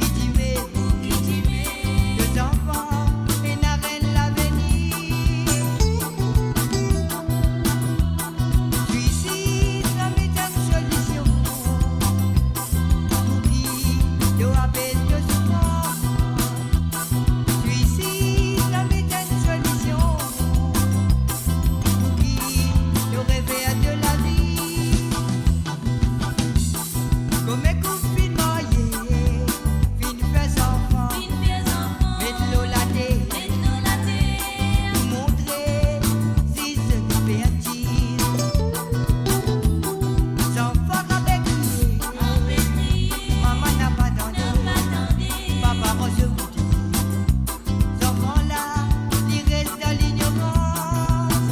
qui dit mais, deux enfants, et une arène l'avenir. Suicide, la méthode solution. Pour qui doit baisser de souffrance. Suicide, la méthode solution. Pour qui doit rêver de la vie. Comme un confinement, fin fait enfant. Mettre l'eau la terre. Pour montrer si c'est fertile. Sans fort avec lui, maman n'a pas attendu, papa reçu goûté. Ces enfants-là, ils restent dans l'ignorance.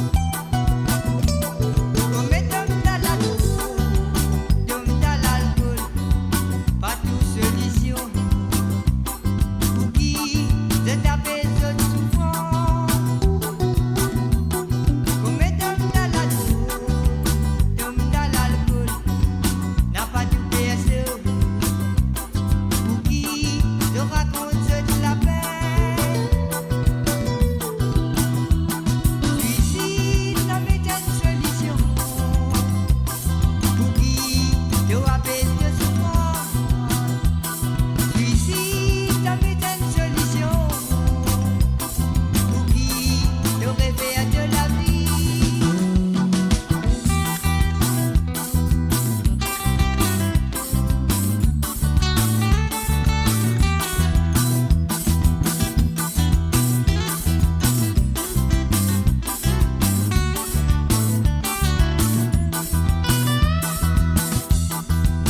Comme un homme dans la drogue, homme dans l'alcool, pas tout solution. Pour qui je t'appelle ce souffrant. Comme un homme dans la drogue, homme dans l'alcool, n'a pas tout percé. Pour qui je raconte de la peine. Suicide, la méthode solution. Pour qui je appelle de souffrance. Suicide, la méthode solution. Pour qui je rêve de la vie.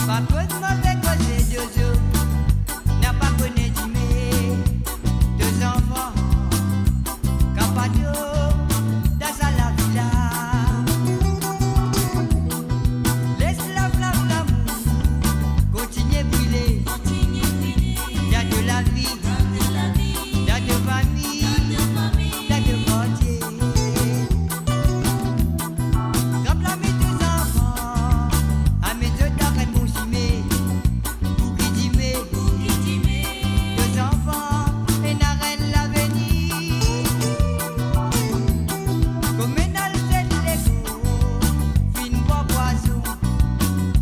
Pas peu de mauvais côté Jojo, n'a pas connu d'aimer. Deux enfants, Capadio, dans la villa. Laisse la flamme l'amour, continue brûler. Il y a de la vie, il y a de famille, il y a de quartier. Comme la mes deux enfants, à mes deux d'arrêt mon chimé, pour qui dit mais, deux enfants, et une arène l'avenir. Comme un alzette l'égo, fin bois boisson,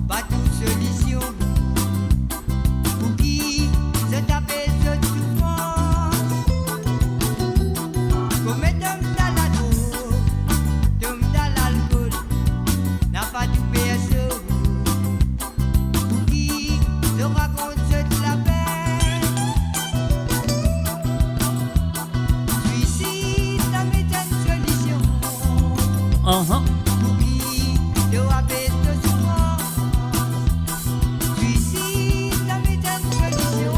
pas toute solution. Pour qui je t'appelle ce souffrance. Comme un homme dans la drogue, homme dans l'alcool, n'a pas tout percé. Pour qui je raconte de la peine. Suicide, la méthode solution. Pour qui doit baisser de souffrance. Suicide, la méthode solution.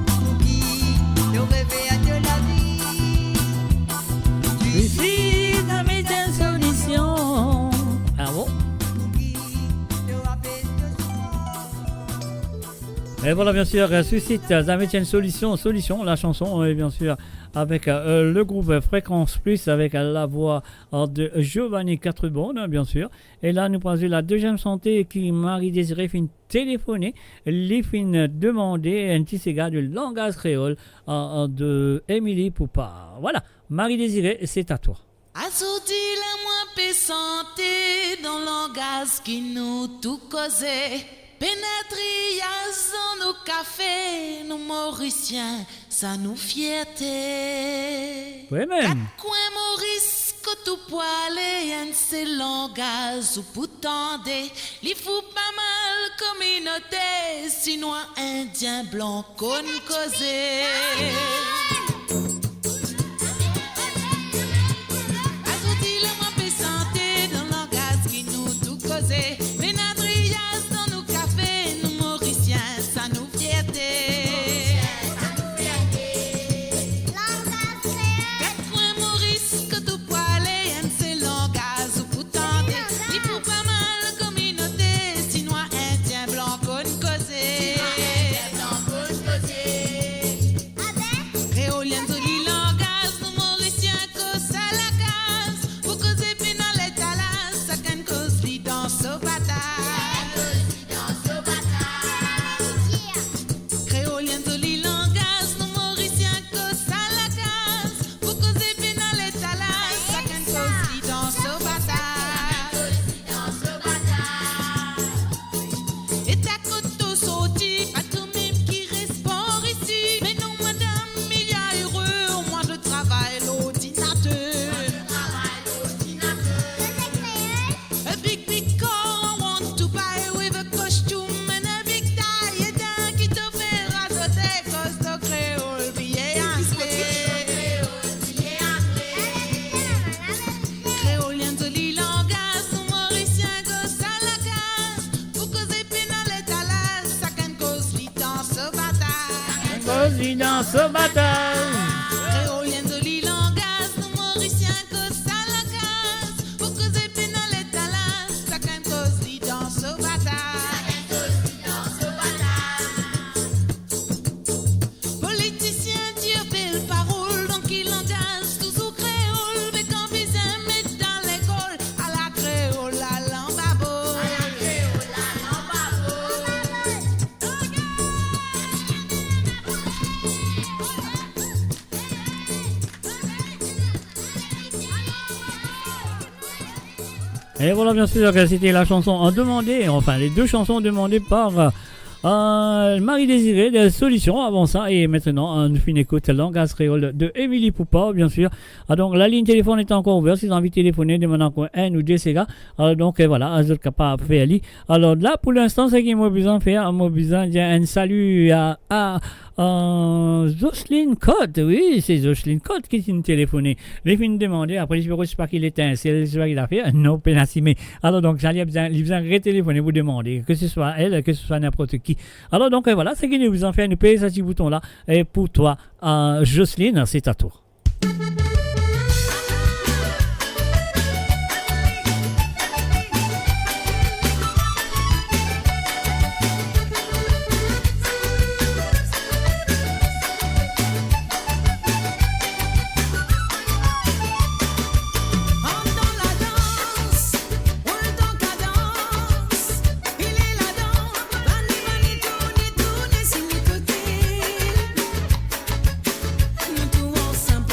Pour qui doit rêver de la vie. Suicide, la méthode solution. Ah bon? Et voilà, bien sûr, Suicide, ça mettait une solution, la chanson, et bien sûr, avec le groupe Fréquence Plus, avec la voix de Giovanni Quatrebonne, bien sûr. Et là, nous prenons la deuxième santé qui Marie-Désirée fin téléphoner, les fin demander un petit cigare de langage créole de Émilie Poupard. Voilà, Marie-Désirée, c'est à toi. Assorti la moins santé dans langage qui nous tout causait. Pénétrias dans nos cafés, nous Mauriciens, ça nous fierté. Oui, même. Coin Maurice, que tout poilé, un c'est langage ou pourtant il faut pas mal communauté, sinon indien blanc qu'on causé. Ajouti le moins santé dans le langage qui nous tout causé. Ménadrias dans nos cafés, nous Mauriciens, ça nous fierté. Dans ce bataille. Créolien de l'Ilangas, nous Mauriciens, que ça la casse. Pour que c'est pénal les talas, chacun cause lit dans ce bataille. Politiciens, Dieu belle parole, donc il engage toujours créole. Mais quand ils mettent dans l'école, à la créole, à l'embabo. Et voilà, bien sûr, que c'était la chanson demandée, enfin les deux chansons demandées par Marie-Désirée de Solutions avant ça. Et maintenant, nous finissons écoute langage créole de Émilie Poupa, bien sûr. Donc la ligne téléphone est encore ouverte si vous avez envie de téléphoner, demandez encore un ou deux CG. Donc voilà, vous êtes capable de faire aller. Alors là, pour l'instant, c'est qu'il m'a besoin de faire, m'a besoin de dire un salut à Jocelyne Code, oui, c'est Jocelyne Code qui s'est téléphoné. Les filles me demandaient, après je ne sais pas qu'il était, c'est ce qu'il a fait, non, pénacimé. Alors donc, j'allais besoin retéléphoner, vous demander, que ce soit elle, que ce soit n'importe qui. Alors donc, voilà, c'est qu'il nous en fait, nous paye ce petit bouton-là. Et pour toi, Jocelyne, c'est à toi. Nous tous ensemble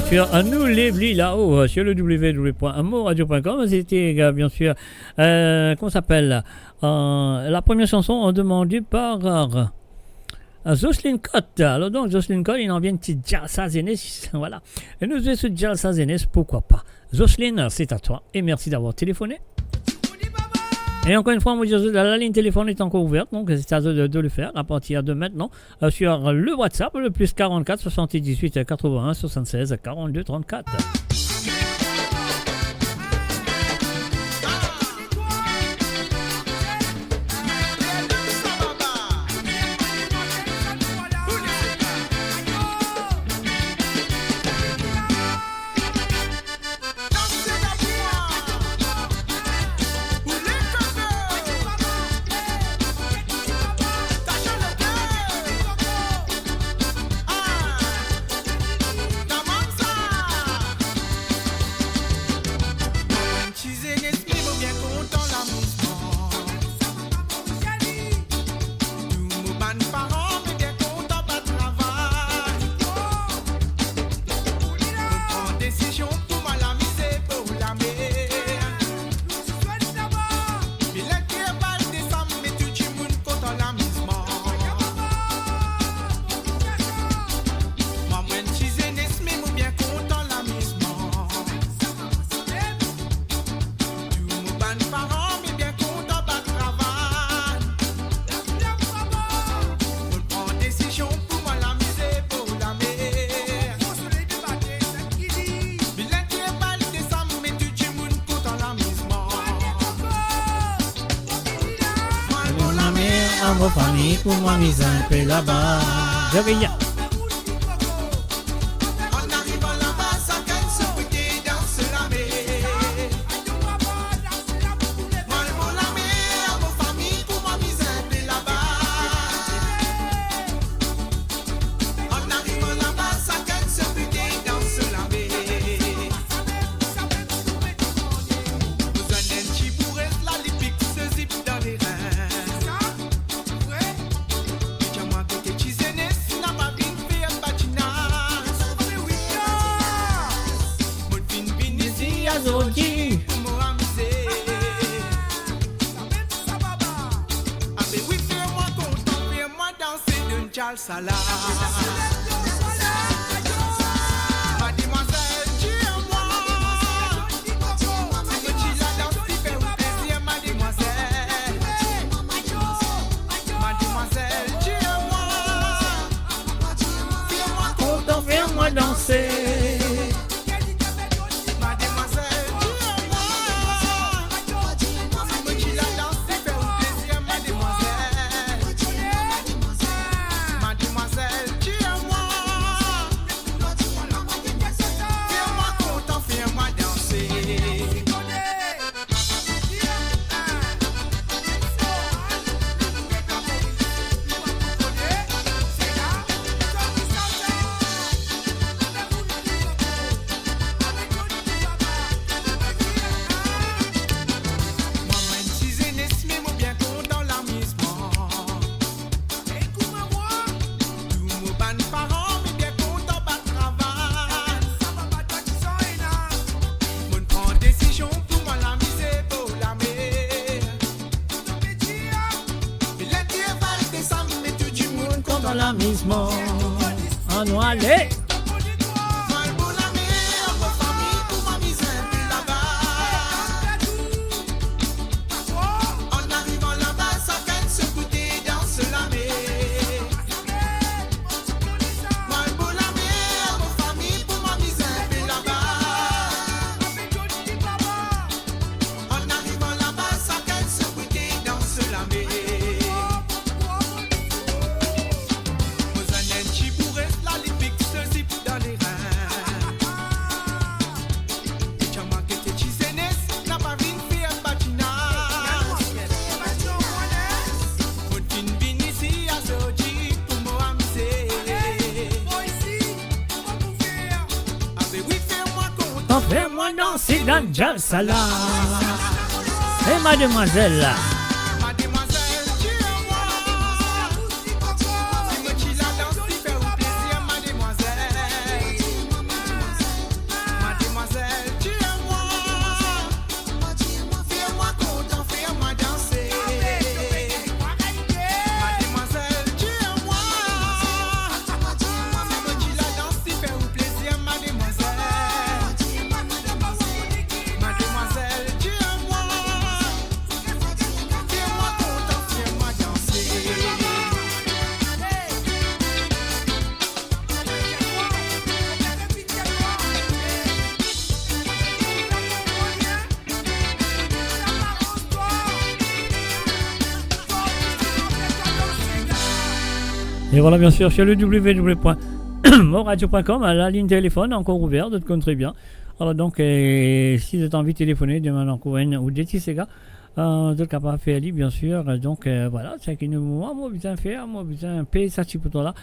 sur nous les blis là-haut sur le www.amourradio.com. C'était bien sûr comment s'appelle la première chanson demandée par Jocelyne Cotte. Alors donc Jocelyne Cotte, il en vient une petite Jalsa Zénès, voilà. Et nous jouons sur Jalsa Zénès, pourquoi pas. Jocelyne, c'est à toi et merci d'avoir téléphoné. Et encore une fois, la ligne téléphone est encore ouverte, donc c'est à vous de le faire à partir de maintenant sur le WhatsApp, le plus 44 78 81 76 42 34. Famille pour moi mise un peu là-bas. Je vais y aller. Fais-moi danser dans le Jalsa là. Et mademoiselle. Et voilà, bien sûr, sur le www.moradio.com, à la ligne téléphone encore ouverte, de compte très bien. Alors donc, si vous avez envie de téléphoner demain en Couvenne ou des petits gars, de capable de faire libre, bien sûr. Donc voilà, c'est que moi besoin faire, moi besoin payer ça petit pour là.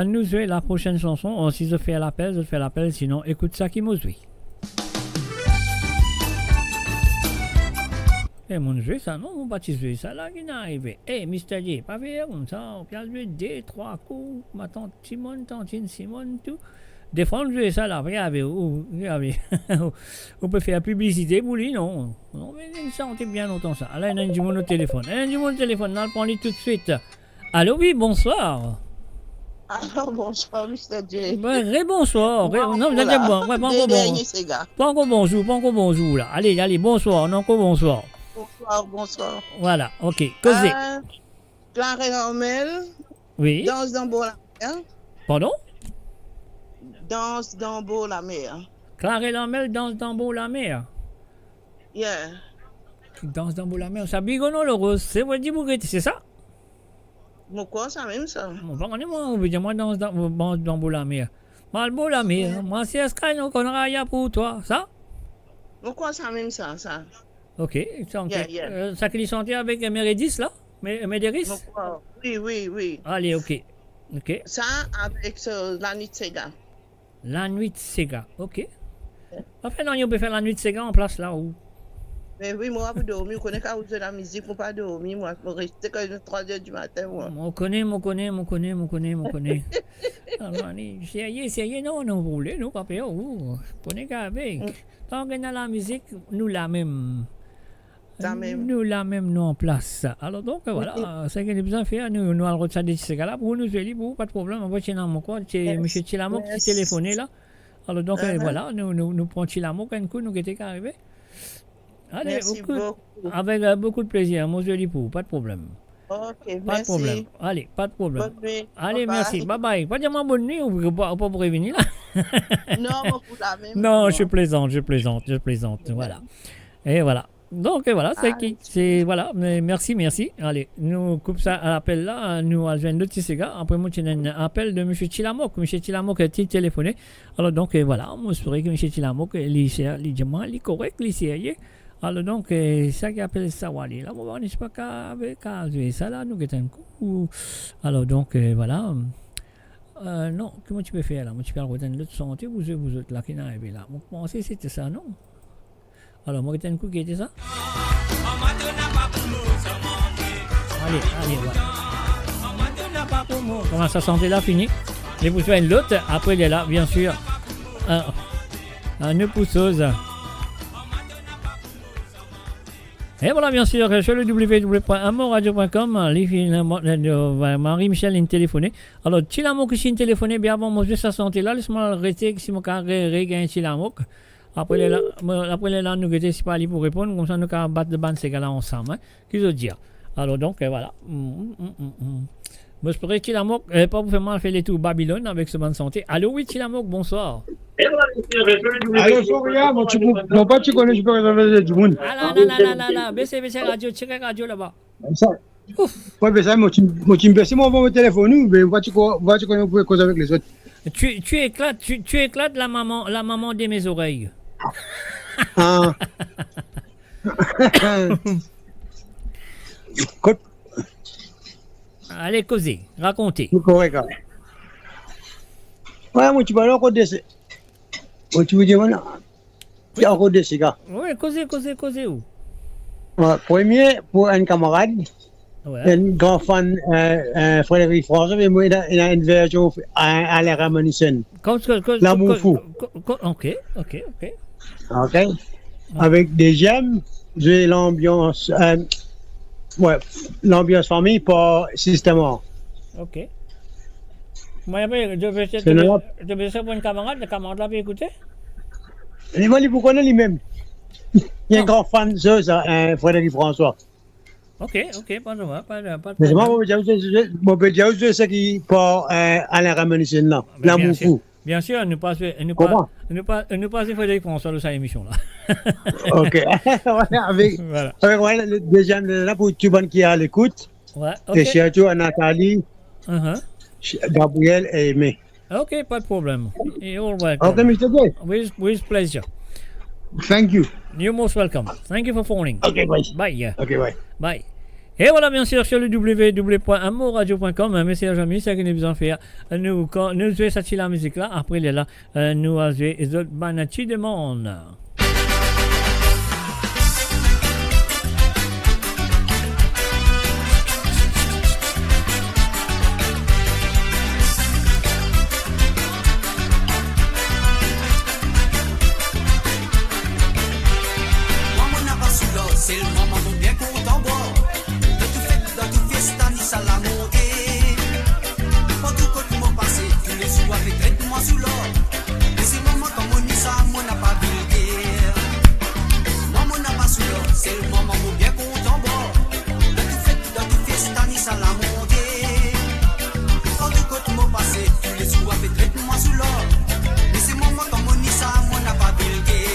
Nous jouer la prochaine chanson. Si je fais l'appel, sinon écoute ça qui m'a joué. Et mon jeu, ça, non, mon petit jeu, ça là, qui est arrivé. Mr. J, pas faire comme ça, on peut jouer 2-3 coups, ma tante Simone, tantine Simone, tout. Des fois, on joue ça là, regardez, on peut faire publicité pour lui, non. Non, mais ça, on est bien longtemps ça. Alors, il y a du monde au téléphone. On prend-lui tout de suite. Allô, oui, bonsoir. Alors, bonsoir, Mr. J. Bonsoir. Non, vous êtes bon. Pas encore bonjour, là. Allez, bonsoir, non, encore bonsoir. Bonsoir. Voilà, ok. Causez. Claré Normel. Oui. Danse d'Ambo la mer. Pardon? Danse d'Ambo la mer. Claré Normel, danse d'Ambo la mer. Yeah. Danse d'Ambo la mer. Ça bigono le rose. C'est votre dit c'est ça? Moi, quoi, ça même ça? Moi, on veut dire, moi, danse d'Ambo la mer. Malbo la mer. Moi, c'est Escagne, on connaît pour toi. Ça? Moi, quoi, ça même ça? Ok, ça qui chantait avec Mérédis là? Médéris? Oui. Allez, ok. Ça avec la nuit de Sega. La nuit de Sega, ok. Enfin, non, on peut faire la nuit de Sega en place là où? Mais oui, moi, pour dormir, je connais qu'à de la musique pour pas dormir. Moi, je reste que 3h du matin. Moi. On connaît. Alors, c'est non, vous voulez, nous, papa, vous connaissez qu'avec. Tant qu'on a la musique, nous la même. Nous la même nous en place. Alors donc voilà, c'est qu'il a besoin de faire. Nous allons retarder ces gars-là pour nous aider, pas de problème. On va chez Namo quoi, c'est M. Chilamo qui téléphoné là. Alors donc voilà, nous prenons Chilamo quand nous était arrivé. Allez, avec beaucoup de plaisir, moi je dis pour, pas de problème. Ok, pas de problème. Allez, pas de problème. Allez, merci. Bye bye. Pas dire ma bonne nuit, on ne peut pas prévenir là. Non, pour la même. Non, je plaisante. Voilà. Et voilà. Donc voilà, c'est voilà, mais merci. Allez, nous coupe ça à l'appel là, nous allons joindre d'autres gars. Après moi, j'ai un appel de M. Chilamok. M. Chilamok a téléphoné. Alors donc voilà, moi je que M. Chilamok, il est correct, il est sérieux. Alors donc, ça qui appelle ça, voilà, là, on n'est pas qu'à jouer ça là, nous un coup. Alors donc voilà. Non, comment tu peux faire là? Moi tu peux retenir l'autre santé, vous autres là qui n'arrivez là. Moi je pensais que c'était ça, non? Alors, moi, j'ai un coup qui était ça. Allez, voilà. Comment ça sentait là, fini. Et vous faites l'autre, après il est là, bien sûr. Une pousseuse. Et voilà, bien sûr, sur le www.amoradio.com, Marie-Michel est téléphoné. Alors, Chilamok qui est téléphoné, bien avant, moi, je ça sentait là, laisse-moi rester, si mon carré regagne Chilamok. Après les là, nous étions pas allés pour répondre, comme ça nous allons battre de bande ces gars-là ensemble. Hein. Qu'est-ce que je veux dire? Alors donc, voilà. Moi, je pourrais Chilamok, pas vous faire mal faire les tours Babylone avec ce bande santé. Allô, oui, Chilamok, bonsoir. Allô, Soria, non, pas tu connais, je peux réserver du monde. Ah là, baissez radio, check radio là-bas. Ça. Ouais, mais ça, moi, tu me baisses mon téléphone, mais tu connais, vous pouvez causer avec les autres. Tu éclates la maman de mes oreilles. Allez, causez, racontez. Correct. Ouais, moi, tu vas encore dessus. Moi, tu veux dire, voilà. Tu as encore dessus, gars. Oui, causez où? Premier, pour un camarade. Ouais. Un grand fan, Frédéric François, mais moi, il a une version à la Ramanussen. L'amour fou. Ok. Avec des gemmes, j'ai l'ambiance, l'ambiance famille par systémement. Ok. Moi, je vais faire pour une camarade, le camarade là peut écouter? Il va lui pour connaître lui-même. Il y a un grand fan de ça, Frédéric François. Ok, pas de mais moi, je peux dire aussi ce qui part à la Ramanussen là, l'amour fou. Bien sûr, nous passons Frédéric François de sa émission là. Ok, avec le deuxième là pour tout le monde qui est à l'écoute. Ouais, ok. Et surtout à Nathalie, Gabriel et Aimé. Okay, pas de problème. You're welcome. Okay, Mr. J. With pleasure. Thank you. You're most welcome. Thank you for phoning. Okay, bye. Bye. Okay, bye. Bye. Et voilà, bien sûr, sur le www.amourradio.com, message amis, c'est que nous besoin faire. Nous jouons cette la musique là, après il est là, nous avons les autres banachi de monde. C'est le moment où bien content boire. De tout fait, dans tout fiesta, ni ça la montée. Pour tout côté mon passé, tous les soirs, les traitements sous l'or. Et c'est le moment comme on dit ça, moi n'a pas vulgaire. Moi, mon n'a pas sous l'or, c'est le moment où bien content boire. De tout fait, dans tout fiesta, ni ça la montée. Pour tout côté mon passé, tous les soirs, les traitements sous l'or. Et c'est le moment comme on dit ça, moi n'a pas vulgaire.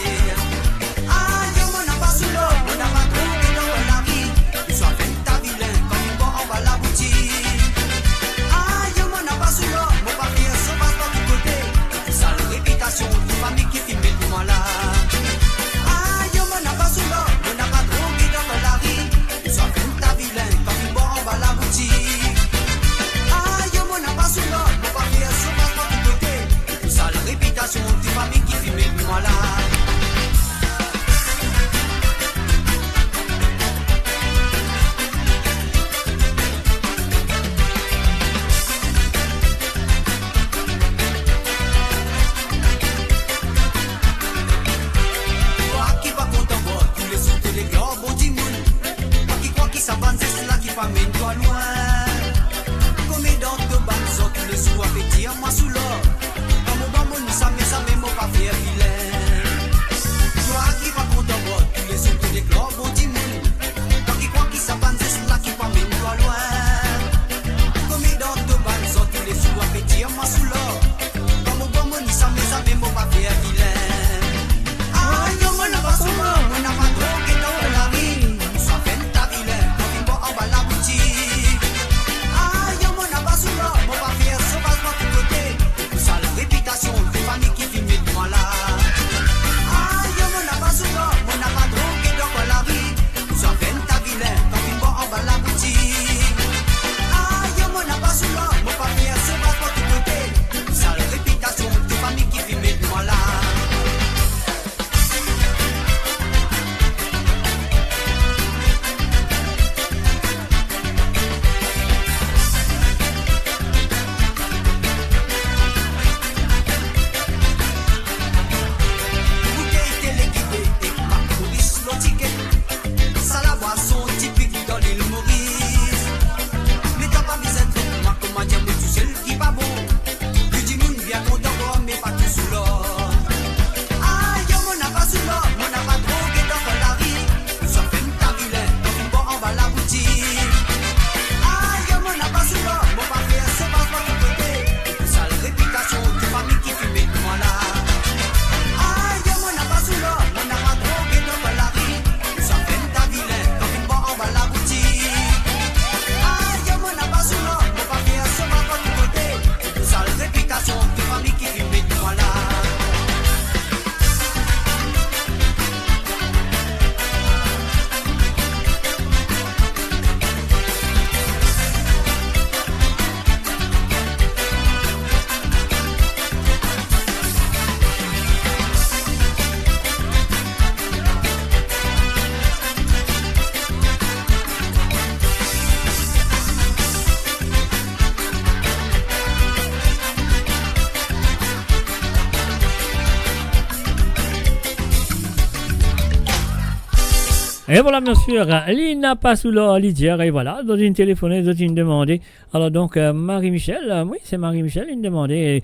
Et voilà, bien sûr, Lina Passoula Lidière, et voilà, dans une téléphonée, dans une demandée. Alors donc, Marie-Michel, oui, c'est Marie-Michel, une demandée.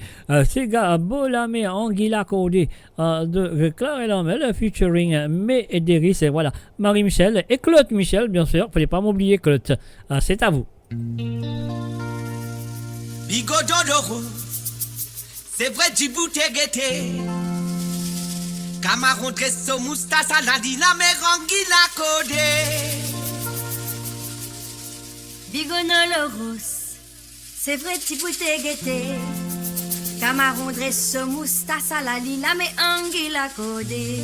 C'est gars Bolamé Anguilla Codé de Claire et Lamel, featuring May et Deris, et voilà, Marie-Michel et Claude Michel, bien sûr, fallait pas m'oublier Claude. C'est à vous. Bigododoro, c'est vrai du bouté guetté. Camaron Dresso Moustasa Nadina Meranguilla Codé. Bigonoloros, C'est vrai, petit bout de guetté. Camarón dresse moustache à la lila, mais anguille à côté.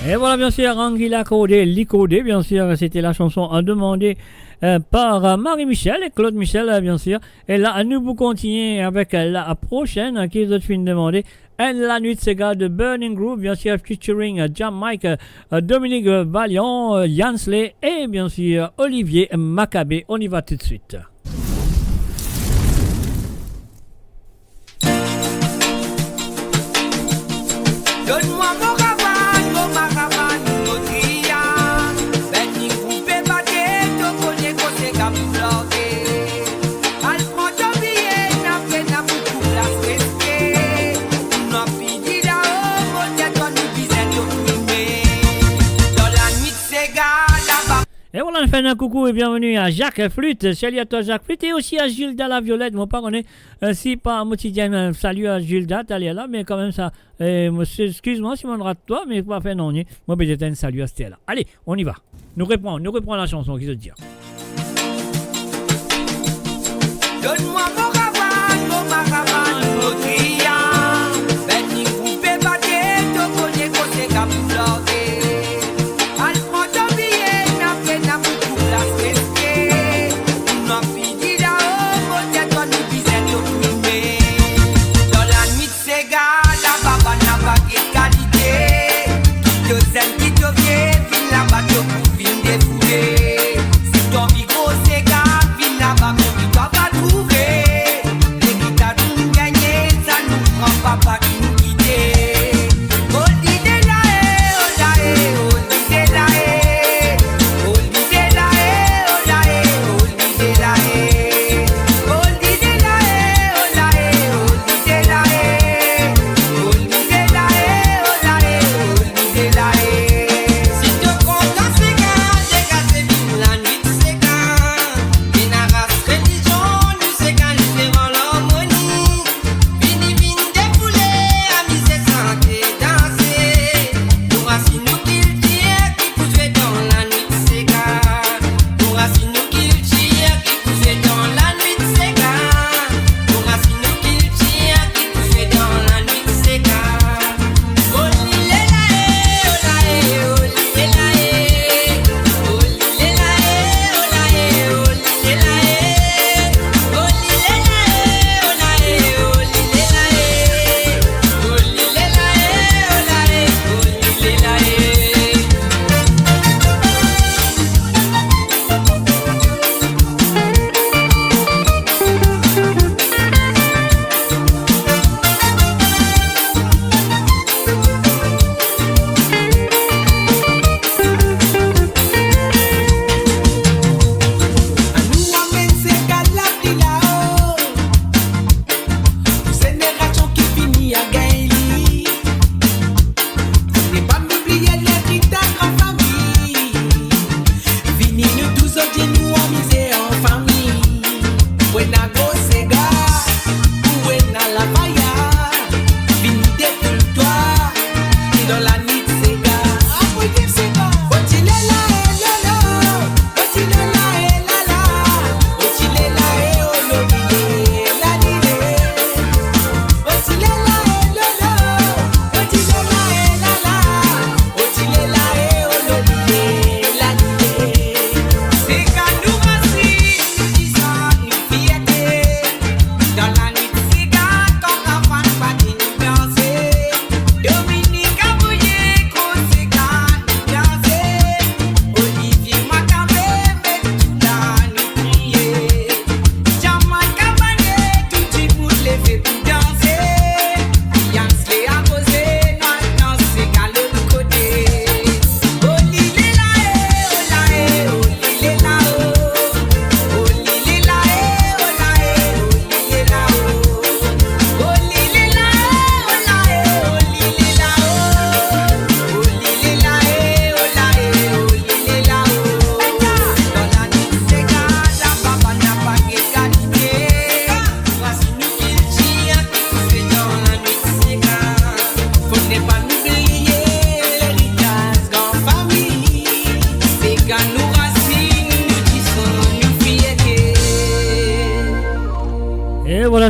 Et voilà, bien sûr, Anguilla Codé, Licodé, bien sûr, c'était la chanson demandée par Marie-Michel et Claude Michel, bien sûr. Et là, nous vous continuer avec la prochaine qui est de fin demandée. Et la nuit de Sega de Burning Groove, bien sûr, featuring Jam Mike, Dominique Valiant, Yansley et bien sûr Olivier Maccabé. On y va tout de suite. Donne-moi mon rabat, mon marabat, mon tria. Ben ni coupé baguette, ton collier côté camouflage. Alprend ton billet, n'a fait n'a beaucoup la fresque. N'a fini là-haut, mon dieu, toi nous disais de primer. Dans la nuit de Sega, là-bas. Et voilà, on fait un coucou et bienvenue à Jacques Flûte. Salut à toi Jacques Flûte et aussi à Gilda la Violette. Mon pas connaît si pas quotidien. Salut à Gilda, t'es là, mais quand même ça. Excuse-moi si on rate toi, mais pas fait non. Moi peut-être un salut à Stella. Allez, on y va. Nous reprenons la chanson qui se dit. Donne-moi mon caravane, mon triant. Ben ni vous faites pas de connaître qu'on s'est capulé.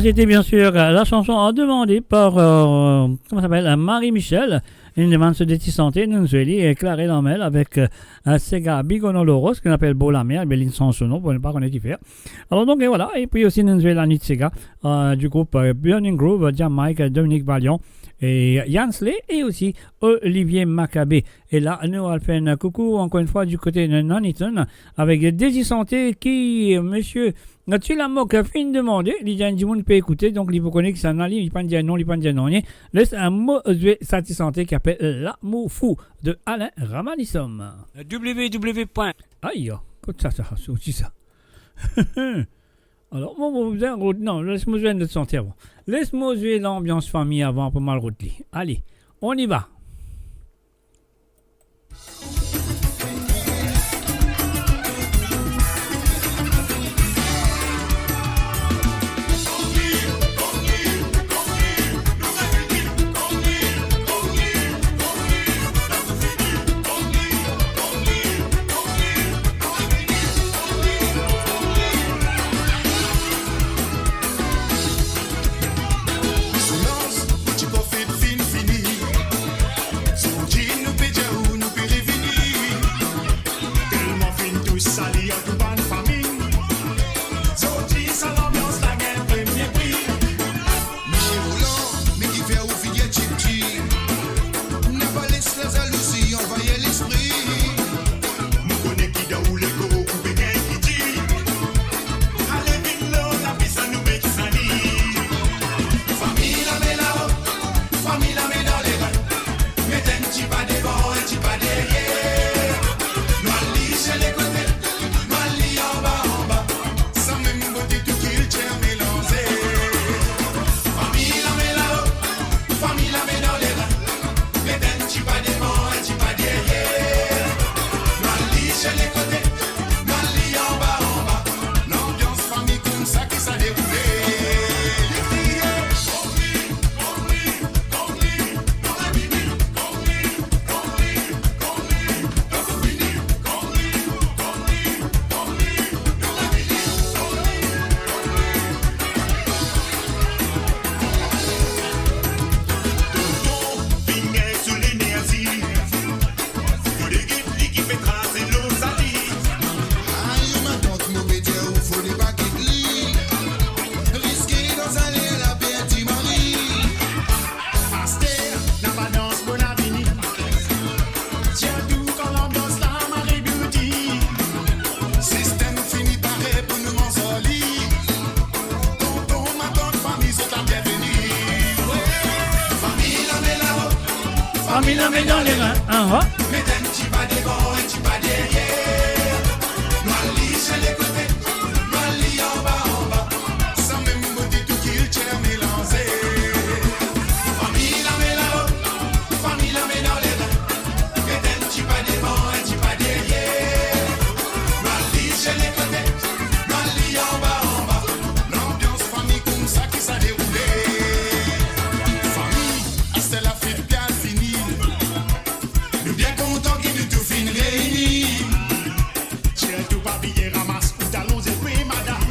C'était bien sûr la chanson demandée par comment s'appelle Marie-Michel, une demande de déti santé, nous et Claré Lamel avec Sega Bigonoloros, qu'on appelle Beau la mer, Béline sans son nom, pour ne pas connaître qui fait. Alors donc et voilà, et puis aussi nous la nuit de Sega du groupe Burning Groove, Jamaica, Dominique Valiant et Yansley et aussi Olivier Maccabé. Et là, nous allons faire un coucou encore une fois du côté de Nuneaton avec Dési Santé qui, monsieur, tu l'as moqué, fin de demander, il y a un monde peut écouter, donc il faut connaître que ça n'a il pas dire non, il pas dire non, laisse un mot de Sati Santé qui appelle L'amour fou de Alain Ramanissom. www. Aïe, écoute ça, c'est aussi ça. Alors, non, laisse-moi jouer notre santé avant. Laisse-moi jouer l'ambiance famille avant pour mal route. Allez, on y va. petit pas devant, un petit pas derrière. Mali sur les côtés, Mali en bas, sans même beauté tout qu'il tient mélangé. Famille la met là-haut, famille la met dans les reins, mais un petit pas devant, un petit pas derrière. Mali sur les côtés, Mali en bas, l'ambiance famille comme ça qui s'est déroulée. Famille la met dans les reins. Mais un petit pas devant, un petit pas derrière. Mali sur les côtés, Mali en bas, sans même beauté tout qu'il tient mélangé. Famille la met là-haut, famille la met dans les reins, mais un petit pas devant, un petit pas derrière. Mali sur les côtés, Mali en bas, l'ambiance famille comme ça qui s'est déroulée. Famille, c'est la fête bien finie. Nous bien contents qu'il nous tout fin réunis. Tiens tout papier, ramasse ou talons et puis madame.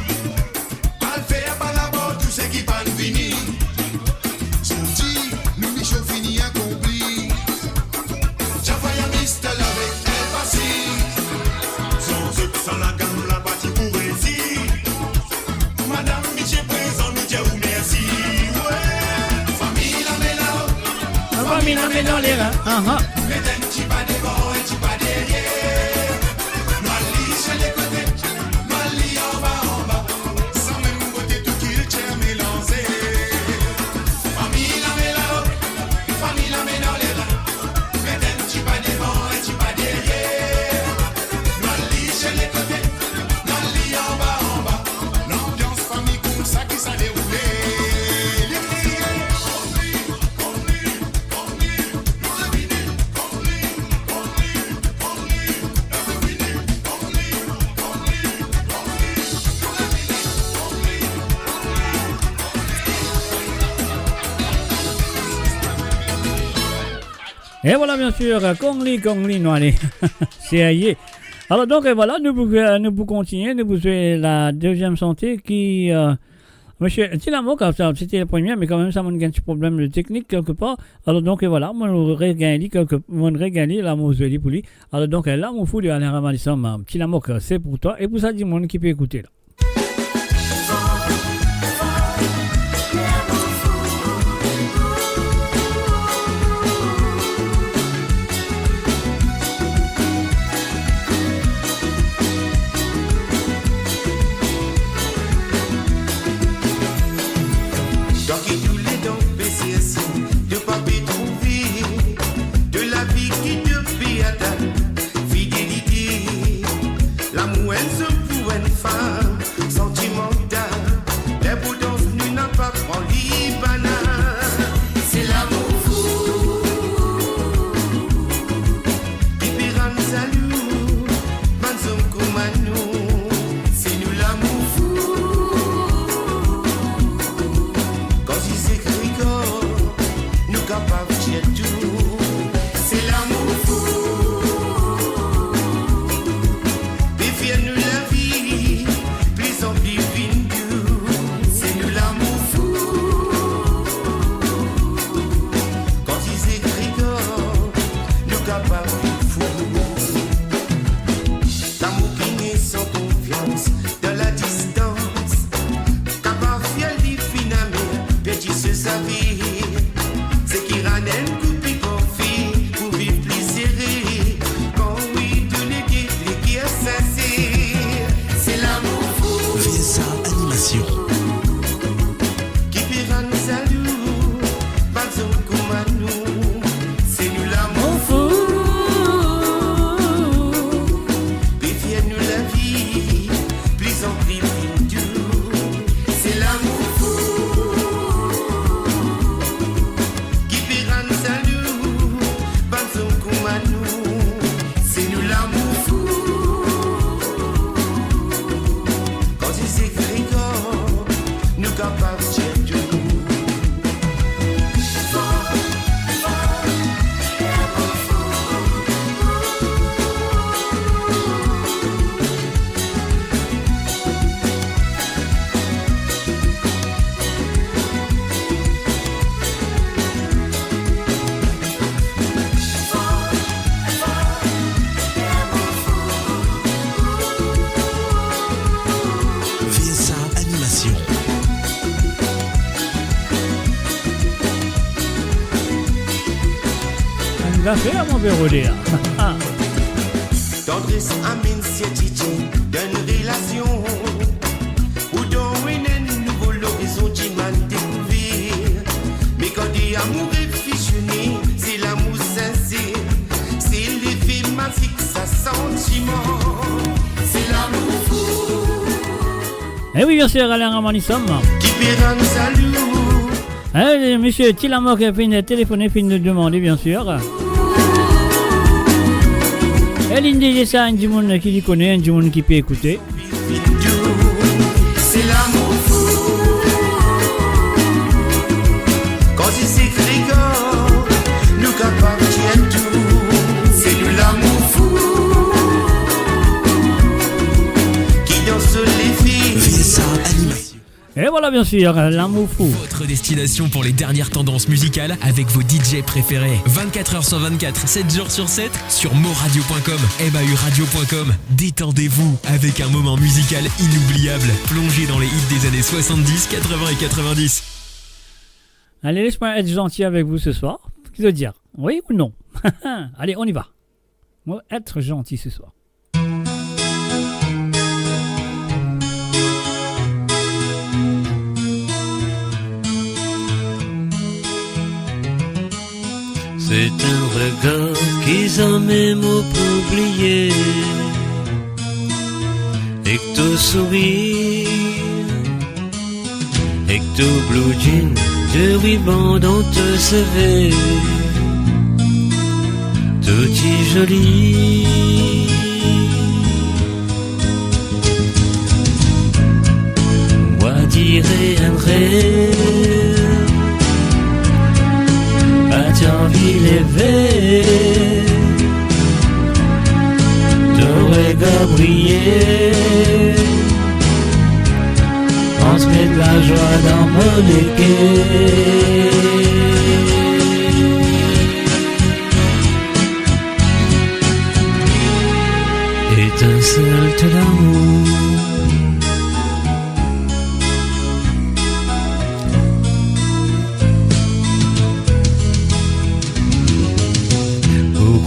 Al faire par la bord tout ce qui va nous venir. Sorti, nous mission fini accompli. J'envoie Mr. Love et facile. Sans eux, sans la gamme, la partie pour réussir. Madame Michel présent, nous disons merci. Ouais, famille la met là-haut. Famille la met dans les reins. Mais un petit pas devant, un petit pas derrière. Mali sur les côtés, Mali en bas, sans même beauté tout qu'il tient mélangé. Famille la met là-haut, famille la met dans les reins, mais un petit pas devant, un petit pas derrière. Mali sur les côtés, Mali en bas, l'ambiance famille comme ça qui s'est déroulée. Et voilà, bien sûr, Kongli, Noali. C'est aillé. Alors, donc, voilà, nous pouvons continuer. Nous pouvons la deuxième santé qui. Monsieur Tilamo, c'était la première, mais quand même, ça m'a un petit problème de technique quelque part. Alors, donc, voilà, moi, je régalé la Moseli pour lui. Alors, donc, là, mon fou de Alain Ramalissam, Tilamo, c'est pour toi. Et pour ça, dis-moi qui peut écouter là. De papier trouvé, de la vie qui depuis à ta fidélité, l'amour est pour une femme sentimentale, l'importance nous n'a pas pris l'Ibana, c'est l'amour fou, qui pira nous salut, manzon comme nous, c'est nous l'amour fou, quand il s'écrit capable de tout, c'est l'amour fou. Défiez-nous la vie, plus en plus doux, c'est nous l'amour fou. Quand ils écrivent, nous capables de fou. L'amour qui naît sans confiance, dans la distance, capable de faire les finalement, petit se savait. Pour vivre plus serré, quand oui, tout n'est qui est cessé, c'est l'amour fou. VSA Animation. Qui pira nous salut, pas comme nous, c'est nous l'amour fou. d'affaires, mon Vérolé. Tendresse amène cette idée d'une relation où dans un nouveau l'horizon du mal découvert. Mais quand il y a amour est fusionné, c'est l'amour sincère, c'est l'effet magique, ça sentiment, c'est l'amour fou. Eh oui, bien sûr, Alain Ramanissom. Qui paiera nous salut. Eh, monsieur Tilamok a fait téléphoner, puis nous demander, bien sûr. Et l'indé, ça, un du monde qui l'y connaît, un du monde qui peut écouter. C'est l'amour fou. Quand il s'écrit nous capables de tout. C'est de l'amour fou qui danse les filles. Et voilà, bien sûr, l'amour fou. Votre destination pour les dernières tendances musicales avec vos DJ préférés. 24h sur 24, 7 jours sur 7 sur moradio.com, mauradio.com. Détendez-vous avec un moment musical inoubliable. Plongez dans les hits des années 70, 80 et 90. Allez, laisse-moi être gentil avec vous ce soir. Qu'est-ce que je veux dire? Oui ou non? Allez, on y va. Moi, être gentil ce soir. C'est un regard qu'ils ont même oublié. Et que ton sourire, et que ton blue jean, de ruban dans te CV, tout est joli. Moi dirais un rêve. As-tu envie d'élever ton regard briller? On se met de la joie dans mon équerre. Étincelle de l'amour.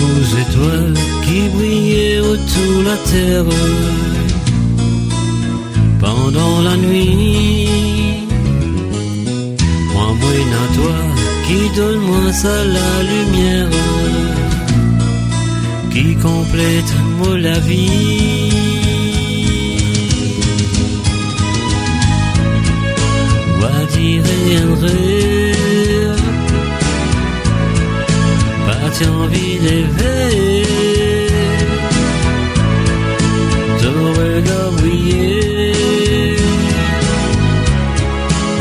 Aux étoiles qui brillaient autour de la terre pendant la nuit. Moi, à toi, qui donne-moi ça la lumière qui complète moi la vie. Va dire un rêve. Pas envie d'élever ton regard briller.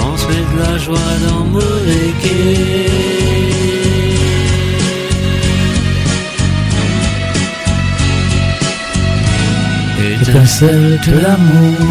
On se met de la joie dans mon équerre. Étincelle de l'amour.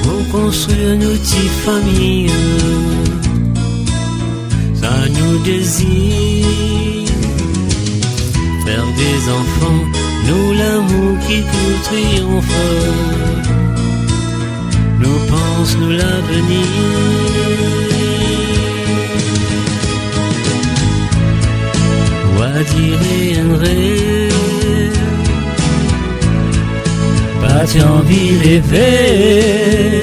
Pour construire une petite famille, ça nous désire. Faire des enfants, nous l'amour qui nous triomphe, nous pense nous l'avenir. dirait un rêve. Pas envie rêver,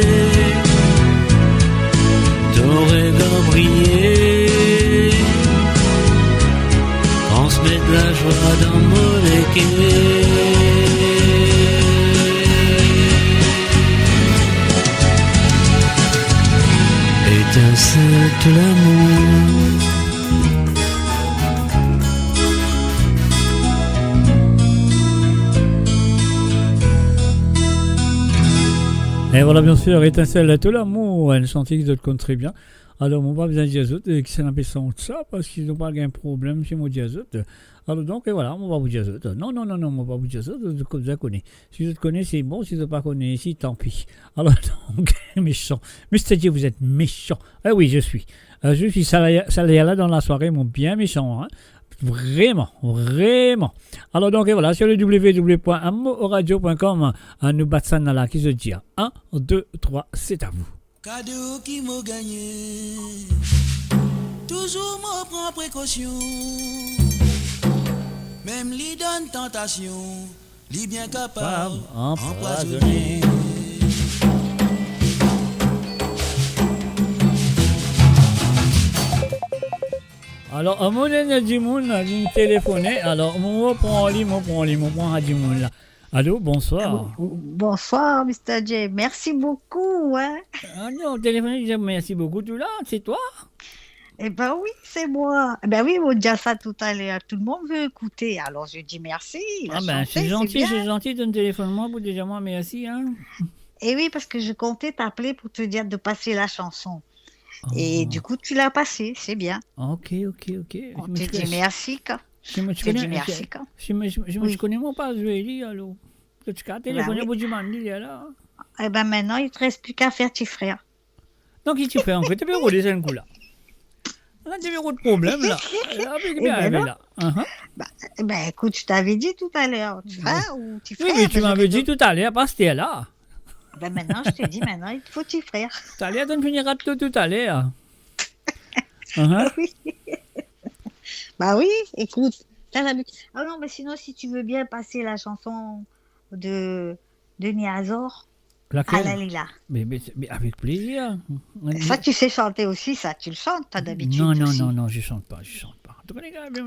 ton regard briller, transmettre la joie dans mon équipe. Étincelle de l'amour. Et voilà, bien sûr, étincelle de l'amour, une chantier qui connaît très bien. Alors, on va besoin de Diazot, qui s'en appelle ça, parce qu'ils n'ont pas un problème chez moi Diazot. Alors, donc, et voilà, on va vous Diazot. Non, on va vous Diazot, vous connaissez. Si vous connaissez, c'est bon, si vous ne pas connaissez, tant pis. Alors, donc, méchant. Mr. vous êtes méchant. Ah oui, je suis. Je suis là dans la soirée, mon bien méchant, hein. Vraiment. Alors donc, et voilà, sur le www.amoradio.com, nous battons là qui se dit 1, 2, 3, c'est à vous. Cadeau qui m'a gagné, toujours me prend précaution, même lui donne tentation, lui bien capable empoisonner. Alors, à mon Hadjimoun a téléphoné. Alors, mon prend Hadjimoun là. Allô, bonsoir. Bonsoir, Mr. J. Merci beaucoup. Hein. Ah non, téléphoné, je dis merci beaucoup. Tout là, c'est toi? Eh ben oui, c'est moi. Eh ben oui, on dit ça tout à l'heure. Tout le monde veut écouter. Alors, je dis merci. Ah ben, c'est gentil de me téléphoner moi pour déjà moi merci. Hein. Et oui, parce que je comptais t'appeler pour te dire de passer la chanson. Et du coup, tu l'as passé, c'est bien. Ok. On te dit merci, quand. Je connais mon pas, je vais dire, alors. Tu as téléphoné pour du monde, là. Eh ben maintenant, il ne te reste plus qu'à faire tes frères. Donc, qu'est-ce que tu fais en fait? Tu peux rouler un coup là. On a des gros problèmes là. Ben écoute, je t'avais dit tout à l'heure. Tu fais ou tu fais? Oui, mais tu m'avais dit tout à l'heure, parce que tu es là. Ben maintenant, je t'ai dit, maintenant, il te faut tes frères. Tu as l'air de finir tout à l'heure. Oui. Bah oui, écoute. Ah non, mais sinon, si tu veux bien passer la chanson de Niazor, laquelle? Alalila. Mais avec plaisir. Ça, tu sais chanter aussi, ça, tu le chantes, t'as d'habitude. Non, je chante pas.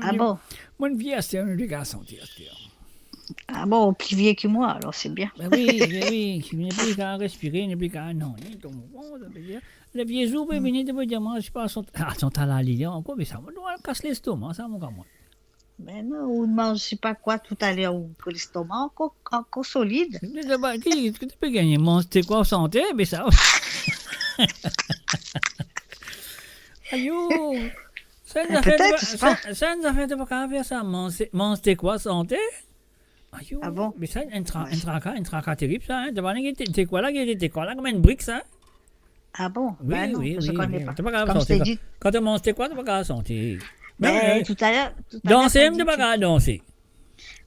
Ah bon? Moi, une vieille, c'est un gars à chanter. Ah bon, plus vieux que moi, alors c'est bien. Ben oui, il n'est plus qu'à respirer, il n'est plus qu'à... Non, le vieux jour, il venait de me dire, moi, je ne sais pas, attends, à la ligne encore, mais ça me casse l'estomac, ça, mon gars, moi. Ben non, ou ne mange, je ne sais pas quoi, tout à l'heure, ou pour l'estomac, encore solide. Tu peux gagner, manger quoi, santé, mais ça... Aïe, ça nous a fait de pas faire ça, manger quoi, santé? Ah bon? Mais ça, un tracas terrible, ça. T'es quoi là, comme une brique, ça? Ah bon? Oui, je connais pas. T'es pas grave santé. Dit... Quand tu manges quoi, t'es pas grave santé. Mais tout à l'heure... Danser, t'es pas grave danser.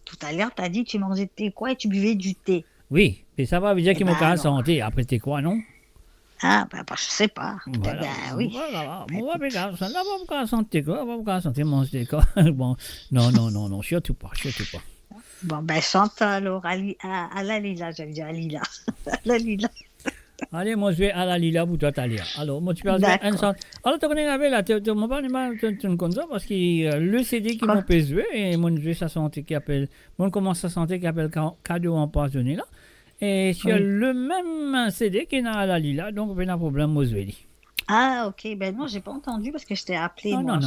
Tout à l'heure, t'as dit que tu mangeais tes quoi et tu buvais du thé. Oui, mais ça va veut dire qu'il m'a grave santé. Après, t'es quoi, non? Ah, ben, je sais pas. Voilà. Ben oui. Voilà. Moi, regarde, ça n'a pas santé, quoi. Pas santé, manger quoi. Bon, non, surtout pas. Bon, ben, chante alors à la Lila, j'allais dire à Lila. À la Lila. Allez, moi, je vais à la Lila pour toi, t'aller. Alors, moi, tu peux faire un chant. Alors, tu connais là, tu m'as pas de comme ça, parce que le CD qui m'a joué, et mon jeu, ça santé qui appelle, mon commence à santé qui appelle Cadeau empoisonné, là. Et c'est le même CD qui est à la Lila, donc, il y a un problème, moi, je vais dire. Ah, ok. Ben non, j'ai pas entendu parce que je t'ai appelé. Non,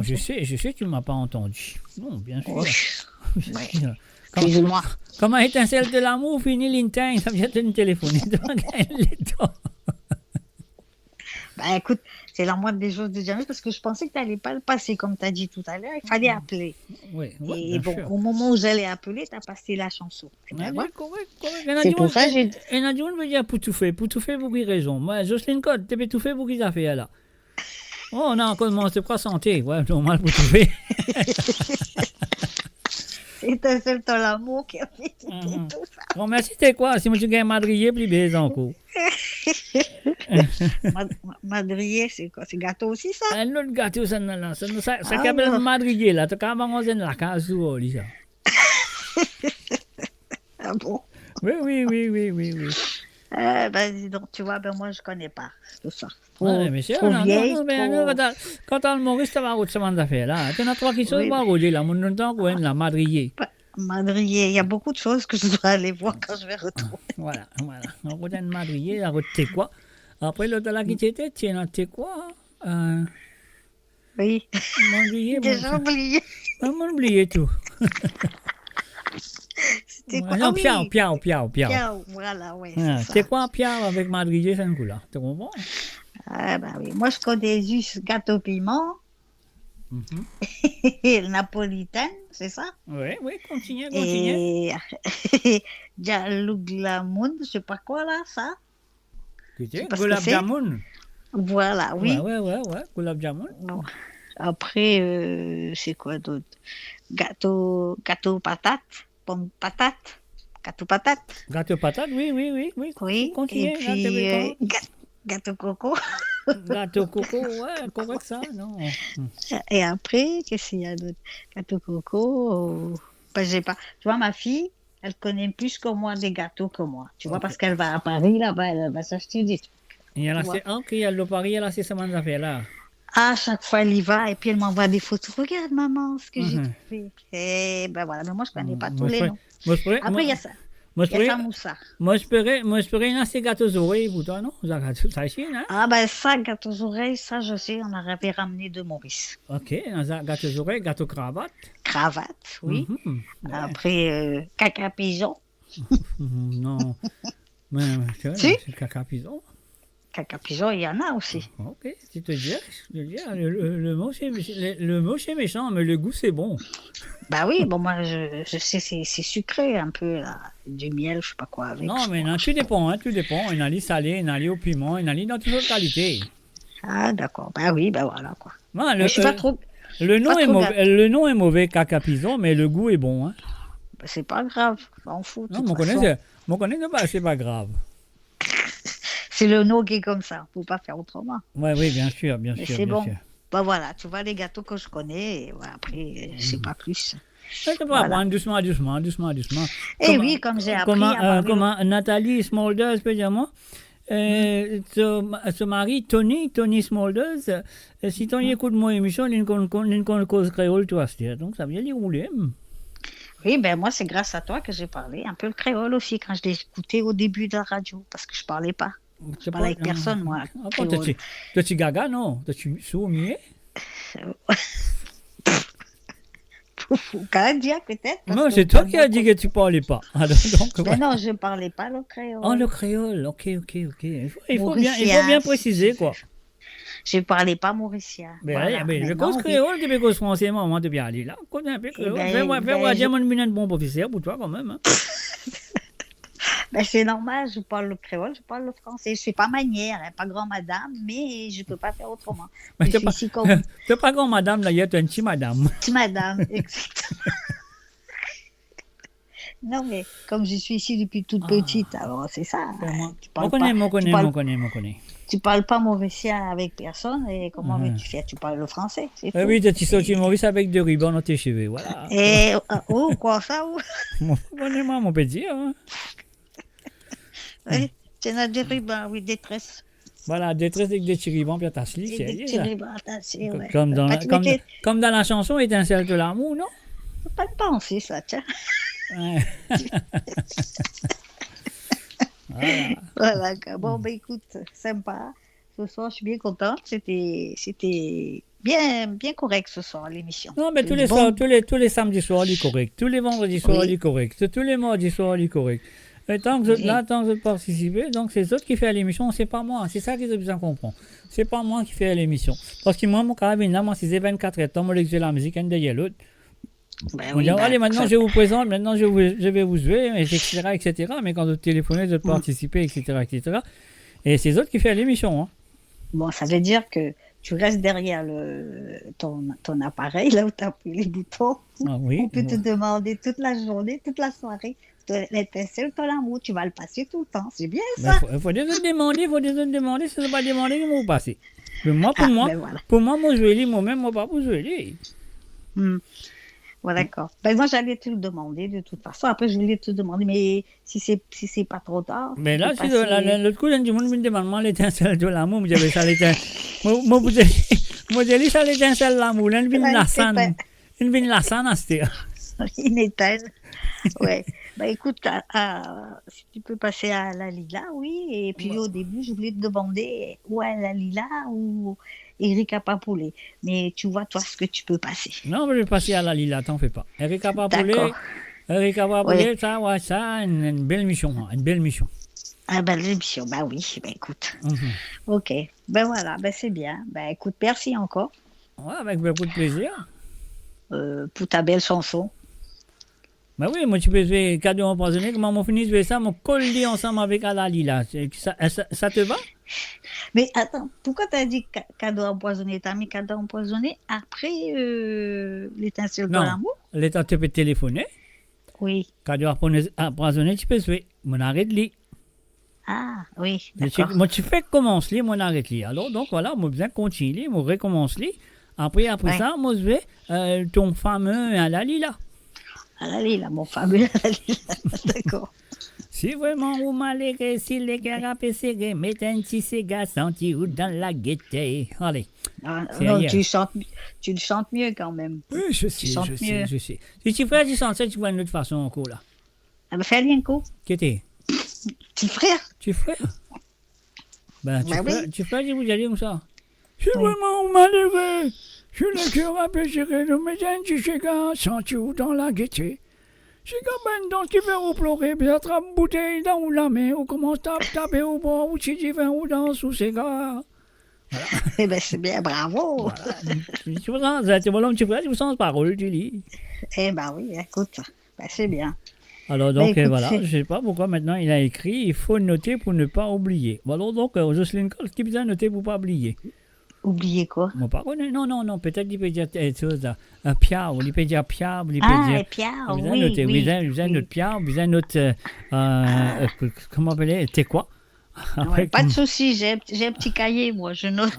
je sais que tu ne m'as pas entendu. Non, bien sûr. Excuse-moi. Comment étincelle de l'amour finit l'intin, ça vient de me téléphoner. Ben écoute, c'est la moindre des choses de jamais parce que je pensais que tu n'allais pas le passer comme tu as dit tout à l'heure. Il fallait appeler. Oui, et bon, sûr. Au moment où j'allais appeler, tu as passé la chanson. Correct. C'est pour ça que j'ai dit. Et Nadia, on veut dire pour tout faire pour qui raison. Moi, Jocelyne Code, tu peux tout faire pour qui ça fait là. Oh, on a encore demandé de quoi santé. Ouais, normal pour tout faire. Étincelle dans l'amour qui a fait tout ça. Bon, mais c'était quoi? Si moi je gagne madrier, plus bien encore. Madrier, c'est quoi? C'est gâteau aussi, ça? Un autre gâteau, ça s'appelle madrier, là. Tu as mangé la case ou ça. Ah bon? Oui. Ben, donc, tu vois, ben, moi, je connais pas tout ça. Mais c'est quand t'as le Maurice, tu vas route, ça m'a fait là. Tu as trois qui sont rouler là, mon temps, la madrier. Madrier, il y a beaucoup de choses que je dois aller voir quand je vais retrouver. Voilà. On route une madrier, la route t'es quoi? Après, l'autre là qui t'était, tiens, t'es quoi? Oui. Madrier, déjà oublié. On oublié tout. C'était quoi? Non, Piao. Piao, voilà, oui. C'est quoi Piao avec madrier, c'est un coup là? Tu comprends? Ah, ben oui. Moi, je connais juste gâteau piment. Le napolitain, c'est ça? Oui, continue. Et Jaluglamoun, je sais pas quoi là, ça? Gulab Jamun. Voilà, oui. Ouais, Gulab Jamun. Après, c'est quoi d'autre? Gâteau patate, pomme patate, gâteau patate. Gâteau patate, oui. Oui, continue, et puis gâteau coco. Gâteau coco, ouais, correct ça, non. Et après, qu'est-ce qu'il y a d'autre? Gâteau coco, ben, j'ai pas. Tu vois, ma fille, elle connaît plus que moi des gâteaux que moi. Tu vois, parce qu'elle va à Paris, là-bas, elle va s'acheter des trucs. Et elle a le Paris, elle a ces semaines d'affaires là. À chaque fois, elle y va et puis elle m'envoie des photos. Regarde, maman, ce que j'ai fait. Et ben voilà, mais moi, je connais pas tous les noms. Après, il y a ça. Moi, je pourrais y lancer gâteaux aux oreilles, vous, toi, non? Ça ici, hein? Ah, ben ça, gâteaux aux oreilles, ça, je sais, on avait ramené de Maurice. Ok, gâteaux aux oreilles, gâteaux cravate. Cravate, oui. Après, caca pigeon. Non. Mais, si? Caca pigeon. Caca pigeon, il y en a aussi. Ok, je te dis, le mot c'est méchant, mais le goût c'est bon. Bah oui, bon moi je sais c'est sucré un peu là, du miel, je sais pas quoi avec. Non mais non, tout dépend. Il y en a salé, il y en a au piment, il y en a dans toutes les qualités. Ah d'accord, bah oui, bah voilà quoi. Non, je suis pas trop. Le nom est mauvais, caca pigeon, mais le goût est bon. Hein. Bah, c'est pas grave, on fout. Non, mon connaît c'est pas grave. C'est le nom qui est comme ça, faut pas faire autrement. Oui, bien sûr. C'est bon. Bah voilà, tu vois les gâteaux que je connais, et voilà, après, je sais pas plus. Tu peux apprendre doucement. Et oui, comme j'ai appris. Comment Nathalie Smolders, peut dire moi, son mari, Tony Smolders, si tu écoutes mon émission, il cause créole, tu vois, donc ça vient d'y rouler. Oui, ben moi, c'est grâce à toi que j'ai parlé un peu le créole aussi, quand je l'ai écouté au début de la radio, parce que je parlais pas. Je parlais avec personne, moi. T'es-tu gaga, non? T'es-tu sourd-muet? Canadien, peut-être. Non, c'est toi qui as dit que tu parlais pas. Alors, mais non, je parlais pas le créole. Oh, le créole, ok. Il faut bien préciser, quoi. Je parlais pas mauricien. Mais je cause créole, tu peux cause français, moi, de bien aller là. Connais un peu créole. Fais-moi dire mon minute bon professeur pour toi, quand même. Ben, c'est normal, je parle le créole, je parle le français. Je ne suis pas manière, pas grand-madame, mais je ne peux pas faire autrement. Tu n'es pas grand-madame, là, tu es une petite madame. Petite madame, exactement. Non, mais comme je suis ici depuis toute petite, alors c'est ça. On connaît. Tu ne parles pas mauricien avec personne, et comment tu fais? Tu parles le français, c'est tout. Oui, tu sorti Maurice avec deux rubans dans tes cheveux, voilà. Et quoi ça? Connais-moi, mon petit. Oui, c'est notre ruban, oui, détresse. Voilà, détresse avec des petits rubans puis attachés. Des petits rubans attachés, ouais. Comme dans la chanson Étincelle de l'amour, non? Faut pas le penser, ça, tiens. Voilà. Bon, ben écoute, sympa. Ce soir, je suis bien contente. C'était bien correct ce soir, l'émission. Non, mais tous les samedis soirs, il est correct. Tous les vendredis soirs, il est correct. Tous les mardis soirs, il est correct. Et tant que vous êtes là, tant que vous êtes participé, donc c'est eux qui font l'émission, c'est pas moi. C'est ça qu'ils ont besoin de comprendre. C'est pas moi qui fais l'émission. Parce que moi, mon carabine, là, moi, c'est 24 heures, tant que je la musique, un derrière l'autre. On dit, allez, maintenant je vous présente, maintenant je vais vous jouer, etc. Mais quand vous téléphonez, vous participez, etc. Et c'est eux qui font l'émission. Hein. Bon, ça veut dire que tu restes derrière ton appareil, là où tu appuies les boutons. Ah oui. On peut te demander toute la journée, toute la soirée. L'étincelle, ton amour, tu vas le passer tout le temps. C'est bien ça. Il faut déjà demander, si ce n'est pas demander, ils vont passer. Mais moi, voilà. moi, je vais lire moi-même, moi, pas pour je vais lire. Bon, d'accord. Ben, moi, j'allais te le demander de toute façon. Après, je voulais te demander, mais si c'est pas trop tard. Mais là, si l'autre coup, du monde me demande l'étincelle de l'amour, vous avez ça l'étincelle. Moi, j'ai dit ça l'étincelle de l'amour. Là, une vine lassane à cette heure. Une éteinte. Ouais. Bah écoute, si tu peux passer à la Lila, oui. Et puis au début, je voulais te demander la Lila ou Erika Papoulet. Mais tu vois, toi, ce que tu peux passer. Non, mais je vais passer à la Lila, t'en fais pas. Erika Papoulet, ça, une belle mission. Une belle mission. Ah ben l'émission, bah oui, ben écoute. Ok, ben voilà, ben c'est bien. Ben écoute, merci encore. Ouais, avec beaucoup de plaisir. Pour ta belle chanson. Ben oui, moi tu peux jouer Cadeau empoisonné, comment on finit de jouer ça, mon coller ensemble avec Alali là. Ça te va? Mais attends, pourquoi tu as dit Cadeau empoisonné? Tu as mis Cadeau empoisonné après l'étincelle de l'amour? Non, l'état tu peux téléphoner. Oui. Cadeau empoisonné, tu peux jouer. Mon arrêt de lit. Ah, oui, d'accord. Moi tu fais commencer mon arrêt de lit. Alors donc voilà, moi besoin de continuer, moi recommence lit. Après ça, moi je vais ton fameux Alali là. Alali là, mon fameux Alali là. D'accord. Si vraiment vous m'allez, si les gars appellent, mettez un petit cigare senti ou dans la gaieté. Allez. Non, tu le chantes mieux quand même. Oui, je sais. Si tu ferais du chanter, tu vois une autre façon encore là. Ah ben, fais rien de coup. Qui était? Petit frère. Ben, tu ferais, je vous allez comme ça. Si vraiment vous m'allez, je le cœur appellé, mettez un petit cigare senti ou dans la gaieté. C'est comme un dent qui veut vous pleurer, puis attrape une bouteille dans la main, ou commence à taper au bord, ou si tu veux, ou dans sous ses gars. Voilà. Eh bien, c'est bien, bravo. Voilà. Tu vois, tu vois, sans parole, tu lis. Eh bien, oui, écoute, ben, c'est bien. Alors, donc, voilà, je ne sais pas pourquoi maintenant il a écrit, il faut noter pour ne pas oublier. Alors, donc, Jocelyne Cole, ce qui besoin de noter pour ne pas oublier. Oublier quoi? Moi, pas non, peut-être qu'il peut dire Pierre, il peut dire Pierre, il peut dire. Pierre, oui. Besoin de Pierre, besoin de notre. Comment appeler? T'es quoi? Ouais, pas de souci, j'ai un petit cahier, moi, je note.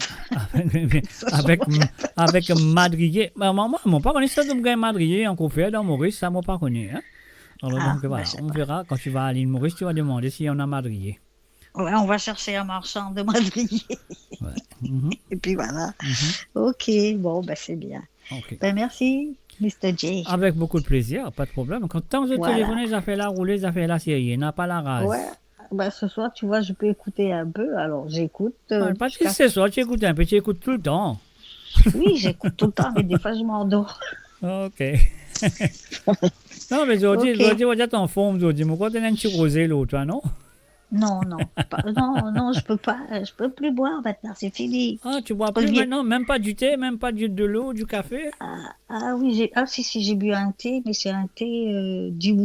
avec Madrier. Moi, mon pas connu ça de me Madrier en confère dans Maurice, ça m'a pas connu. Hein? Alors, donc, voilà, on verra quand tu vas à l'île Maurice, tu vas demander s'il y en a Madrier. Ouais, on va chercher un marchand de Madrier. Ouais. Et puis voilà. Ok, bon, ben c'est bien. Okay. Ben merci, Mr. J. Avec beaucoup de plaisir, pas de problème. Quand je téléphone, ça fait la rouler, ça fait la série, n'a pas la rase. Ouais, ben ce soir, tu vois, je peux écouter un peu, alors j'écoute. Pas que ce soir, tu écoutes un peu, tu écoutes tout le temps. Oui, j'écoute tout le temps, mais des fois, je m'endors. Ok. Non, mais aujourd'hui, tu vas être en forme, aujourd'hui. Pourquoi tu as un petit rosé, l'autre, non? Non, je peux plus boire maintenant, c'est fini. Ah, tu bois plus maintenant, même pas du thé, même pas de l'eau, du café? Ah oui, si, j'ai bu un thé, mais c'est un thé du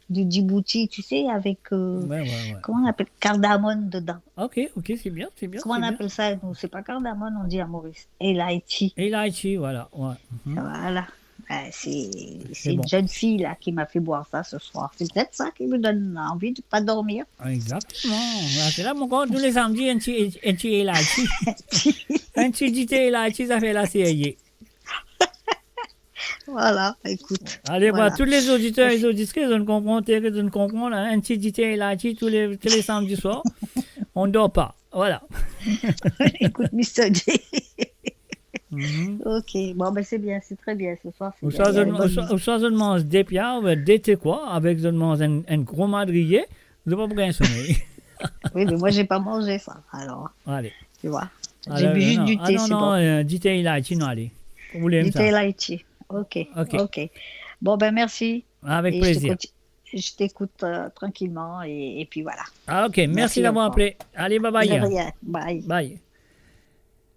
Djibouti, tu sais, avec, comment on appelle, cardamone dedans. Ok, c'est bien. Comment on appelle ça? Non, c'est pas cardamone, on dit à Maurice. Elaichi, voilà. Ouais. Voilà. C'est une jeune fille là qui m'a fait boire ça ce soir. C'est peut-être ça qui me donne envie de ne pas dormir. Exactement. C'est là mon corps, tous les samedis, un petit Elaichi. Un petit Elaichi, ça fait la série. Voilà, écoute. Allez, voilà, tous les auditeurs et les auditrices, je ne comprends pas, un petit Elaichi tous les samedis soirs. On ne dort pas. Voilà. Écoute, Mr. J. Ok, bon, ben c'est bien, c'est très bien ce soir. Ou soit je mange des pierres, des thés quoi, avec je mange un gros madrier, je ne vais pas bien sommeil. Oui, mais moi, j'ai pas mangé ça, alors. Allez. Tu vois, j'ai bu juste du thé, c'est bon. Non, du thé Elaichi, non, allez. Vous voulez ça? Du thé Elaichi, ok. Bon, ben merci. Avec plaisir. Je t'écoute tranquillement, et puis voilà. Ah, ok, merci d'avoir appelé. Allez, bye. Bye.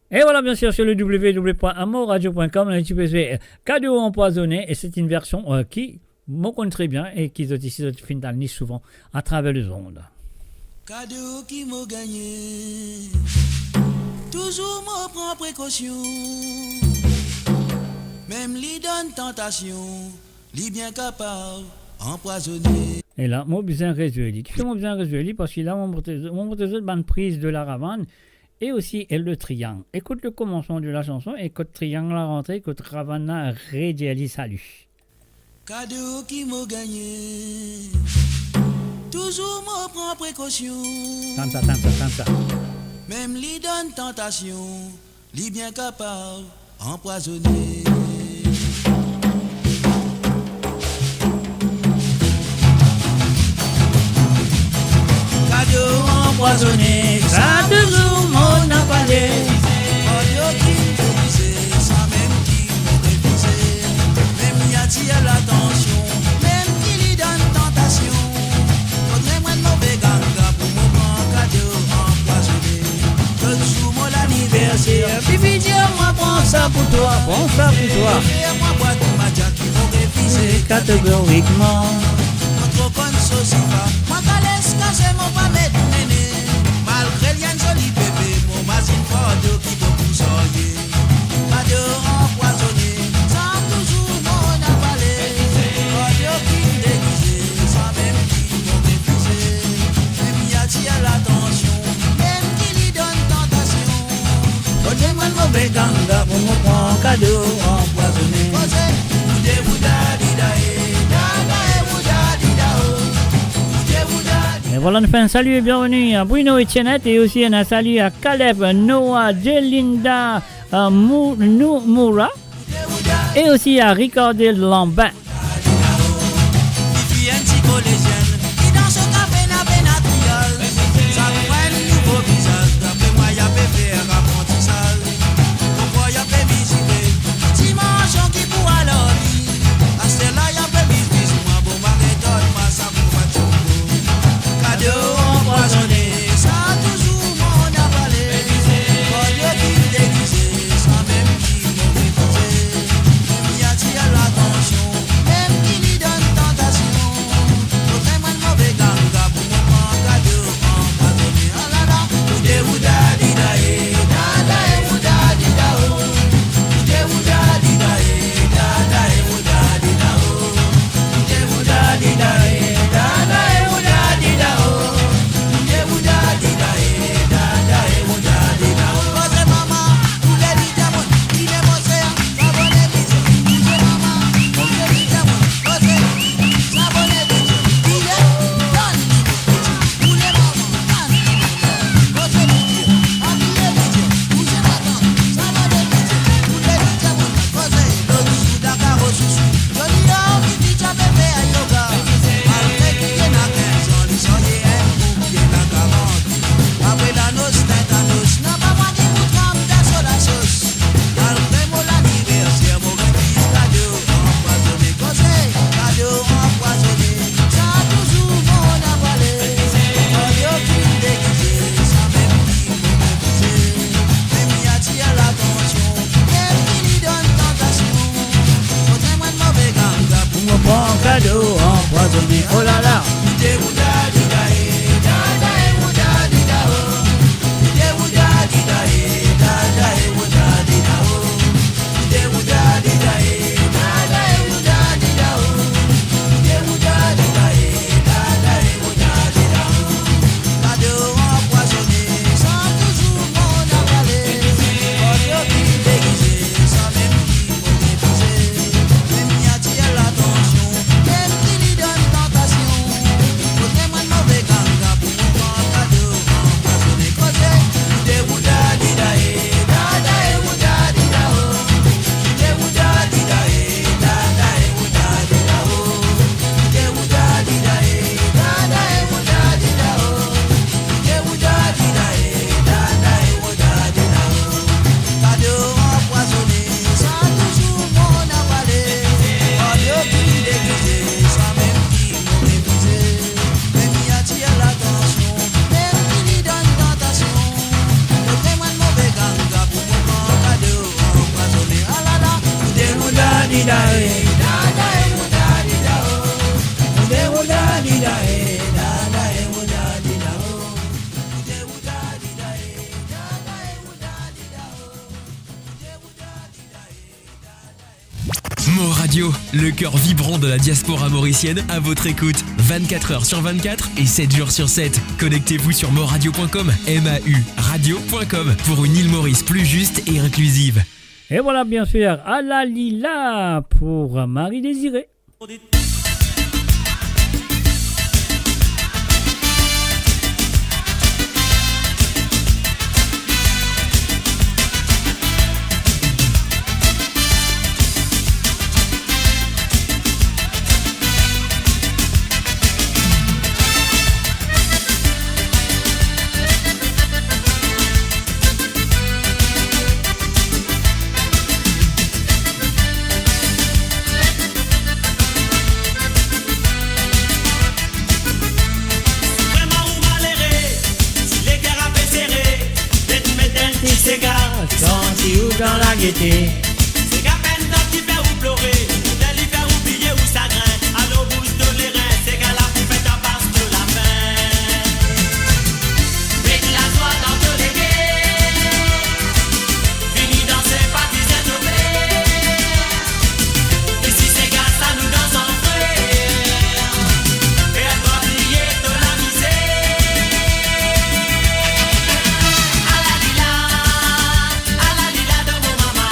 Et voilà, bien sûr, sur le www.amorradio.com, tu peux faire Cadeau empoisonné, et c'est une version qui me connaît très bien et qui est ici finit souvent à travers les ondes. Cadeau qui m'a gagné, toujours me prend précaution. Même lui donne tentation, lui bien capable empoisonner. Et là, moi besoin résoudre. Qui fait mon besoin résoudre parce qu'il a mon bonne prise de la ravane et aussi elle le triangle. Écoute le commencement de la chanson, écoute triangle la rentrée, écoute ravana rédiali salut. Cadeau qui m'a gagné, toujours me prend précaution. Tente ça. Même lui donne tentation, lui bien capable empoisonner. Cadeau empoisonné, ça toujours mon avalé. Cadeau qui me disait, ça même qui me révisait. Même y attire l'attention, même qui lui donne tentation. Faudrait-moi de mauvais ganga pour me prendre cadeau empoisonné. Le jour mon anniversaire, puis dis-moi prends ça pour toi, prends ça pour toi. Moi boîte ma jack qui m'ont révisé catégoriquement. Trop bonne sauce pas, moi calesse caché mon pas mettre néné. Malgré l'yen joli bébé, mon masine fardeau qui peut vous soyer. Cadeau empoisonné, sans toujours mon avalé. Cadeau qui me déguisé, sans même qui m'ont refusé. Même y attire l'attention, même qui lui donne tentation. Donnez-moi le mauvais ganga pour me prendre cadeau empoisonné. Et voilà, on fait un salut et bienvenue à Bruno et Tienette et aussi un salut à Caleb, Noah, Jelinda, Moura et aussi à Ricardel Lambin. Oh là là. Mo Radio, le cœur vibrant de la diaspora mauricienne à votre écoute. 24h sur 24 et 7 jours sur 7. Connectez-vous sur moradio.com, MAU radio.com pour une île Maurice plus juste et inclusive. Et voilà bien sûr, Alalila pour Marie Désirée. Senti ou dans la gaieté. C'est qu'à peine dans qui fait ou pleurer, de lui faire oublier ou chagrin. À l'eau bouche de les reins, c'est qu'à la poufette à base de la faim. Avec la joie dans tous les gays, fini dans ses parties étouffées. Ici c'est gars, ça nous danse en frère. Et elle doit plier de la misère. À la lila de mon maman.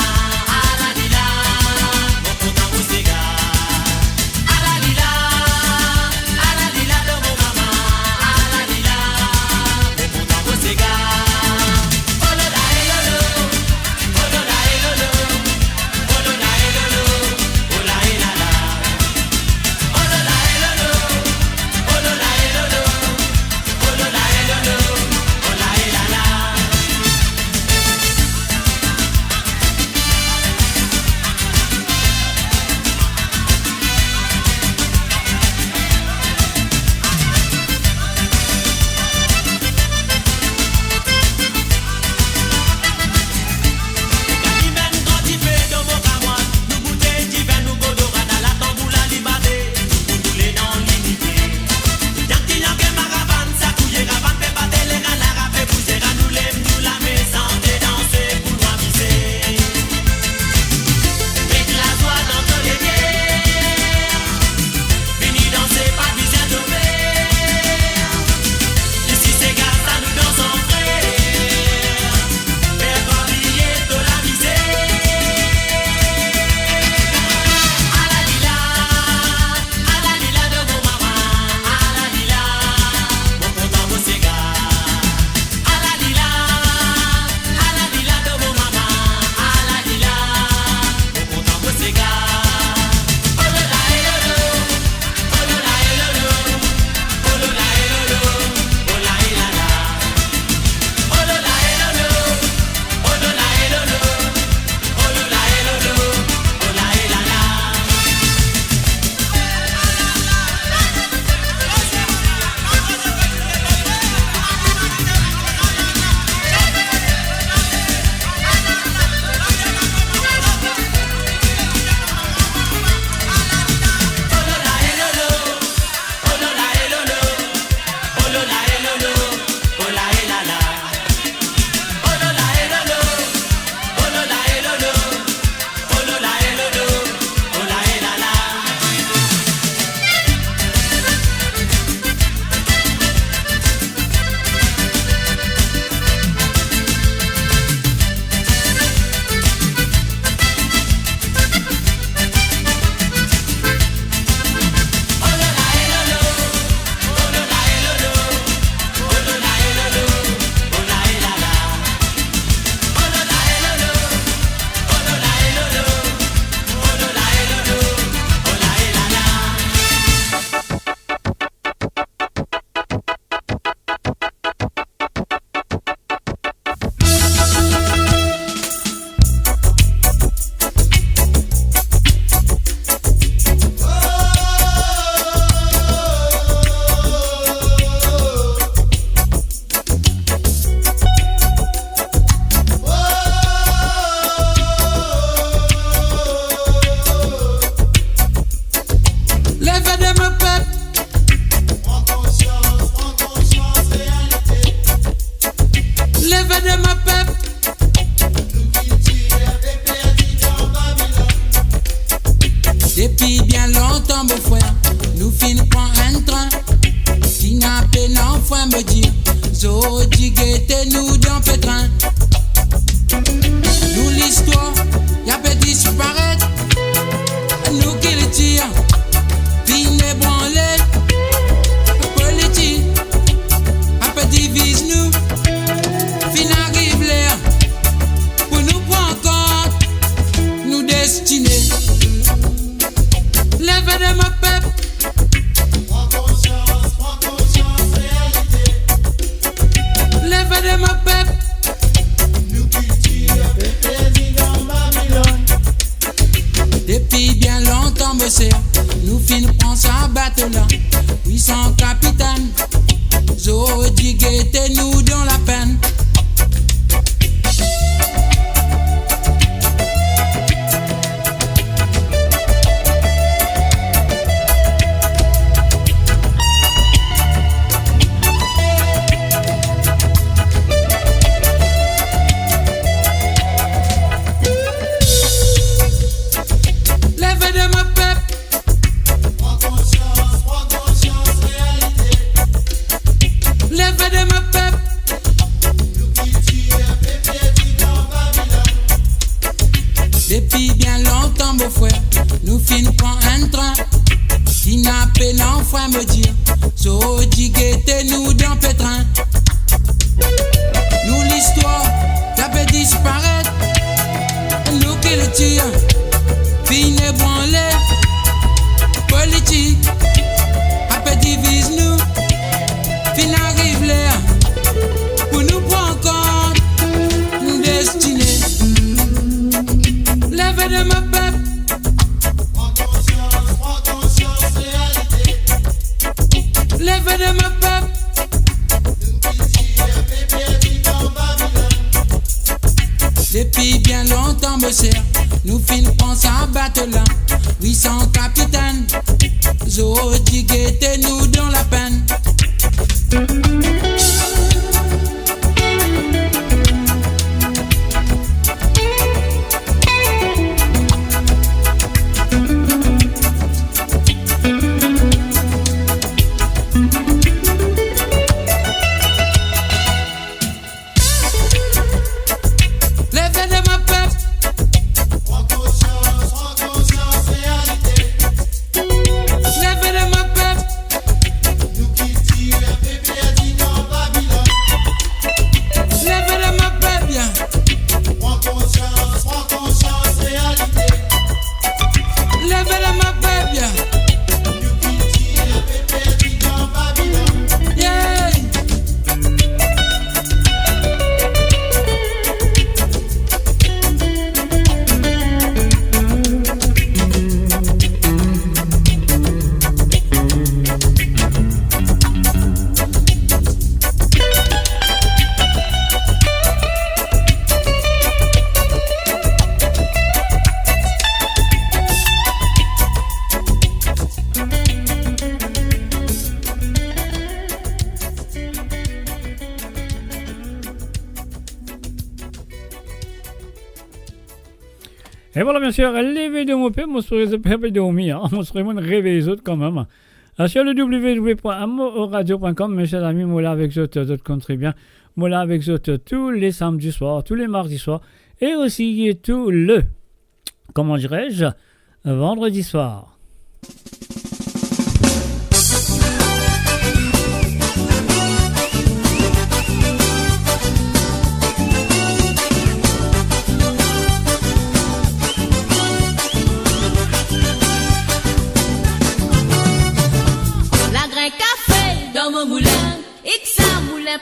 Depuis bien longtemps, beau frère, nous fin prend un train. Qui n'a pas l'enfant me dire, zo diguette nous dans pétrin. Nous l'histoire, y'a peut disparaître. Nous qui le tire, puis n'ébranler. Politique, a peut divise nous. Fin arrive l'air, pour nous prendre compte, nous destinés. Lève de ma peuple. Prends conscience, réalité. Lève de ma peuple. Nous cultivons pépé dans Babylone. Depuis bien longtemps, monsieur, nous fin prend sa bateau là. 800 capitaines, zo diguette nous dans la peine. Depuis bien longtemps, beau frère, nous fin prend un train. Qui n'a pas l'enfant me dire, so diguette nous dans pétrin. Nous l'histoire, y'a peut disparaître. Nous qui le tire, fin ébranler. Politique, a peut divise nous. Fin arrive l'air, pour nous prendre compte, nous destinés. Lève de ma peuple. Prends conscience, réalité. Lève de ma peuple. Depuis bien longtemps, monsieur, nous fin pensons à battre là. 800 capitaines, zo diguette nous dans la peine. Et voilà, bien sûr, les vidéos mon père, moi, je pas dormir, on serait moins rêver les autres quand même. Sur le www.amoradio.com, mes chers amis, moi là avec d'autres contribuants, moi là avec d'autres tous les samedis soirs, tous les mardis soirs, et aussi tout le, comment dirais-je, vendredi soir.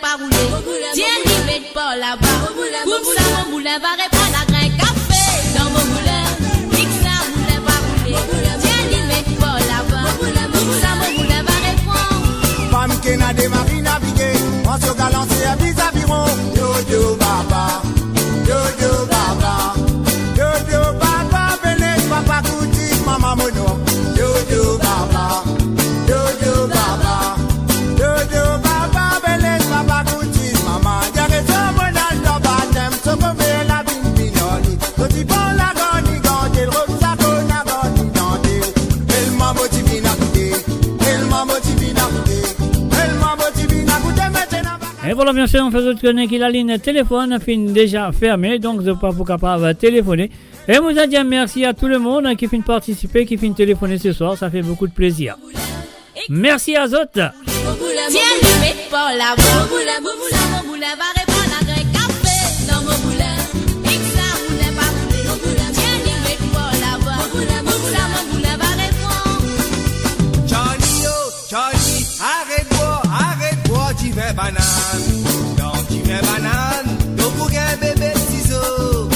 Pas rouler, tiens, n'y mets pas là-bas. Comme ça, mon moulin va répondre à grain café. Dans mon moulin, fixe ça, moulin va rouler. Tiens, n'y mets pas là-bas. Comme ça, mon moulin va répondre. Femme qui n'a démarré naviguer, on se galante à vis-à-viron. Yo, baba, yo, baba, yo, baba, venez, papa, couti, maman, mono. Yo, baba, yo, baba, yo, baba, venez, papa, couti, maman. Y'a que ça, mon alto, baptême, so qu'on fait la bimbi, noni. So ti bon la goni, gandil, rosa, gona, goni, gandil. Et voilà, bien sûr, on fait autre connaître que la ligne téléphone est déjà fermée, donc je ne pas pour capable téléphoner. Et vous a dit merci à tout le monde qui finit participer, qui finit téléphoner ce soir, ça fait beaucoup de plaisir. Merci à Zot. Tiens, lui, mets pas la voix. Mon moulin va répondre à un café dans mon moulin. X-la, moulin va rouler. Tiens, lui, mets pas la voix. Mon moulin va répondre. Charlie, oh, Charlie, arrête-moi, tu fais banane. Non, tu fais banane. Donc, pour un bébé de ciseaux.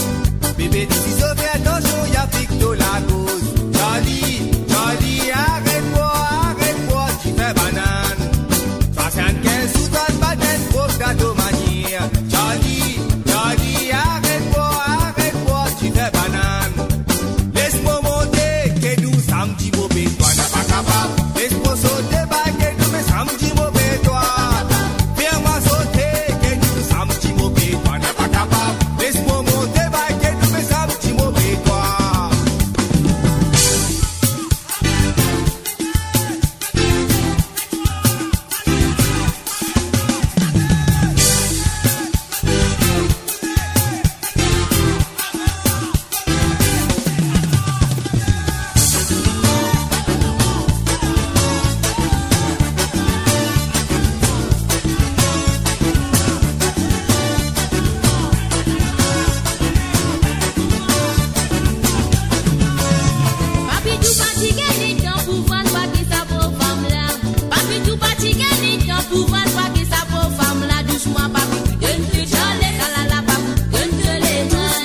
Bébé de ciseaux, fais attention, y'a Victo la cause. Charlie, arrête-moi, tu fais banane. 75 sous ton banane, pour gâteau manière. Charlie, arrête-moi, tu fais banane. Laisse-moi monter, que nous samedi mauvais, toi n'as pas capable. Laisse-moi sauter, bah, que nous mais samedi mauvais, toi. Viens-moi sauter, que nous samedi mauvais, toi n'as pas capable. Laisse-moi monter, bah, que nous mais samedi mauvais, toi. Papi tout fatigué, les temps pour vendre pas que ça pour femme là. Papi tout fatigué, les temps pour vendre pas que ça pour femme là. Doucement, papi, donne te chaler, la papi, donne te les reins.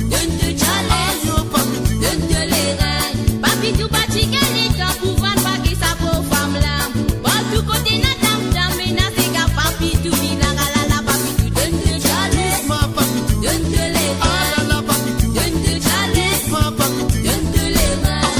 Donne te chaler, donne te les reins. Papi tout fatigué, les temps pour vendre pas que ça pour femme là. Bon, tout côté na dame, mais na c'est qu'à papi tout dit la papi tout donne te chaler, donne te les reins. Donne te chaler, donne te les reins.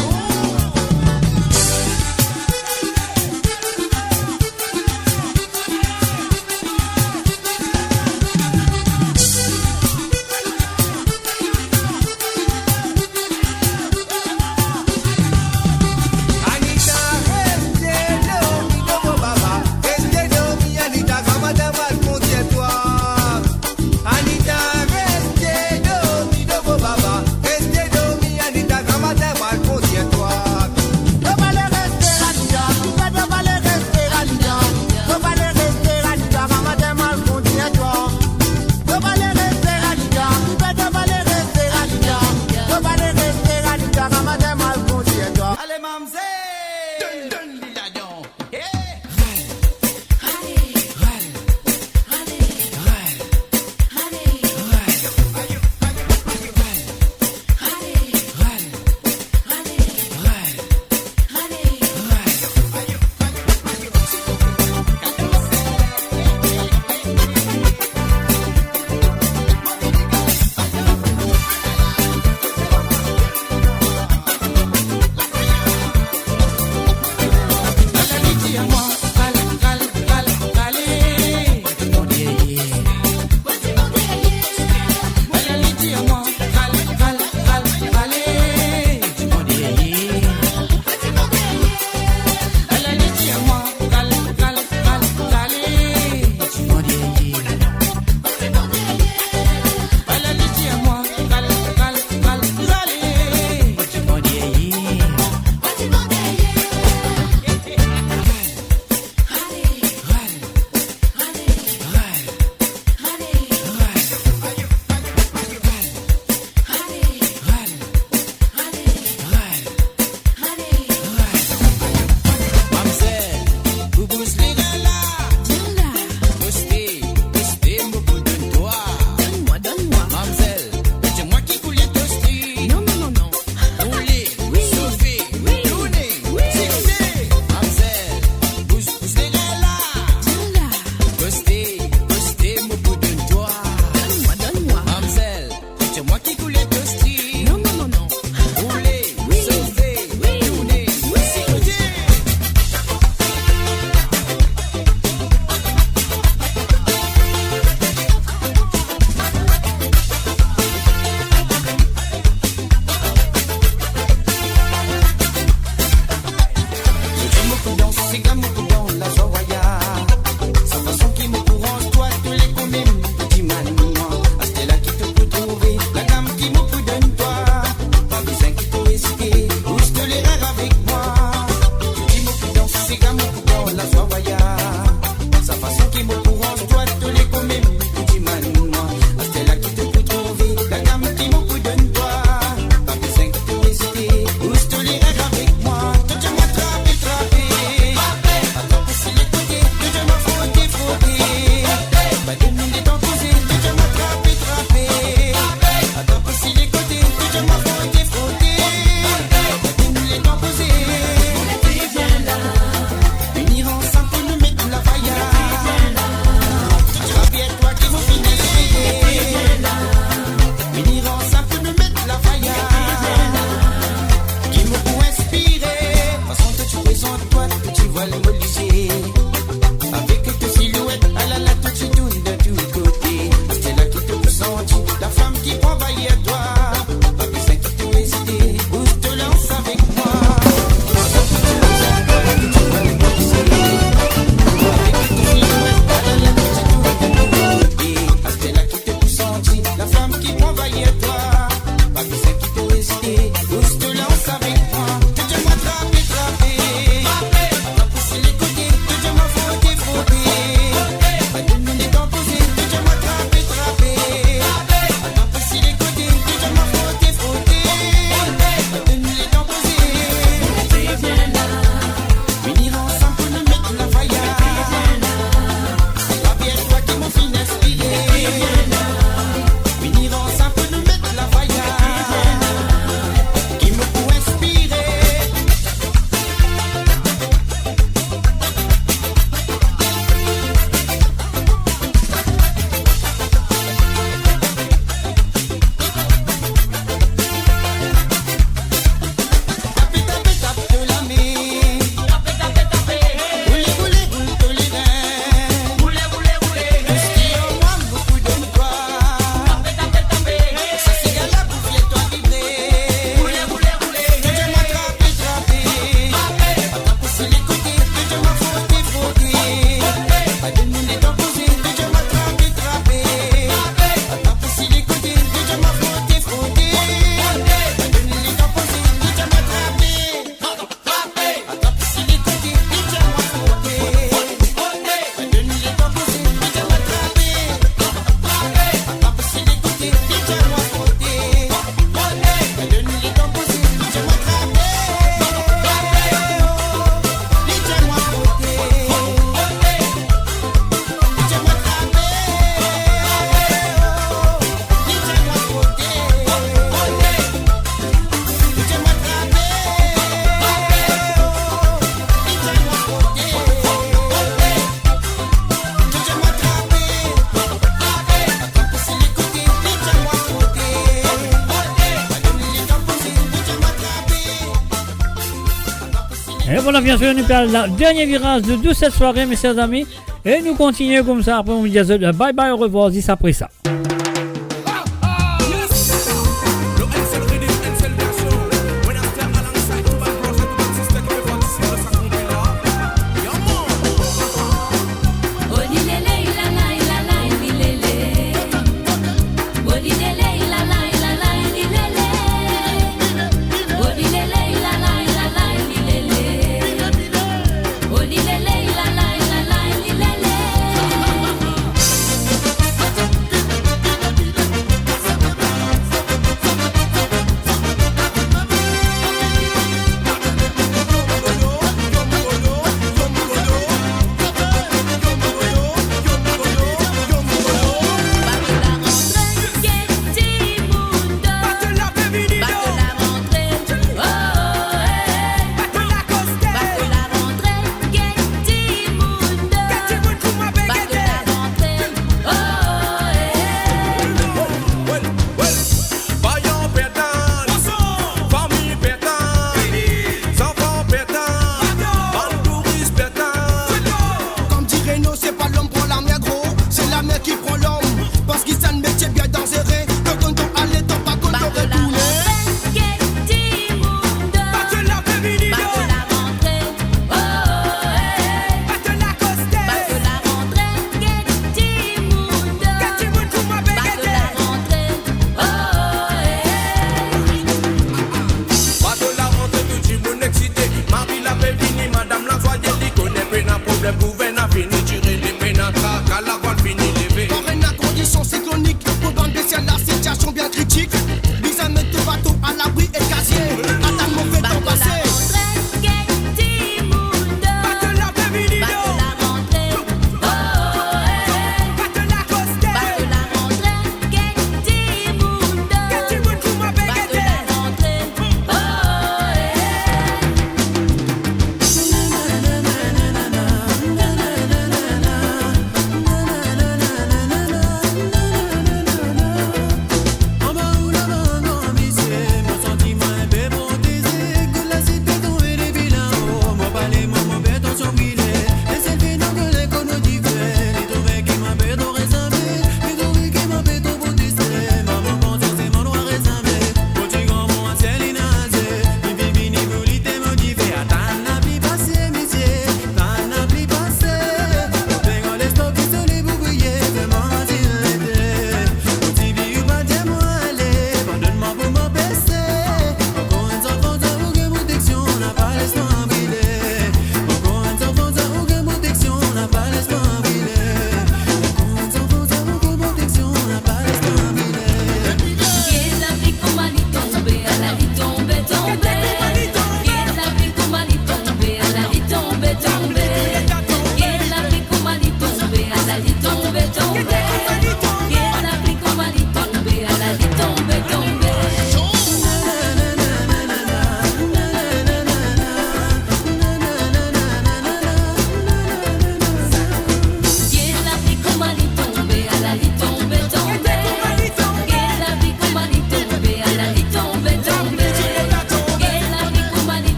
Et voilà, bien sûr, nous parlons le dernier virage de cette soirée, mes chers amis. Et nous continuons comme ça. Après, on vous dit bye bye, au revoir, juste après ça.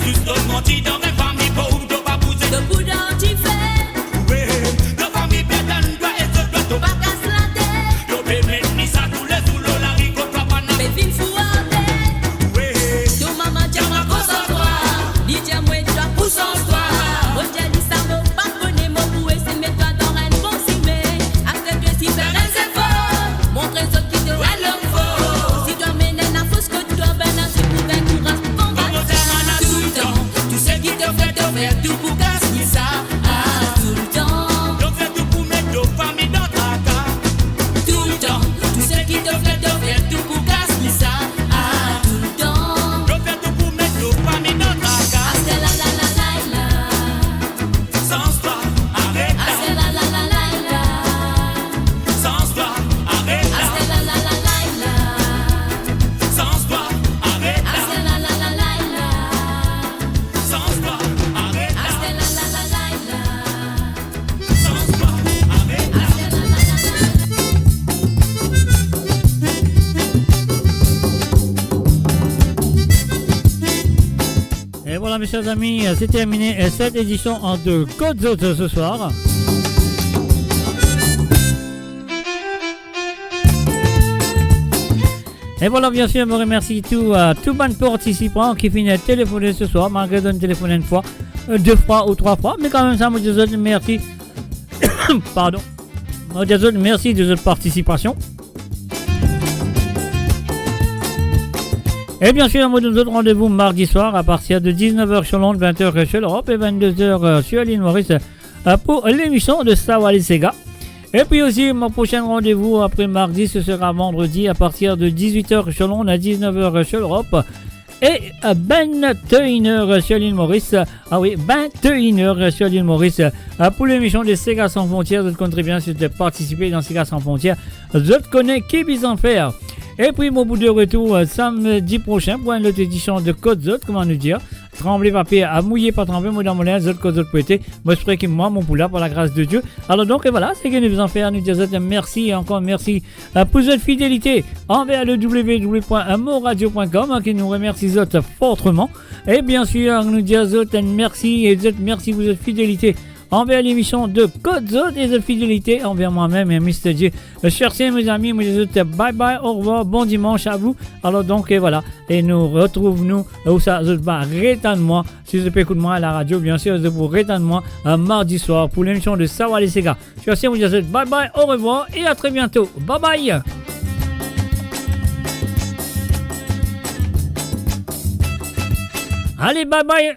tous d'autres mentis dans une famille pauvre, t'as pas poussé. De bout d'un petit fait. Oui, de famille pétane, toi et ce toi, t'as pas casse la tête. T'as pas mettre ni ça tous les sous l'eau, la rico, toi pas n'a. Mais vine fou en tête. Oui, ton maman tient ma cause en toi. Dis tiens moi toi pousse en toi. On t'a dit ça me pas connaît mon bouet, c'est mettre toi dans un bon cimé. Après que si faire un effort, montre aux autres qui te rend leur faux. Si toi mènes la fausse que toi ben c'est pour un courage pour combattre. Tout le temps, tu sais qui te fait tout pour casser ça. Tout le temps, donc fais tout pour mettre nos familles dans ta carte. tout le temps, tu sais qui te fait tout pour casser ça. Tout le temps, donc fais tout pour mettre nos familles dans ta carte. c'est la la la la la. Sans toi, arrête là. C'est la la la la la. Sans toi, arrête là. C'est la la la la la. Sans toi, arrête là. C'est la la la la la. Sans toi, arrête là. C'est la la la la la. Sans toi, arrête là. Et voilà mes chers amis, c'est terminé cette édition en deux Côtes Hautes ce soir. Et voilà, bien sûr, je remercie tout bon participant qui finit de téléphoner ce soir, malgré de téléphoner une fois, deux fois ou trois fois, mais quand même ça, moi je vous merci. Pardon. Moi je vous merci de votre participation. Et bien sûr, nous donne rendez-vous mardi soir à partir de 19h sur Londres, 20h sur l'Europe et 22h sur l'île Maurice pour l'émission de Sawali Sega. Et puis aussi, mon prochain rendez-vous après mardi, ce sera vendredi à partir de 18h sur Londres, à 19h sur l'Europe et à 21h sur l'île Maurice. Ah oui, 21h sur l'île Maurice pour l'émission de Sega sans frontières. Vous comptez bien si vous avez participé dans Sega sans frontières. Vous connaissez qui besoin faire. Et puis mon bout de retour samedi prochain pour une autre édition de Côte Zot, comment nous dire. Trembler papier à mouiller, pas trembler, moi dans mon lien, Zot, Côte Zot, poété. Moi je ferai que moi, mon poula, par la grâce de Dieu. Alors donc, et voilà, c'est que nous vous en faire. Nous disons merci et encore merci pour votre fidélité envers le www.moradio.com qui nous remercie Zot fortement. Et bien sûr, nous disons Zot merci et Zot merci pour votre fidélité envers l'émission de Côte Zot et de fidélité envers moi-même et Mr. J. Chers mes amis, moi je vous dis bye bye, au revoir, bon dimanche à vous. Alors donc, et voilà, et nous retrouvons-nous où ça se bat, rétane-moi, si vous écoutez moi à la radio, bien sûr, vous rétane-moi mardi soir pour l'émission de Sawali Sega. Chers moi je vous dis bye bye, au revoir et à très bientôt. Bye bye. Allez, bye bye.